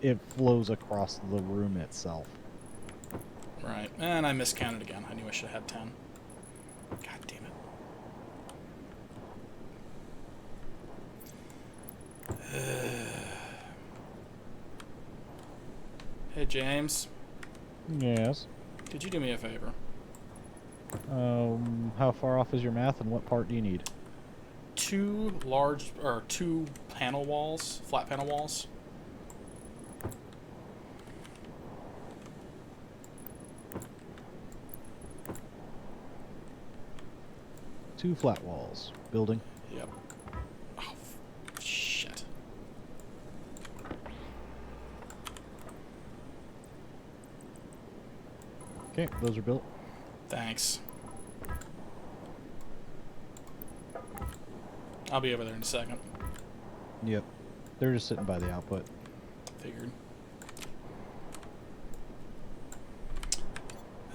it flows across the room itself. Right, and I miscounted again. I knew I should have had 10. God damn it. Hey, James. Yes. Could you do me a favor? How far off is your math, and what part do you need? 2 panel walls, flat panel walls. Two flat walls. Building. Yep. Oh, shit. Okay, those are built. Thanks. I'll be over there in a second. Yep. They're just sitting by the output. Figured.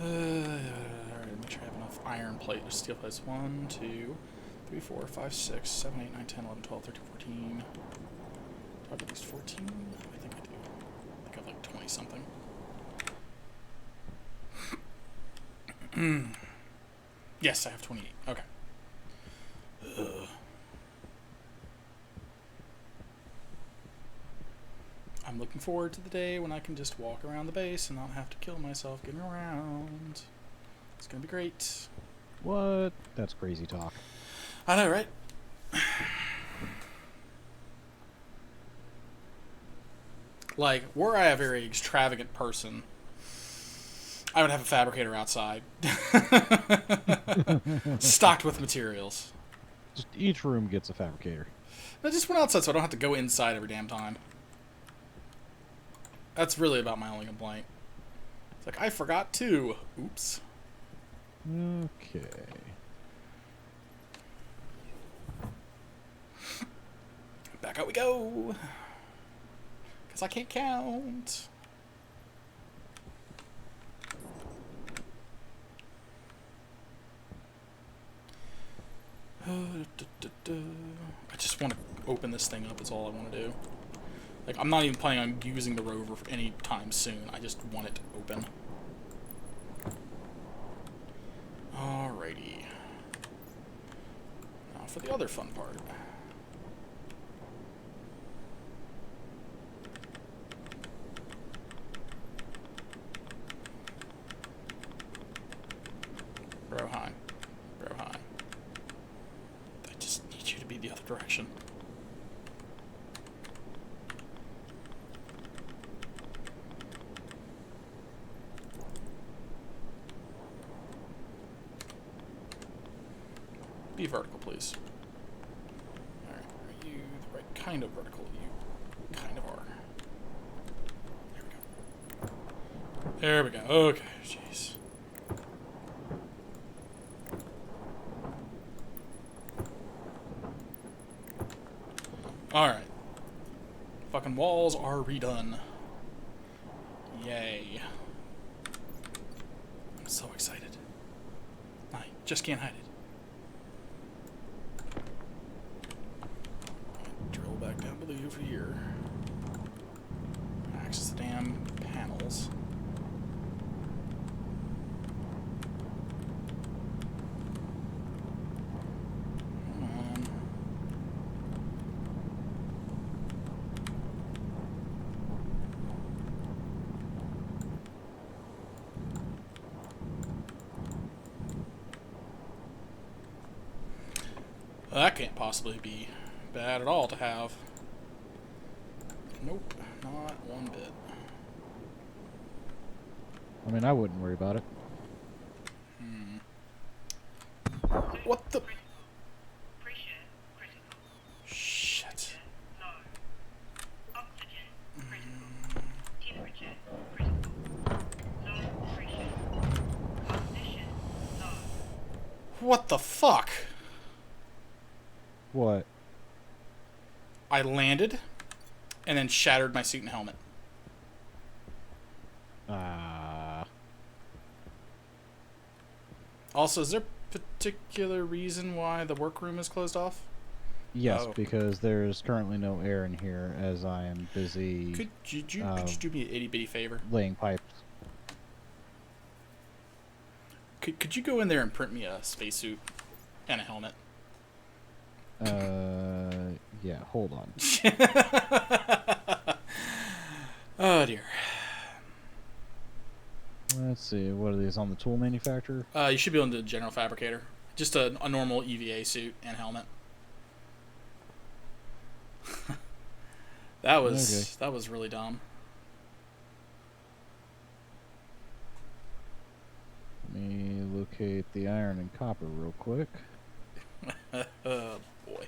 Alright, make sure I have enough iron plate or steel plates. 1, 2, 3, 4, 5, 6, 7, 8, 9, 10, 11, 12, 13, 14. Do I have at least 14? I think I do. I think I have like 20 something. Yes, I have 28. Okay. Ugh. I'm looking forward to the day when I can just walk around the base and not have to kill myself getting around. It's gonna be great. What? That's crazy talk. I know, right? Like, were I a very extravagant person, I would have a fabricator outside. Stocked with materials. Just each room gets a fabricator. I just went outside so I don't have to go inside every damn time. That's really about my only complaint. It's like, I forgot to. Oops. Okay. Back out we go. Because I can't count. I just want to open this thing up, is all I want to do. Like, I'm not even planning on using the rover for any time soon. I just want it to open. Alrighty. Now for the other fun part. Broheim. Broheim. I just need you to be the other direction. Be vertical, please. Alright, are you the right kind of vertical? You kind of are. There we go. There we go. Okay, jeez. Alright. Fucking walls are redone. Yay. I'm so excited. I just can't hide it. Drill back down below here. Access the damn panels. Well, that can't possibly be bad at all to have. Nope, not one bit. I mean, I wouldn't worry about it. What the? Shit. What the fuck? What? I landed and then shattered my suit and helmet. Also, is there a particular reason why the workroom is closed off? Yes, because there's currently no air in here as I am busy. Could you do me an itty bitty favor? Laying pipes. Could you go in there and print me a spacesuit and a helmet? Yeah, hold on. Oh dear. Let's see, what are these on the tool manufacturer? You should be on the general fabricator. Just a normal EVA suit and helmet. That was really dumb. Let me locate the iron and copper real quick. Oh boy.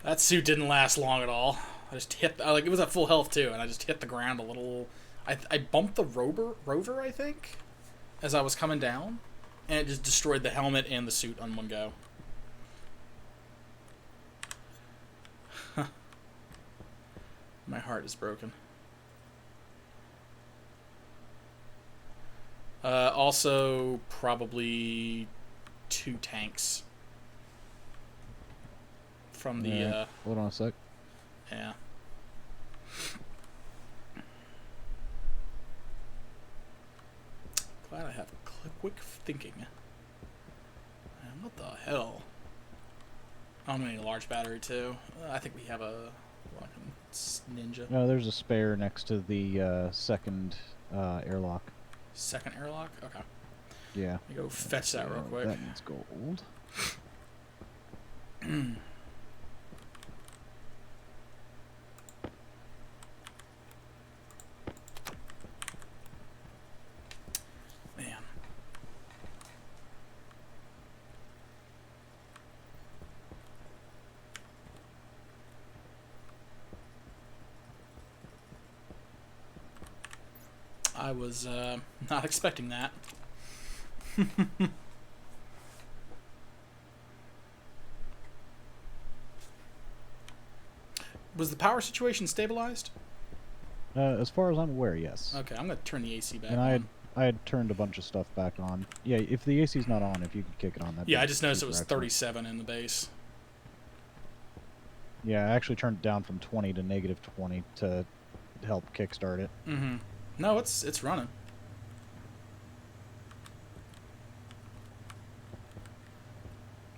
That suit didn't last long at all. I just hit, like, it was at full health too, and I just hit the ground a little. I bumped the rover, I think, as I was coming down, and it just destroyed the helmet and the suit on one go. My heart is broken. Also, probably 2 tanks from the. Right. Hold on a sec. Yeah. Glad I have quick thinking. And what the hell? I'm gonna need a large battery too. I think we have a fucking ninja. No, there's a spare next to the second airlock. Second airlock? Okay. Yeah. Let me go fetch that real quick. That needs gold. Man. I was not expecting that. Was the power situation stabilized? As far as I'm aware, yes. Okay, I'm gonna turn the AC back And on. I had turned a bunch of stuff back on. Yeah, if the AC's not on, if you could kick it on, that. Yeah, I just noticed it was 37 in the base. Yeah, I actually turned it down from 20 to -20 to help kickstart it. Mm-hmm. No, it's running.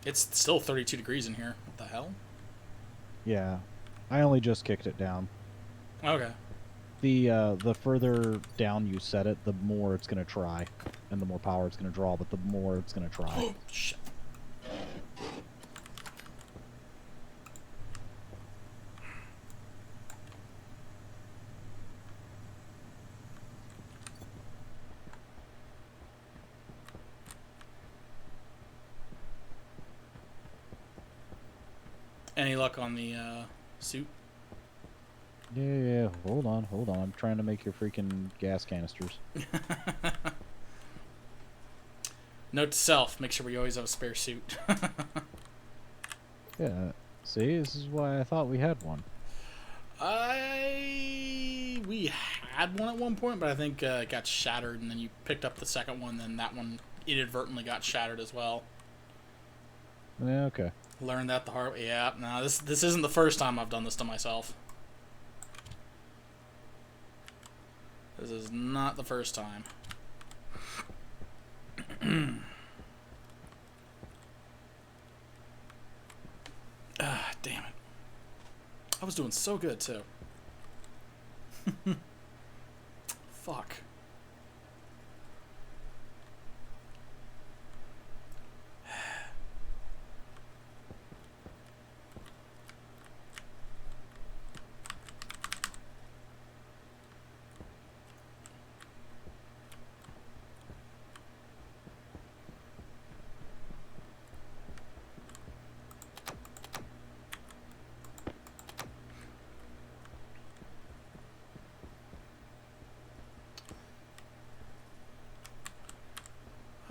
It's still 32 degrees in here. What the hell? Yeah, I only just kicked it down. Okay. The further down you set it, the more it's gonna try, and the more power it's gonna draw. But the more it's gonna try. Oh shit. Any luck on the suit? Yeah, hold on. I'm trying to make your freaking gas canisters. Note to self: make sure we always have a spare suit. Yeah, see, this is why I thought we had one. We had one at one point, but I think it got shattered, and then you picked up the second one, then that one inadvertently got shattered as well. Yeah, okay. Learned that the hard way. Yeah, no, this isn't the first time I've done this to myself. This is not the first time. Ah, damn it. I was doing so good, too. Fuck.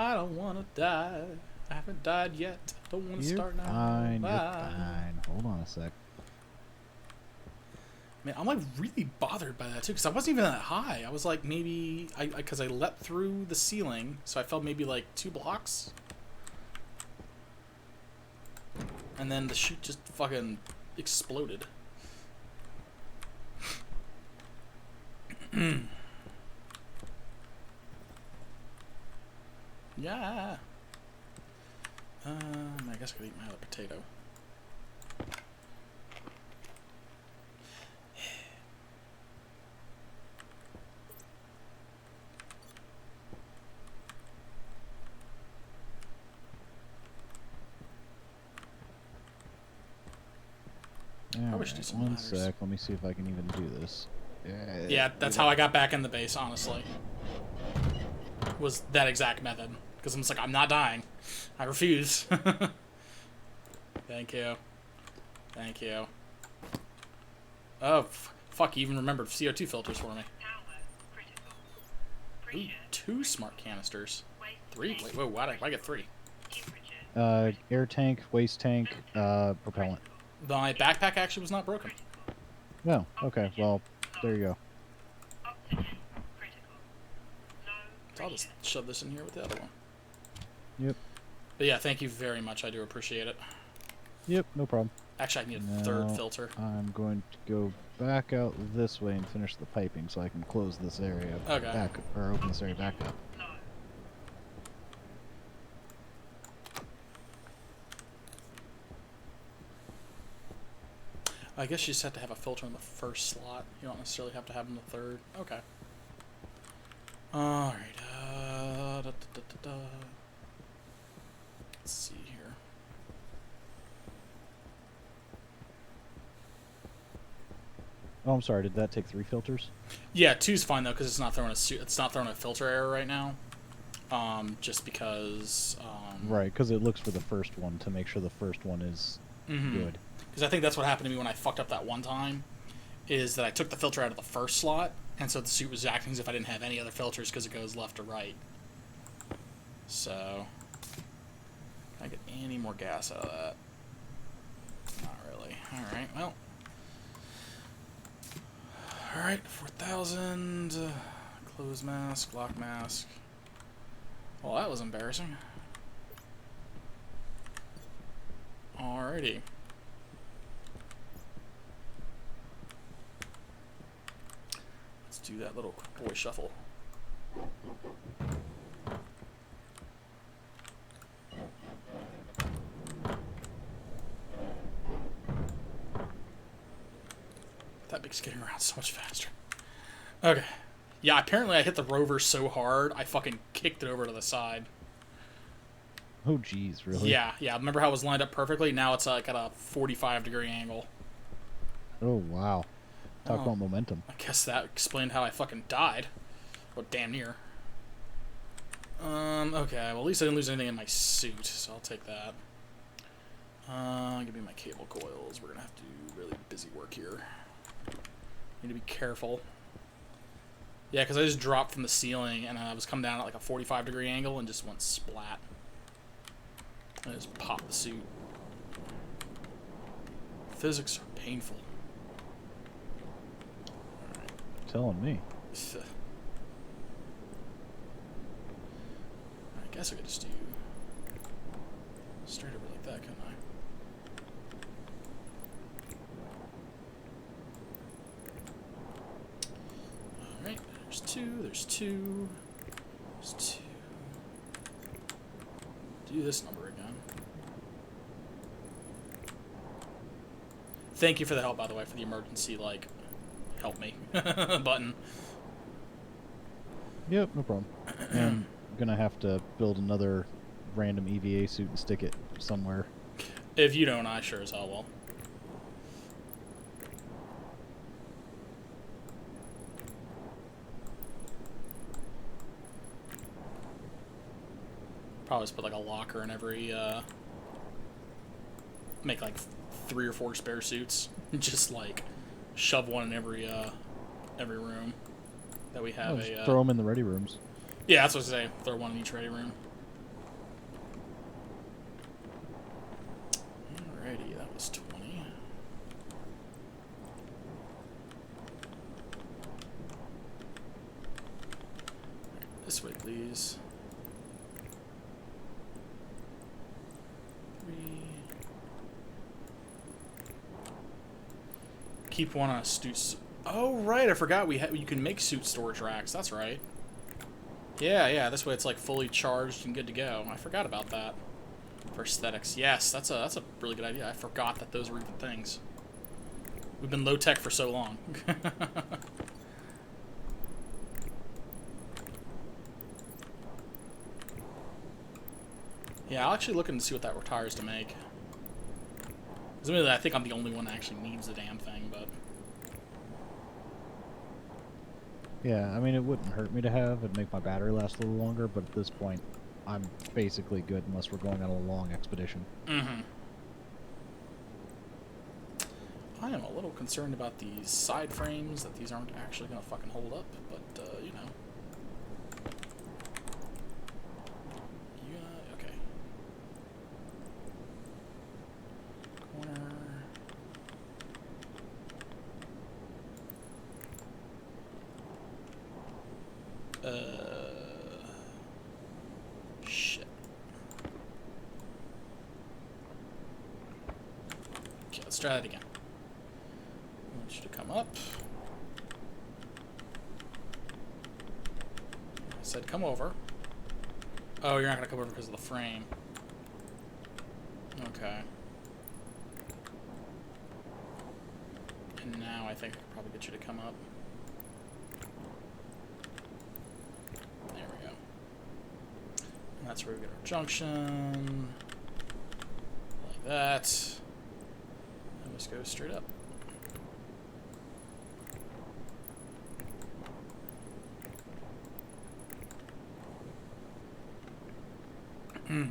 I don't want to die. I haven't died yet. Don't want to start now. Fine, you're fine. Hold on a sec. Man, I'm like really bothered by that too, because I wasn't even that high. I was like maybe because I leapt through the ceiling, so I fell maybe like 2 blocks, and then the chute just fucking exploded. Yeah. I guess I could eat my other potato. Probably should do some One ladders. sec. Let me see if I can even do this. Yeah, that's how I got back in the base, honestly. Was that exact method. Because I'm just like, I'm not dying. I refuse. Thank you. Thank you. Oh, fuck, you even remembered CO2 filters for me. Ooh, 2 smart canisters. 3? Wait, whoa, why did I get 3? Air tank, waste tank, propellant. My backpack actually was not broken. No. Okay. Well, there you go. So I'll just shove this in here with the other one. Yep. But yeah, thank you very much. I do appreciate it. Yep. No problem. Actually, I need a Now, third filter. I'm going to go back out this way and finish the piping so I can close this area back, or open this area back up. I guess you just have to have a filter in the first slot. You don't necessarily have to have in the third. Okay. Alright. Let's see here. Oh, I'm sorry. Did that take 3 filters? Yeah, 2's fine though because it's not throwing a filter error right now. Just because. Right, because it looks for the first one to make sure the first one is good. Because I think that's what happened to me when I fucked up that one time, is that I took the filter out of the first slot, and so the suit was acting as if I didn't have any other filters because it goes left to right. So, can I get any more gas out of that? Not really. Alright, well. Alright, 4,000. Close mask, lock mask. Well, that was embarrassing. Alrighty. Let's do that little quick boy shuffle. That makes getting around so much faster. Okay. Yeah, apparently I hit the rover so hard, I fucking kicked it over to the side. Oh, geez, really? Yeah. Remember how it was lined up perfectly? Now it's like at a 45-degree angle. Oh, wow. Talk about momentum. I guess that explained how I fucking died. Well, damn near. Okay, well, at least I didn't lose anything in my suit, so I'll take that. Give me my cable coils. We're gonna have to do really busy work here. Need to be careful. Yeah, because I just dropped from the ceiling, and I was coming down at like a 45-degree angle and just went splat. I just popped the suit. Physics are painful. Alright. Telling me. I guess I could just do straight over like that, couldn't I? Alright, there's two, there's two, there's two. Do this number again. Thank you for the help, by the way, for the emergency, like, help me button. Yep, no problem. And I'm gonna have to build another random EVA suit and stick it somewhere. If you don't, I sure as hell will. Probably just put like a locker in every, make like 3 or 4 spare suits. Just like shove one in every room that we have. Just throw them in the ready rooms. Yeah, that's what I was saying. Throw one in each ready room. Alrighty, that was 20. Right, this way, please. 3. Keep one on a suit. Oh right, I forgot you can make suit storage racks. That's right. Yeah. This way it's like fully charged and good to go. I forgot about that. For aesthetics, yes, that's a really good idea. I forgot that those were even things. We've been low tech for so long. Yeah, I'll actually look in to see what that retires to make. I think I'm the only one that actually needs the damn thing, but... Yeah, I mean, it wouldn't hurt me to have. It'd make my battery last a little longer, but at this point, I'm basically good unless we're going on a long expedition. Mm-hmm. I am a little concerned about these side frames, that these aren't actually going to fucking hold up, but, you know. Yeah, okay. Corner. Let's try that again. I want you to come up. I said come over. Oh, you're not going to come over because of the frame. Okay. And now I think I could probably get you to come up. There we go. And that's where we get our junction. Like that. And just go straight up. There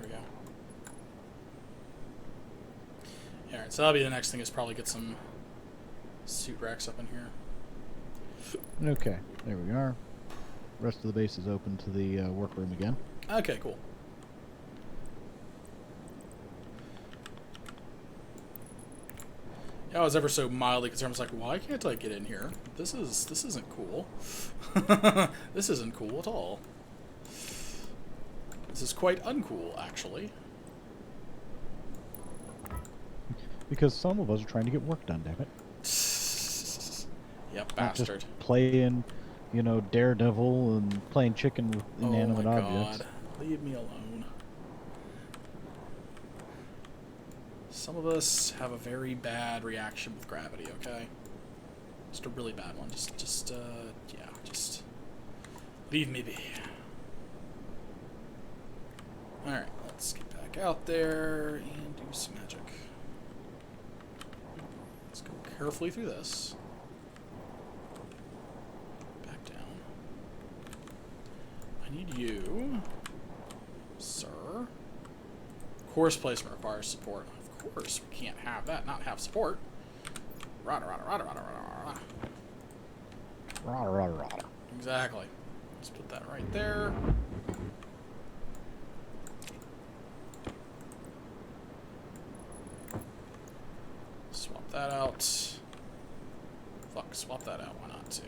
we go. Alright, so that'll be the next thing, is probably get some suit racks up in here. Okay, there we are. Rest of the base is open to the workroom again. Okay, cool. Yeah, I was ever so mildly concerned. I was like, why can't I get in here? This isn't cool. This isn't cool at all. This is quite uncool, actually. Because some of us are trying to get work done, damn it. Yep, Not bastard. just playing, you know, Daredevil and playing chicken with inanimate objects. God. Leave me alone. Some of us have a very bad reaction with gravity, okay? Just a really bad one. Just leave me be. Alright, let's get back out there and do some magic. Let's go carefully through this. Back down. I need you, sir. Course placement requires support. Of course, we can't have that, not have support. Rada, rada, rada, rada, rada, rada. Rah, rah, rah. Exactly. Let's put that right there. Swap that out. Fuck, swap that out. Why not, too?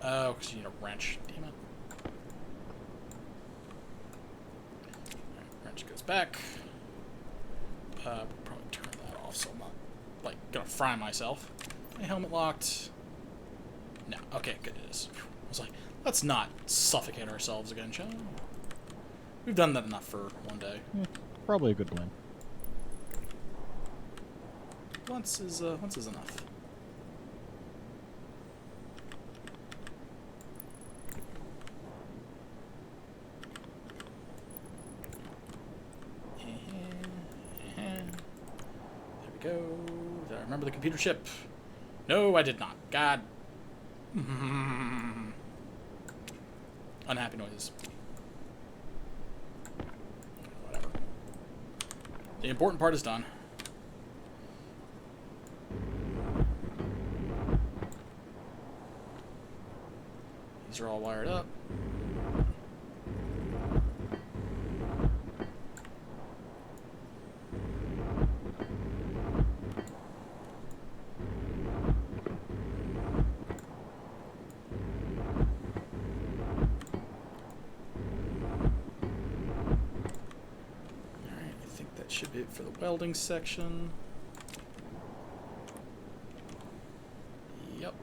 Oh, because you need a wrench. Damn it. Alright, wrench goes back. Probably turn that off so I'm not, like, gonna fry myself. My helmet locked. No. Okay, good it is. I was like, let's not suffocate ourselves again, shall we? We've done that enough for one day. Yeah, probably a good plan. Once is enough. There we go. Did I remember the computer chip? No, I did not. God. Unhappy noises. Whatever. The important part is done. These are all wired up. Alright, I think that should be it for the welding section. Yep.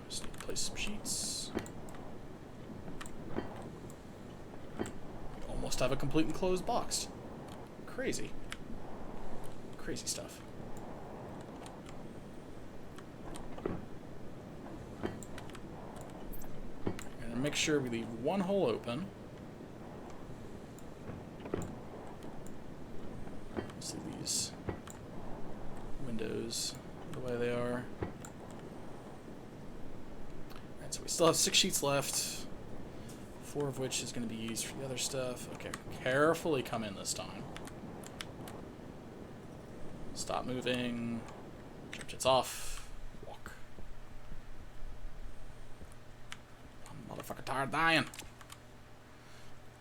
Just need to place some sheets. Almost have a complete enclosed box. Crazy. Crazy stuff. I'm gonna make sure we leave one hole open. See these windows the way they are. Alright, so we still have 6 sheets left. 4 of which is going to be used for the other stuff. Okay, carefully come in this time. Stop moving. Jump jets off. Walk. I'm motherfucking tired of dying.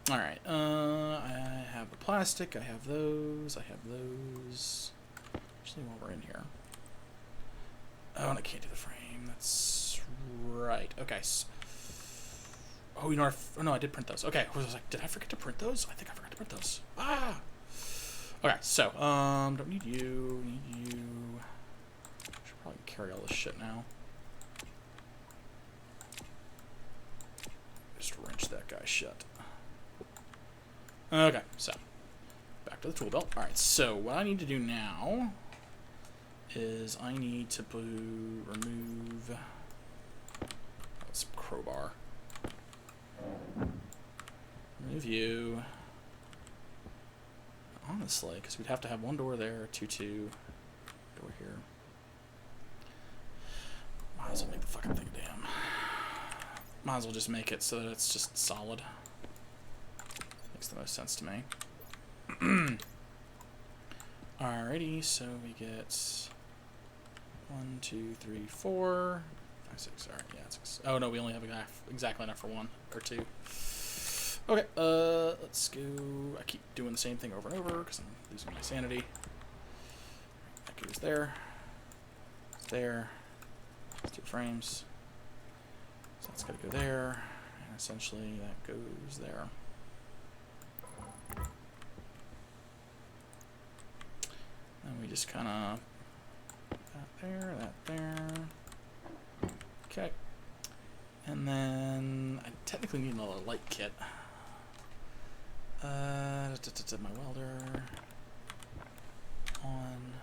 Alright, I have the plastic. I have those. I have those. Actually, while we're in here. Oh, and I can't do the frame. That's right. Okay. So, Oh, you know, oh, no, I did print those. Okay, I was like, did I forget to print those? I think I forgot to print those. Ah! Okay, so, don't need you, need you. Should probably carry all this shit now. Just wrench that guy shut. Okay, so, back to the tool belt. Alright, so, what I need to do now is I need to remove this crowbar. Remove you. Honestly, because we'd have to have one door there, two, door here. Might as well make the fucking thing damn. Might as well just make it so that it's just solid. Makes the most sense to me. Alrighty, so we get 1, 2, 3, 4, 5, 6. Alright, yeah, 6. Oh no, we only have exactly enough for 1 or 2. Okay, let's go. I keep doing the same thing over and over because I'm losing my sanity. That goes there. It's there. It's 2 frames. So that's got to go there. And essentially that goes there. And we just kind of that there. Okay. And then I technically need another light kit. My welder on.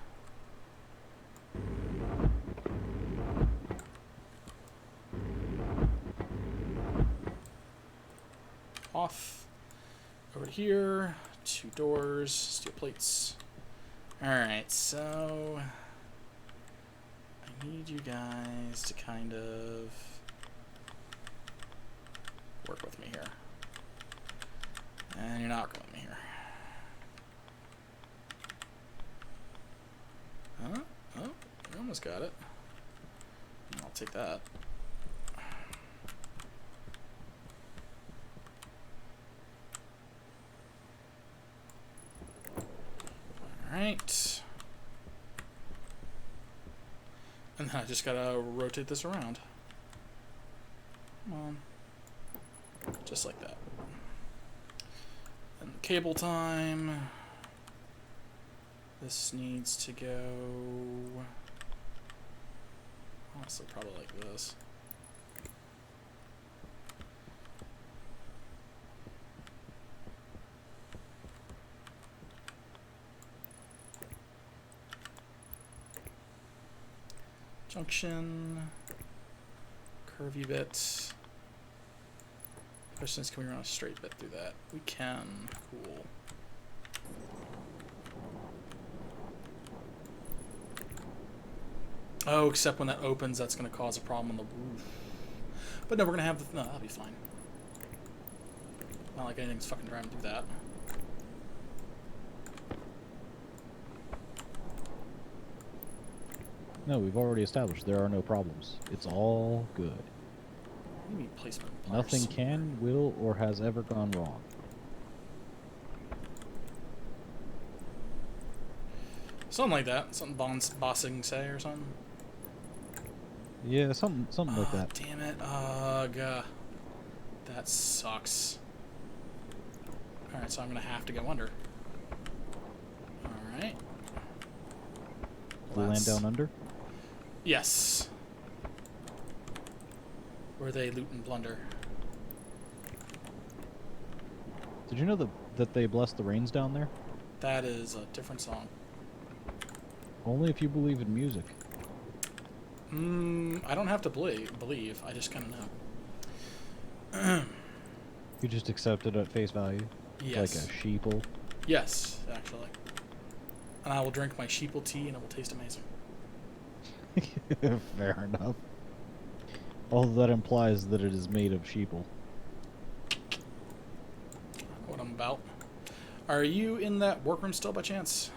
Off. Over to here. 2 doors, steel plates. Alright, so I need you guys to kind of work with me here. And you're not working with me here. Huh? Oh, we almost got it. I'll take that. Alright. And then I just gotta rotate this around. Come on. Just like that. And cable time. This needs to go. Honestly, probably like this. Junction. Curvy bit. Question is, can we run a straight bit through that? We can. Cool. Oh, except when that opens, that's going to cause a problem on the roof. But no, we're going to have the... No, that'll be fine. Not like anything's fucking driving through that. No, we've already established there are no problems. It's all good. What do you mean placement? Nothing can, will, or has ever gone wrong. Something like that. Something bossing say or something. Yeah, something like that. Damn it. Ugh. That sucks. Alright, so I'm going to have to go under. Alright. Land down under? Yes. Where they loot and plunder. Did you know that they bless the rains down there? That is a different song. Only if you believe in music. I don't have to believe. I just kind of know. You just accept it at face value? Yes. Like a sheeple? Yes, actually. And I will drink my sheeple tea and it will taste amazing. Fair enough. Although that implies that it is made of sheeple. What I'm about. Are you in that workroom still by chance?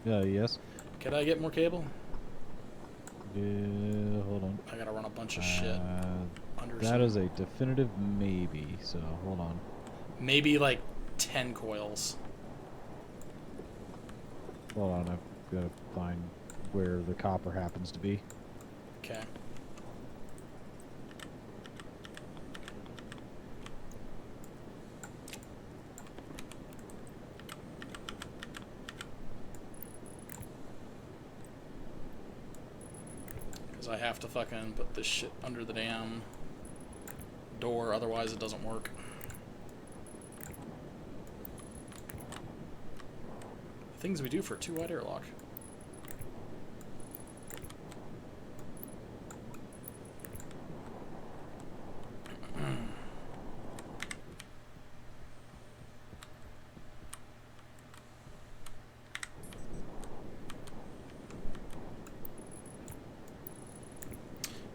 Yes. Could I get more cable? Hold on. I gotta run a bunch of shit. That is a definitive maybe, so hold on. Maybe like 10 coils. Hold on, I've got to find where the copper happens to be. Okay. Because I have to fucking put this shit under the damn door, otherwise it doesn't work. Things we do for a 2-wide airlock.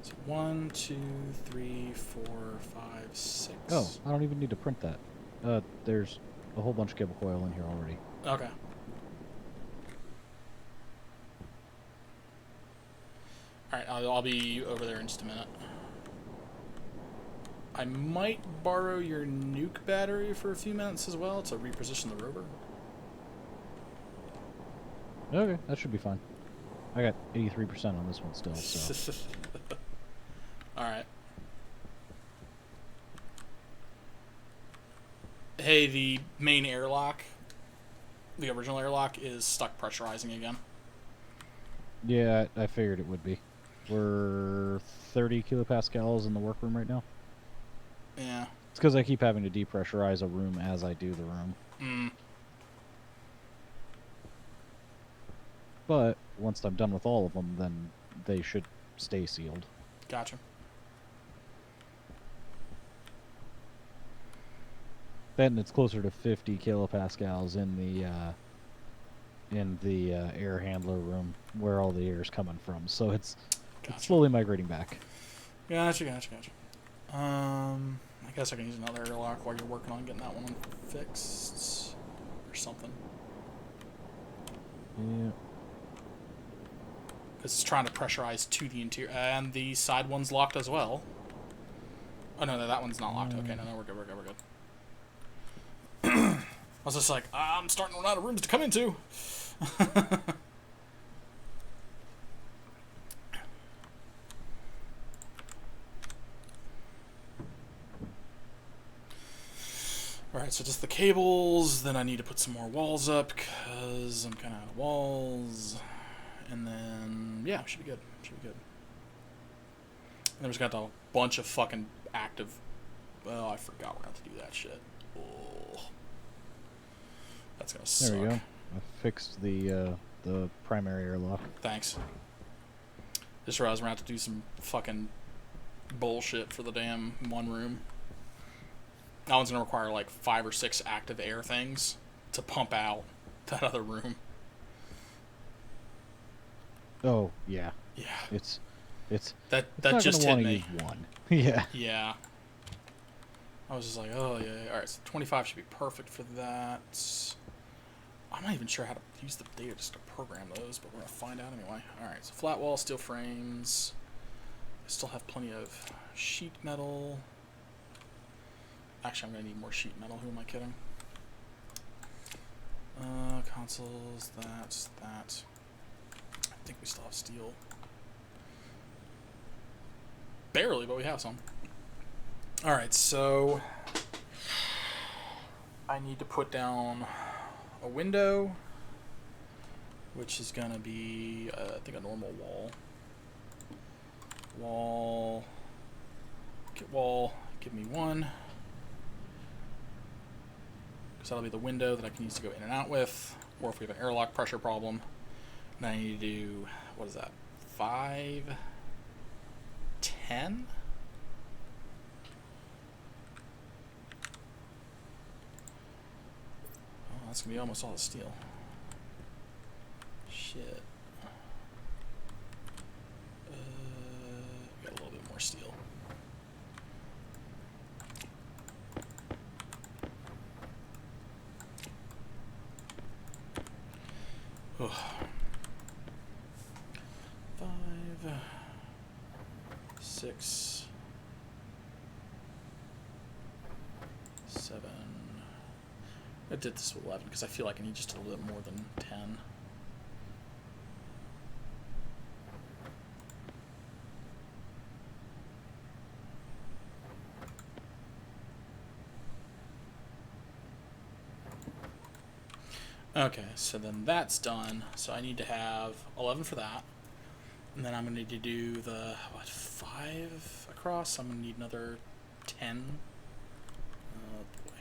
So 1, 2, 3, 4, 5, 6. Oh, I don't even need to print that. There's a whole bunch of cable coil in here already. Okay. Alright, I'll be over there in just a minute. I might borrow your nuke battery for a few minutes as well to reposition the rover. Okay, that should be fine. I got 83% on this one still, so... Alright. Hey, the main airlock, the original airlock, is stuck pressurizing again. Yeah, I figured it would be. We're 30 kilopascals in the workroom right now. Yeah. It's because I keep having to depressurize a room as I do the room. Mm. But once I'm done with all of them, then they should stay sealed. Gotcha. Then it's closer to 50 kilopascals in the air handler room where all the air is coming from. So it's slowly migrating back. Gotcha. I guess I can use another airlock while you're working on getting that one fixed or something. Yeah. Because it's trying to pressurize to the interior, and the side one's locked as well. Oh no, that one's not locked. Okay, no, we're good. I was just like, I'm starting to run out of rooms to come into. Alright, so just the cables, then I need to put some more walls up, because I'm kind of out of walls. And then, yeah, should be good. And then we've got a bunch of fucking active... Oh, I forgot we're going to have to do that shit. Oh. That's going to suck. There we go. I fixed the primary airlock. Thanks. Just realized we're going to have to do some fucking bullshit for the damn one room. That one's going to require like 5 or 6 active air things to pump out that other room. Oh, yeah. Yeah. It's that not just gonna hit me. use one. Yeah. Yeah. I was just like, oh yeah. Alright, so 25 should be perfect for that. I'm not even sure how to use the data just to program those, but we're gonna find out anyway. Alright, so flat wall, steel frames. I still have plenty of sheet metal. Actually, I'm gonna need more sheet metal. Who am I kidding? Consoles, that. I think we still have steel. Barely, but we have some. Alright, so I need to put down a window, which is gonna be, I think, a normal wall. Get wall, give me one. Because that'll be the window that I can use to go in and out with, or if we have an airlock pressure problem. Then I need to do, what is that, 5, 10? Oh, that's going to be almost all the steel. Shit. Got a little bit more steel. Ugh. 5, 6, 7. I did this with 11 because I feel like I need just a little bit more than 10. Okay, so then that's done. So I need to have 11 for that. And then I'm going to need to do the, what, 5 across? I'm going to need another 10. Oh, boy.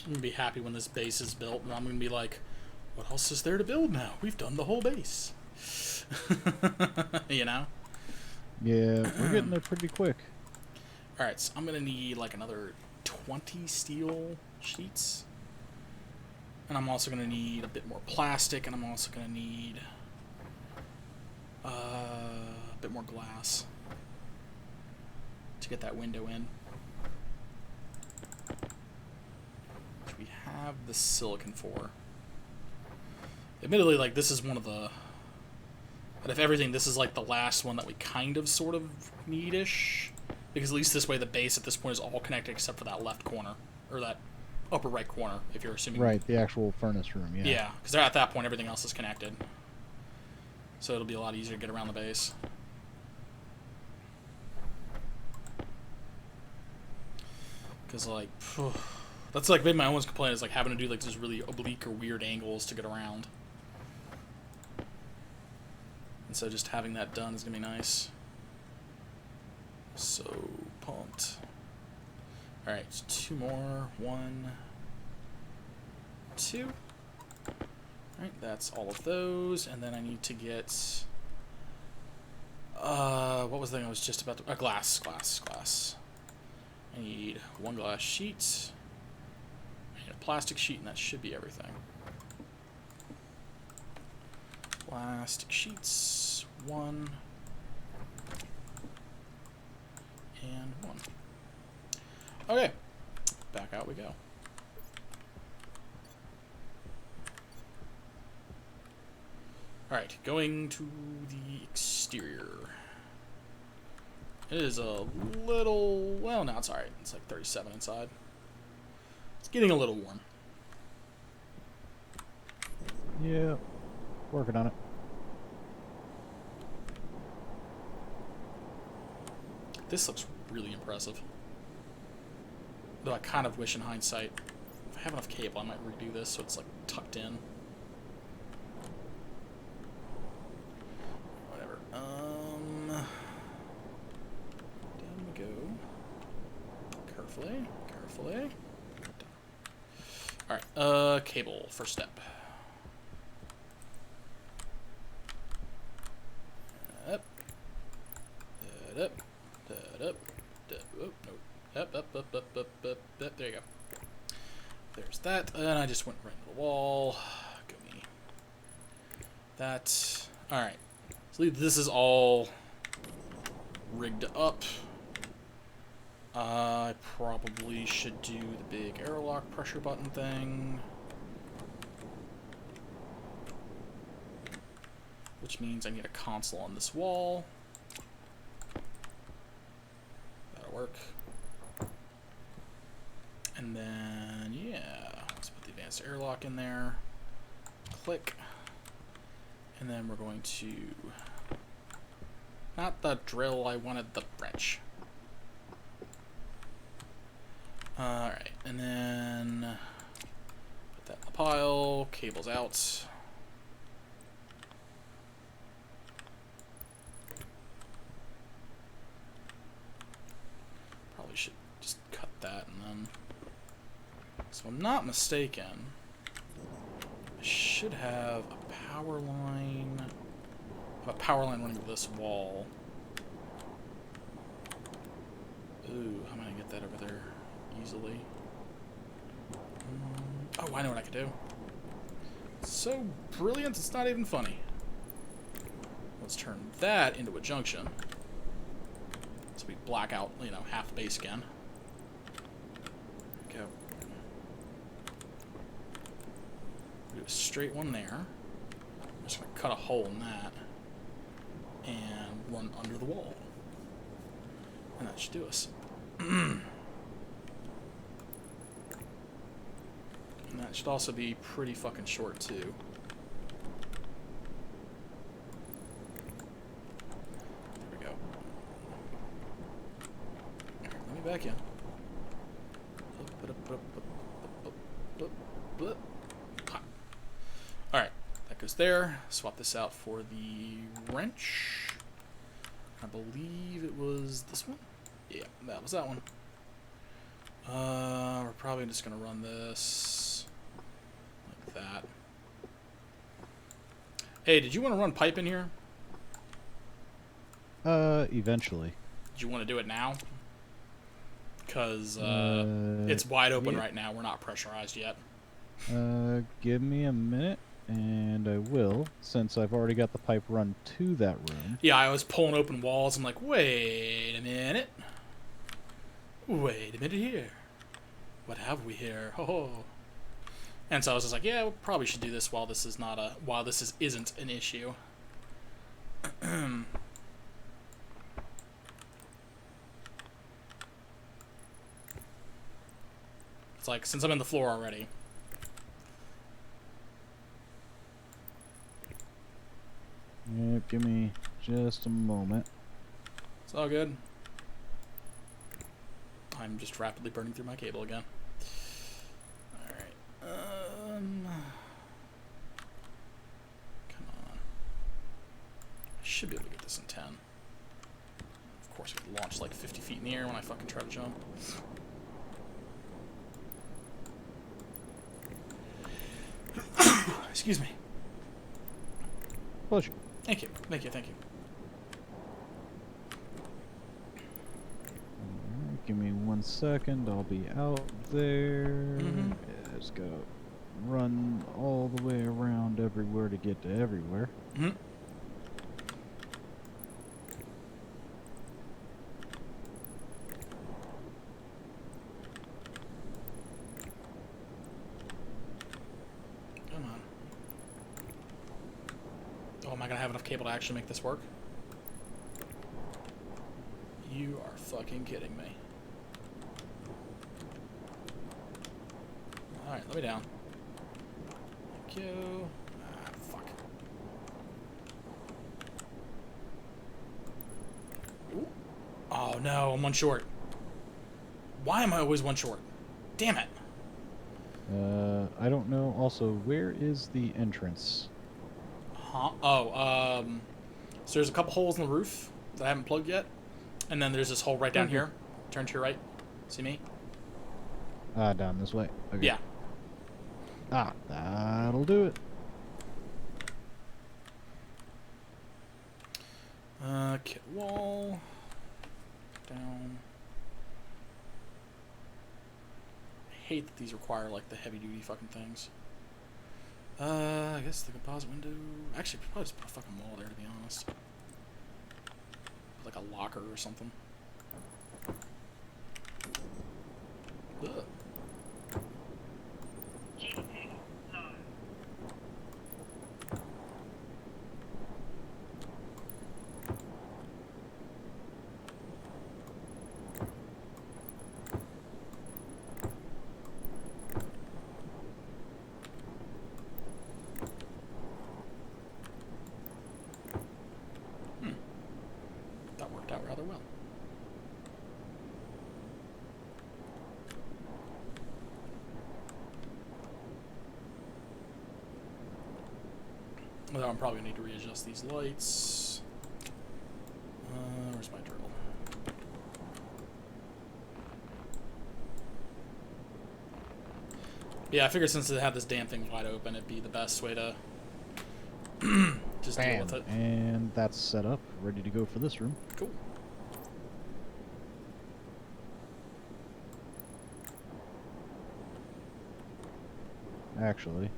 I'm going to be happy when this base is built, and I'm going to be like, what else is there to build now? We've done the whole base. You know? Yeah, we're getting there pretty quick. Alright, so I'm going to need like another 20 steel sheets. And I'm also going to need a bit more plastic, and I'm also going to need a bit more glass to get that window in. Which we have the silicon for. Admittedly, like, this is one of the... But if everything, this is like the last one that we kind of sort of need-ish. Because at least this way the base at this point is all connected except for that left corner. Or that upper right corner, if you're assuming... Right, the actual furnace room, yeah. Yeah, because at that point everything else is connected. So it'll be a lot easier to get around the base. Because, like... Phew, that's like been my own complaint, is like having to do like these really oblique or weird angles to get around. And so just having that done is going to be nice. So pumped. Alright, so 2 more. 1, 2. Alright, that's all of those. And then I need to get... what was the thing I was just about to... glass. I need 1 glass sheet. I need a plastic sheet, and that should be everything. Plastic sheets, 1 and 1. Okay, back out we go. Alright, going to the exterior. It is a little, well, no, it's alright. It's like 37 inside. It's getting a little warm. Yeah, working on it. This looks really impressive. Though I kind of wish in hindsight, if I have enough cable, I might redo this so it's like tucked in. Whatever. Down we go. Carefully. Alright, cable, first step. Up. There you go. There's that, and I just went right into the wall. Go me. That. Alright. So this is all rigged up. I probably should do the big airlock pressure button thing. Which means I need a console on this wall. That'll work. And then, yeah, let's put the advanced airlock in there. Click. And then we're going to... Not the drill, I wanted the wrench. Alright, and then... Put that in the pile. Cables out. Probably should just cut that and then... So I'm not mistaken, I should have a power line. Running to this wall. Ooh, how am I gonna get that over there easily? Oh, I know what I could do. It's so brilliant, it's not even funny. Let's turn that into a junction. So we black out, you know, half the base again. There we go. Do a straight one there. I'm just going to cut a hole in that and run under the wall. And that should do us. And that should also be pretty fucking short too. There we go. Get back in. Alright, that goes there. Swap this out for the wrench. I believe it was this one. Yeah, that was that one. We're probably just going to run this like that. Hey, did you want to run pipe in here? Eventually. Do you want to do it now? Because it's wide open right now. We're not pressurized yet. Give me a minute, and I will, since I've already got the pipe run to that room. Yeah, I was pulling open walls. I'm like, wait a minute. Wait a minute here. What have we here? Oh. And so I was just like, yeah, we probably should do this while this is not a isn't an issue. It's like, since I'm in the floor already. Yep, give me just a moment. It's all good. I'm just rapidly burning through my cable again. Alright. Come on. I should be able to get this in 10. Of course, it launched like 50 feet in the air when I fucking try to jump. Excuse me. Pleasure. Thank you. Thank you. Thank you. Give me 1 second. I'll be out there. Mm-hmm. Yeah, just gotta run all the way around everywhere to get to everywhere. Mm-hmm. Come on. Oh, am I gonna have enough cable to actually make this work? You are fucking kidding me. Alright, let me down. Thank you. Ah, fuck. Ooh. Oh no, I'm one short. Why am I always one short? Damn it. I don't know. Also, where is the entrance? Huh? Oh, so there's a couple holes in the roof that I haven't plugged yet. And then there's this hole right down here. Turn to your right. See me? Down this way. Okay. Yeah. That'll do it. Kit wall. Down. I hate that these require, like, the heavy-duty fucking things. I guess the composite window... Actually, probably just put a fucking wall there, to be honest. Like a locker or something. Ugh. That worked out rather well. Although I'm probably going to need to readjust these lights. Where's my drill? Yeah, I figured since it had this damn thing wide open, it'd be the best way to just deal with it. And that's set up, ready to go for this room. Cool. Actually,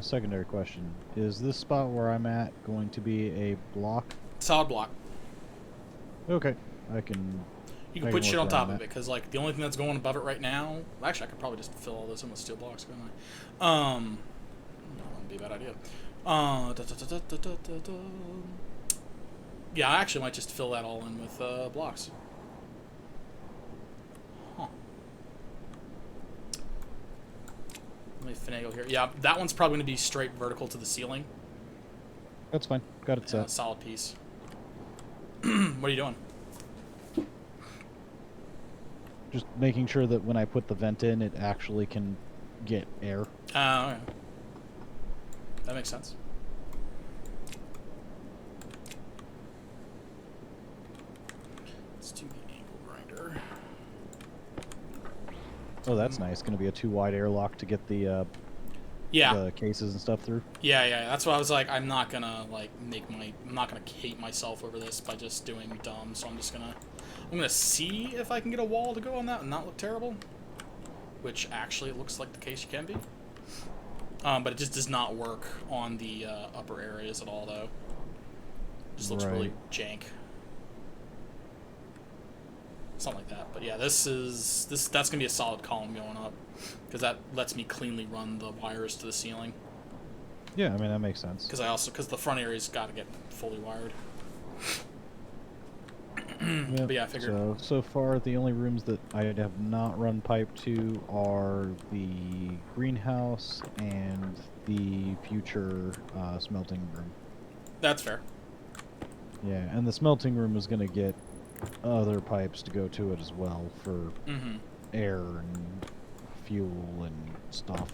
secondary question. Is this spot where I'm at going to be a block? Solid block. Okay, I can... You can put shit on top of it, because, like, the only thing that's going above it right now... Actually, I could probably just fill all this in with steel blocks, couldn't I? That wouldn't be a bad idea. Yeah, I actually might just fill that all in with blocks. Huh. Let me finagle here. Yeah, that one's probably going to be straight vertical to the ceiling. That's fine. Got it set. Solid piece. What are you doing? Just making sure that when I put the vent in, it actually can get air. Oh, okay. That makes sense. Let's do the angle grinder. Oh, that's nice. Going to be a 2-wide airlock to get the cases and stuff through. Yeah. That's why I was like, I'm not gonna like I'm not gonna hate myself over this by just doing dumb. So I'm gonna see if I can get a wall to go on that and not look terrible. Which actually it looks like the case you can be. But it just does not work on the upper areas at all, though. It just looks really jank. Something like that. But yeah, that's gonna be a solid column going up, because that lets me cleanly run the wires to the ceiling. Yeah, I mean that makes sense. Because the front area's got to get fully wired. Yep. But yeah, I figured. So far, the only rooms that I have not run pipe to are the greenhouse and the future smelting room. That's fair. Yeah, and the smelting room is going to get other pipes to go to it as well for air and fuel and stuff.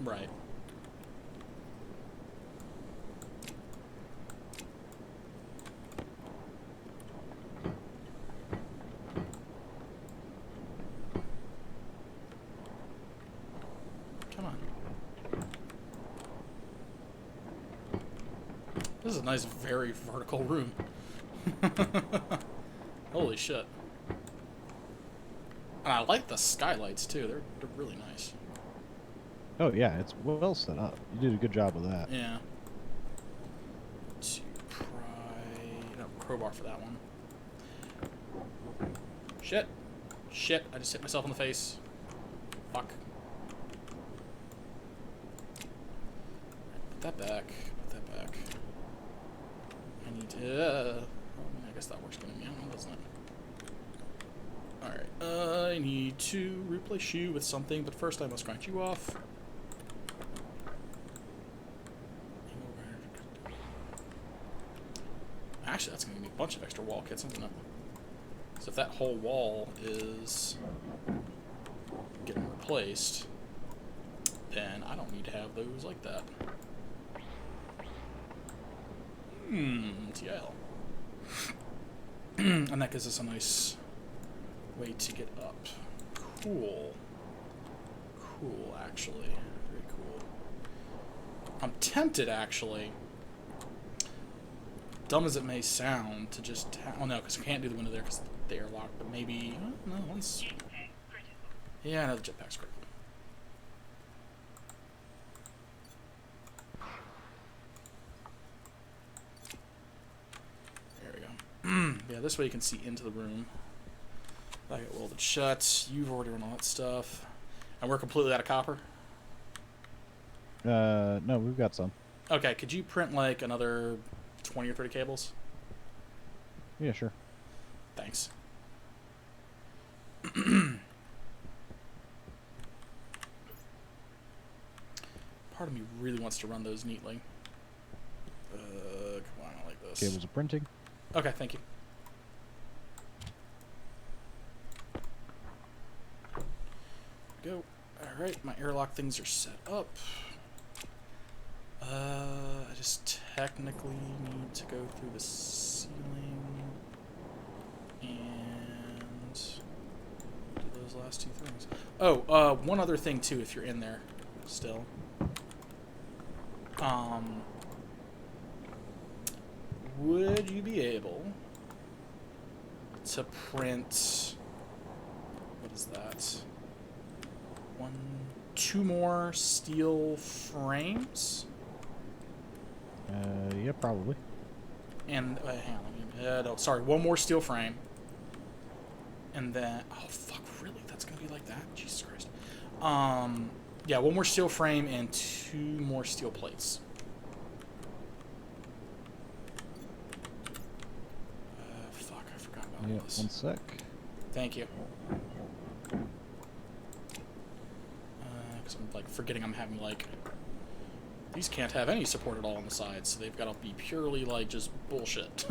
Right. Come on. This is a nice, very vertical room. Holy shit. And I like the skylights too. They're really nice. Oh yeah, it's well set up. You did a good job with that. Yeah. To pry... No, crowbar for that one. Shit. Shit, I just hit myself in the face. Fuck. Put that back. Put that back. I need to... I guess that works good in the end, doesn't it? Alright, I need to replace you with something, but first I must grind you off. Actually, that's going to give me a bunch of extra wall kits, isn't it? So if that whole wall is getting replaced, then I don't need to have those like that. TL. And that gives us a nice way to get up. Cool. Cool, actually. Very cool. I'm tempted, actually, dumb as it may sound, to just... Oh, no, because we can't do the window there because the airlock, but maybe... no, once... Yeah, I know the jetpack's critical. There we go. Yeah, this way you can see into the room. I got welded shut. You've already run all that stuff. And we're completely out of copper? No, we've got some. Okay, could you print, like, another 20 or 30 cables? Yeah, sure. Thanks. Part of me really wants to run those neatly. Come on, I like this. Cables are printing. Okay, thank you. Go. Alright, my airlock things are set up. I just technically need to go through the ceiling and do those last two things. Oh, one other thing too, if you're in there still. Would you be able to print, what is that? Two more steel frames? Yeah, probably. And, hang on, no, sorry, one more steel frame. And then, oh fuck, really? That's gonna be like that? Jesus Christ. Yeah, one more steel frame and two more steel plates. Fuck, I forgot about this. 1 sec. Thank you. Because I'm, like, forgetting I'm having, like... These can't have any support at all on the sides, so they've got to be purely, like, just bullshit.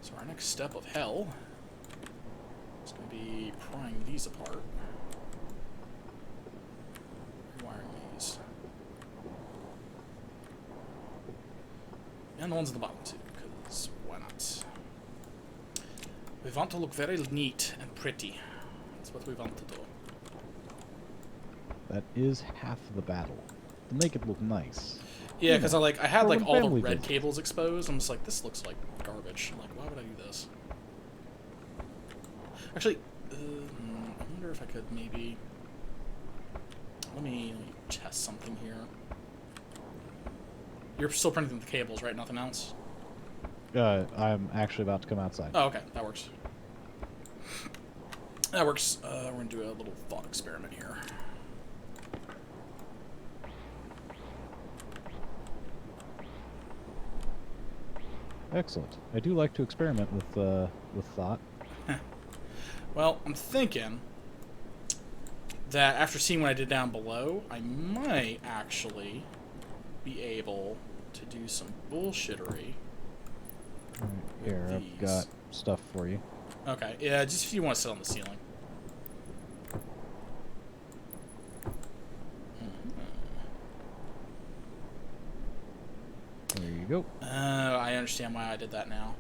So our next step of hell is going to be prying these apart. Rewiring these. And the ones at the bottom too, because why not? We want to look very neat and pretty. That's what we want to do. That is half the battle. To make it look nice. Yeah, because I had like all the red visits. cables exposed. I'm just like, this looks like garbage. I'm like, why would I do this? Actually, I wonder if I could maybe. Let me test something here. You're still printing the cables, right? Nothing else? I'm actually about to come outside. Oh, okay. That works. That works. We're going to do a little thought experiment here. Excellent. I do like to experiment with thought. Well, I'm thinking that after seeing what I did down below, I might actually be able to do some bullshittery. Here, I've got stuff for you. Okay, yeah, just if you want to sit on the ceiling. There you go. I understand why I did that now.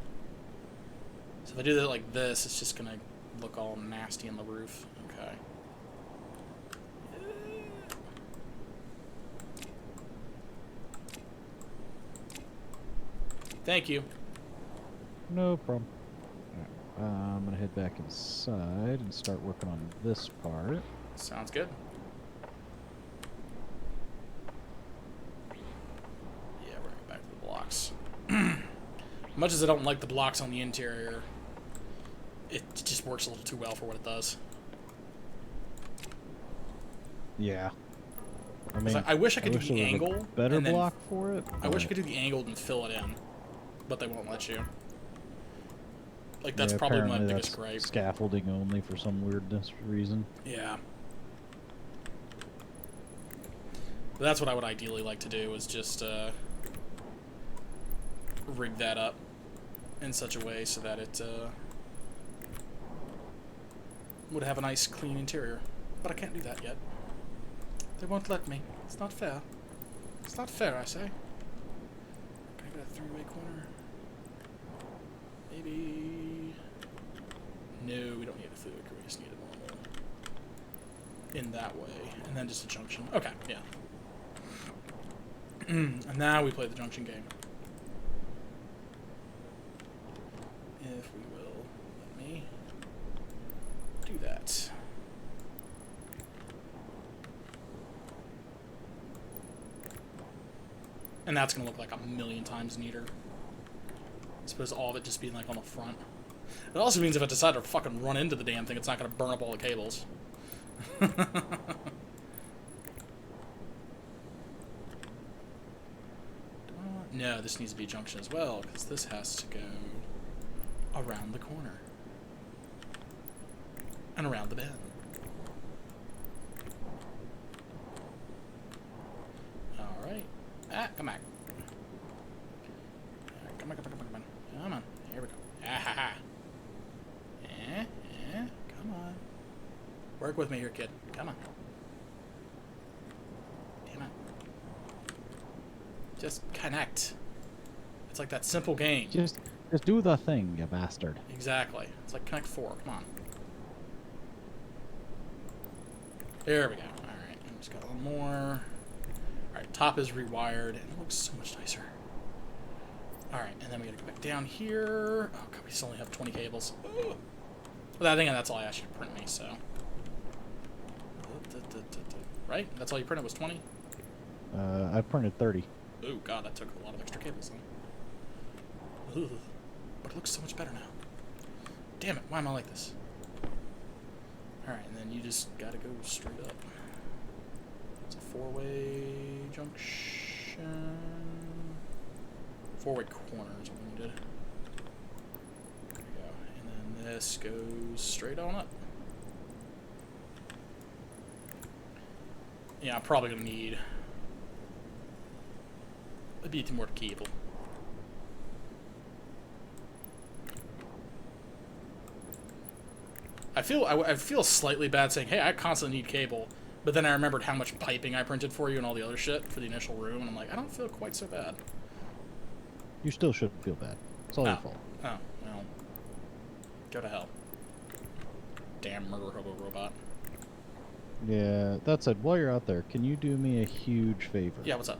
So if I do that like this, it's just gonna look all nasty on the roof. Okay. Thank you. No problem. I'm gonna head back inside and start working on this part. Sounds good. Yeah, we're going back to the blocks. Much as I don't like the blocks on the interior, it just works a little too well for what it does. Yeah. I mean, I wish I could do the angle. Better block for it. I wish I could do the angled and fill it in, but they won't let you. Like, that's probably my biggest gripe. Scaffolding only for some weirdness reason. Yeah. But that's what I would ideally like to do, is just rig that up in such a way so that it would have a nice, clean interior. But I can't do that yet. They won't let me. It's not fair. It's not fair, I say. Can I get a three-way corner? Maybe... No, we don't need a food. We just need a normal. In that way. And then just a junction. Okay, yeah. And now we play the junction game. If we will let me do that. And that's going to look like a million times neater. I suppose all of it just being like on the front. It also means if I decide to fucking run into the damn thing, it's not going to burn up all the cables. No, this needs to be a junction as well, because this has to go around the corner. And around the bend. Alright. Ah, come back. Come on, come on, come on, come on. Come on. Here we go. Ah ha ha. Come on. Work with me here, kid. Come on. Damn it. Just connect. It's like that simple game. Just do the thing, you bastard. Exactly. It's like Connect 4. Come on. There we go. Alright. Just got a little more. Alright, top is rewired, and it looks so much nicer. Alright, and then we gotta go back down here. Oh god, we still only have 20 cables. Ugh. Well, I think that's all I asked you to print me, so. Right? That's all you printed was 20? I printed 30. Oh god, that took a lot of extra cables then. Ugh. But it looks so much better now. Damn it, why am I like this? Alright, and then you just gotta go straight up. It's a four-way junction. Four-way corner is what we did. There we go. And then this goes straight on up. Yeah, I'm probably gonna need a bit more cable. I feel slightly bad saying, hey, I constantly need cable, but then I remembered how much piping I printed for you and all the other shit for the initial room, and I'm like, I don't feel quite so bad. You still shouldn't feel bad. It's all your fault. Oh, well, go to hell. Damn murder hobo robot. Yeah, that said, while you're out there, can you do me a huge favor? Yeah, what's up?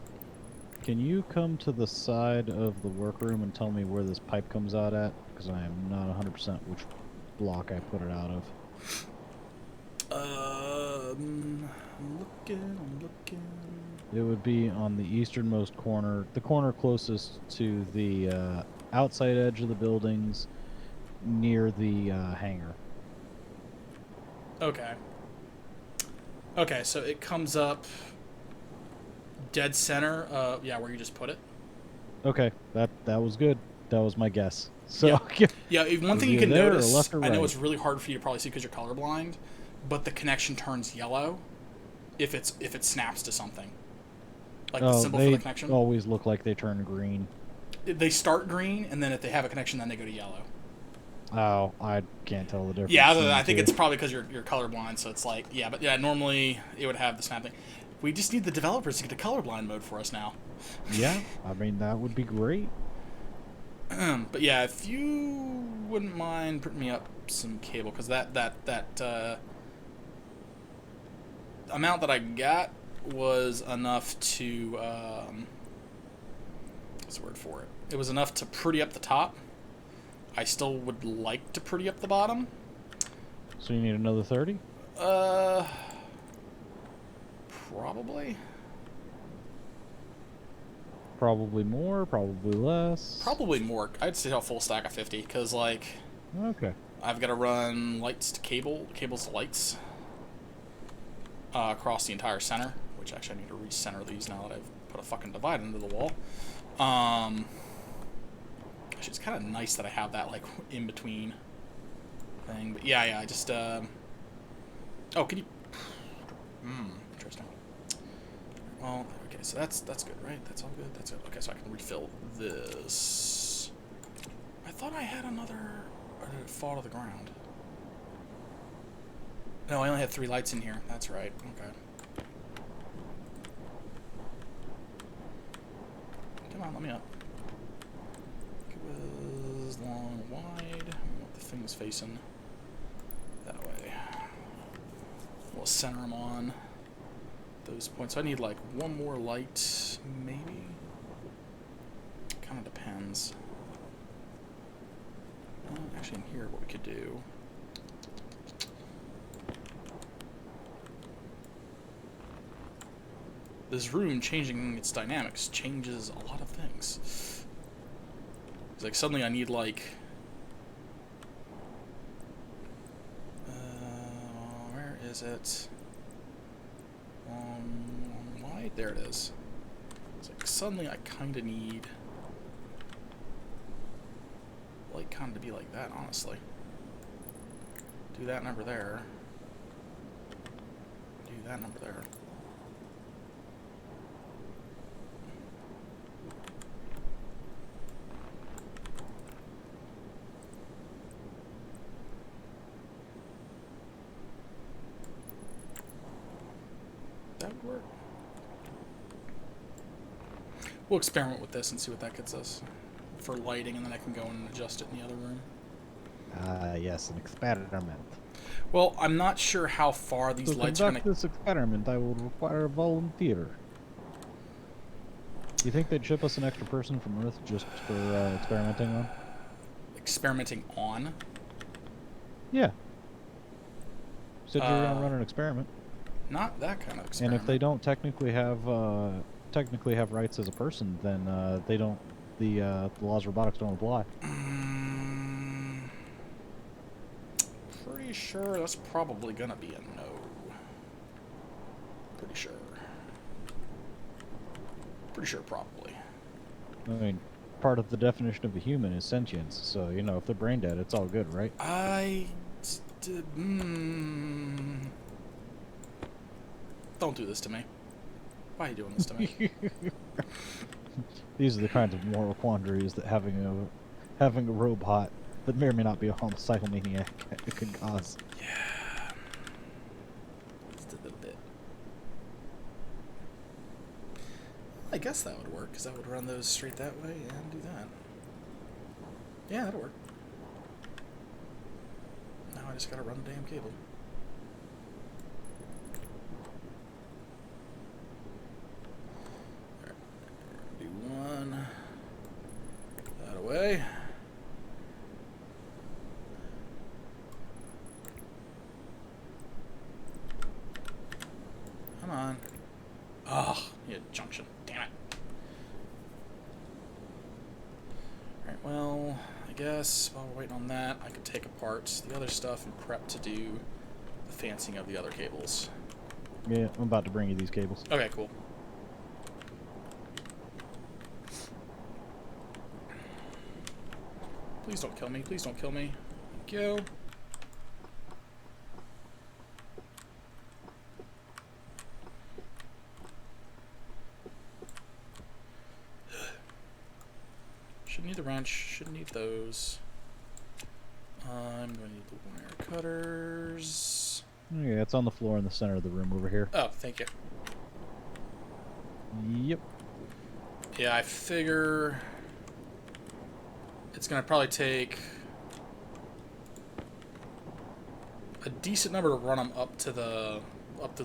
Can you come to the side of the workroom and tell me where this pipe comes out at? Because I am not 100% which block I put it out of. I'm looking. It would be on the easternmost corner, the corner closest to the outside edge of the buildings, near the hangar. Okay. Okay, so it comes up dead center. Yeah, where you just put it. Okay, that was good. That was my guess. So yeah. One thing you can notice, left or right? I know it's really hard for you to probably see because you're colorblind, but the connection turns yellow if it snaps to something. Like the symbol for the connection. They always look like they turn green. They start green, and then if they have a connection, then they go to yellow. Oh, I can't tell the difference. Yeah, I think it's probably because you're colorblind, so it's like, yeah, but yeah, normally it would have the snap thing. We just need the developers to get the colorblind mode for us now. Yeah, I mean, that would be great. But yeah, if you wouldn't mind putting me up some cable, because that amount that I got was enough to, what's the word for it? It was enough to pretty up the top. I still would like to pretty up the bottom. So you need another 30? Probably. Probably more, probably less. Probably more. I'd say a full stack of 50, because, like... Okay. I've got to run lights to cables to lights across the entire center, which actually I need to recenter these now that I've put a fucking divide into the wall. Actually, it's kind of nice that I have that, like, in-between thing. But yeah, I just... Oh, can you... interesting. Well, okay, so that's good, right? That's all good? That's it. Okay, so I can refill this. I thought I had another... Or did it fall to the ground? No, I only had 3 lights in here. That's right. Okay. Come on, let me up. It was long, wide. I want the things facing that way. We'll center them on those points. So I need like one more light, maybe? Kind of depends. Actually, in here, what we could do... This room changing its dynamics changes a lot of things. It's like suddenly I need like... where is it? Wide? There it is. It's like suddenly I kind of need... Light kind of to be like that, honestly. Do that number there. Do that number there. That would work. We'll experiment with this and see what that gets us for lighting, and then I can go and adjust it in the other room. Yes, an experiment. Well, I'm not sure how far these lights are going to... To conduct this experiment, I will require a volunteer. Do you think they'd ship us an extra person from Earth just for experimenting on? Experimenting on? Yeah. You said you were going to run an experiment. Not that kind of experiment. And if they don't technically have rights as a person, then they don't. The laws of robotics don't apply. Pretty sure that's probably gonna be a no. Pretty sure. Probably. I mean, part of the definition of a human is sentience, so, you know, if they're brain dead, it's all good, right? Don't do this to me. Why are you doing this to me? These are the kinds of moral quandaries that having a robot that may or may not be a Psychomaniac could cause. Yeah. Let's do the bit. I guess that would work, because I would run those straight that way and do that. Yeah, that'll work. Now I just gotta run the damn cable. Do one. That away. Come on. Oh, yeah, junction. Damn it. Alright, well, I guess while we're waiting on that, I could take apart the other stuff and prep to do the fancying of the other cables. Yeah, I'm about to bring you these cables. Okay, cool. Please don't kill me. Please don't kill me. Thank you. Shouldn't need the wrench. Shouldn't need those. I'm going to need the wire cutters. Yeah, it's on the floor in the center of the room over here. Oh, thank you. Yep. Yeah, I figure it's going to probably take a decent number to run them up to the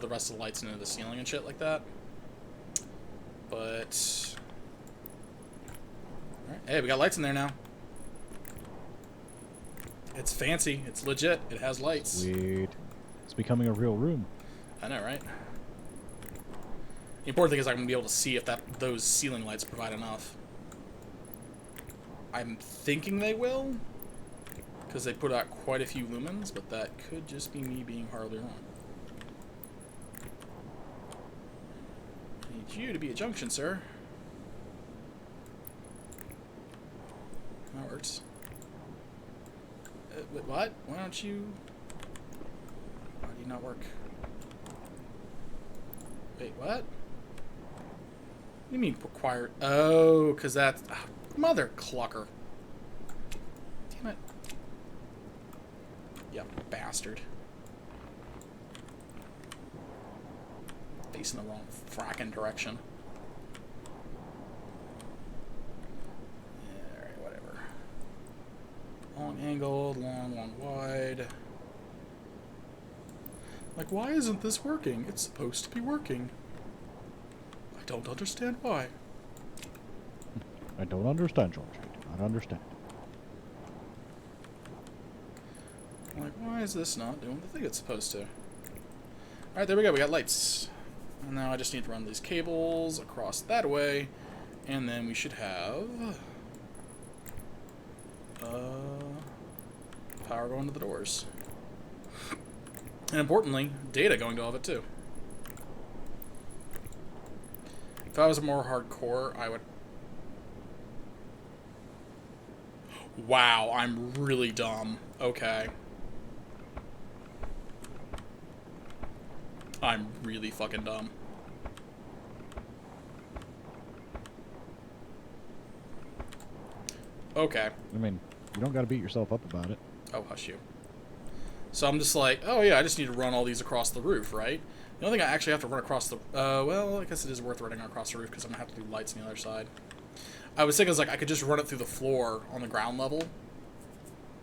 rest of the lights and into the ceiling and shit like that. But all right. Hey, we got lights in there now. It's fancy. It's legit. It has lights. Sweet. It's becoming a real room. I know, right? The important thing is I'm going to be able to see if those ceiling lights provide enough. I'm thinking they will, because they put out quite a few lumens, but that could just be me being horribly wrong. I need you to be a junction, sir. That works. Wait, what? Why don't you... Why do you not work? Wait, what? What do you mean required? Oh, because that's... mother clucker. Damn it. You bastard. Facing the wrong fracking direction. Yeah, alright, whatever. Long angled, long wide. Like, why isn't this working? It's supposed to be working. I don't understand why. I don't understand, George. I do not understand. Like, why is this not doing the thing it's supposed to? Alright, there we go. We got lights. And now I just need to run these cables across that way. And then we should have... power going to the doors. And importantly, data going to all of it too. If I was more hardcore, I would... Wow, I'm really dumb. Okay. I'm really fucking dumb. Okay. I mean, you don't gotta beat yourself up about it. Oh, hush you. So I'm just like, oh yeah, I just need to run all these across the roof, right? The only thing I actually have to run across the... well, I guess it is worth running across the roof because I'm going to have to do lights on the other side. I was thinking, like, I could just run it through the floor on the ground level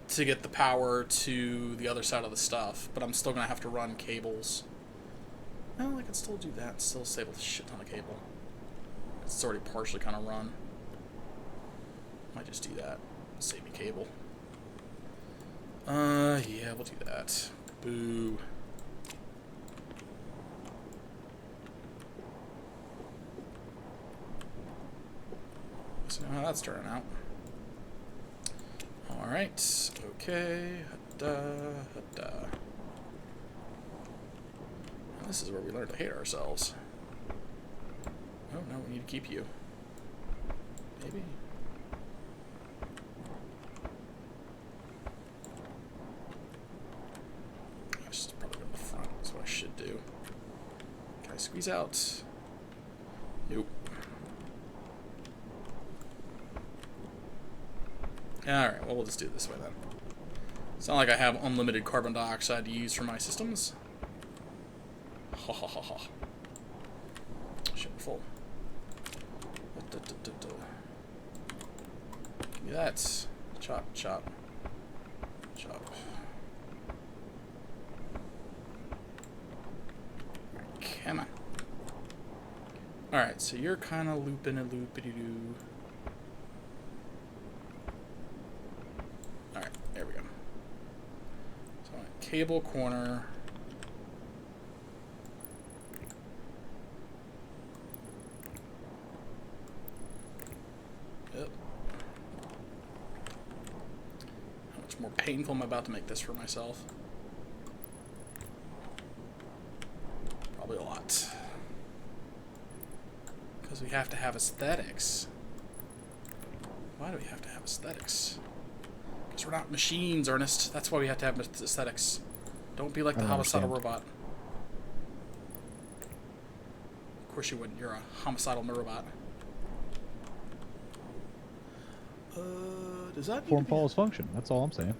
to get the power to the other side of the stuff, but I'm still going to have to run cables. Well, I could still do that and still save a shit ton of cable. It's already partially kind of run. Might just do that. Save me cable. Yeah, we'll do that. Boo. So how that's turning out. Alright, okay. This is where we learn to hate ourselves. Oh, no, we need to keep you. Maybe. I should probably go to the front. That's what I should do. Can I squeeze out? Nope. Alright, well, we'll just do it this way then. It's not like I have unlimited carbon dioxide to use for my systems. Ha ha ha ha. Shit, we're full. Give me that. Chop, chop. Chop. Come on. Alright, so you're kind of looping a loopity-doo. Alright, there we go. So, cable corner. Yep. How much more painful am I about to make this for myself? Probably a lot. Because we have to have aesthetics. Why do we have to have aesthetics? Because we're not machines, Ernest. That's why we have to have aesthetics. Don't be like the homicidal robot. Of course you wouldn't. You're a homicidal robot. Does that form follows function? That's all I'm saying.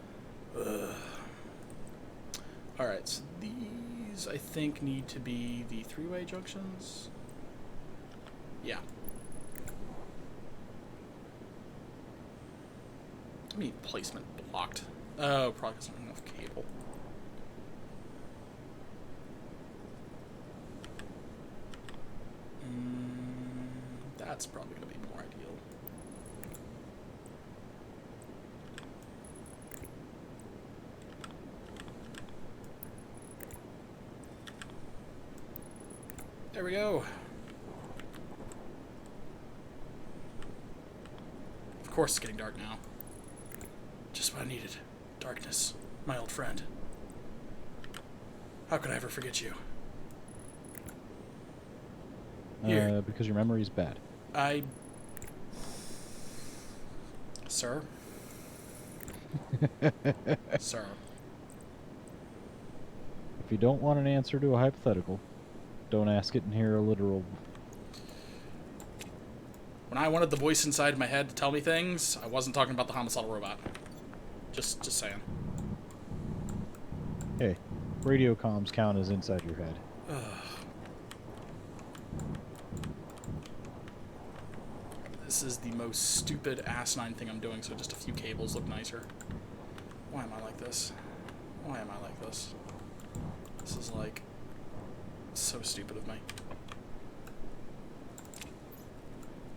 Alright, so these I think need to be the three-way junctions. Yeah. I mean, placement blocked. Oh, probably because I don't have enough cable. That's probably going to be more ideal. There we go. Of course it's getting dark now. Just what I needed. Darkness, my old friend. How could I ever forget you? Here. Because your memory's bad. Sir? Sir. If you don't want an answer to a hypothetical, don't ask it in here a literal. When I wanted the voice inside my head to tell me things, I wasn't talking about the homicidal robot. Just saying. Hey, radio comms count as inside your head. This is the most stupid, asinine thing I'm doing, so just a few cables look nicer. Why am I like this? Why am I like this? This is, like, so stupid of me.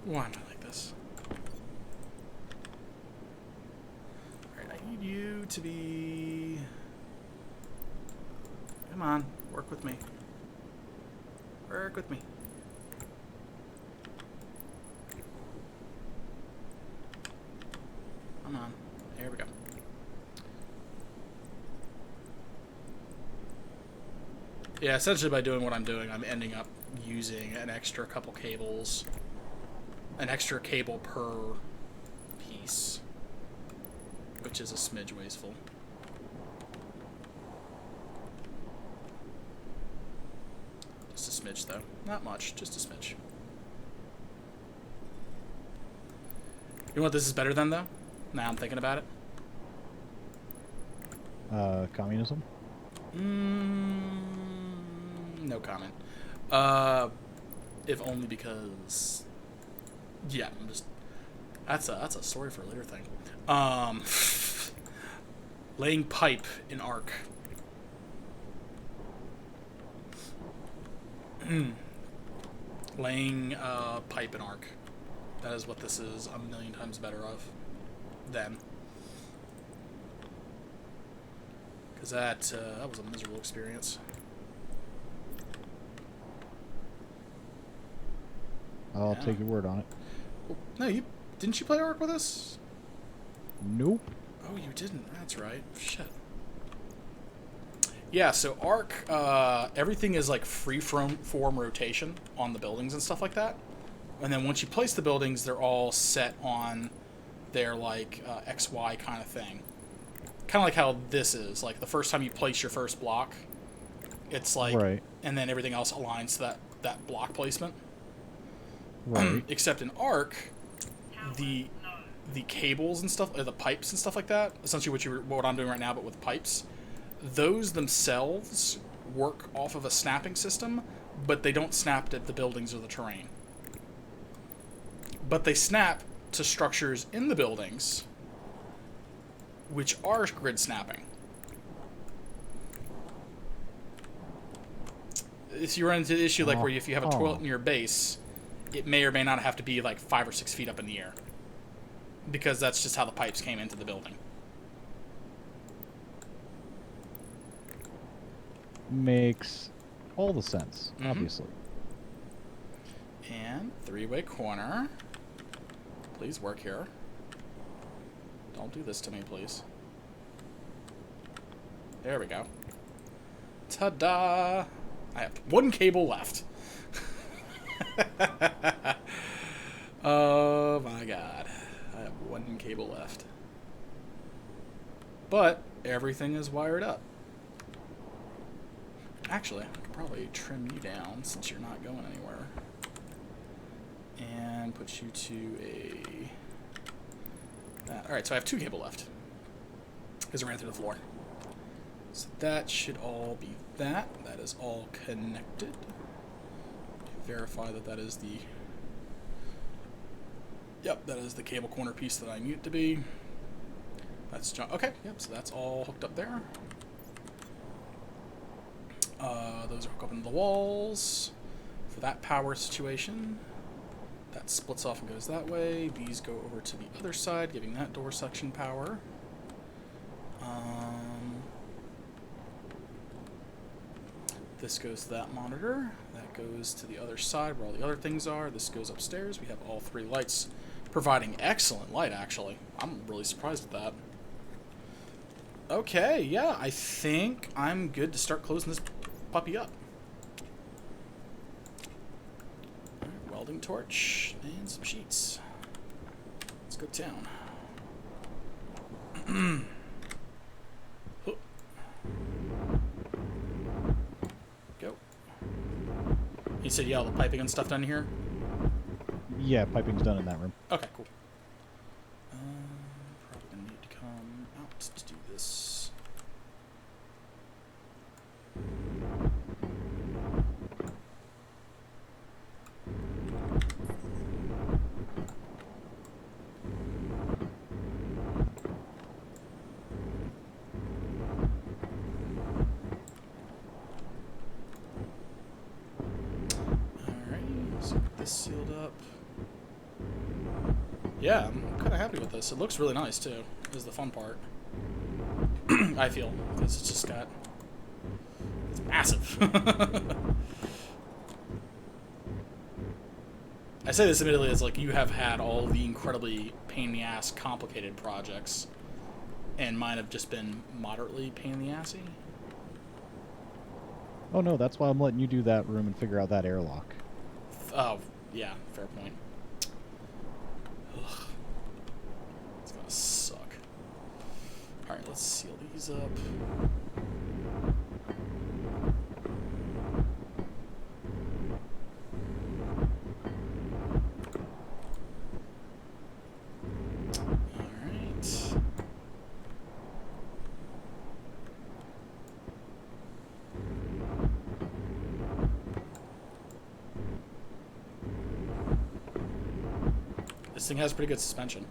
Why am I like this? Alright, I need you to be... Come on, work with me. Work with me. Come on. There we go. Yeah, essentially by doing what I'm doing, I'm ending up using an extra couple cables. An extra cable per piece. Which is a smidge wasteful. Just a smidge, though. Not much, just a smidge. You know what this is better than, though? Now I'm thinking about it. Communism? No comment. If only because... Yeah, I'm just... That's a story for a later thing. Laying pipe in arc. Laying pipe in arc. That is what this is a million times better of than. Because that was a miserable experience. I'll take your word on it. No, didn't you play Ark with us? Nope. Oh, you didn't. That's right. Shit. Yeah, so Ark, everything is like free-form rotation on the buildings and stuff like that. And then once you place the buildings, they're all set on their like XY kind of thing. Kind of like how this is. Like the first time you place your first block, it's like, right. And then everything else aligns to that block placement. Right. Except in Ark, the cables and stuff, the pipes and stuff like that, essentially what I'm doing right now, but with pipes, those themselves work off of a snapping system, but they don't snap at the buildings or the terrain. But they snap to structures in the buildings, which are grid snapping. If you run into the issue like where if you have a toilet in your base, it may or may not have to be like 5 or 6 feet up in the air, because that's just how the pipes came into the building. Makes all the sense, obviously. And 3-way corner. Please work here. Don't do this to me, please. There we go. Ta-da! I have 1 cable left. Oh my god. I have 1 cable left. But everything is wired up. Actually, I could probably trim you down since you're not going anywhere. And put you to a... Alright, so I have 2 cable left. Because I ran through the floor. So that should all be that. That is all connected. Verify that that is the... Yep, that is the cable corner piece that I need it to be. That's... Okay, yep, so that's all hooked up there. Those are hooked up into the walls for that power situation. That splits off and goes that way. These go over to the other side, giving that door section power. This goes to that monitor. That goes to the other side where all the other things are. This goes upstairs. We have all 3 lights providing excellent light, actually. I'm really surprised at that. Okay, yeah, I think I'm good to start closing this puppy up. Right, welding torch and some sheets. Let's go town. Go. You said, yeah, all the piping and stuff done here? Yeah, piping's done in that room. Okay, cool. Probably gonna need to come out to do this. Sealed up. Yeah, I'm kind of happy with this. It looks really nice too. Is the fun part. I feel, because it's just got... It's massive. I say this admittedly as like you have had all the incredibly pain in the ass complicated projects, and mine have just been moderately pain in the assy. Oh no, that's why I'm letting you do that room and figure out that airlock. Oh, yeah, fair point. Ugh. It's gonna suck. Alright, let's seal these up. Alright. This thing has pretty good suspension.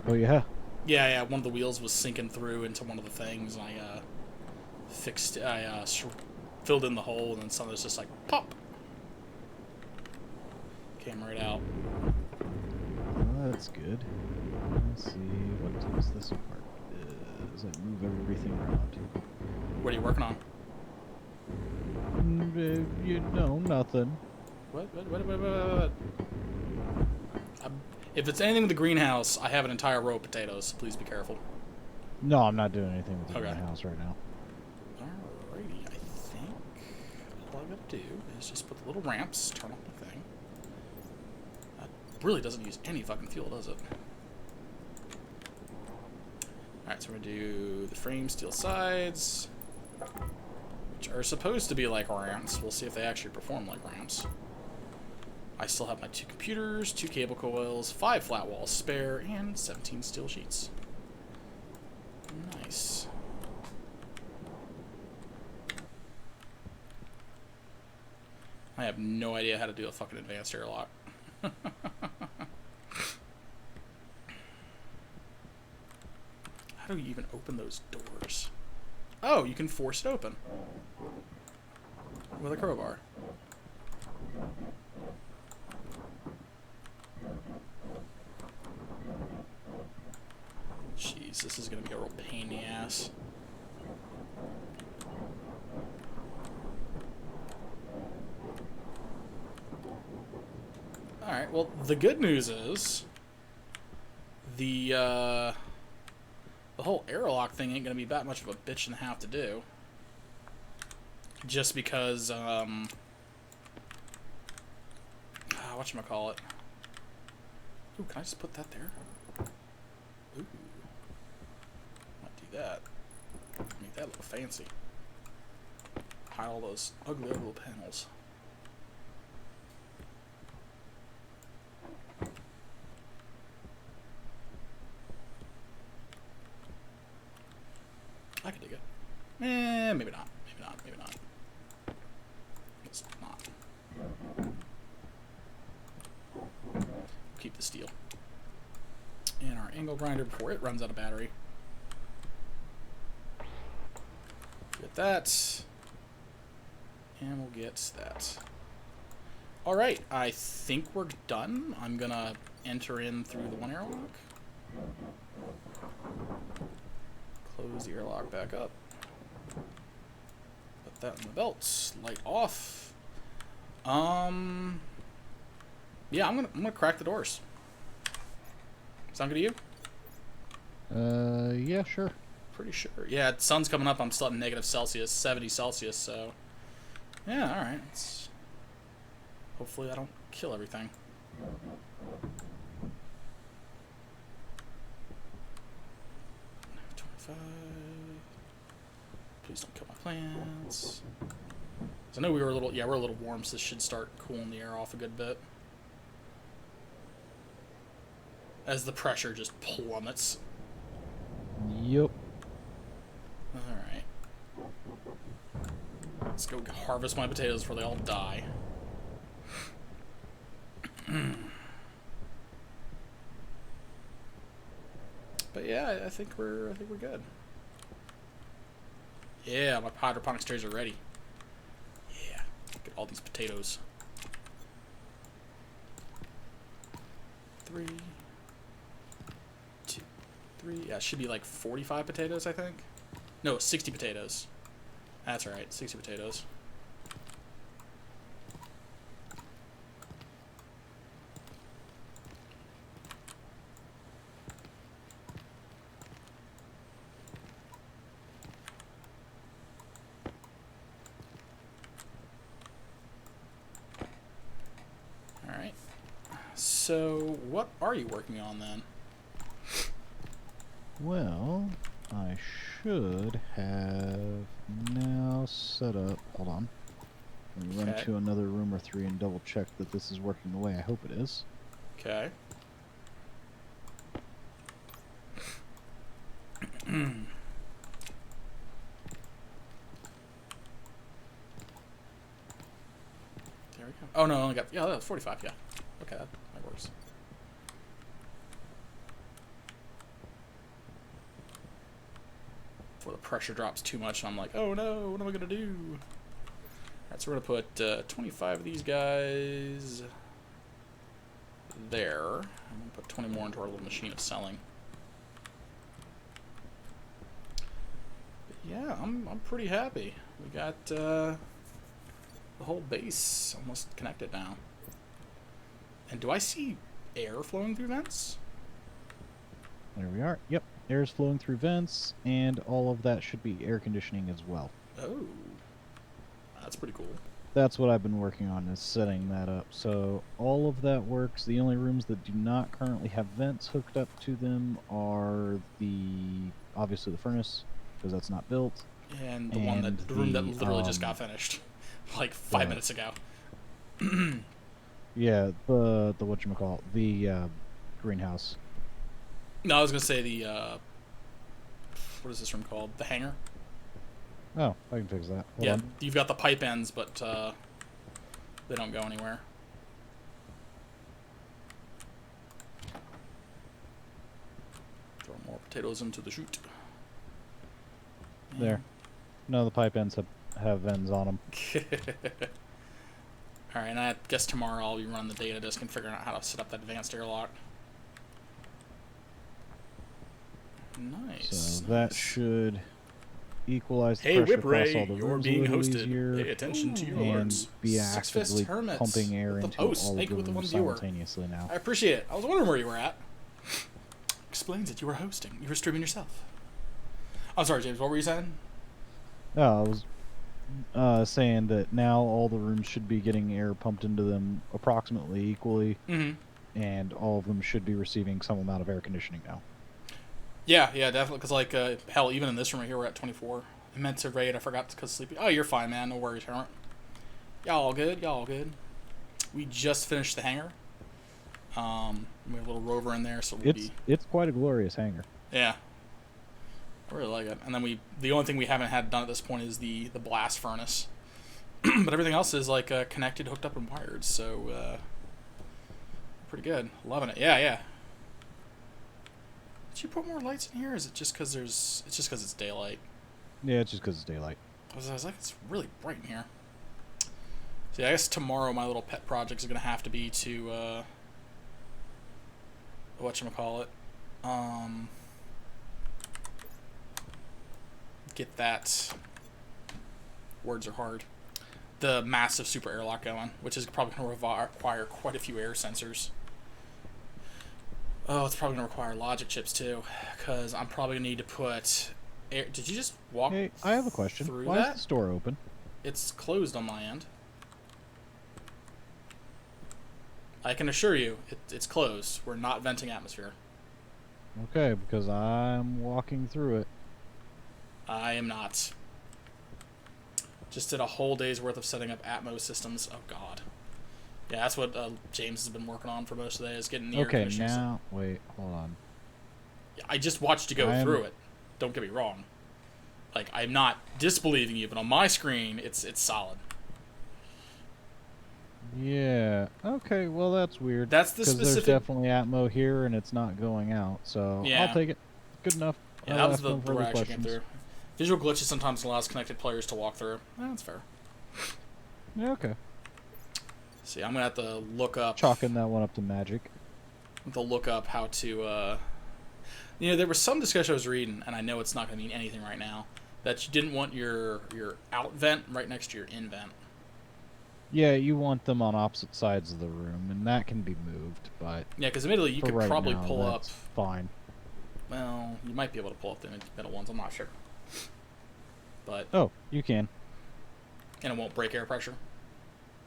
Oh yeah? Yeah, one of the wheels was sinking through into one of the things, and I filled in the hole, and then some of it's just like, pop! Came right out. Well, that's good. Let's see, what does this part is? I move everything around. What are you working on? You know, nothing. What? If it's anything with the greenhouse, I have an entire row of potatoes, so please be careful. No, I'm not doing anything with the Okay. house right now. Alrighty, I think all I gotta do is just put the little ramps, turn on the thing. That really doesn't use any fucking fuel, does it? Alright, so we're gonna do the frame steel sides, which are supposed to be like ramps. We'll see if they actually perform like ramps. I still have my 2 computers, 2 cable coils, 5 flat walls spare, and 17 steel sheets. Nice. I have no idea how to do a fucking advanced airlock. How do you even open those doors? Oh, you can force it open with a crowbar. Jeez, this is gonna be a real pain in the ass. Alright, well, the good news is the whole airlock thing ain't gonna be that much of a bitch and a half to do. Just because, whatchamacallit. Ooh, can I just put that there? Ooh. Might do that. Make that look fancy. Hide all those ugly little panels. I can dig it. Maybe not. Maybe not. Maybe not. It's not. Keep the steel. And our angle grinder before it runs out of battery. Get that. And we'll get that. Alright, I think we're done. I'm gonna enter in through the one airlock. Close the airlock back up. Put that in the belts. Light off. Yeah, I'm gonna crack the doors. Sound good to you? Yeah, sure. Pretty sure. Yeah, the sun's coming up. I'm still at negative Celsius, 70 Celsius, so... Yeah, alright. Hopefully I don't kill everything. Please don't kill my plants. So I know we're a little warm, so this should start cooling the air off a good bit. As the pressure just plummets. Yep. Alright. Let's go harvest my potatoes before they all die. But yeah, I think we're good. Yeah, my hydroponics trays are ready. Yeah, get all these potatoes. 3, 2, 3. Yeah, it should be like 45 potatoes, I think. No, 60 potatoes. That's right, 60 potatoes. Alright. So, what are you working on then? Well, I should have now set up. Hold on. Let me run to another room or 3 and double check that this is working the way I hope it is. Okay. There we go. Oh no, I only got, yeah, that was 45, yeah. Okay, that works. Before the pressure drops too much, I'm like, oh no, what am I gonna do? Alright, so we're gonna put 25 of these guys there. I'm gonna put 20 more into our little machine of selling. But yeah, I'm pretty happy. We got the whole base almost connected now. And do I see air flowing through vents? There we are. Yep, air is flowing through vents, and all of that should be air conditioning as well. Oh, that's pretty cool. That's what I've been working on, is setting that up. So all of that works. The only rooms that do not currently have vents hooked up to them are obviously the furnace, because that's not built. And the room that literally just got finished, like 5 minutes ago. Yeah, the whatchamacallit, the greenhouse. No, I was gonna say the what is this room called? The hangar. Oh, I can fix that. Hold Yeah, on. you've got the pipe ends, but they don't go anywhere. Throw more potatoes into the chute. There. No, the pipe ends have ends on them. Alright, and I guess tomorrow I'll be running the data disk and figuring out how to set up that advanced airlock. Nice. So that should equalize the Hey, pressure Whip across all Ray, the you're rooms being a little hosted. easier, Pay attention to your and words. be Six Fist actively Hermits pumping air with the into post. all Thank of you the with the rooms one viewer. simultaneously now. I appreciate it. I was wondering where you were at. Explains that you were hosting. You were streaming yourself. I'm sorry, James. What were you saying? I was saying that now all the rooms should be getting air pumped into them approximately equally, and all of them should be receiving some amount of air conditioning now. Yeah, definitely. Because, like, hell, even in this room right here, we're at 24. I meant to raid. I forgot because sleepy. Oh, you're fine, man. No worries, Hermit. Y'all all good. Y'all all good. We just finished the hangar. We have a little rover in there, so It's quite a glorious hangar. Yeah. I really like it. And then the only thing we haven't had done at this point is the blast furnace. But everything else is, like, connected, hooked up, and wired, so, pretty good. Loving it. Yeah. Did you put more lights in here, or is it just because it's daylight? Yeah, it's just because it's daylight. I was like, it's really bright in here. So yeah, I guess tomorrow my little pet project is going to have to be to, whatchamacallit, get that, words are hard, the massive super airlock going, which is probably going to require quite a few air sensors. Oh, it's probably going to require logic chips too, because I'm probably going to need to put air. Did you just walk? Hey, I have a question. Why is the store open? It's closed on my end. I can assure you, it's closed. We're not venting atmosphere. Okay, because I'm walking through it. I am not. Just did a whole day's worth of setting up Atmos systems. Oh, God. Yeah, that's what James has been working on for most of the day, is getting the air conditioning. Okay, now, wait, hold on. I just watched you go through it. Don't get me wrong. Like, I'm not disbelieving you, but on my screen, it's solid. Yeah, okay, well, that's weird. That's the specific... Because there's definitely Atmo here, and it's not going out, so yeah. I'll take it. Good enough. Yeah, that was the where I actually came through. Visual glitches sometimes allows connected players to walk through. That's fair. Yeah, okay. See, I'm going to have to look up... Chalking that one up to magic. To look up how to... You know, there was some discussion I was reading, and I know it's not going to mean anything right now, that you didn't want your out vent right next to your in vent. Yeah, you want them on opposite sides of the room, and that can be moved, but... Yeah, because admittedly, you could right probably now, pull up... fine. Well, you might be able to pull up the middle ones, I'm not sure. But... Oh, you can. And it won't break air pressure?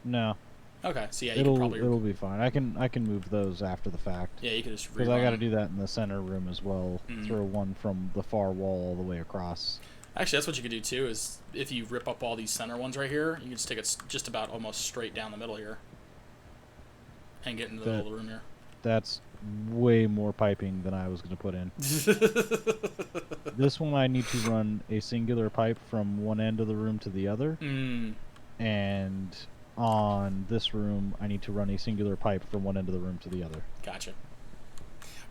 No. Okay, so yeah, you can probably... It'll be fine. I can move those after the fact. Yeah, you can just because I got to do that in the center room as well. Throw one from the far wall all the way across. Actually, that's what you could do too, is if you rip up all these center ones right here, you can just take it just about almost straight down the middle here. And get into the middle of the room here. That's way more piping than I was going to put in. This one I need to run a singular pipe from one end of the room to the other. And on this room, I need to run a singular pipe from one end of the room to the other. Gotcha.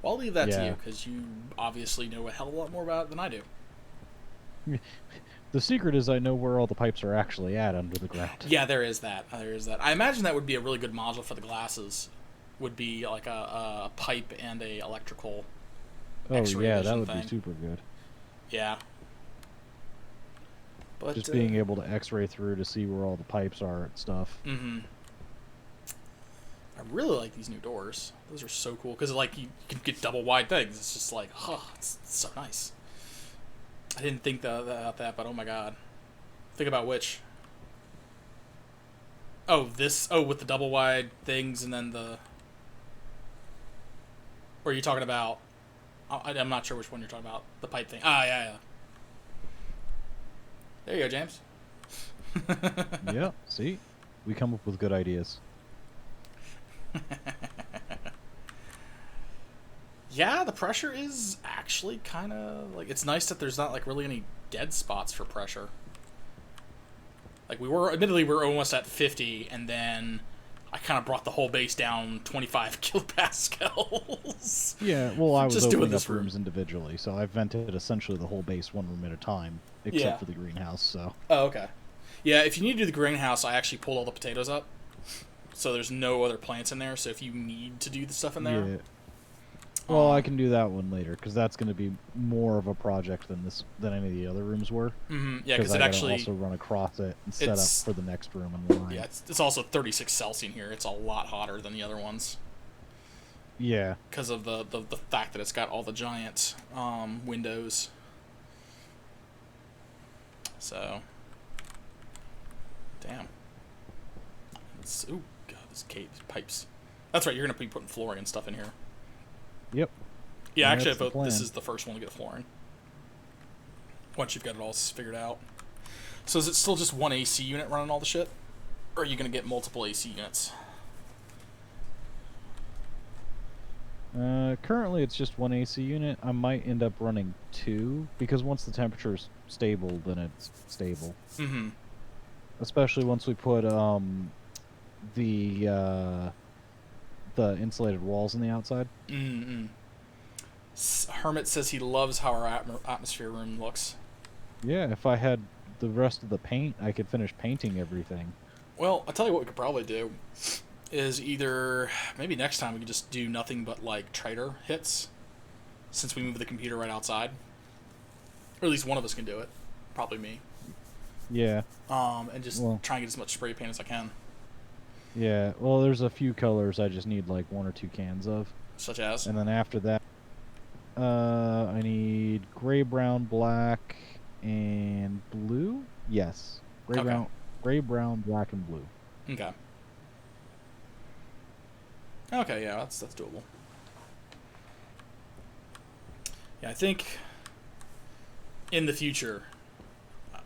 Well, I'll leave that to you, because you obviously know a hell of a lot more about it than I do. The secret is I know where all the pipes are actually at under the ground. Yeah, there is that. I imagine that would be a really good module for the glasses. Would be like a pipe and a electrical X-ray yeah, that vision would thing. be super good. Yeah. But, just being able to X-ray through to see where all the pipes are and stuff. I really like these new doors. Those are so cool because like you can get double wide things. It's just like, it's so nice. I didn't think about that, but oh my god. Think about which. Oh, this. Oh, with the double wide things and then the... Or are you talking about... I'm not sure which one you're talking about. The pipe thing. Ah, yeah. There you go, James. Yeah, see? We come up with good ideas. Yeah, the pressure is actually kind of like, it's nice that there's not like really any dead spots for pressure. Like, admittedly we were almost at 50, and then I kind of brought the whole base down 25 kilopascals. Yeah, well, I was Just doing opening this up room. rooms individually, so I vented essentially the whole base one room at a time, except Yeah. for the greenhouse. So. Oh, okay. Yeah, if you need to do the greenhouse, I actually pulled all the potatoes up, so there's no other plants in there. So if you need to do the stuff in there, Yeah. Well, I can do that one later because that's going to be more of a project than any of the other rooms were. Yeah, because I it gotta actually also run across it and set up it's for the next room in line. yeah, it's also 36 Celsius here. It's a lot hotter than the other ones Yeah. because of the fact that it's got all the giant windows. So, damn. Oh god, this pipes. That's right. You're gonna be putting flooring and stuff in here. Yep. Yeah, And actually, that's the plan. this is the first one to get flooring. Once you've got it all figured out. So is it still just one AC unit running all the shit? Or are you going to get multiple AC units? Currently it's just one AC unit. I might end up running 2 because once the temperature's stable, then it's stable. Mm-hmm. Especially once we put the insulated walls on the outside. Mm-hmm. Hermit says he loves how our atmosphere room looks. Yeah, if I had the rest of the paint, I could finish painting everything. Well, I'll tell you what we could probably do is either maybe next time we could just do nothing but like trader hits, since we move the computer right outside, or at least one of us can do it. Probably me. Yeah. And just try and get as much spray paint as I can. Yeah. Well, there's a few colors I just need like 1 or 2 cans of. Such as. And then after that, I need gray, brown, black, and blue. Yes. Gray, brown, black, and blue. Okay. Okay, yeah, that's doable. Yeah, I think in the future,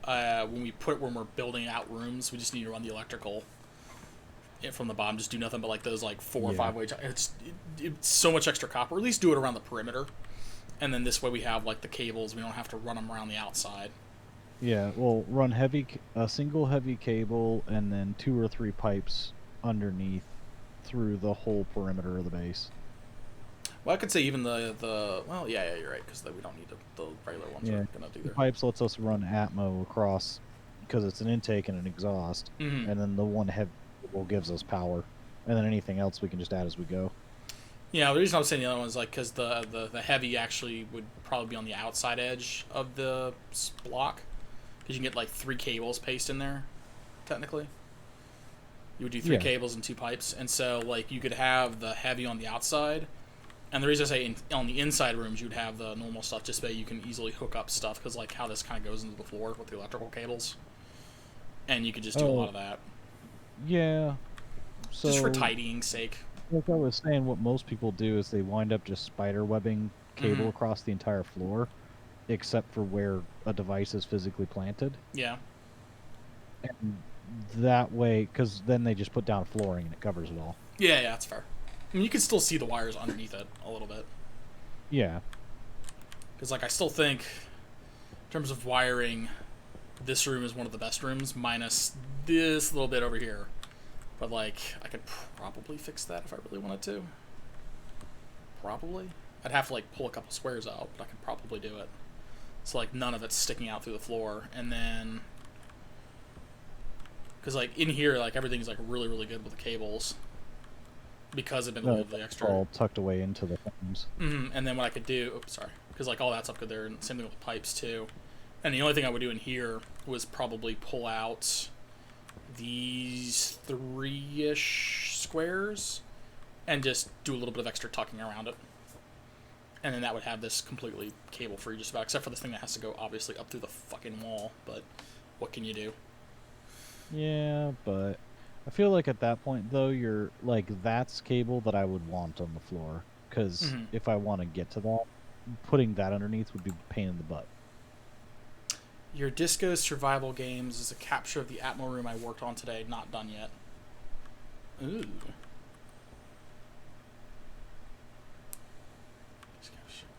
when we're building out rooms, we just need to run the electrical from the bottom. Just do nothing but like those like 4 or 5 way. It's so much extra copper. At least do it around the perimeter, and then this way we have like the cables. We don't have to run them around the outside. Yeah, we'll run a single heavy cable and then 2 or 3 pipes underneath through the whole perimeter of the base. Well, I could say even well, yeah, you're right, because we don't need the regular ones. Yeah, are gonna do the pipes lets us run Atmo across because it's an intake and an exhaust, and then the one heavy cable gives us power, and then anything else we can just add as we go. Yeah, the reason I was saying the other one is like because the heavy actually would probably be on the outside edge of the block, because you can get like 3 cables pasted in there, technically. You would do 3 cables and 2 pipes, and so like you could have the heavy on the outside, and the reason I say on the inside rooms you'd have the normal stuff just so you can easily hook up stuff, because like how this kind of goes into the floor with the electrical cables, and you could just do a lot of that. Yeah. So, just for tidying's sake. Like I was saying, what most people do is they wind up just spider webbing cable across the entire floor, except for where a device is physically planted. Yeah. And that way, because then they just put down flooring and it covers it all. Yeah, that's fair. I mean, you can still see the wires underneath it a little bit. Yeah. Because, like, I still think, in terms of wiring, this room is one of the best rooms, minus this little bit over here. But, like, I could probably fix that if I really wanted to. Probably. I'd have to, like, pull a couple squares out, but I could probably do it. So, like, none of it's sticking out through the floor. And then... because, like, in here, like, everything's, like, really, really good with the cables. Because I've been able to the extra... all tucked away into the frames. And then what I could do... oops, sorry. Because, like, all that stuff good there. And same thing with the pipes, too. And the only thing I would do in here was probably pull out these 3-ish squares and just do a little bit of extra tucking around it. And then that would have this completely cable-free just about, except for this thing that has to go, obviously, up through the fucking wall. But what can you do? Yeah, but I feel like at that point, though, you're, like, that's cable that I would want on the floor. Because if I want to get to that, putting that underneath would be a pain in the butt. Your Disco Survival Games is a capture of the Atmo room I worked on today. Not done yet. Ooh.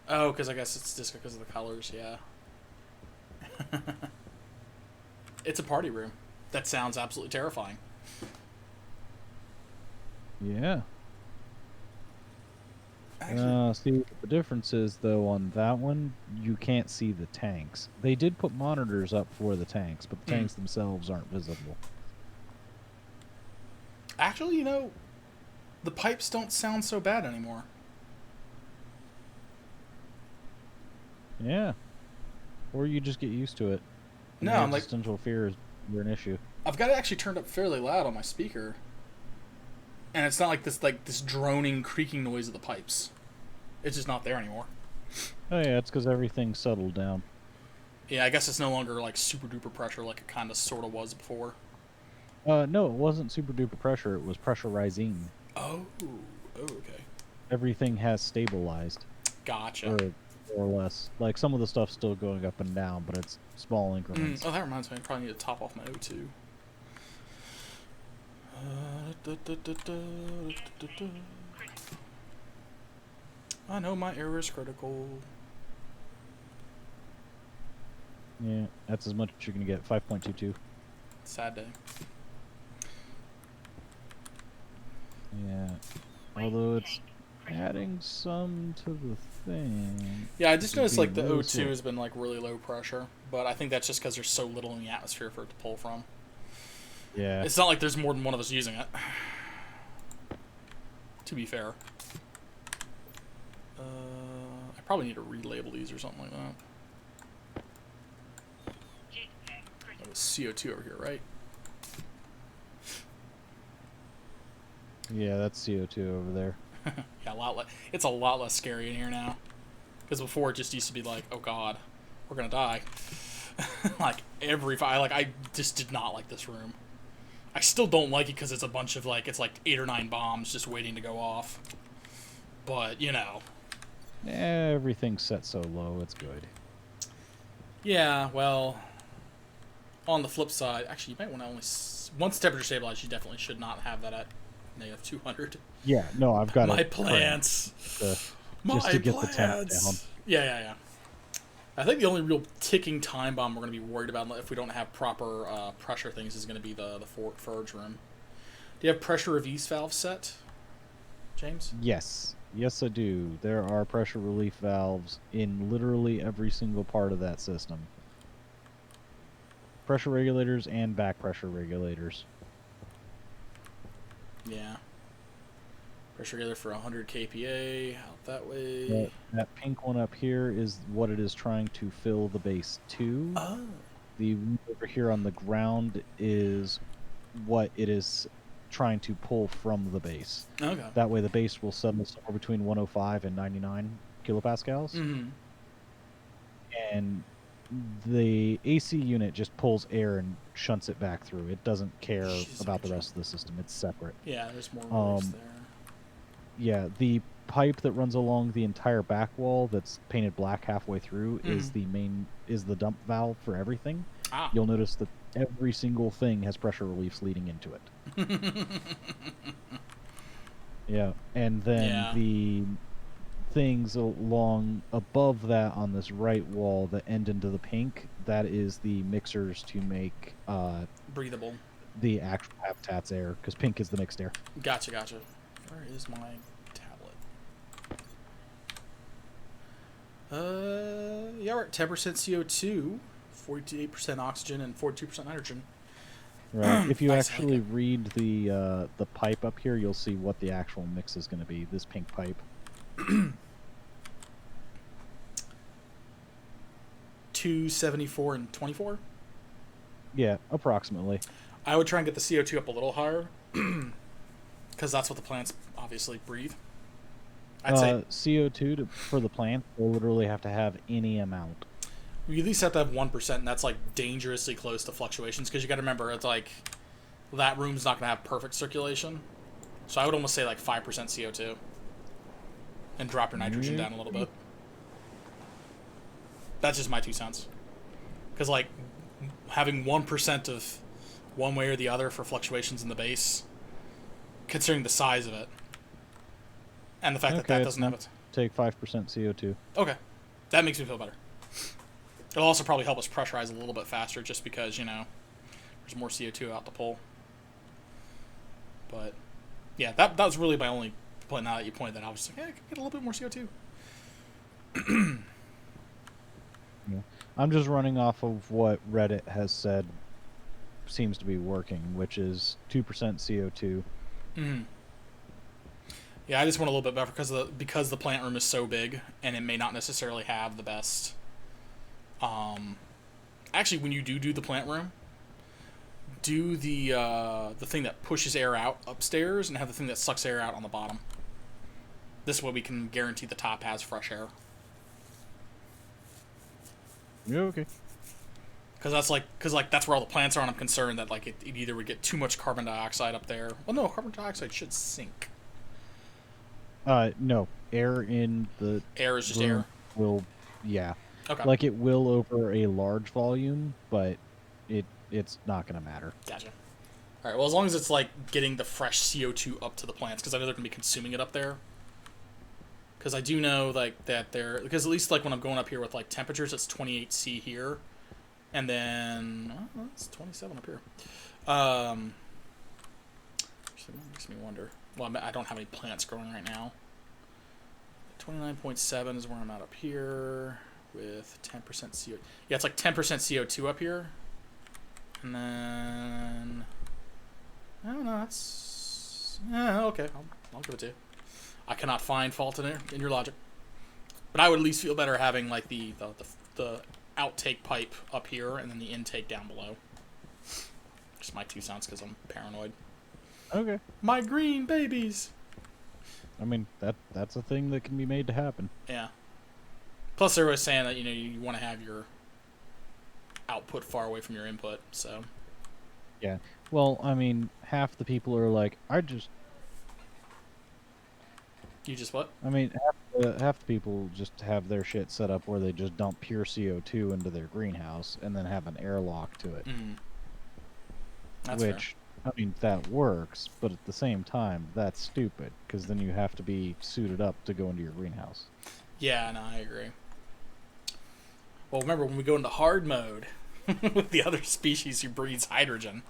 Oh, because I guess it's just because of the colors, yeah. It's a party room. That sounds absolutely terrifying. Yeah. Actually, See, the difference is, though, on that one, you can't see the tanks. They did put monitors up for the tanks, but the tanks themselves aren't visible. actually, you know, the pipes don't sound so bad anymore. Yeah. Or you just get used to it. No, The I'm like, existential fear is an issue. I've got it actually turned up fairly loud on my speaker, and it's not like this droning, creaking noise of the pipes. It's just not there anymore. Oh yeah, it's because everything's settled down. Yeah, I guess it's no longer like super duper pressure like it kind of sort of was before. No, it wasn't super duper pressure. It was pressurizing. Oh, okay. Everything has stabilized, Gotcha. or more or less. Like some of the stuff's still going up and down, but it's small increments. Oh, that reminds me. I probably need to top off my O2. I know my error is critical. Yeah, that's as much as you're gonna get. 5.22. Sad day. Yeah. Although it's adding some to the thing. Yeah, I just noticed like the really O2 slow. has been like really low pressure, but I think that's just because there's so little in the atmosphere for it to pull from. Yeah. It's not like there's more than one of us using it. To be fair. I probably need to relabel these or something like that. Oh, CO2 over here, right? Yeah, that's CO2 over there. Yeah, it's a lot less scary in here now. Because before it just used to be like, oh god, we're gonna die. Like I just did not like this room. I still don't like it because it's a bunch of it's like 8 or 9 bombs just waiting to go off. But you know. Everything's set so low, it's good. Yeah, well, on the flip side, actually, you might want to once temperature stabilized, you definitely should not have that at negative 200. Yeah, no, I've got my plants. Just to get the temp down. Yeah. I think the only real ticking time bomb we're going to be worried about if we don't have proper pressure things is going to be the forge room. Do you have pressure release valve set, James? Yes, I do. There are pressure relief valves in literally every single part of that system. Pressure regulators and back pressure regulators. Yeah. Pressure regulator for 100 kPa, out that way. That pink one up here is what it is trying to fill the base to. Oh. The one over here on the ground is what it is trying to pull from the base. Okay. That way the base will settle somewhere between 105 and 99 kilopascals. Mm-hmm. And the AC unit just pulls air and shunts it back through. It doesn't care about the rest of the system. It's separate. Yeah, there's more reliefs there. Yeah, the pipe that runs along the entire back wall that's painted black halfway through is the dump valve for everything. Ah. You'll notice that every single thing has pressure reliefs leading into it. Yeah, and then the things along above that on this right wall that end into the pink, that is the mixers to make breathable the actual habitat's air, because pink is the mixed air. Gotcha. Where is my tablet? Yeah, we're at 10% CO2, 48% oxygen, and 42% nitrogen. Right. If you Nice, actually read the pipe up here, you'll see what the actual mix is going to be. This pink pipe. 274 and 24. Yeah, approximately. I would try and get the CO2 up a little higher, because that's what the plants obviously breathe. I'd say CO2 for the plant will literally have to have any amount. you at least have to have 1%, and that's like dangerously close to fluctuations, because you got to remember it's like that room's not going to have perfect circulation. So I would almost say like 5% CO2, and drop your nitrogen down a little bit. That's just my 2 cents. Because like having 1% of one way or the other for fluctuations in the base, considering the size of it, And the fact that it's doesn't have not it. take 5% CO2. Okay, that makes me feel better. It'll also probably help us pressurize a little bit faster, just because there's more CO2 out to pull. But yeah, that was really my only point. Now that you pointed that out, I was like, yeah, I could get a little bit more CO2. Yeah. I'm just running off of what Reddit has said seems to be working, which is 2% CO2. Mm-hmm. Yeah, I just want a little bit better because the plant room is so big, and it may not necessarily have the best. Actually, when you do the plant room, do the thing that pushes air out upstairs, and have the thing that sucks air out on the bottom. This way, we can guarantee the top has fresh air. Yeah, okay. Because that's where all the plants are, and I'm concerned that it either would get too much carbon dioxide up there. Well, no, carbon dioxide should sink. No, air in the Air is just room air. will, yeah, Okay. it will over a large volume, but it's not gonna matter. Gotcha. All right. Well, as long as it's getting the fresh CO2 up to the plants, because I know they're gonna be consuming it up there. Because I do know that because at least when I'm going up here with temperatures, it's 28°C here, and then it's 27 up here. Actually, that makes me wonder. Well, I don't have any plants growing right now. 29.7 is where I'm at up here with 10% CO2. Yeah, it's 10% CO2 up here. And then I don't know. That's okay. I'll give it to you. I cannot find fault in your logic, but I would at least feel better having the outtake pipe up here and then the intake down below. Just my 2 cents because I'm paranoid. Okay. My green babies. I mean, that's a thing that can be made to happen. Yeah. Plus, they were saying that you want to have your output far away from your input. So. Yeah. Well, I mean, half the people are like, You just what? I mean, half the people just have their shit set up where they just dump pure CO2 into their greenhouse and then have an airlock to it. Mm. That's which, fair. I mean, that works, but at the same time, that's stupid, because then you have to be suited up to go into your greenhouse. Yeah, no, I agree. Well, remember, when we go into hard mode with the other species who breathes hydrogen,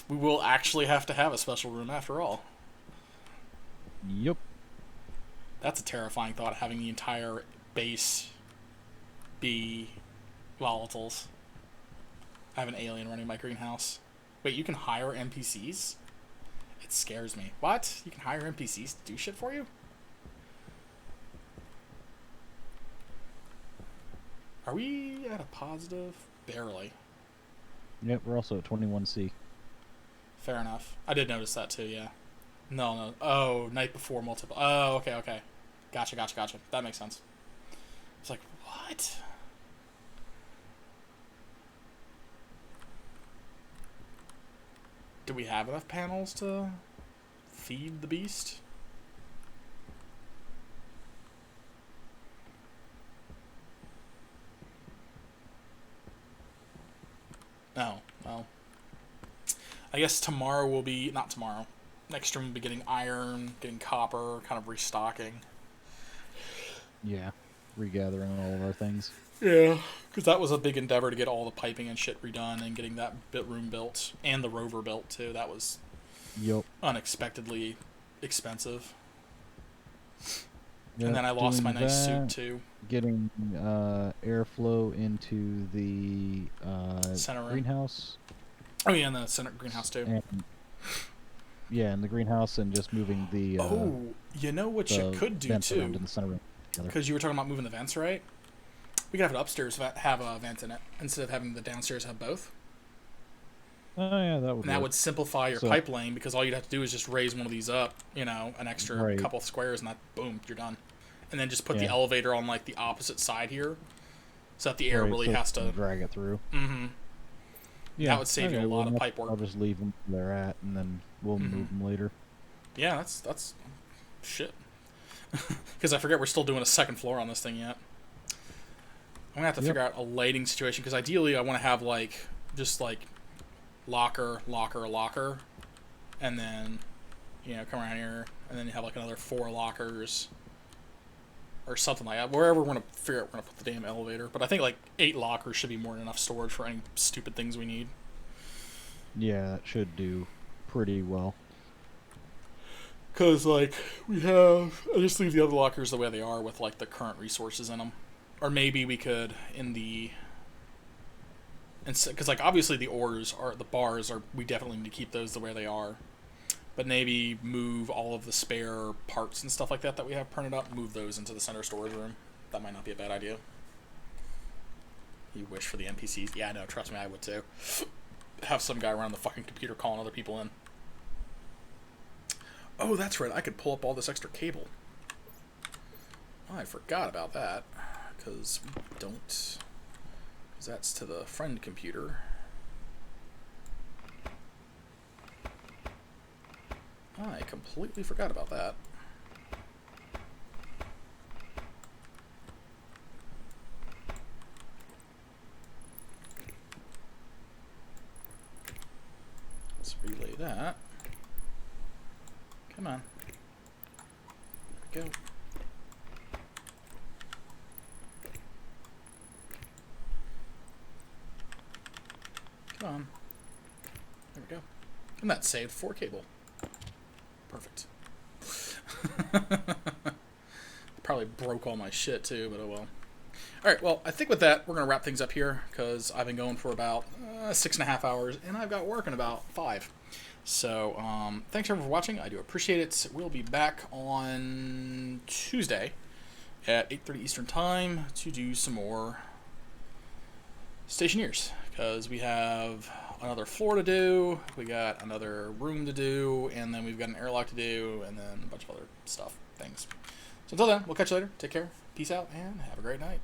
we will actually have to have a special room after all. Yep. That's a terrifying thought, having the entire base be volatiles. I have an alien running my greenhouse. Wait, you can hire NPCs? It scares me. What? You can hire NPCs to do shit for you? Are we at a positive? Barely. Yep, we're also at 21°C. Fair enough. I did notice that too, yeah. No. Oh, night before multiple. Oh, okay. Gotcha. That makes sense. It's like, what? Do we have enough panels to feed the beast? No. Well, I guess tomorrow will be... Not tomorrow. Next stream we'll be getting iron, getting copper, kind of restocking. Yeah. Regathering all of our things. Yeah, because that was a big endeavor to get all the piping and shit redone and getting that bit room built and the rover built too. That was unexpectedly expensive. Yep, and then I lost my nice suit too. Getting airflow into the center room. Greenhouse. Oh yeah, and the center greenhouse too. In the greenhouse, and just moving the. You know what you could do too? In the center room. Because you were talking about moving the vents, right? We could have it upstairs have a vent in it instead of having the downstairs have both. Oh yeah, that would. And that would simplify your pipe lane, because all you'd have to do is just raise one of these up, an extra couple of squares, and that boom, you're done. And then just put the elevator on the opposite side here, so that the air really has to drag it through. Mm-hmm. Yeah, that would save you a lot of pipe work. I'll just leave them where they're at, and then we'll move them later. Yeah, that's shit. Because I forget we're still doing a second floor on this thing yet. I'm gonna have to figure out a lighting situation, because ideally I want to have locker, and then come around here, and then you have like another 4 lockers or something like that. Wherever we're going to figure out we're going to put the damn elevator. But I think like 8 lockers should be more than enough storage for any stupid things we need. Yeah, that should do pretty well. Because, like, I just leave the other lockers the way they are with, like, the current resources in them. Or maybe we could, because, like, obviously the bars we definitely need to keep those the way they are. But maybe move all of the spare parts and stuff like that we have printed up, move those into the center storage room. That might not be a bad idea. You wish for the NPCs. Yeah, no, trust me, I would too. Have some guy around the fucking computer calling other people in. Oh, that's right. I could pull up all this extra cable. Oh, I forgot about that. Because we don't. Because that's to the friend computer. I completely forgot about that. Let's relay that. Come on. There we go. Come on. There we go. And that saved 4 cable. Perfect. Probably broke all my shit too, but oh well. Alright, well, I think with that, we're going to wrap things up here, because I've been going for about 6.5 hours, and I've got work in about 5. So, thanks everyone for watching. I do appreciate it. We'll be back on Tuesday at 8:30 Eastern Time to do some more Stationeers, because we have another floor to do, we got another room to do, and then we've got an airlock to do, and then a bunch of other things. So until then, we'll catch you later. Take care. Peace out, and have a great night.